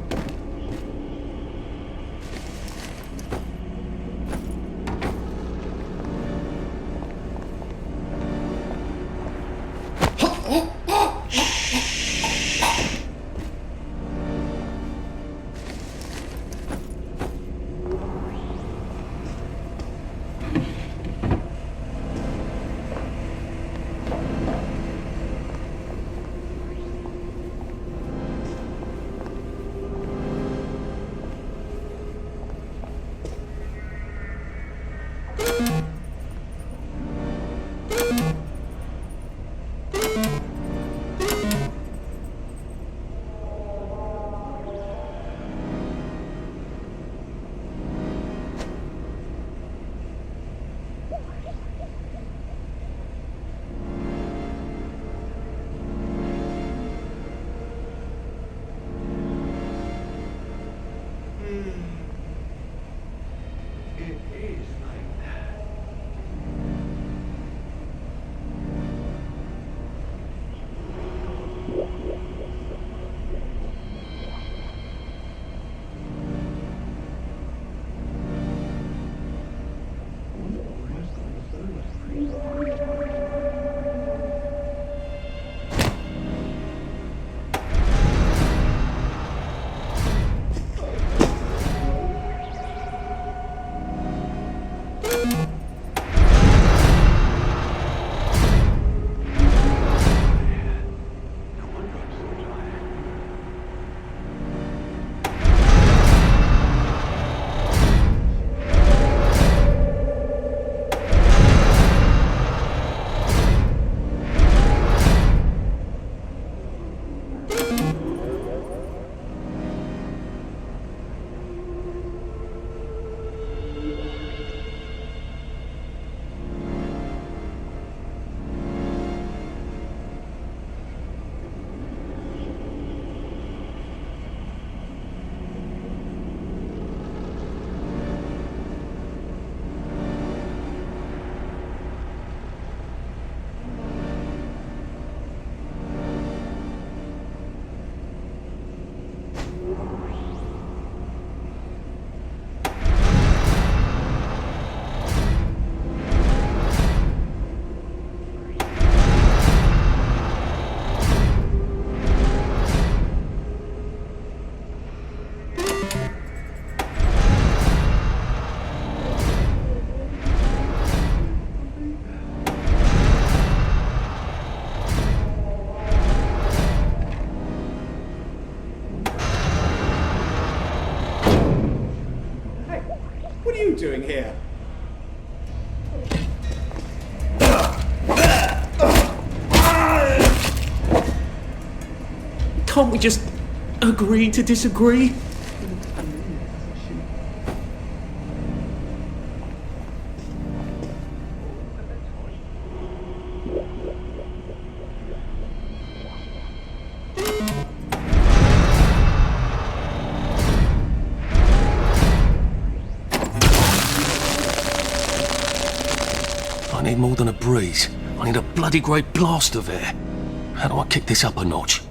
doing here? Can't we just agree to disagree? than a breeze. I need a bloody great blast of air. How do I kick this up a notch?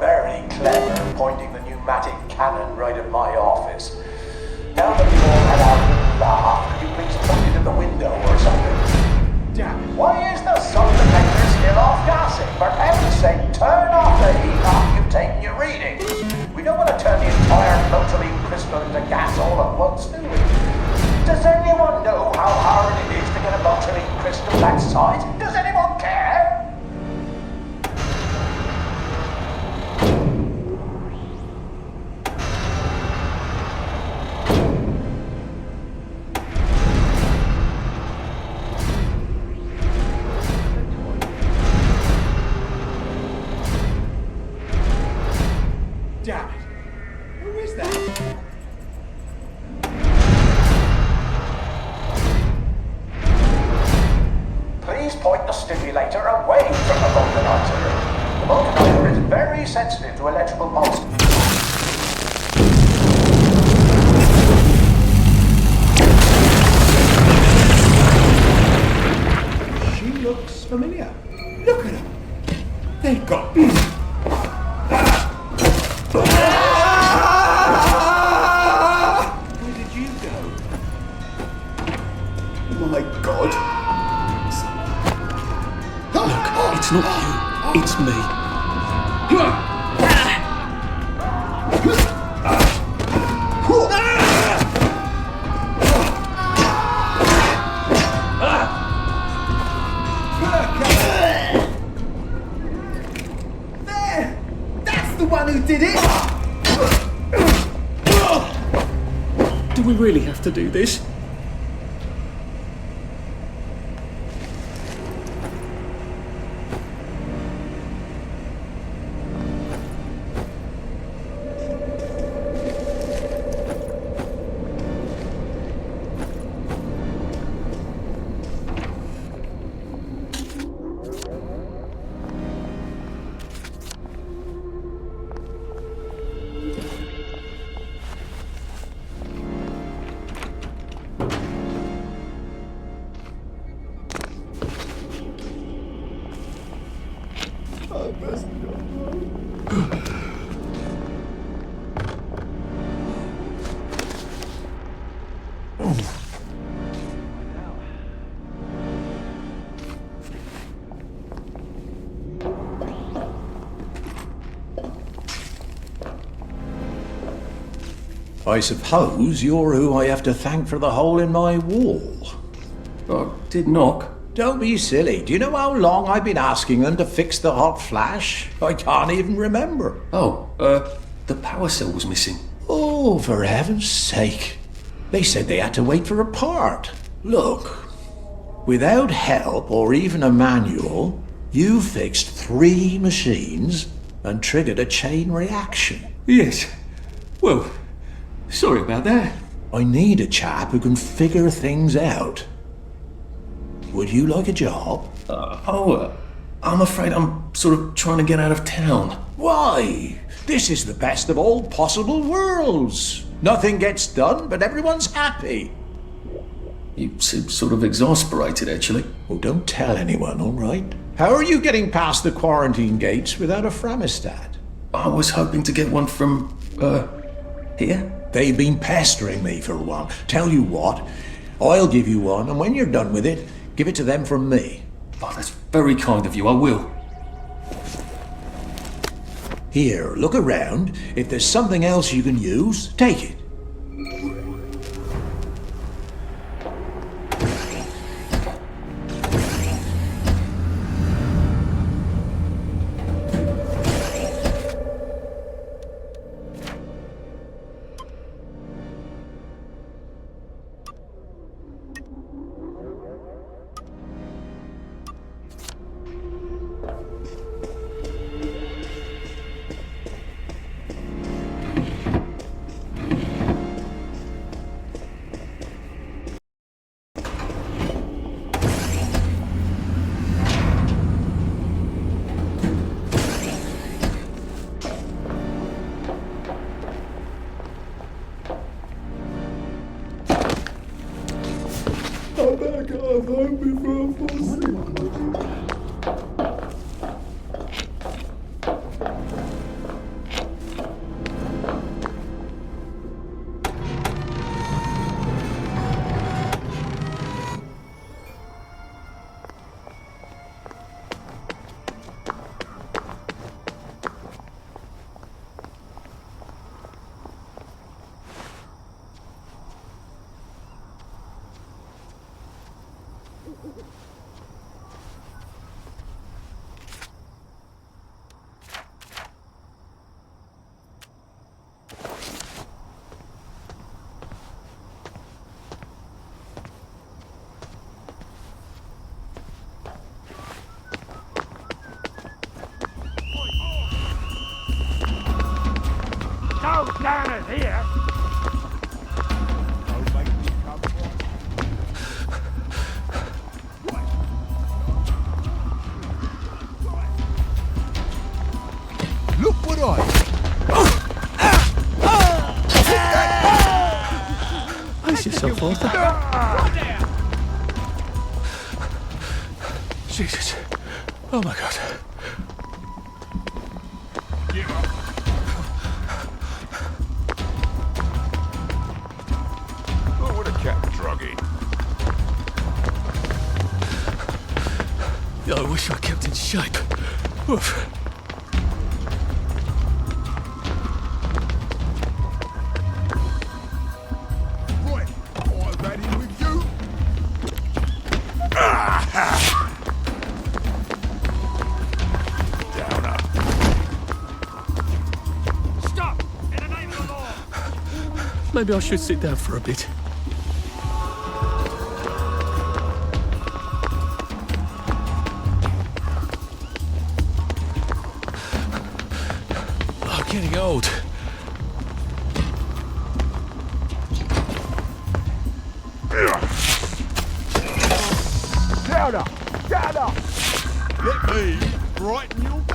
Very clever, pointing the pneumatic cannon right at my office. Now that you've all had our little laugh, could you please point it at the window or something? Damn it. Why is the supplementer still off gassing? For heaven's sake, turn off the heat after you've taken your readings. We don't want to turn the entire flotaline crystal into gas all at once, do we? Does anyone know how hard it is to get a flotaline crystal that size? Does anyone care? Damn it. Who is that? Please point the stimulator away from the vulcanizer. The vulcanizer is very sensitive to electrical pulses. She looks familiar. Look at her. They've got... Where did you go? My God. Look, it's not you. It's me. There! That's the one who did it! Do we really have to do this? I suppose you're who I have to thank for the hole in my wall. I did knock. Don't be silly. Do you know how long I've been asking them to fix the hot flash? I can't even remember. Oh, the power cell was missing. Oh, for heaven's sake. They said they had to wait for a part. Look, without help or even a manual, you fixed 3 machines and triggered a chain reaction. Yes. Well, sorry about that. I need a chap who can figure things out. Would you like a job? I'm afraid I'm sort of trying to get out of town. Why? This is the best of all possible worlds. Nothing gets done, but everyone's happy. You seem sort of exasperated, actually. Well, don't tell anyone, all right? How are you getting past the quarantine gates without a Framistat? I was hoping to get one from, here? They've been pestering me for one. Tell you what, I'll give you one, and when you're done with it, give it to them from me. Oh, that's very kind of you, I will. Here, look around. If there's something else you can use, take it. I've home before I fall asleep. No downers here! Look what I... Pace yourself, Arthur. Jesus. Oh my God. Oh, what a cat druggy. I wish I kept in shape. Oof. Right, I'm ready with you. Downer. Stop! In the name of the law! Maybe I should sit down for a bit. I'm getting old. Downer! Downer! Let me brighten your day.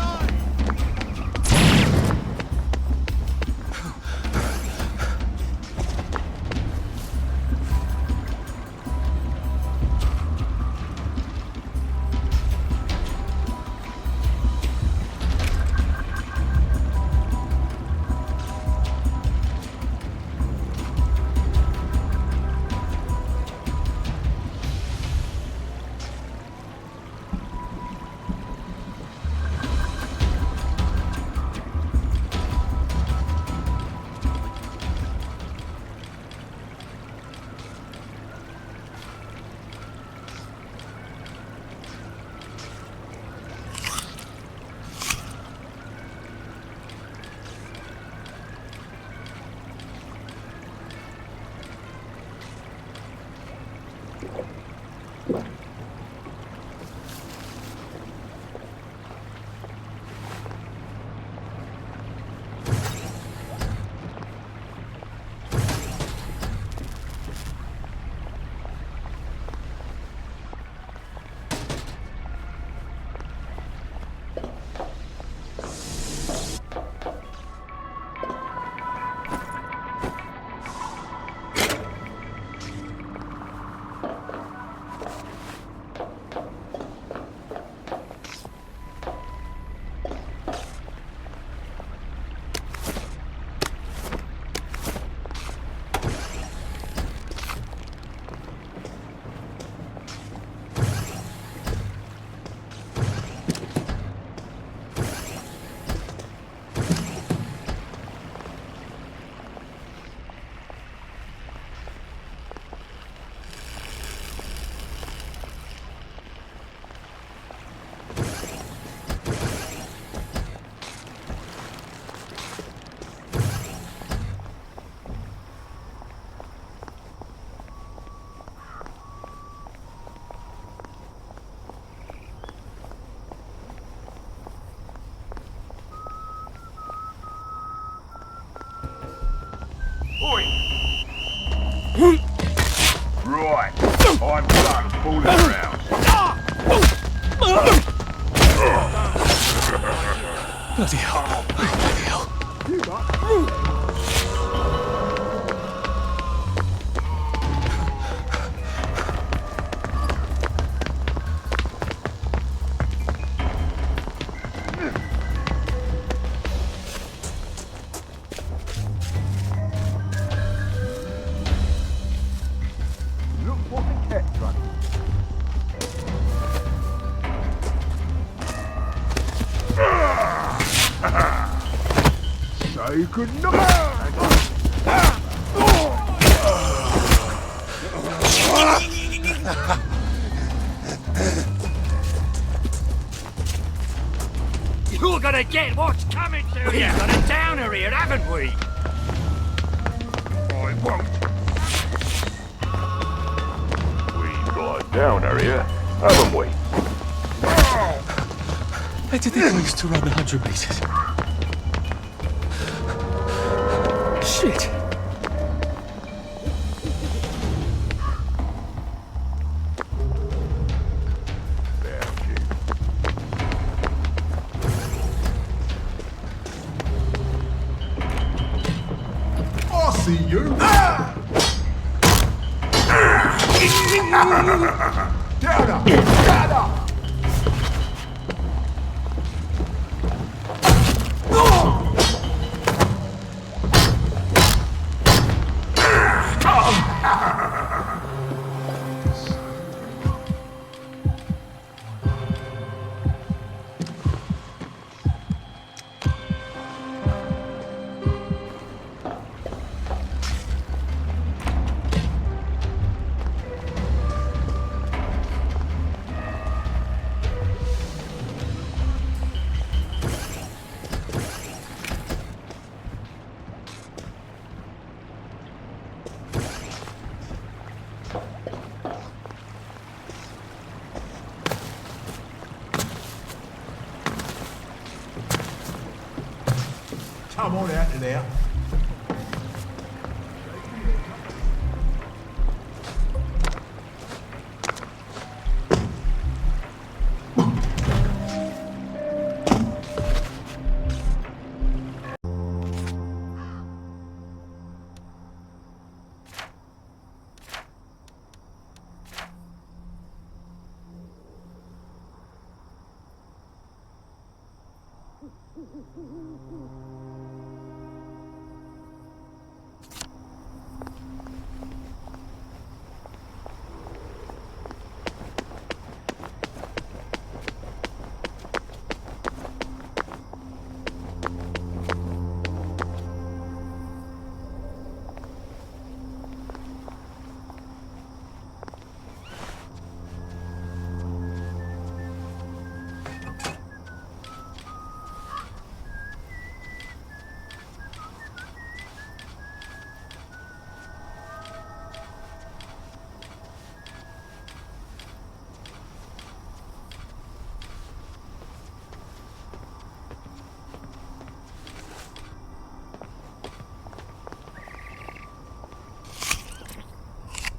Right, I'm done fooling around. Bloody hell. Bloody hell. take another. You're gonna get what's coming to you! We've got a downer here, haven't we? I won't. We've got a downer here, haven't we? How did they manage to run 100 meters? Shit! I see you. Downer! Downer! Come on out of there.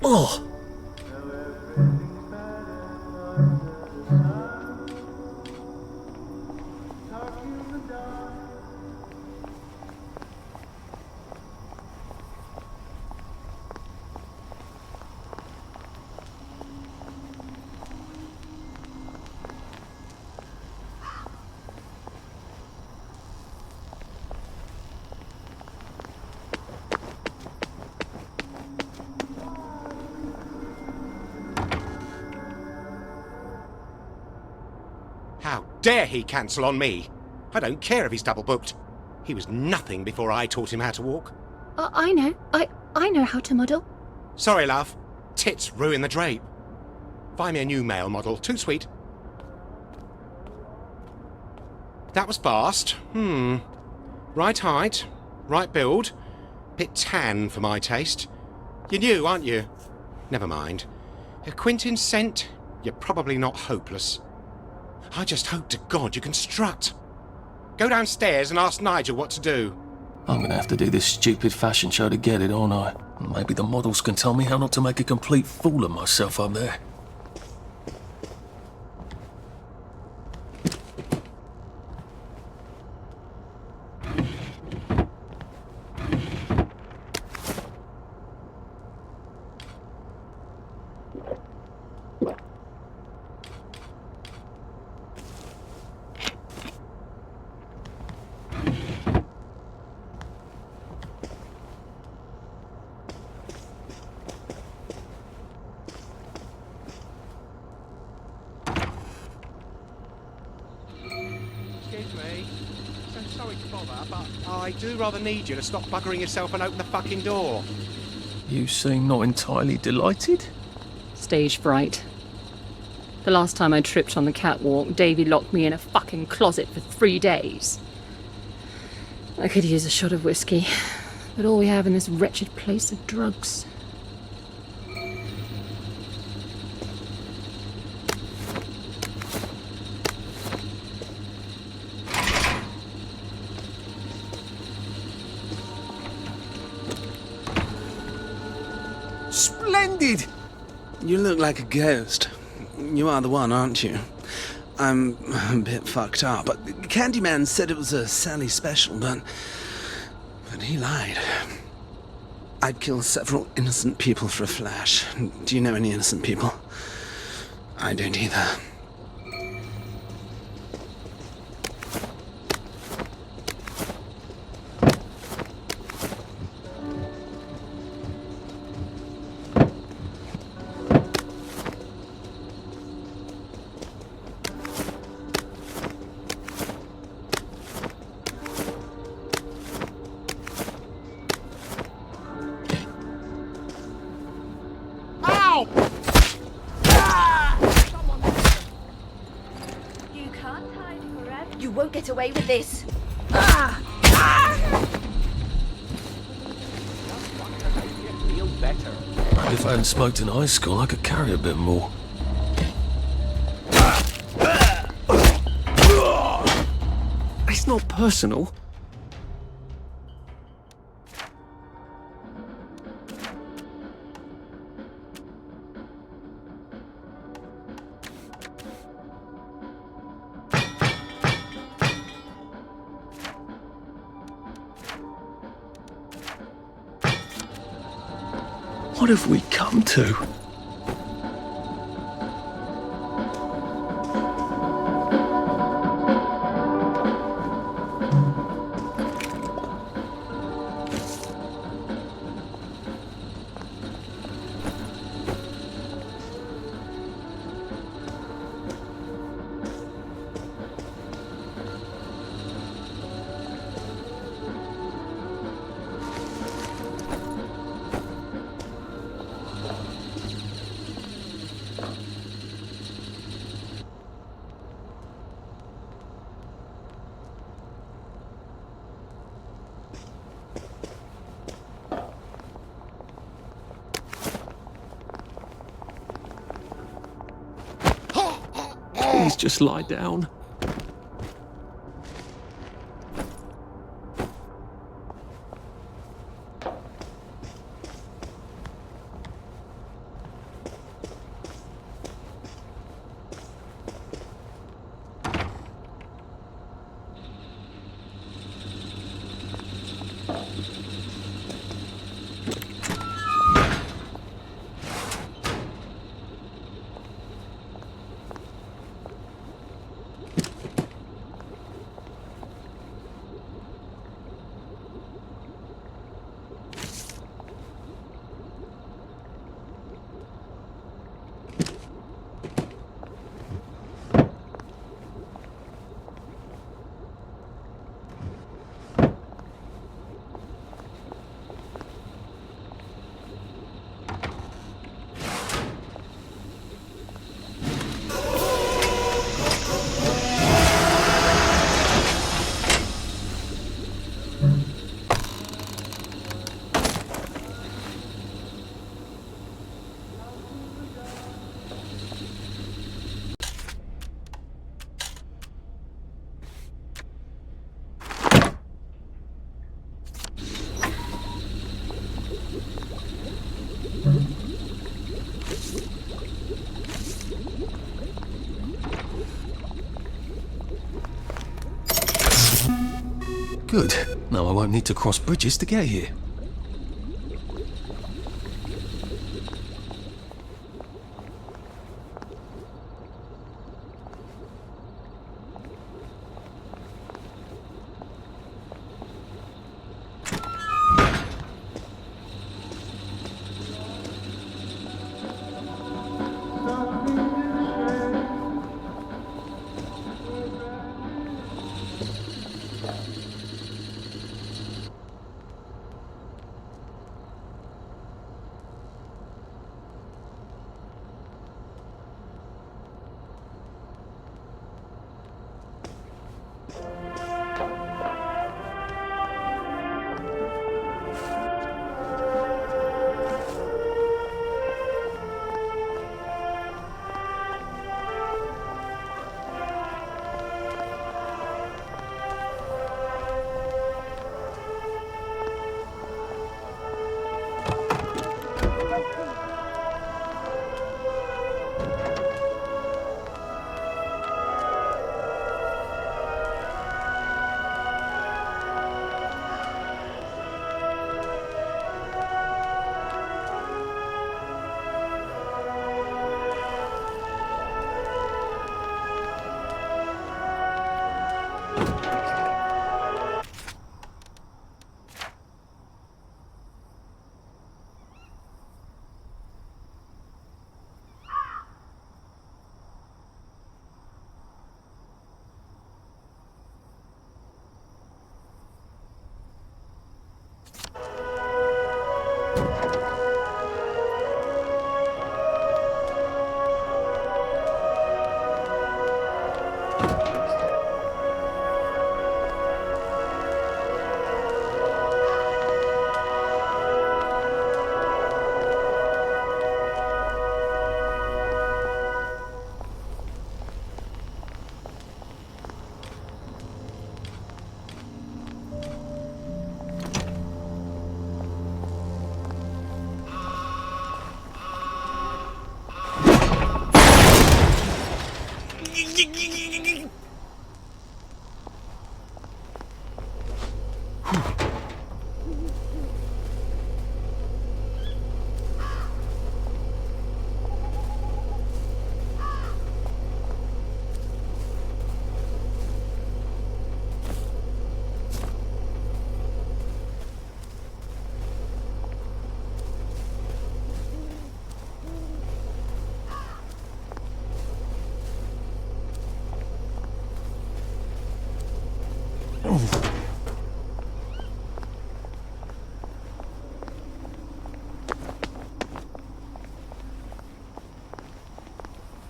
Oh! How dare he cancel on me? I don't care if he's double booked. He was nothing before I taught him how to walk. I know. I know how to model. Sorry, love. Tits ruin the drape. Find me a new male model. Too sweet. That was fast. Right height. Right build. Bit tan for my taste. You're new, aren't you? Never mind. Quentin sent. You're probably not hopeless. I just hope to God you can strut. Go downstairs and ask Nigel what to do. I'm gonna have to do this stupid fashion show to get it, aren't I? Maybe the models can tell me how not to make a complete fool of myself up there. bother, but I do rather need you to stop buggering yourself and open the fucking door. You seem not entirely delighted. Stage fright. The last time I tripped on the catwalk, Davy locked me in a fucking closet for 3 days. I could use a shot of whiskey, but all we have in this wretched place are drugs. Splendid! You look like a ghost. You are the one, aren't you? I'm a bit fucked up, but Candyman said it was a Sally special, but he lied. I'd kill several innocent people for a flash. Do you know any innocent people? I don't either. You won't get away with this. Feel better. If I hadn't smoked in high school, I could carry a bit more. It's not personal. What have we come to? Please just lie down. Good. Now I won't need to cross bridges to get here.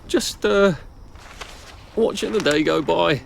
Just, watching the day go by.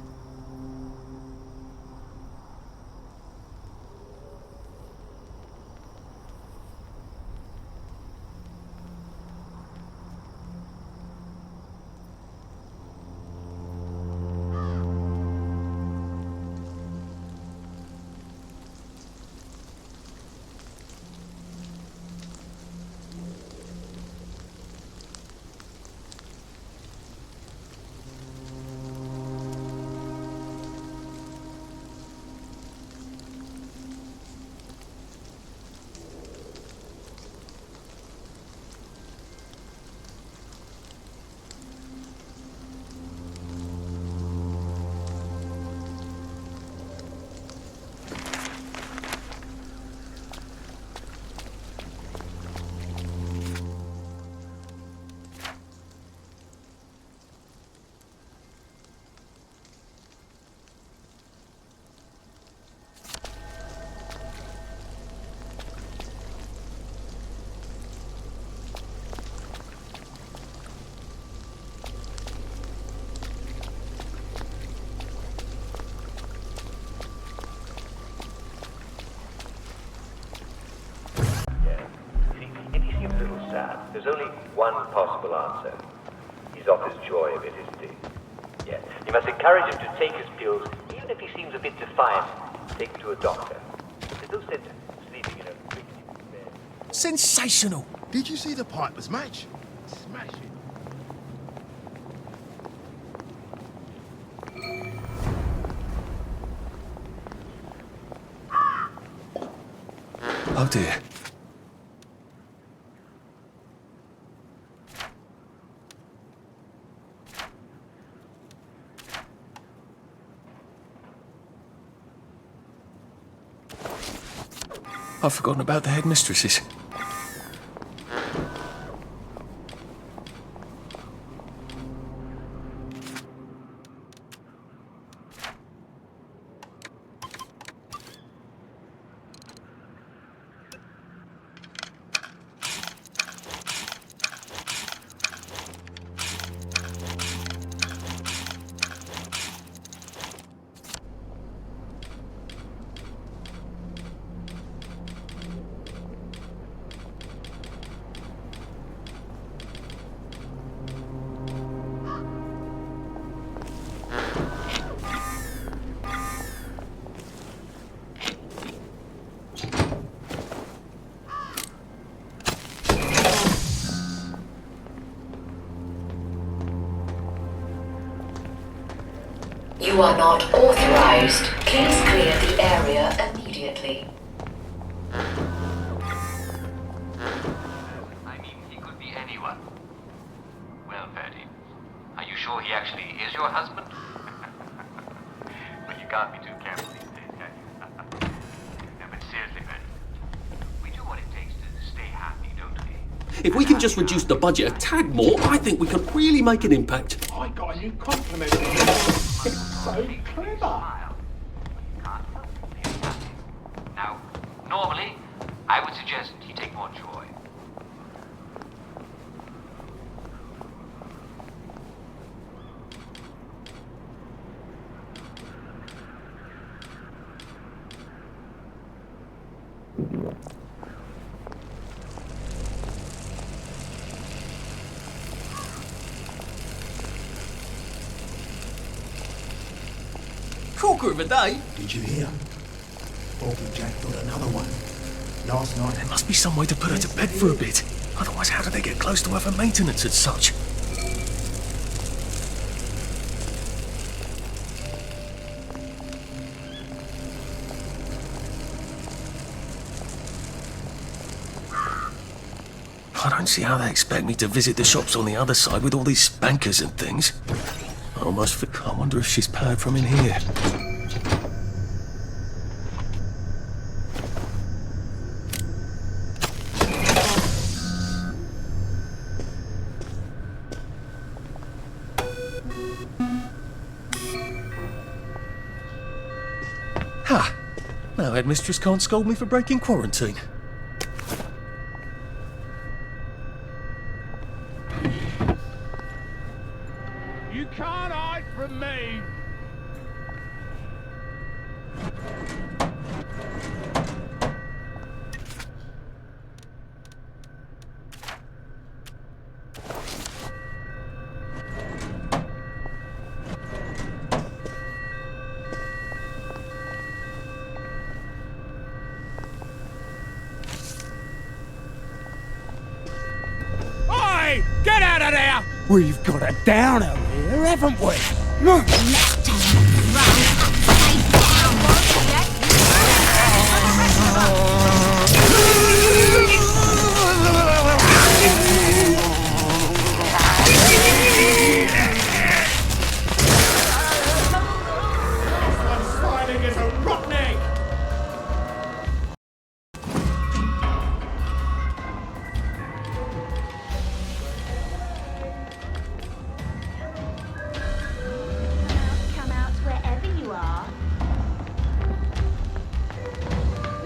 There's only one possible answer. He's off his joy of it, isn't he? Yes. You must encourage him to take his pills, even if he seems a bit defiant. Take him to a doctor. There's no sense sleeping in a big bed. Sensational! Did you see the Pipers match? Smash it. Oh dear. I've forgotten about the headmistresses. You are not authorized. Please clear the area immediately. I mean, he could be anyone. Well, Bertie, are you sure he actually is your husband? But you can't be too careful these days, can you? No, but seriously, Bertie, we do what it takes to stay happy, don't we? If we can just reduce the budget a tad more, I think we could really make an impact. I got a new compliment. It's so clever. Now, normally, I would suggest he take more joy. Corker of a day. Did you hear? Bobby Jack got another one. Last night. There must be some way to put her to bed for a bit. Otherwise, how do they get close to her for maintenance and such? I don't see how they expect me to visit the shops on the other side with all these spankers and things. I wonder if she's powered from in here. Ha! Now Headmistress can't scold me for breaking quarantine. You can't hide from me! Oi! Get out of there! We've got a downer here, haven't we? Fighting is a rotten egg! Come out wherever you are.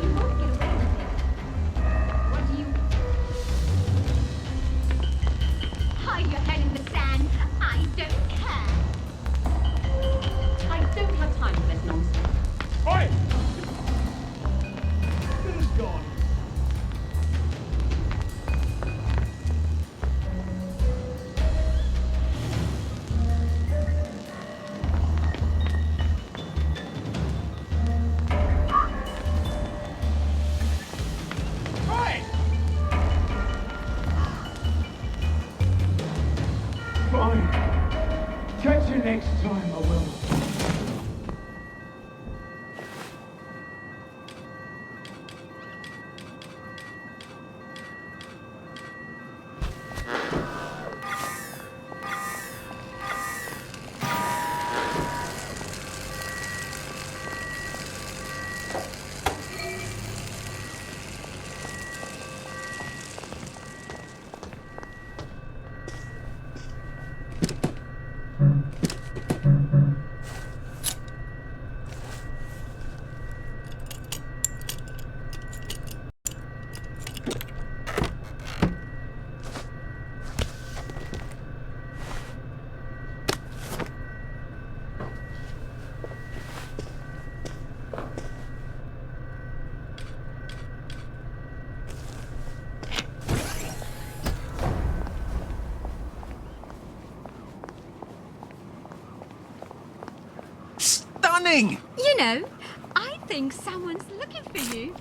You won't get away with it. What do you... Hide your head in the sand. I don't care. I don't have time for this nonsense. Oi! Who's gone? Oi! Fine. Catch you next time, I will. Stunning! You know, I think someone's looking for you.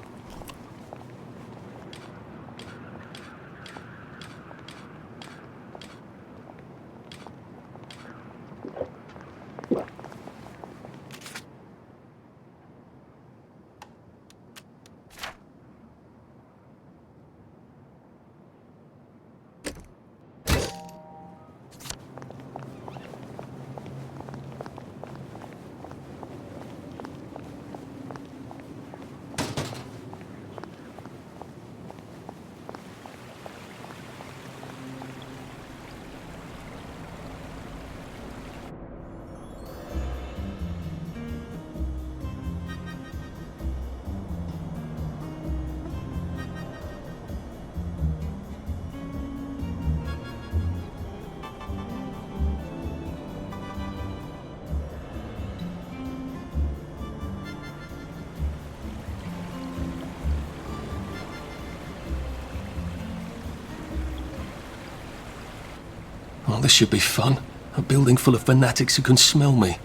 Oh, this should be fun. A building full of fanatics who can smell me.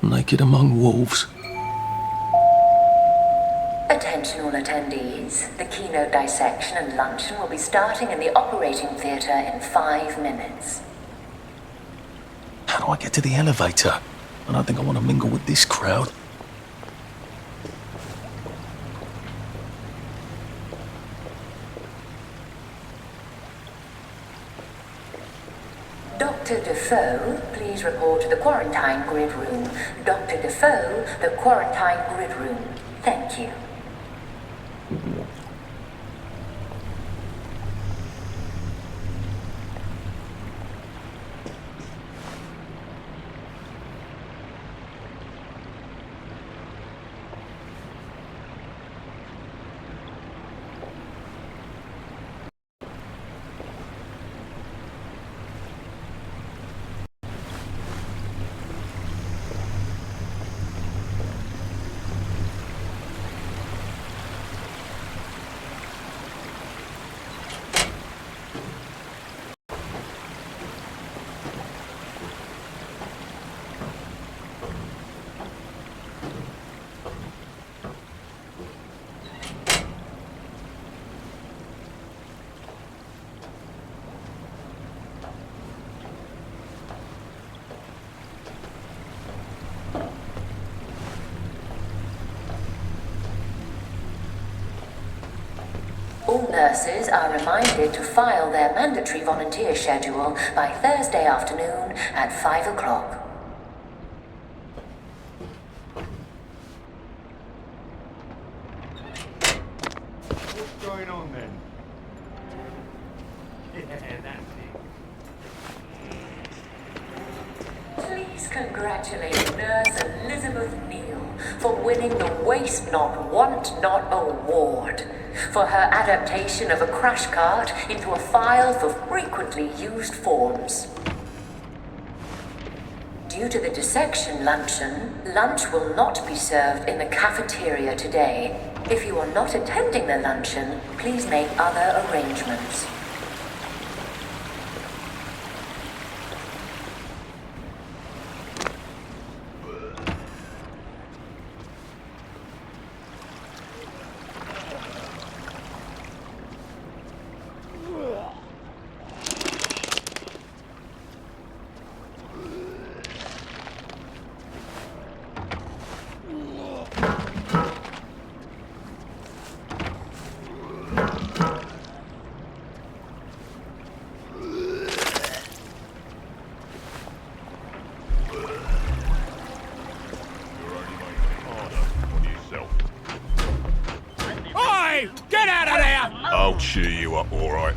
Naked among wolves. Attention all attendees. The keynote dissection and luncheon will be starting in the operating theatre in 5 minutes. How do I get to the elevator? I don't think I want to mingle with this crowd. Dr. Defoe, please report to the quarantine grid room. Dr. Defoe, the quarantine grid room. Thank you. All nurses are reminded to file their mandatory volunteer schedule by Thursday afternoon at 5 o'clock. What's going on then? Yeah, that's it. Please congratulate Nurse Elizabeth Neal for winning the Waste Not, Want Not award for her adaptation of a crash cart into a file for frequently used forms. Due to the dissection luncheon, lunch will not be served in the cafeteria today. If you are not attending the luncheon, please make other arrangements. Oi! Get out of there! I'll cheer you up, all right.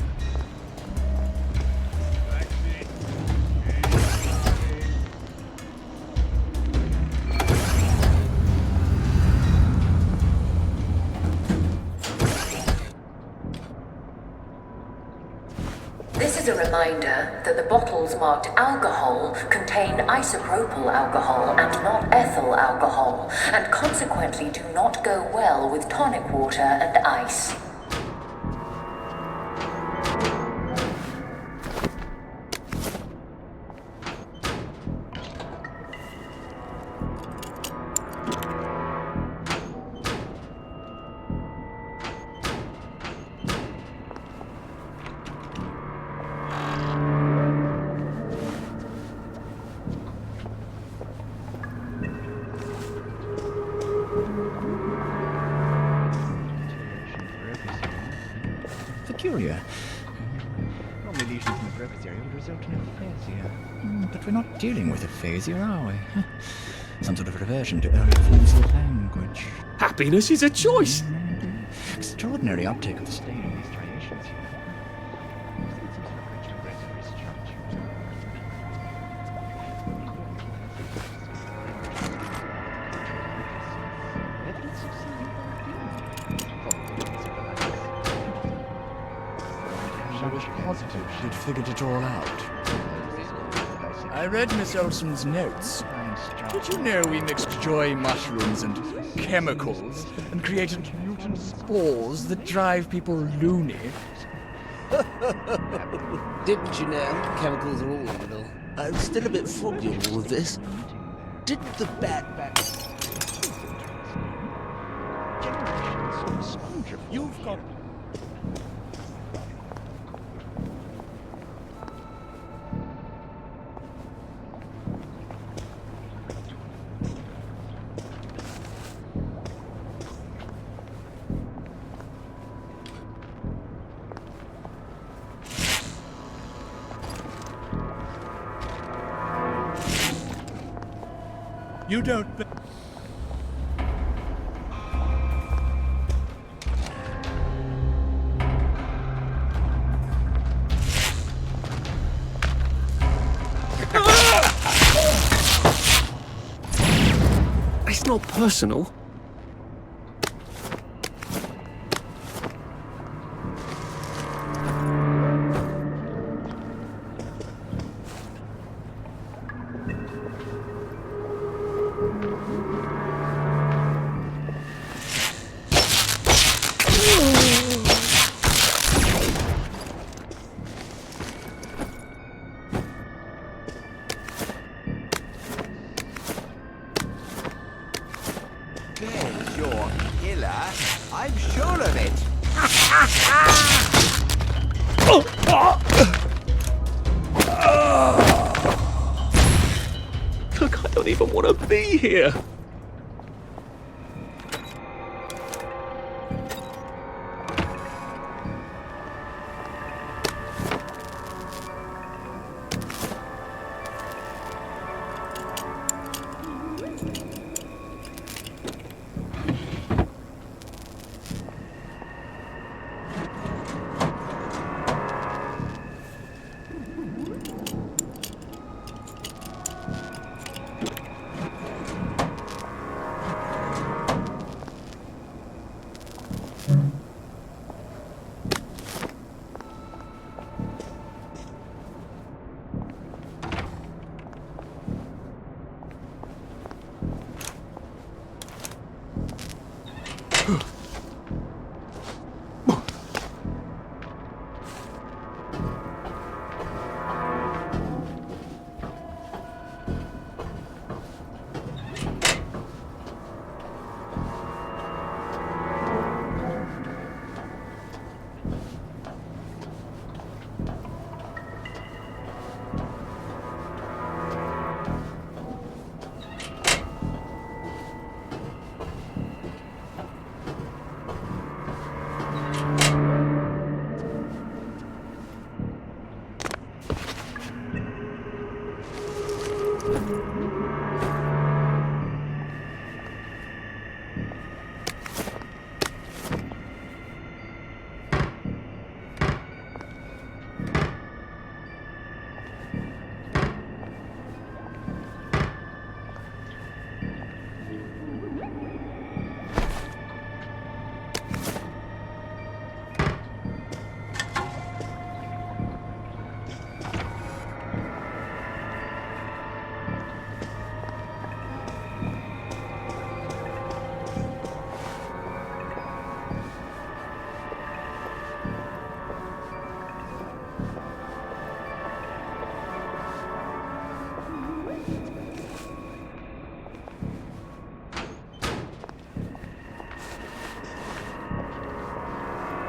This is a reminder that the bottles marked alcohol contain isopropyl alcohol and not ethyl alcohol, and consequently do not go well with tonic water and ice. Peculiar. Normally lesions in the Broca's area would result in aphasia. But we're not dealing with aphasia, are we? Some sort of reversion to earlier forms of language. Happiness is a choice. Extraordinary uptake of the stain in these striations. I was positive she'd figured it all out. I read Miss Olson's notes. Did you know we mixed joy mushrooms and chemicals and created mutant spores that drive people loony? Didn't you know? Chemicals are all in it all. I'm still a bit foggy on all of this. Didn't the bat back... You've got... You don't... It's not personal. There's your killer. I'm sure of it. Look, I don't even want to be here.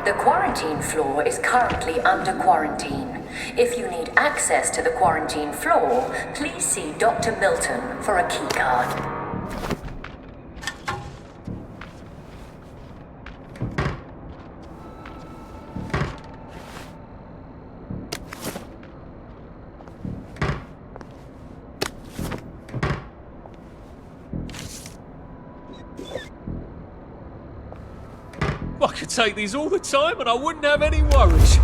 The quarantine floor is currently under quarantine. If you need access to the quarantine floor, please see Dr. Milton for a keycard. I could take these all the time and I wouldn't have any worries.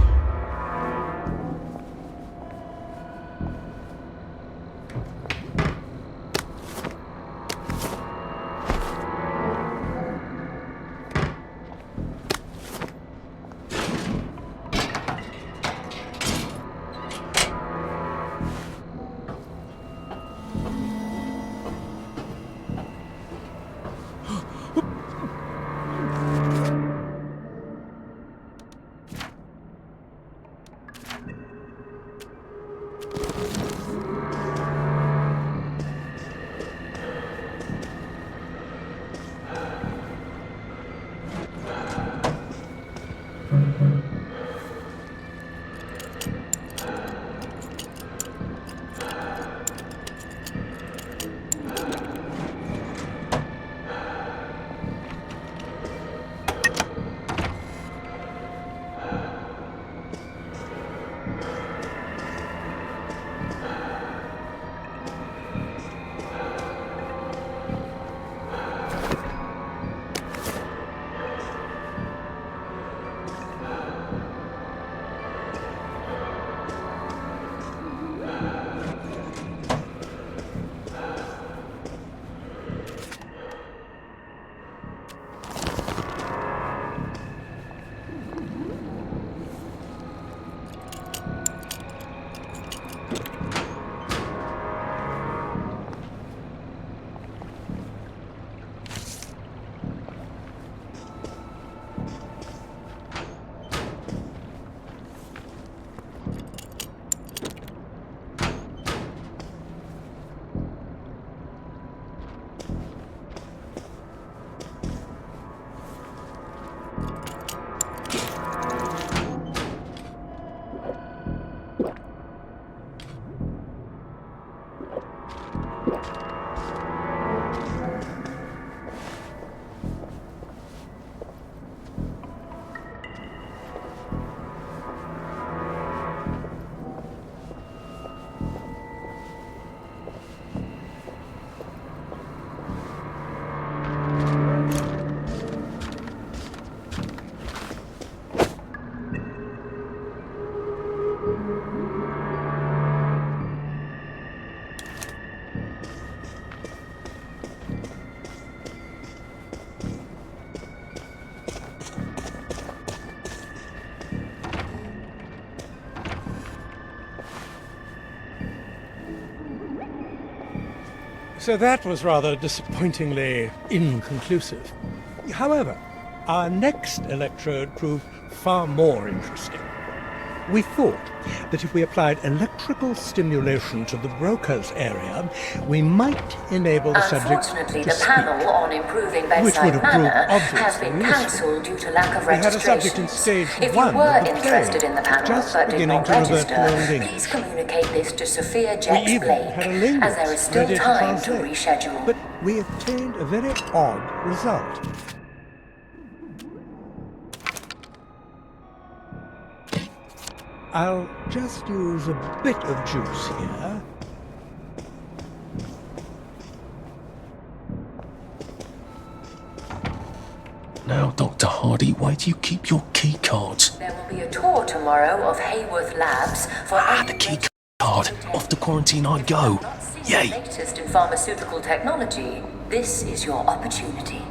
So that was rather disappointingly inconclusive. However, our next electrode proved far more interesting. We thought that if we applied electrical stimulation to the broker's area, we might enable the subject Unfortunately, to the speak, panel on improving which bedside would have proved manner obviously has been useful. cancelled due to lack of We had a subject in registration. stage If one you were of the interested play, in the panel just but did beginning not to revert register, to Old English. please communicate this to Sophia We Jex even had a Blake, linguist as there is still ready to time to translate. reschedule. But we obtained a very odd result. I'll just use a bit of juice here. Now, Dr. Hardy, where do you keep your key cards? There will be a tour tomorrow of Hayworth Labs for The key card. Off to quarantine I go. Yay! latest in pharmaceutical technology. This is your opportunity.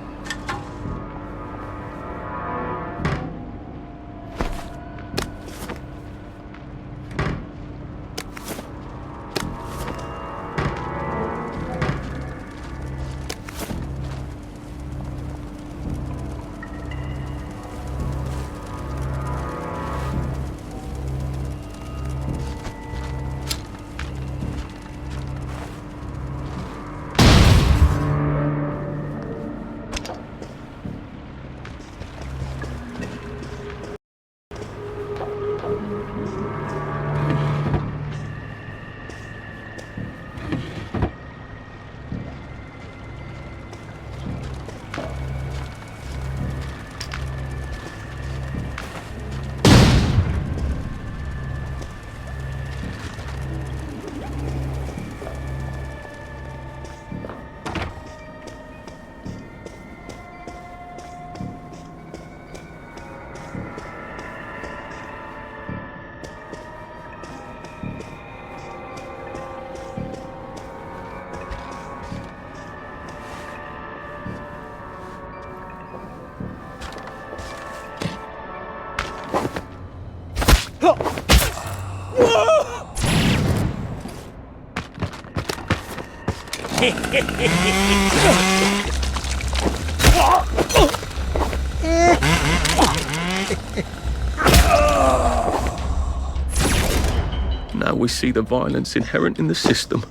Now we see the violence inherent in the system.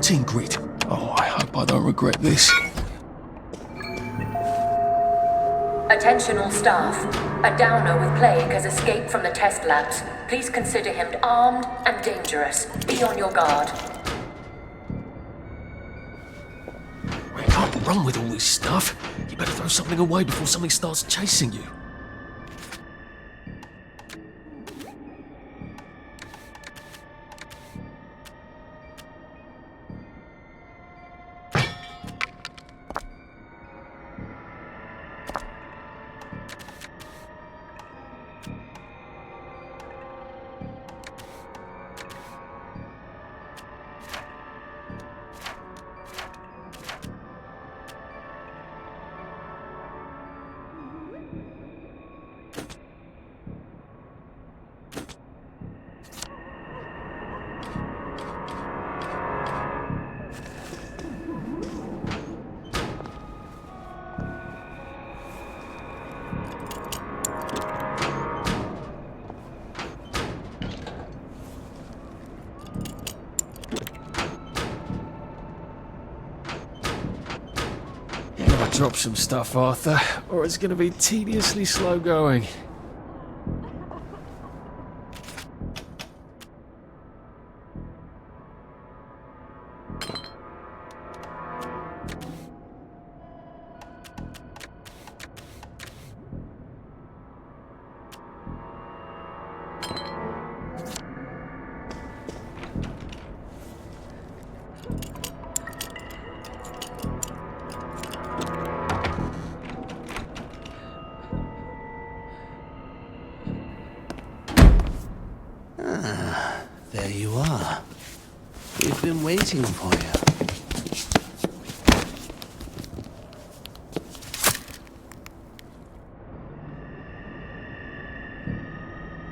mounting grid. Oh, I hope I don't regret this. Attention all staff. A downer with plague has escaped from the test labs. Please consider him armed and dangerous. Be on your guard. I can't run with all this stuff. You better throw something away before something starts chasing you. Drop some stuff, Arthur, or it's going to be tediously slow going. There you are. We've been waiting for you.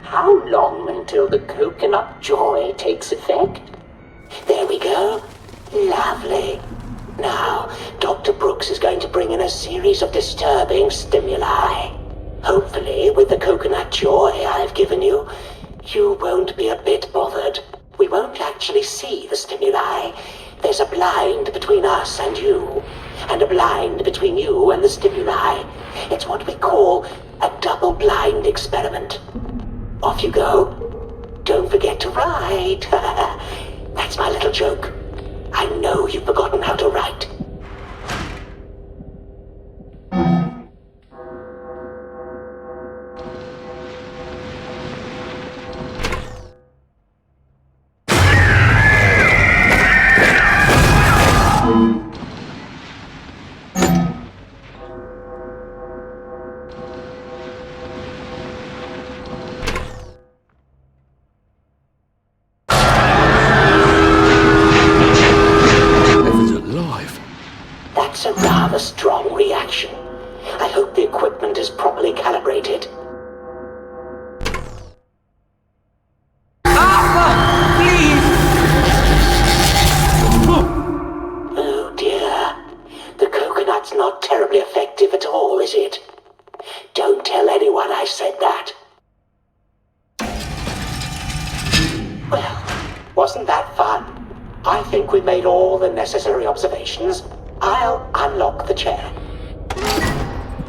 How long until the coconut joy takes effect? There we go. Lovely. Now, Dr. Brooks is going to bring in a series of disturbing stimuli. Hopefully, with the coconut joy I've given you, you won't be a bit bothered. We won't actually see the stimuli. There's a blind between us and you, and a blind between you and the stimuli. It's what we call a double-blind experiment. Off you go. Don't forget to write. That's my little joke. I know you've forgotten how to write. That's a rather strong reaction. I hope the equipment is properly calibrated. Oh dear. The coconut's not terribly effective at all, is it? Don't tell anyone I said that. Well, wasn't that fun? I think we made all the necessary observations. I'll unlock the chair.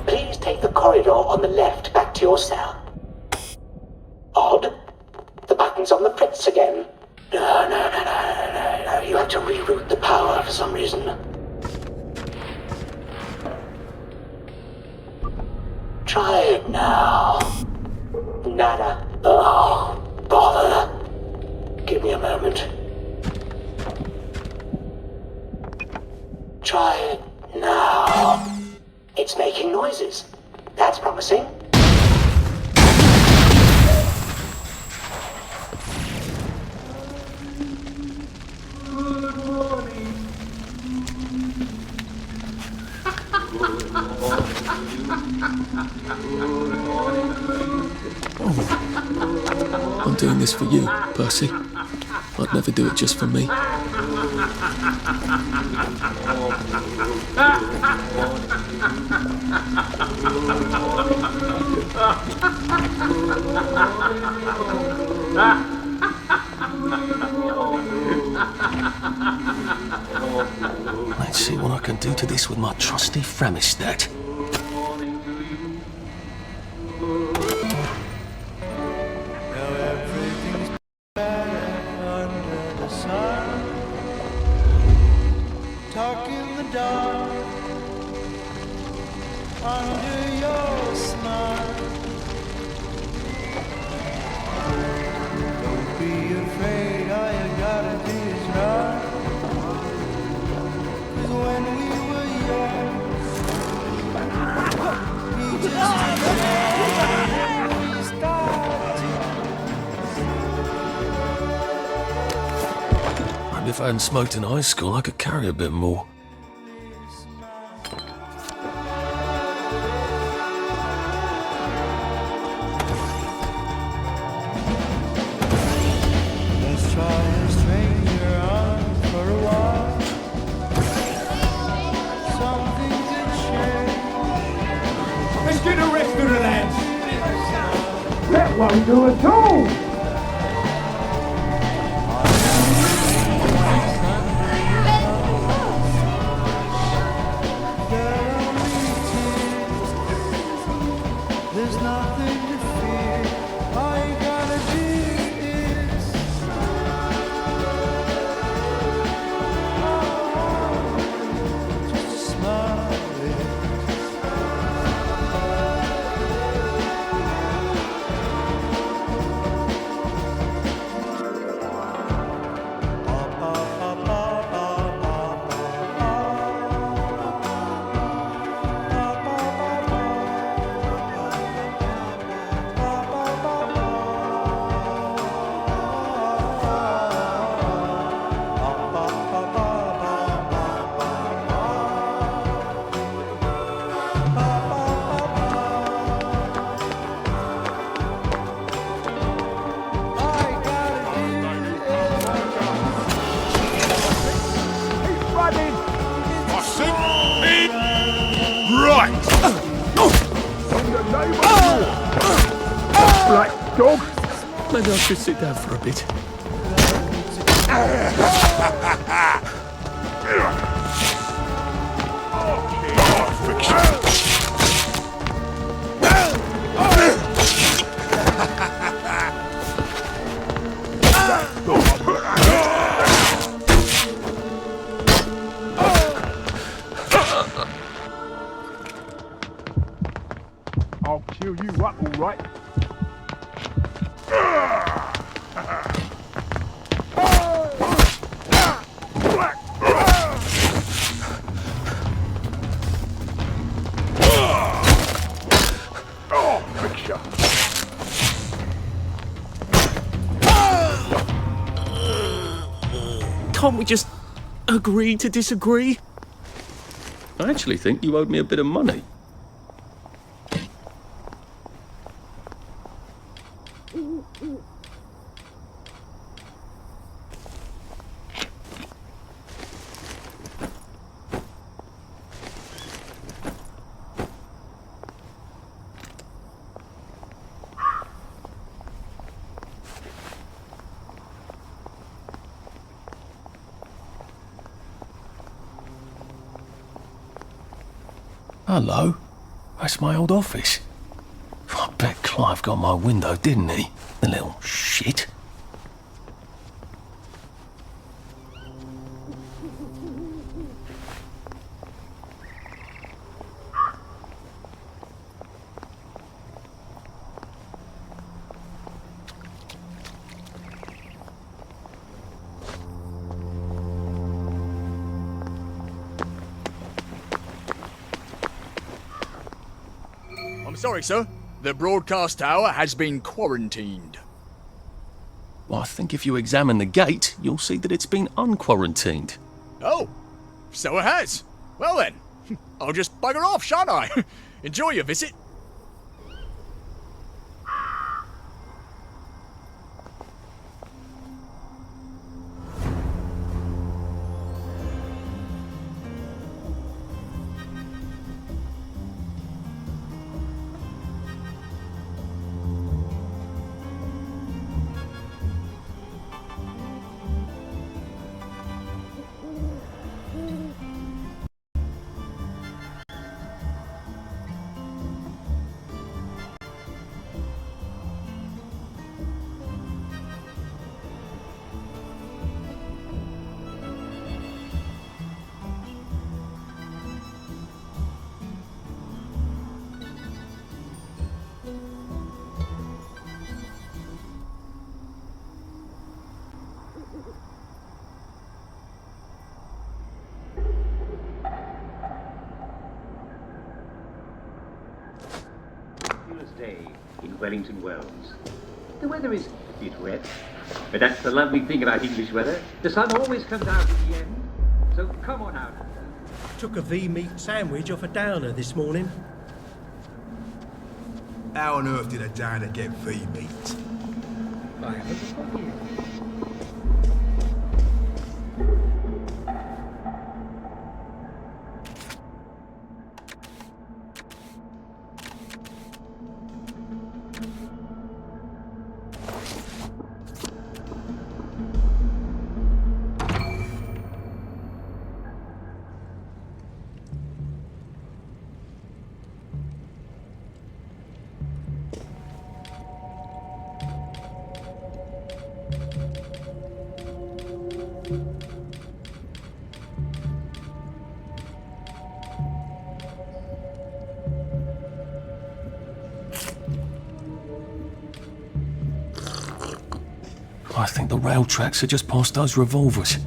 Please take the corridor on the left back to your cell. Odd. The button's on the Fritz again. No. You have to reroute the power for some reason. Try it now. Nada. Oh, bother. Give me a moment. Try it now. It's making noises. That's promising. Good morning. I'm doing this for you, Percy. I'd never do it just for me. Let's see what I can do to this with my trusty Framistat. Now everything's better under the sun. Talk in the dark under your smile. Don't be afraid, all you gotta do is run. 'Cause when we were young, we just we started. Maybe if I hadn't smoked in high school, I could carry a bit more. Let's try a stranger on for a while. Something to share. Let's get the rest of the lads. That won't do at all. There's nothing to fear. All you gotta do is just smile. Right! Black dog! Maybe I should sit down for a bit. I'll kill you up, all right. Can't we just agree to disagree? I actually think you owed me a bit of money. Hello? That's my old office. I bet Clive got my window, didn't he? The little shit. I'm sorry, sir. The broadcast tower has been quarantined. Well, I think if you examine the gate, you'll see that it's been unquarantined. Oh, so it has. Well then, I'll just bugger off, shan't I? Enjoy your visit. in Wellington Wells. The weather is a bit wet, but that's the lovely thing about English weather. The sun always comes out in the end. So come on out. Took a V-meat sandwich off a downer this morning. How on earth did a downer get V-meat? I haven't got here. I think the rail tracks are just past those revolvers.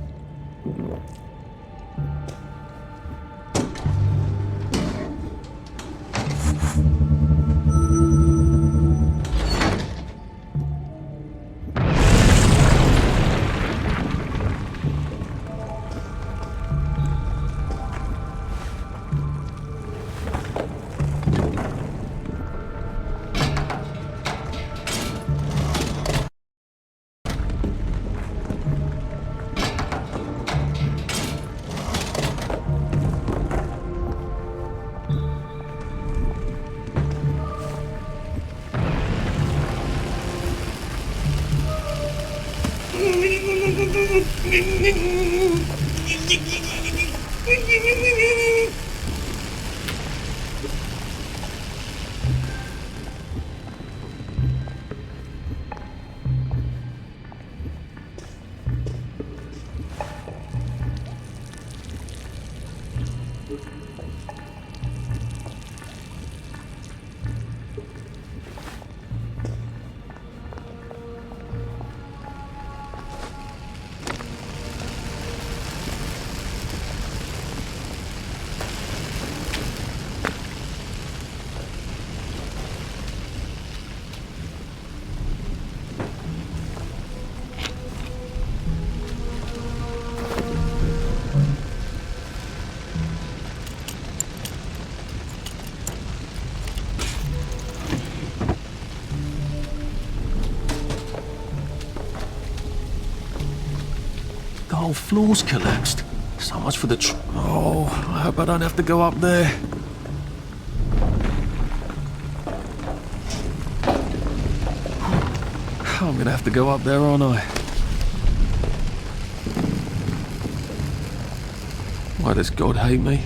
The whole floor's collapsed. So much for the Oh, I hope I don't have to go up there. I'm gonna have to go up there, aren't I? Why does God hate me?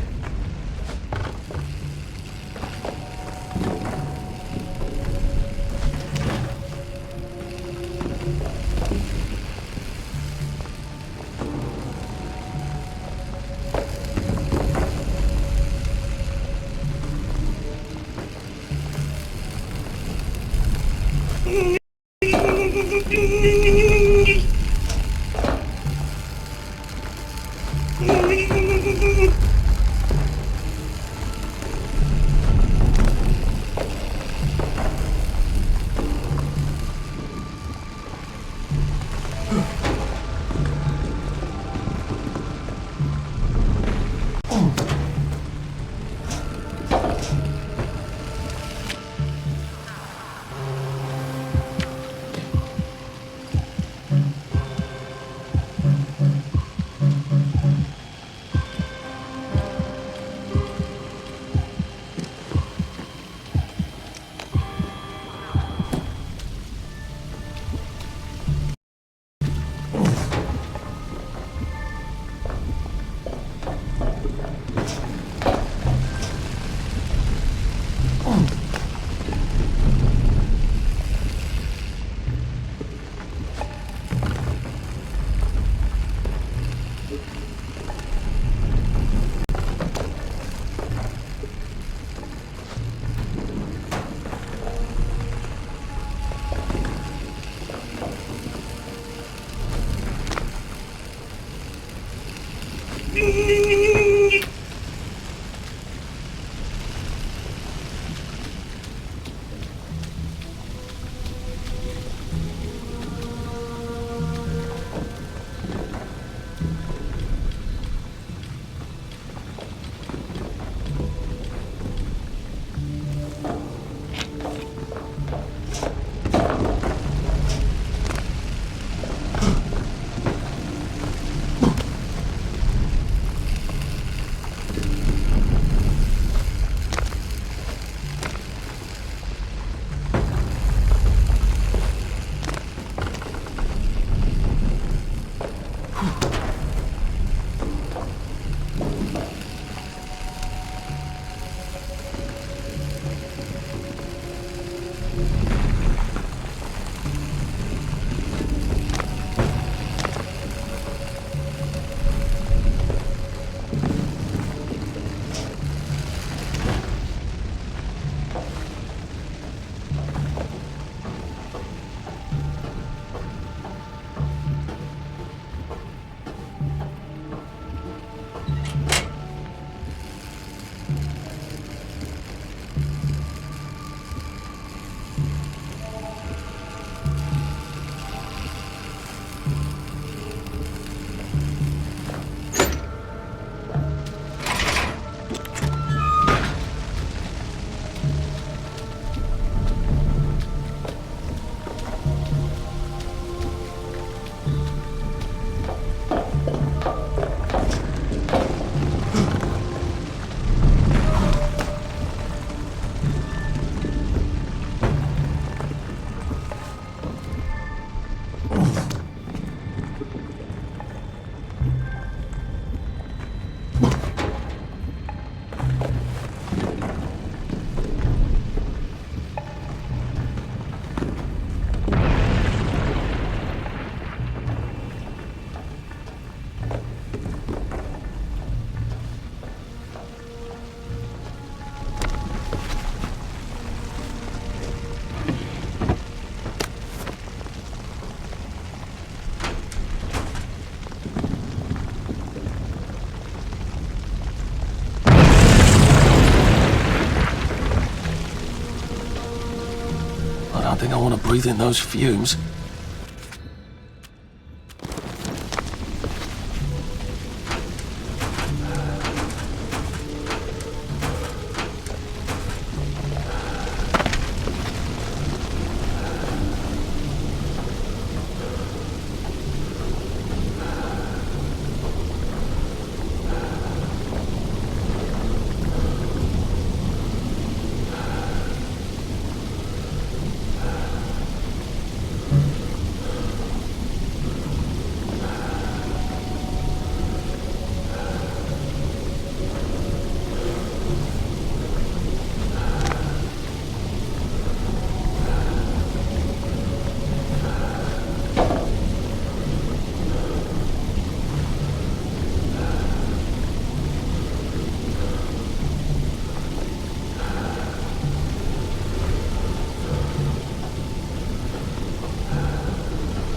don't want to breathe in those fumes.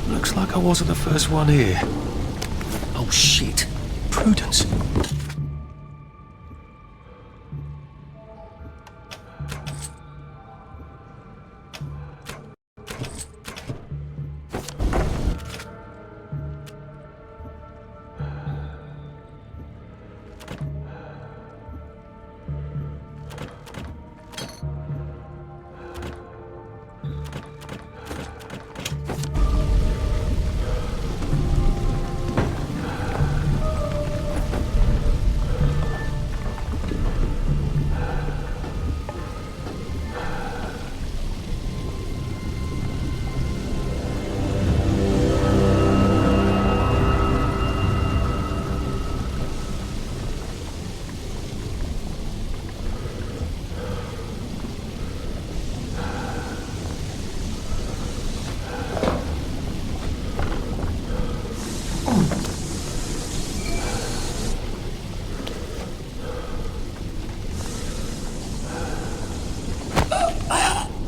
Looks like I wasn't the first one here. Oh shit. Prudence.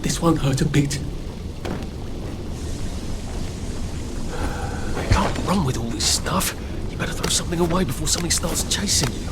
This one hurt a bit. You can't run with all this stuff. You better throw something away before something starts chasing you.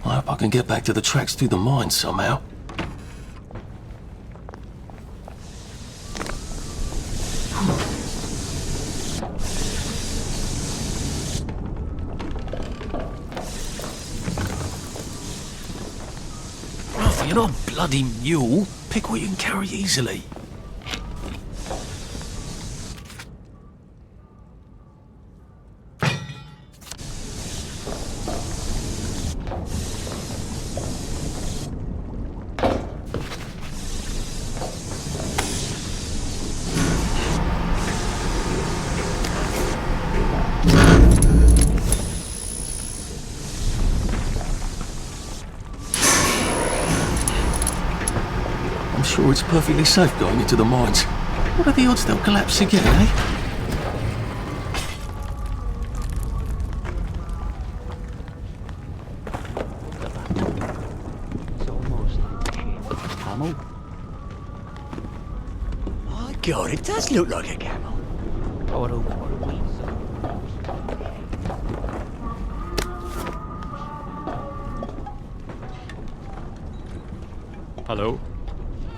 I hope I can get back to the tracks through the mine somehow. Arthur, you're not a bloody mule. Pick what you can carry easily. I'm sure it's perfectly safe going into the mines. What are the odds they'll collapse again, eh? Camel? My God, it does look like a camel. Hello?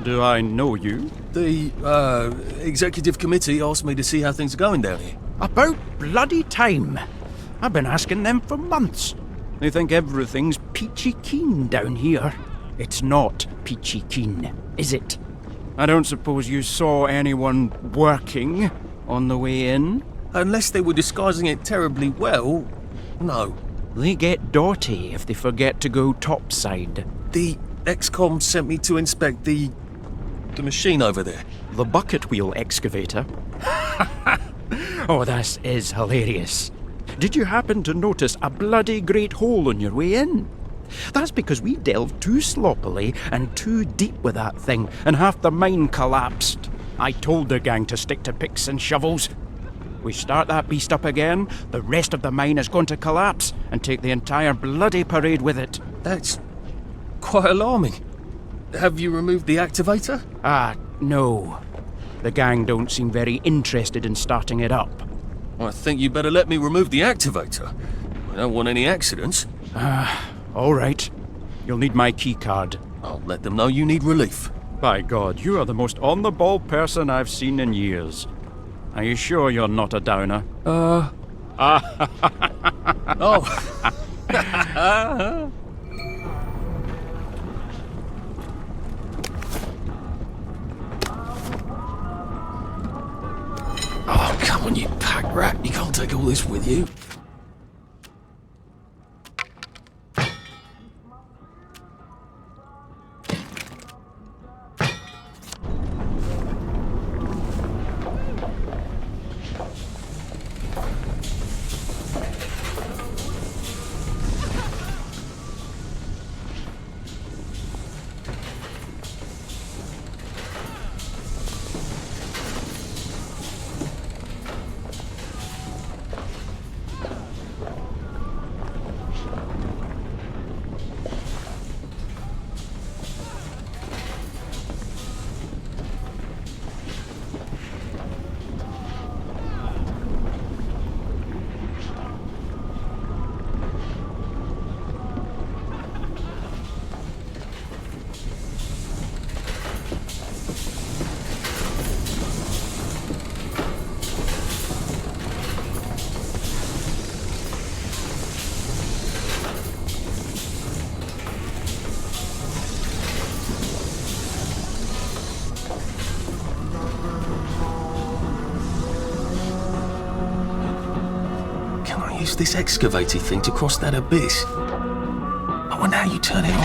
Do I know you? The, executive committee asked me to see how things are going down here. About bloody time. I've been asking them for months. They think everything's peachy keen down here. It's not peachy keen, is it? I don't suppose you saw anyone working on the way in? Unless they were disguising it terribly well, no. They get dirty if they forget to go topside. The XCOM sent me to inspect the machine over there. The bucket wheel excavator? Oh, this is hilarious. Did you happen to notice a bloody great hole on your way in? That's because we delved too sloppily and too deep with that thing, and half the mine collapsed. I told the gang to stick to picks and shovels. We start that beast up again, the rest of the mine is going to collapse and take the entire bloody parade with it. That's quite alarming. Have you removed the activator? No. The gang don't seem very interested in starting it up. I think you better let me remove the activator. I don't want any accidents. All right. You'll need my keycard. I'll let them know you need relief. By God, you are the most on-the-ball person I've seen in years. Are you sure you're not a downer? Oh. Oh, come on, you pack rat. You can't take all this with you. Use this excavator thing to cross that abyss. I wonder how you turn it on.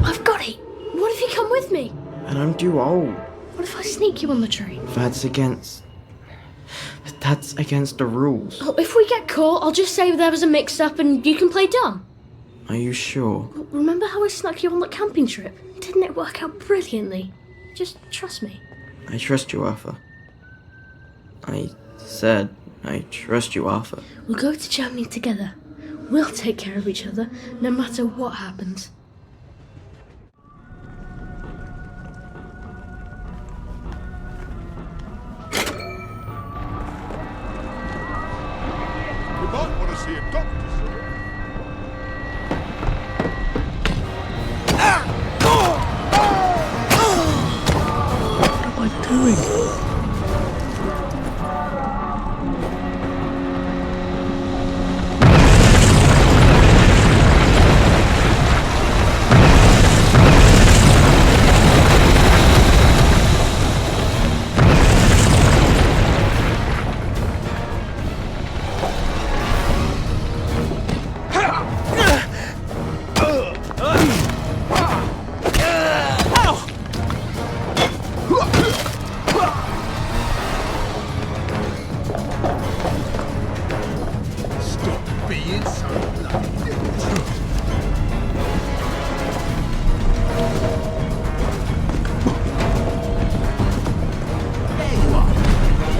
I've got it! What if you come with me? And I'm too old. What if I sneak you on the train? That's against the rules. Oh, if we get caught, I'll just say there was a mix-up and you can play dumb. Are you sure? Remember how I snuck you on that camping trip? Didn't it work out brilliantly? Just trust me. I trust you, Arthur. I said I trust you, Arthur. We'll go to Germany together. We'll take care of each other, no matter what happens. You might want to see a doctor, sir. What am I doing?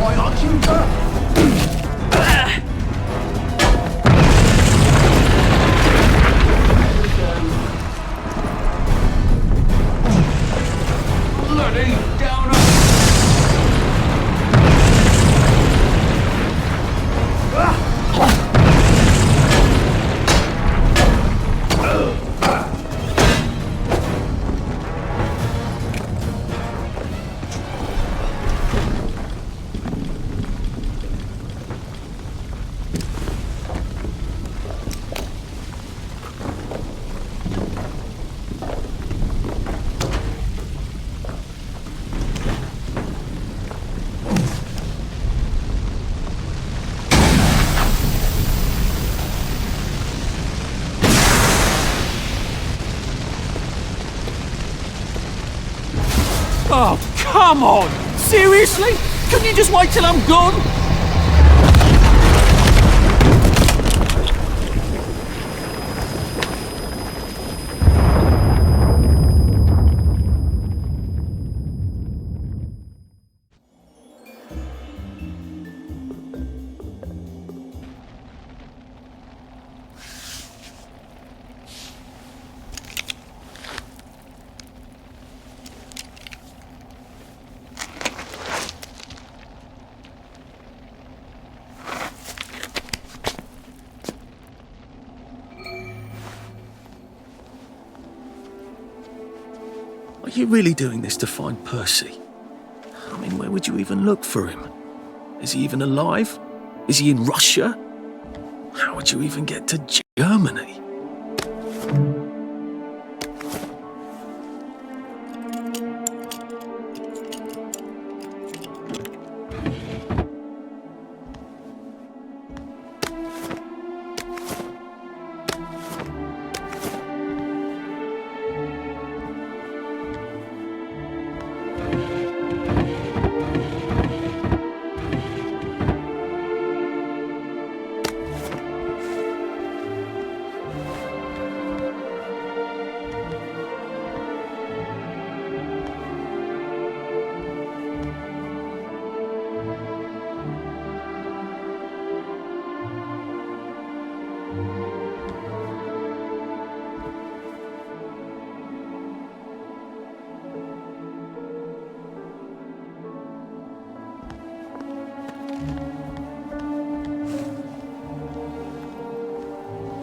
Why aren't you Bloody down Oh, come on! Seriously? Couldn't you just wait till I'm gone? Are you really doing this to find Percy? I mean, where would you even look for him? Is he even alive? Is he in Russia? How would you even get to Germany?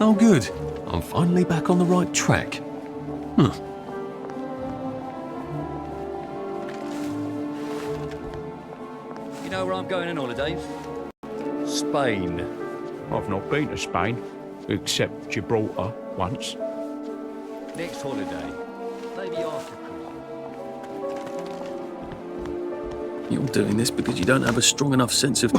Oh, good. I'm finally back on the right track. You know where I'm going on holidays? Spain. I've not been to Spain, except Gibraltar once. Next holiday. Maybe after Christmas. You're doing this because you don't have a strong enough sense of...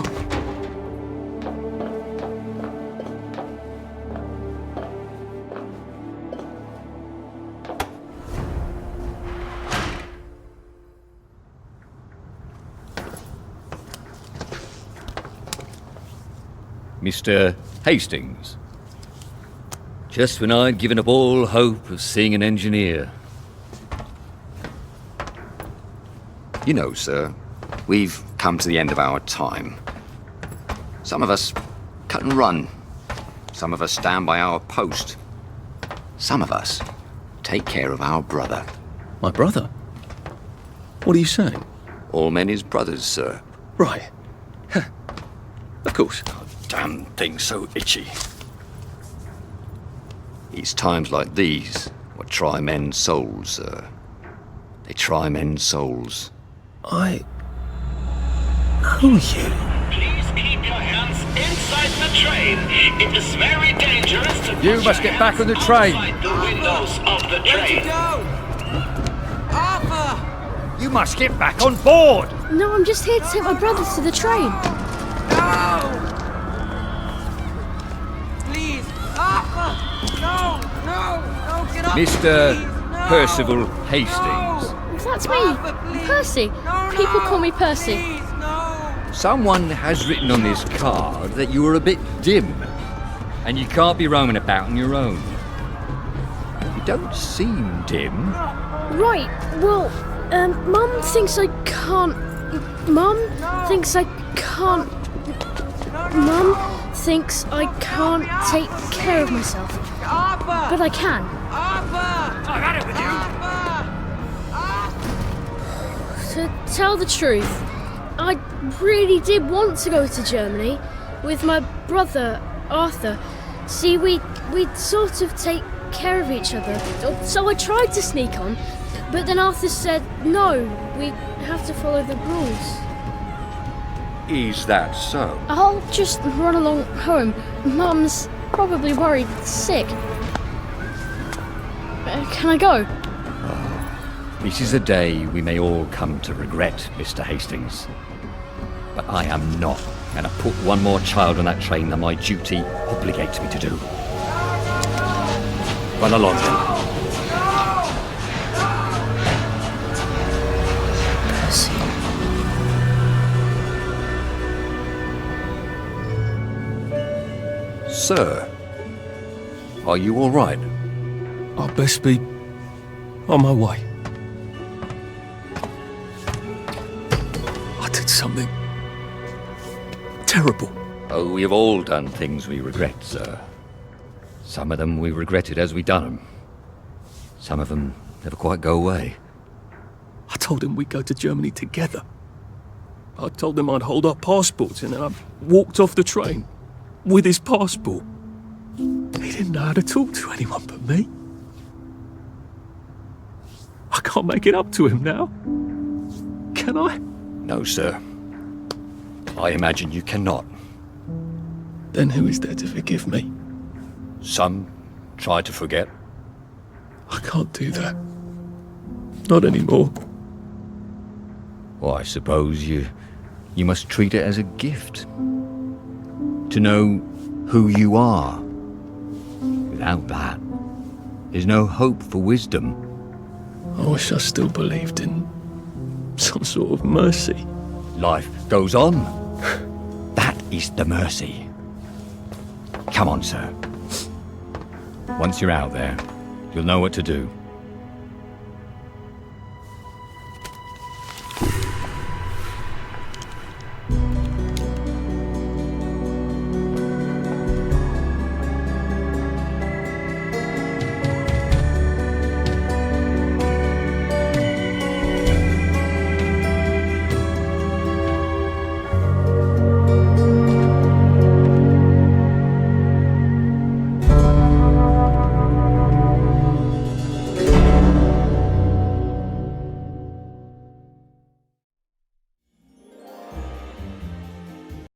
Mr. Hastings. Just when I'd given up all hope of seeing an engineer. You know, sir, we've come to the end of our time. Some of us cut and run. Some of us stand by our post. Some of us take care of our brother. My brother? What are you saying? All men is brothers, sir. Right. Of course. Damn thing's so itchy. It's times like these what try men's souls, sir. They try men's souls. I know you. Please keep your hands inside the train. It is very dangerous to You must get back on the train. outside the windows of the train. Arthur! You must get back on board. No, I'm just here to take my brothers to the train. No! Please, Arthur! No, get up! Mr. please, no. Percival Hastings. That's me, Percy. People call me Percy. Someone has written on this card that you are a bit dim, and you can't be roaming about on your own. You don't seem dim. Right, well, Mum thinks I can't... Mum thinks I can't... Mum thinks I can't take care of myself. But I can. I've had it with you! To tell the truth, I really did want to go to Germany with my brother, Arthur. See, we'd sort of take care of each other. So I tried to sneak on, but then Arthur said, no, we have to follow the rules. Is that so? I'll just run along home. Mum's probably worried sick. Can I go? This is a day we may all come to regret, Mr. Hastings. But I am not going to put one more child on that train than my duty obligates me to do. Run along then. Sir, are you all right? I'd best be on my way. I did something terrible. Oh, we have all done things we regret, sir. Some of them we regretted as we done them. Some of them never quite go away. I told him we'd go to Germany together. I told him I'd hold our passports, and then I walked off the train with his passport. He didn't know how to talk to anyone but me. I can't make it up to him now. Can I? No, sir. I imagine you cannot. Then who is there to forgive me? Some try to forget. I can't do that. Not anymore. Well, I suppose you must treat it as a gift. To know who you are. Without that, there's no hope for wisdom. I wish I still believed in some sort of mercy. Life goes on. That is the mercy. Come on, sir. Once you're out there, you'll know what to do.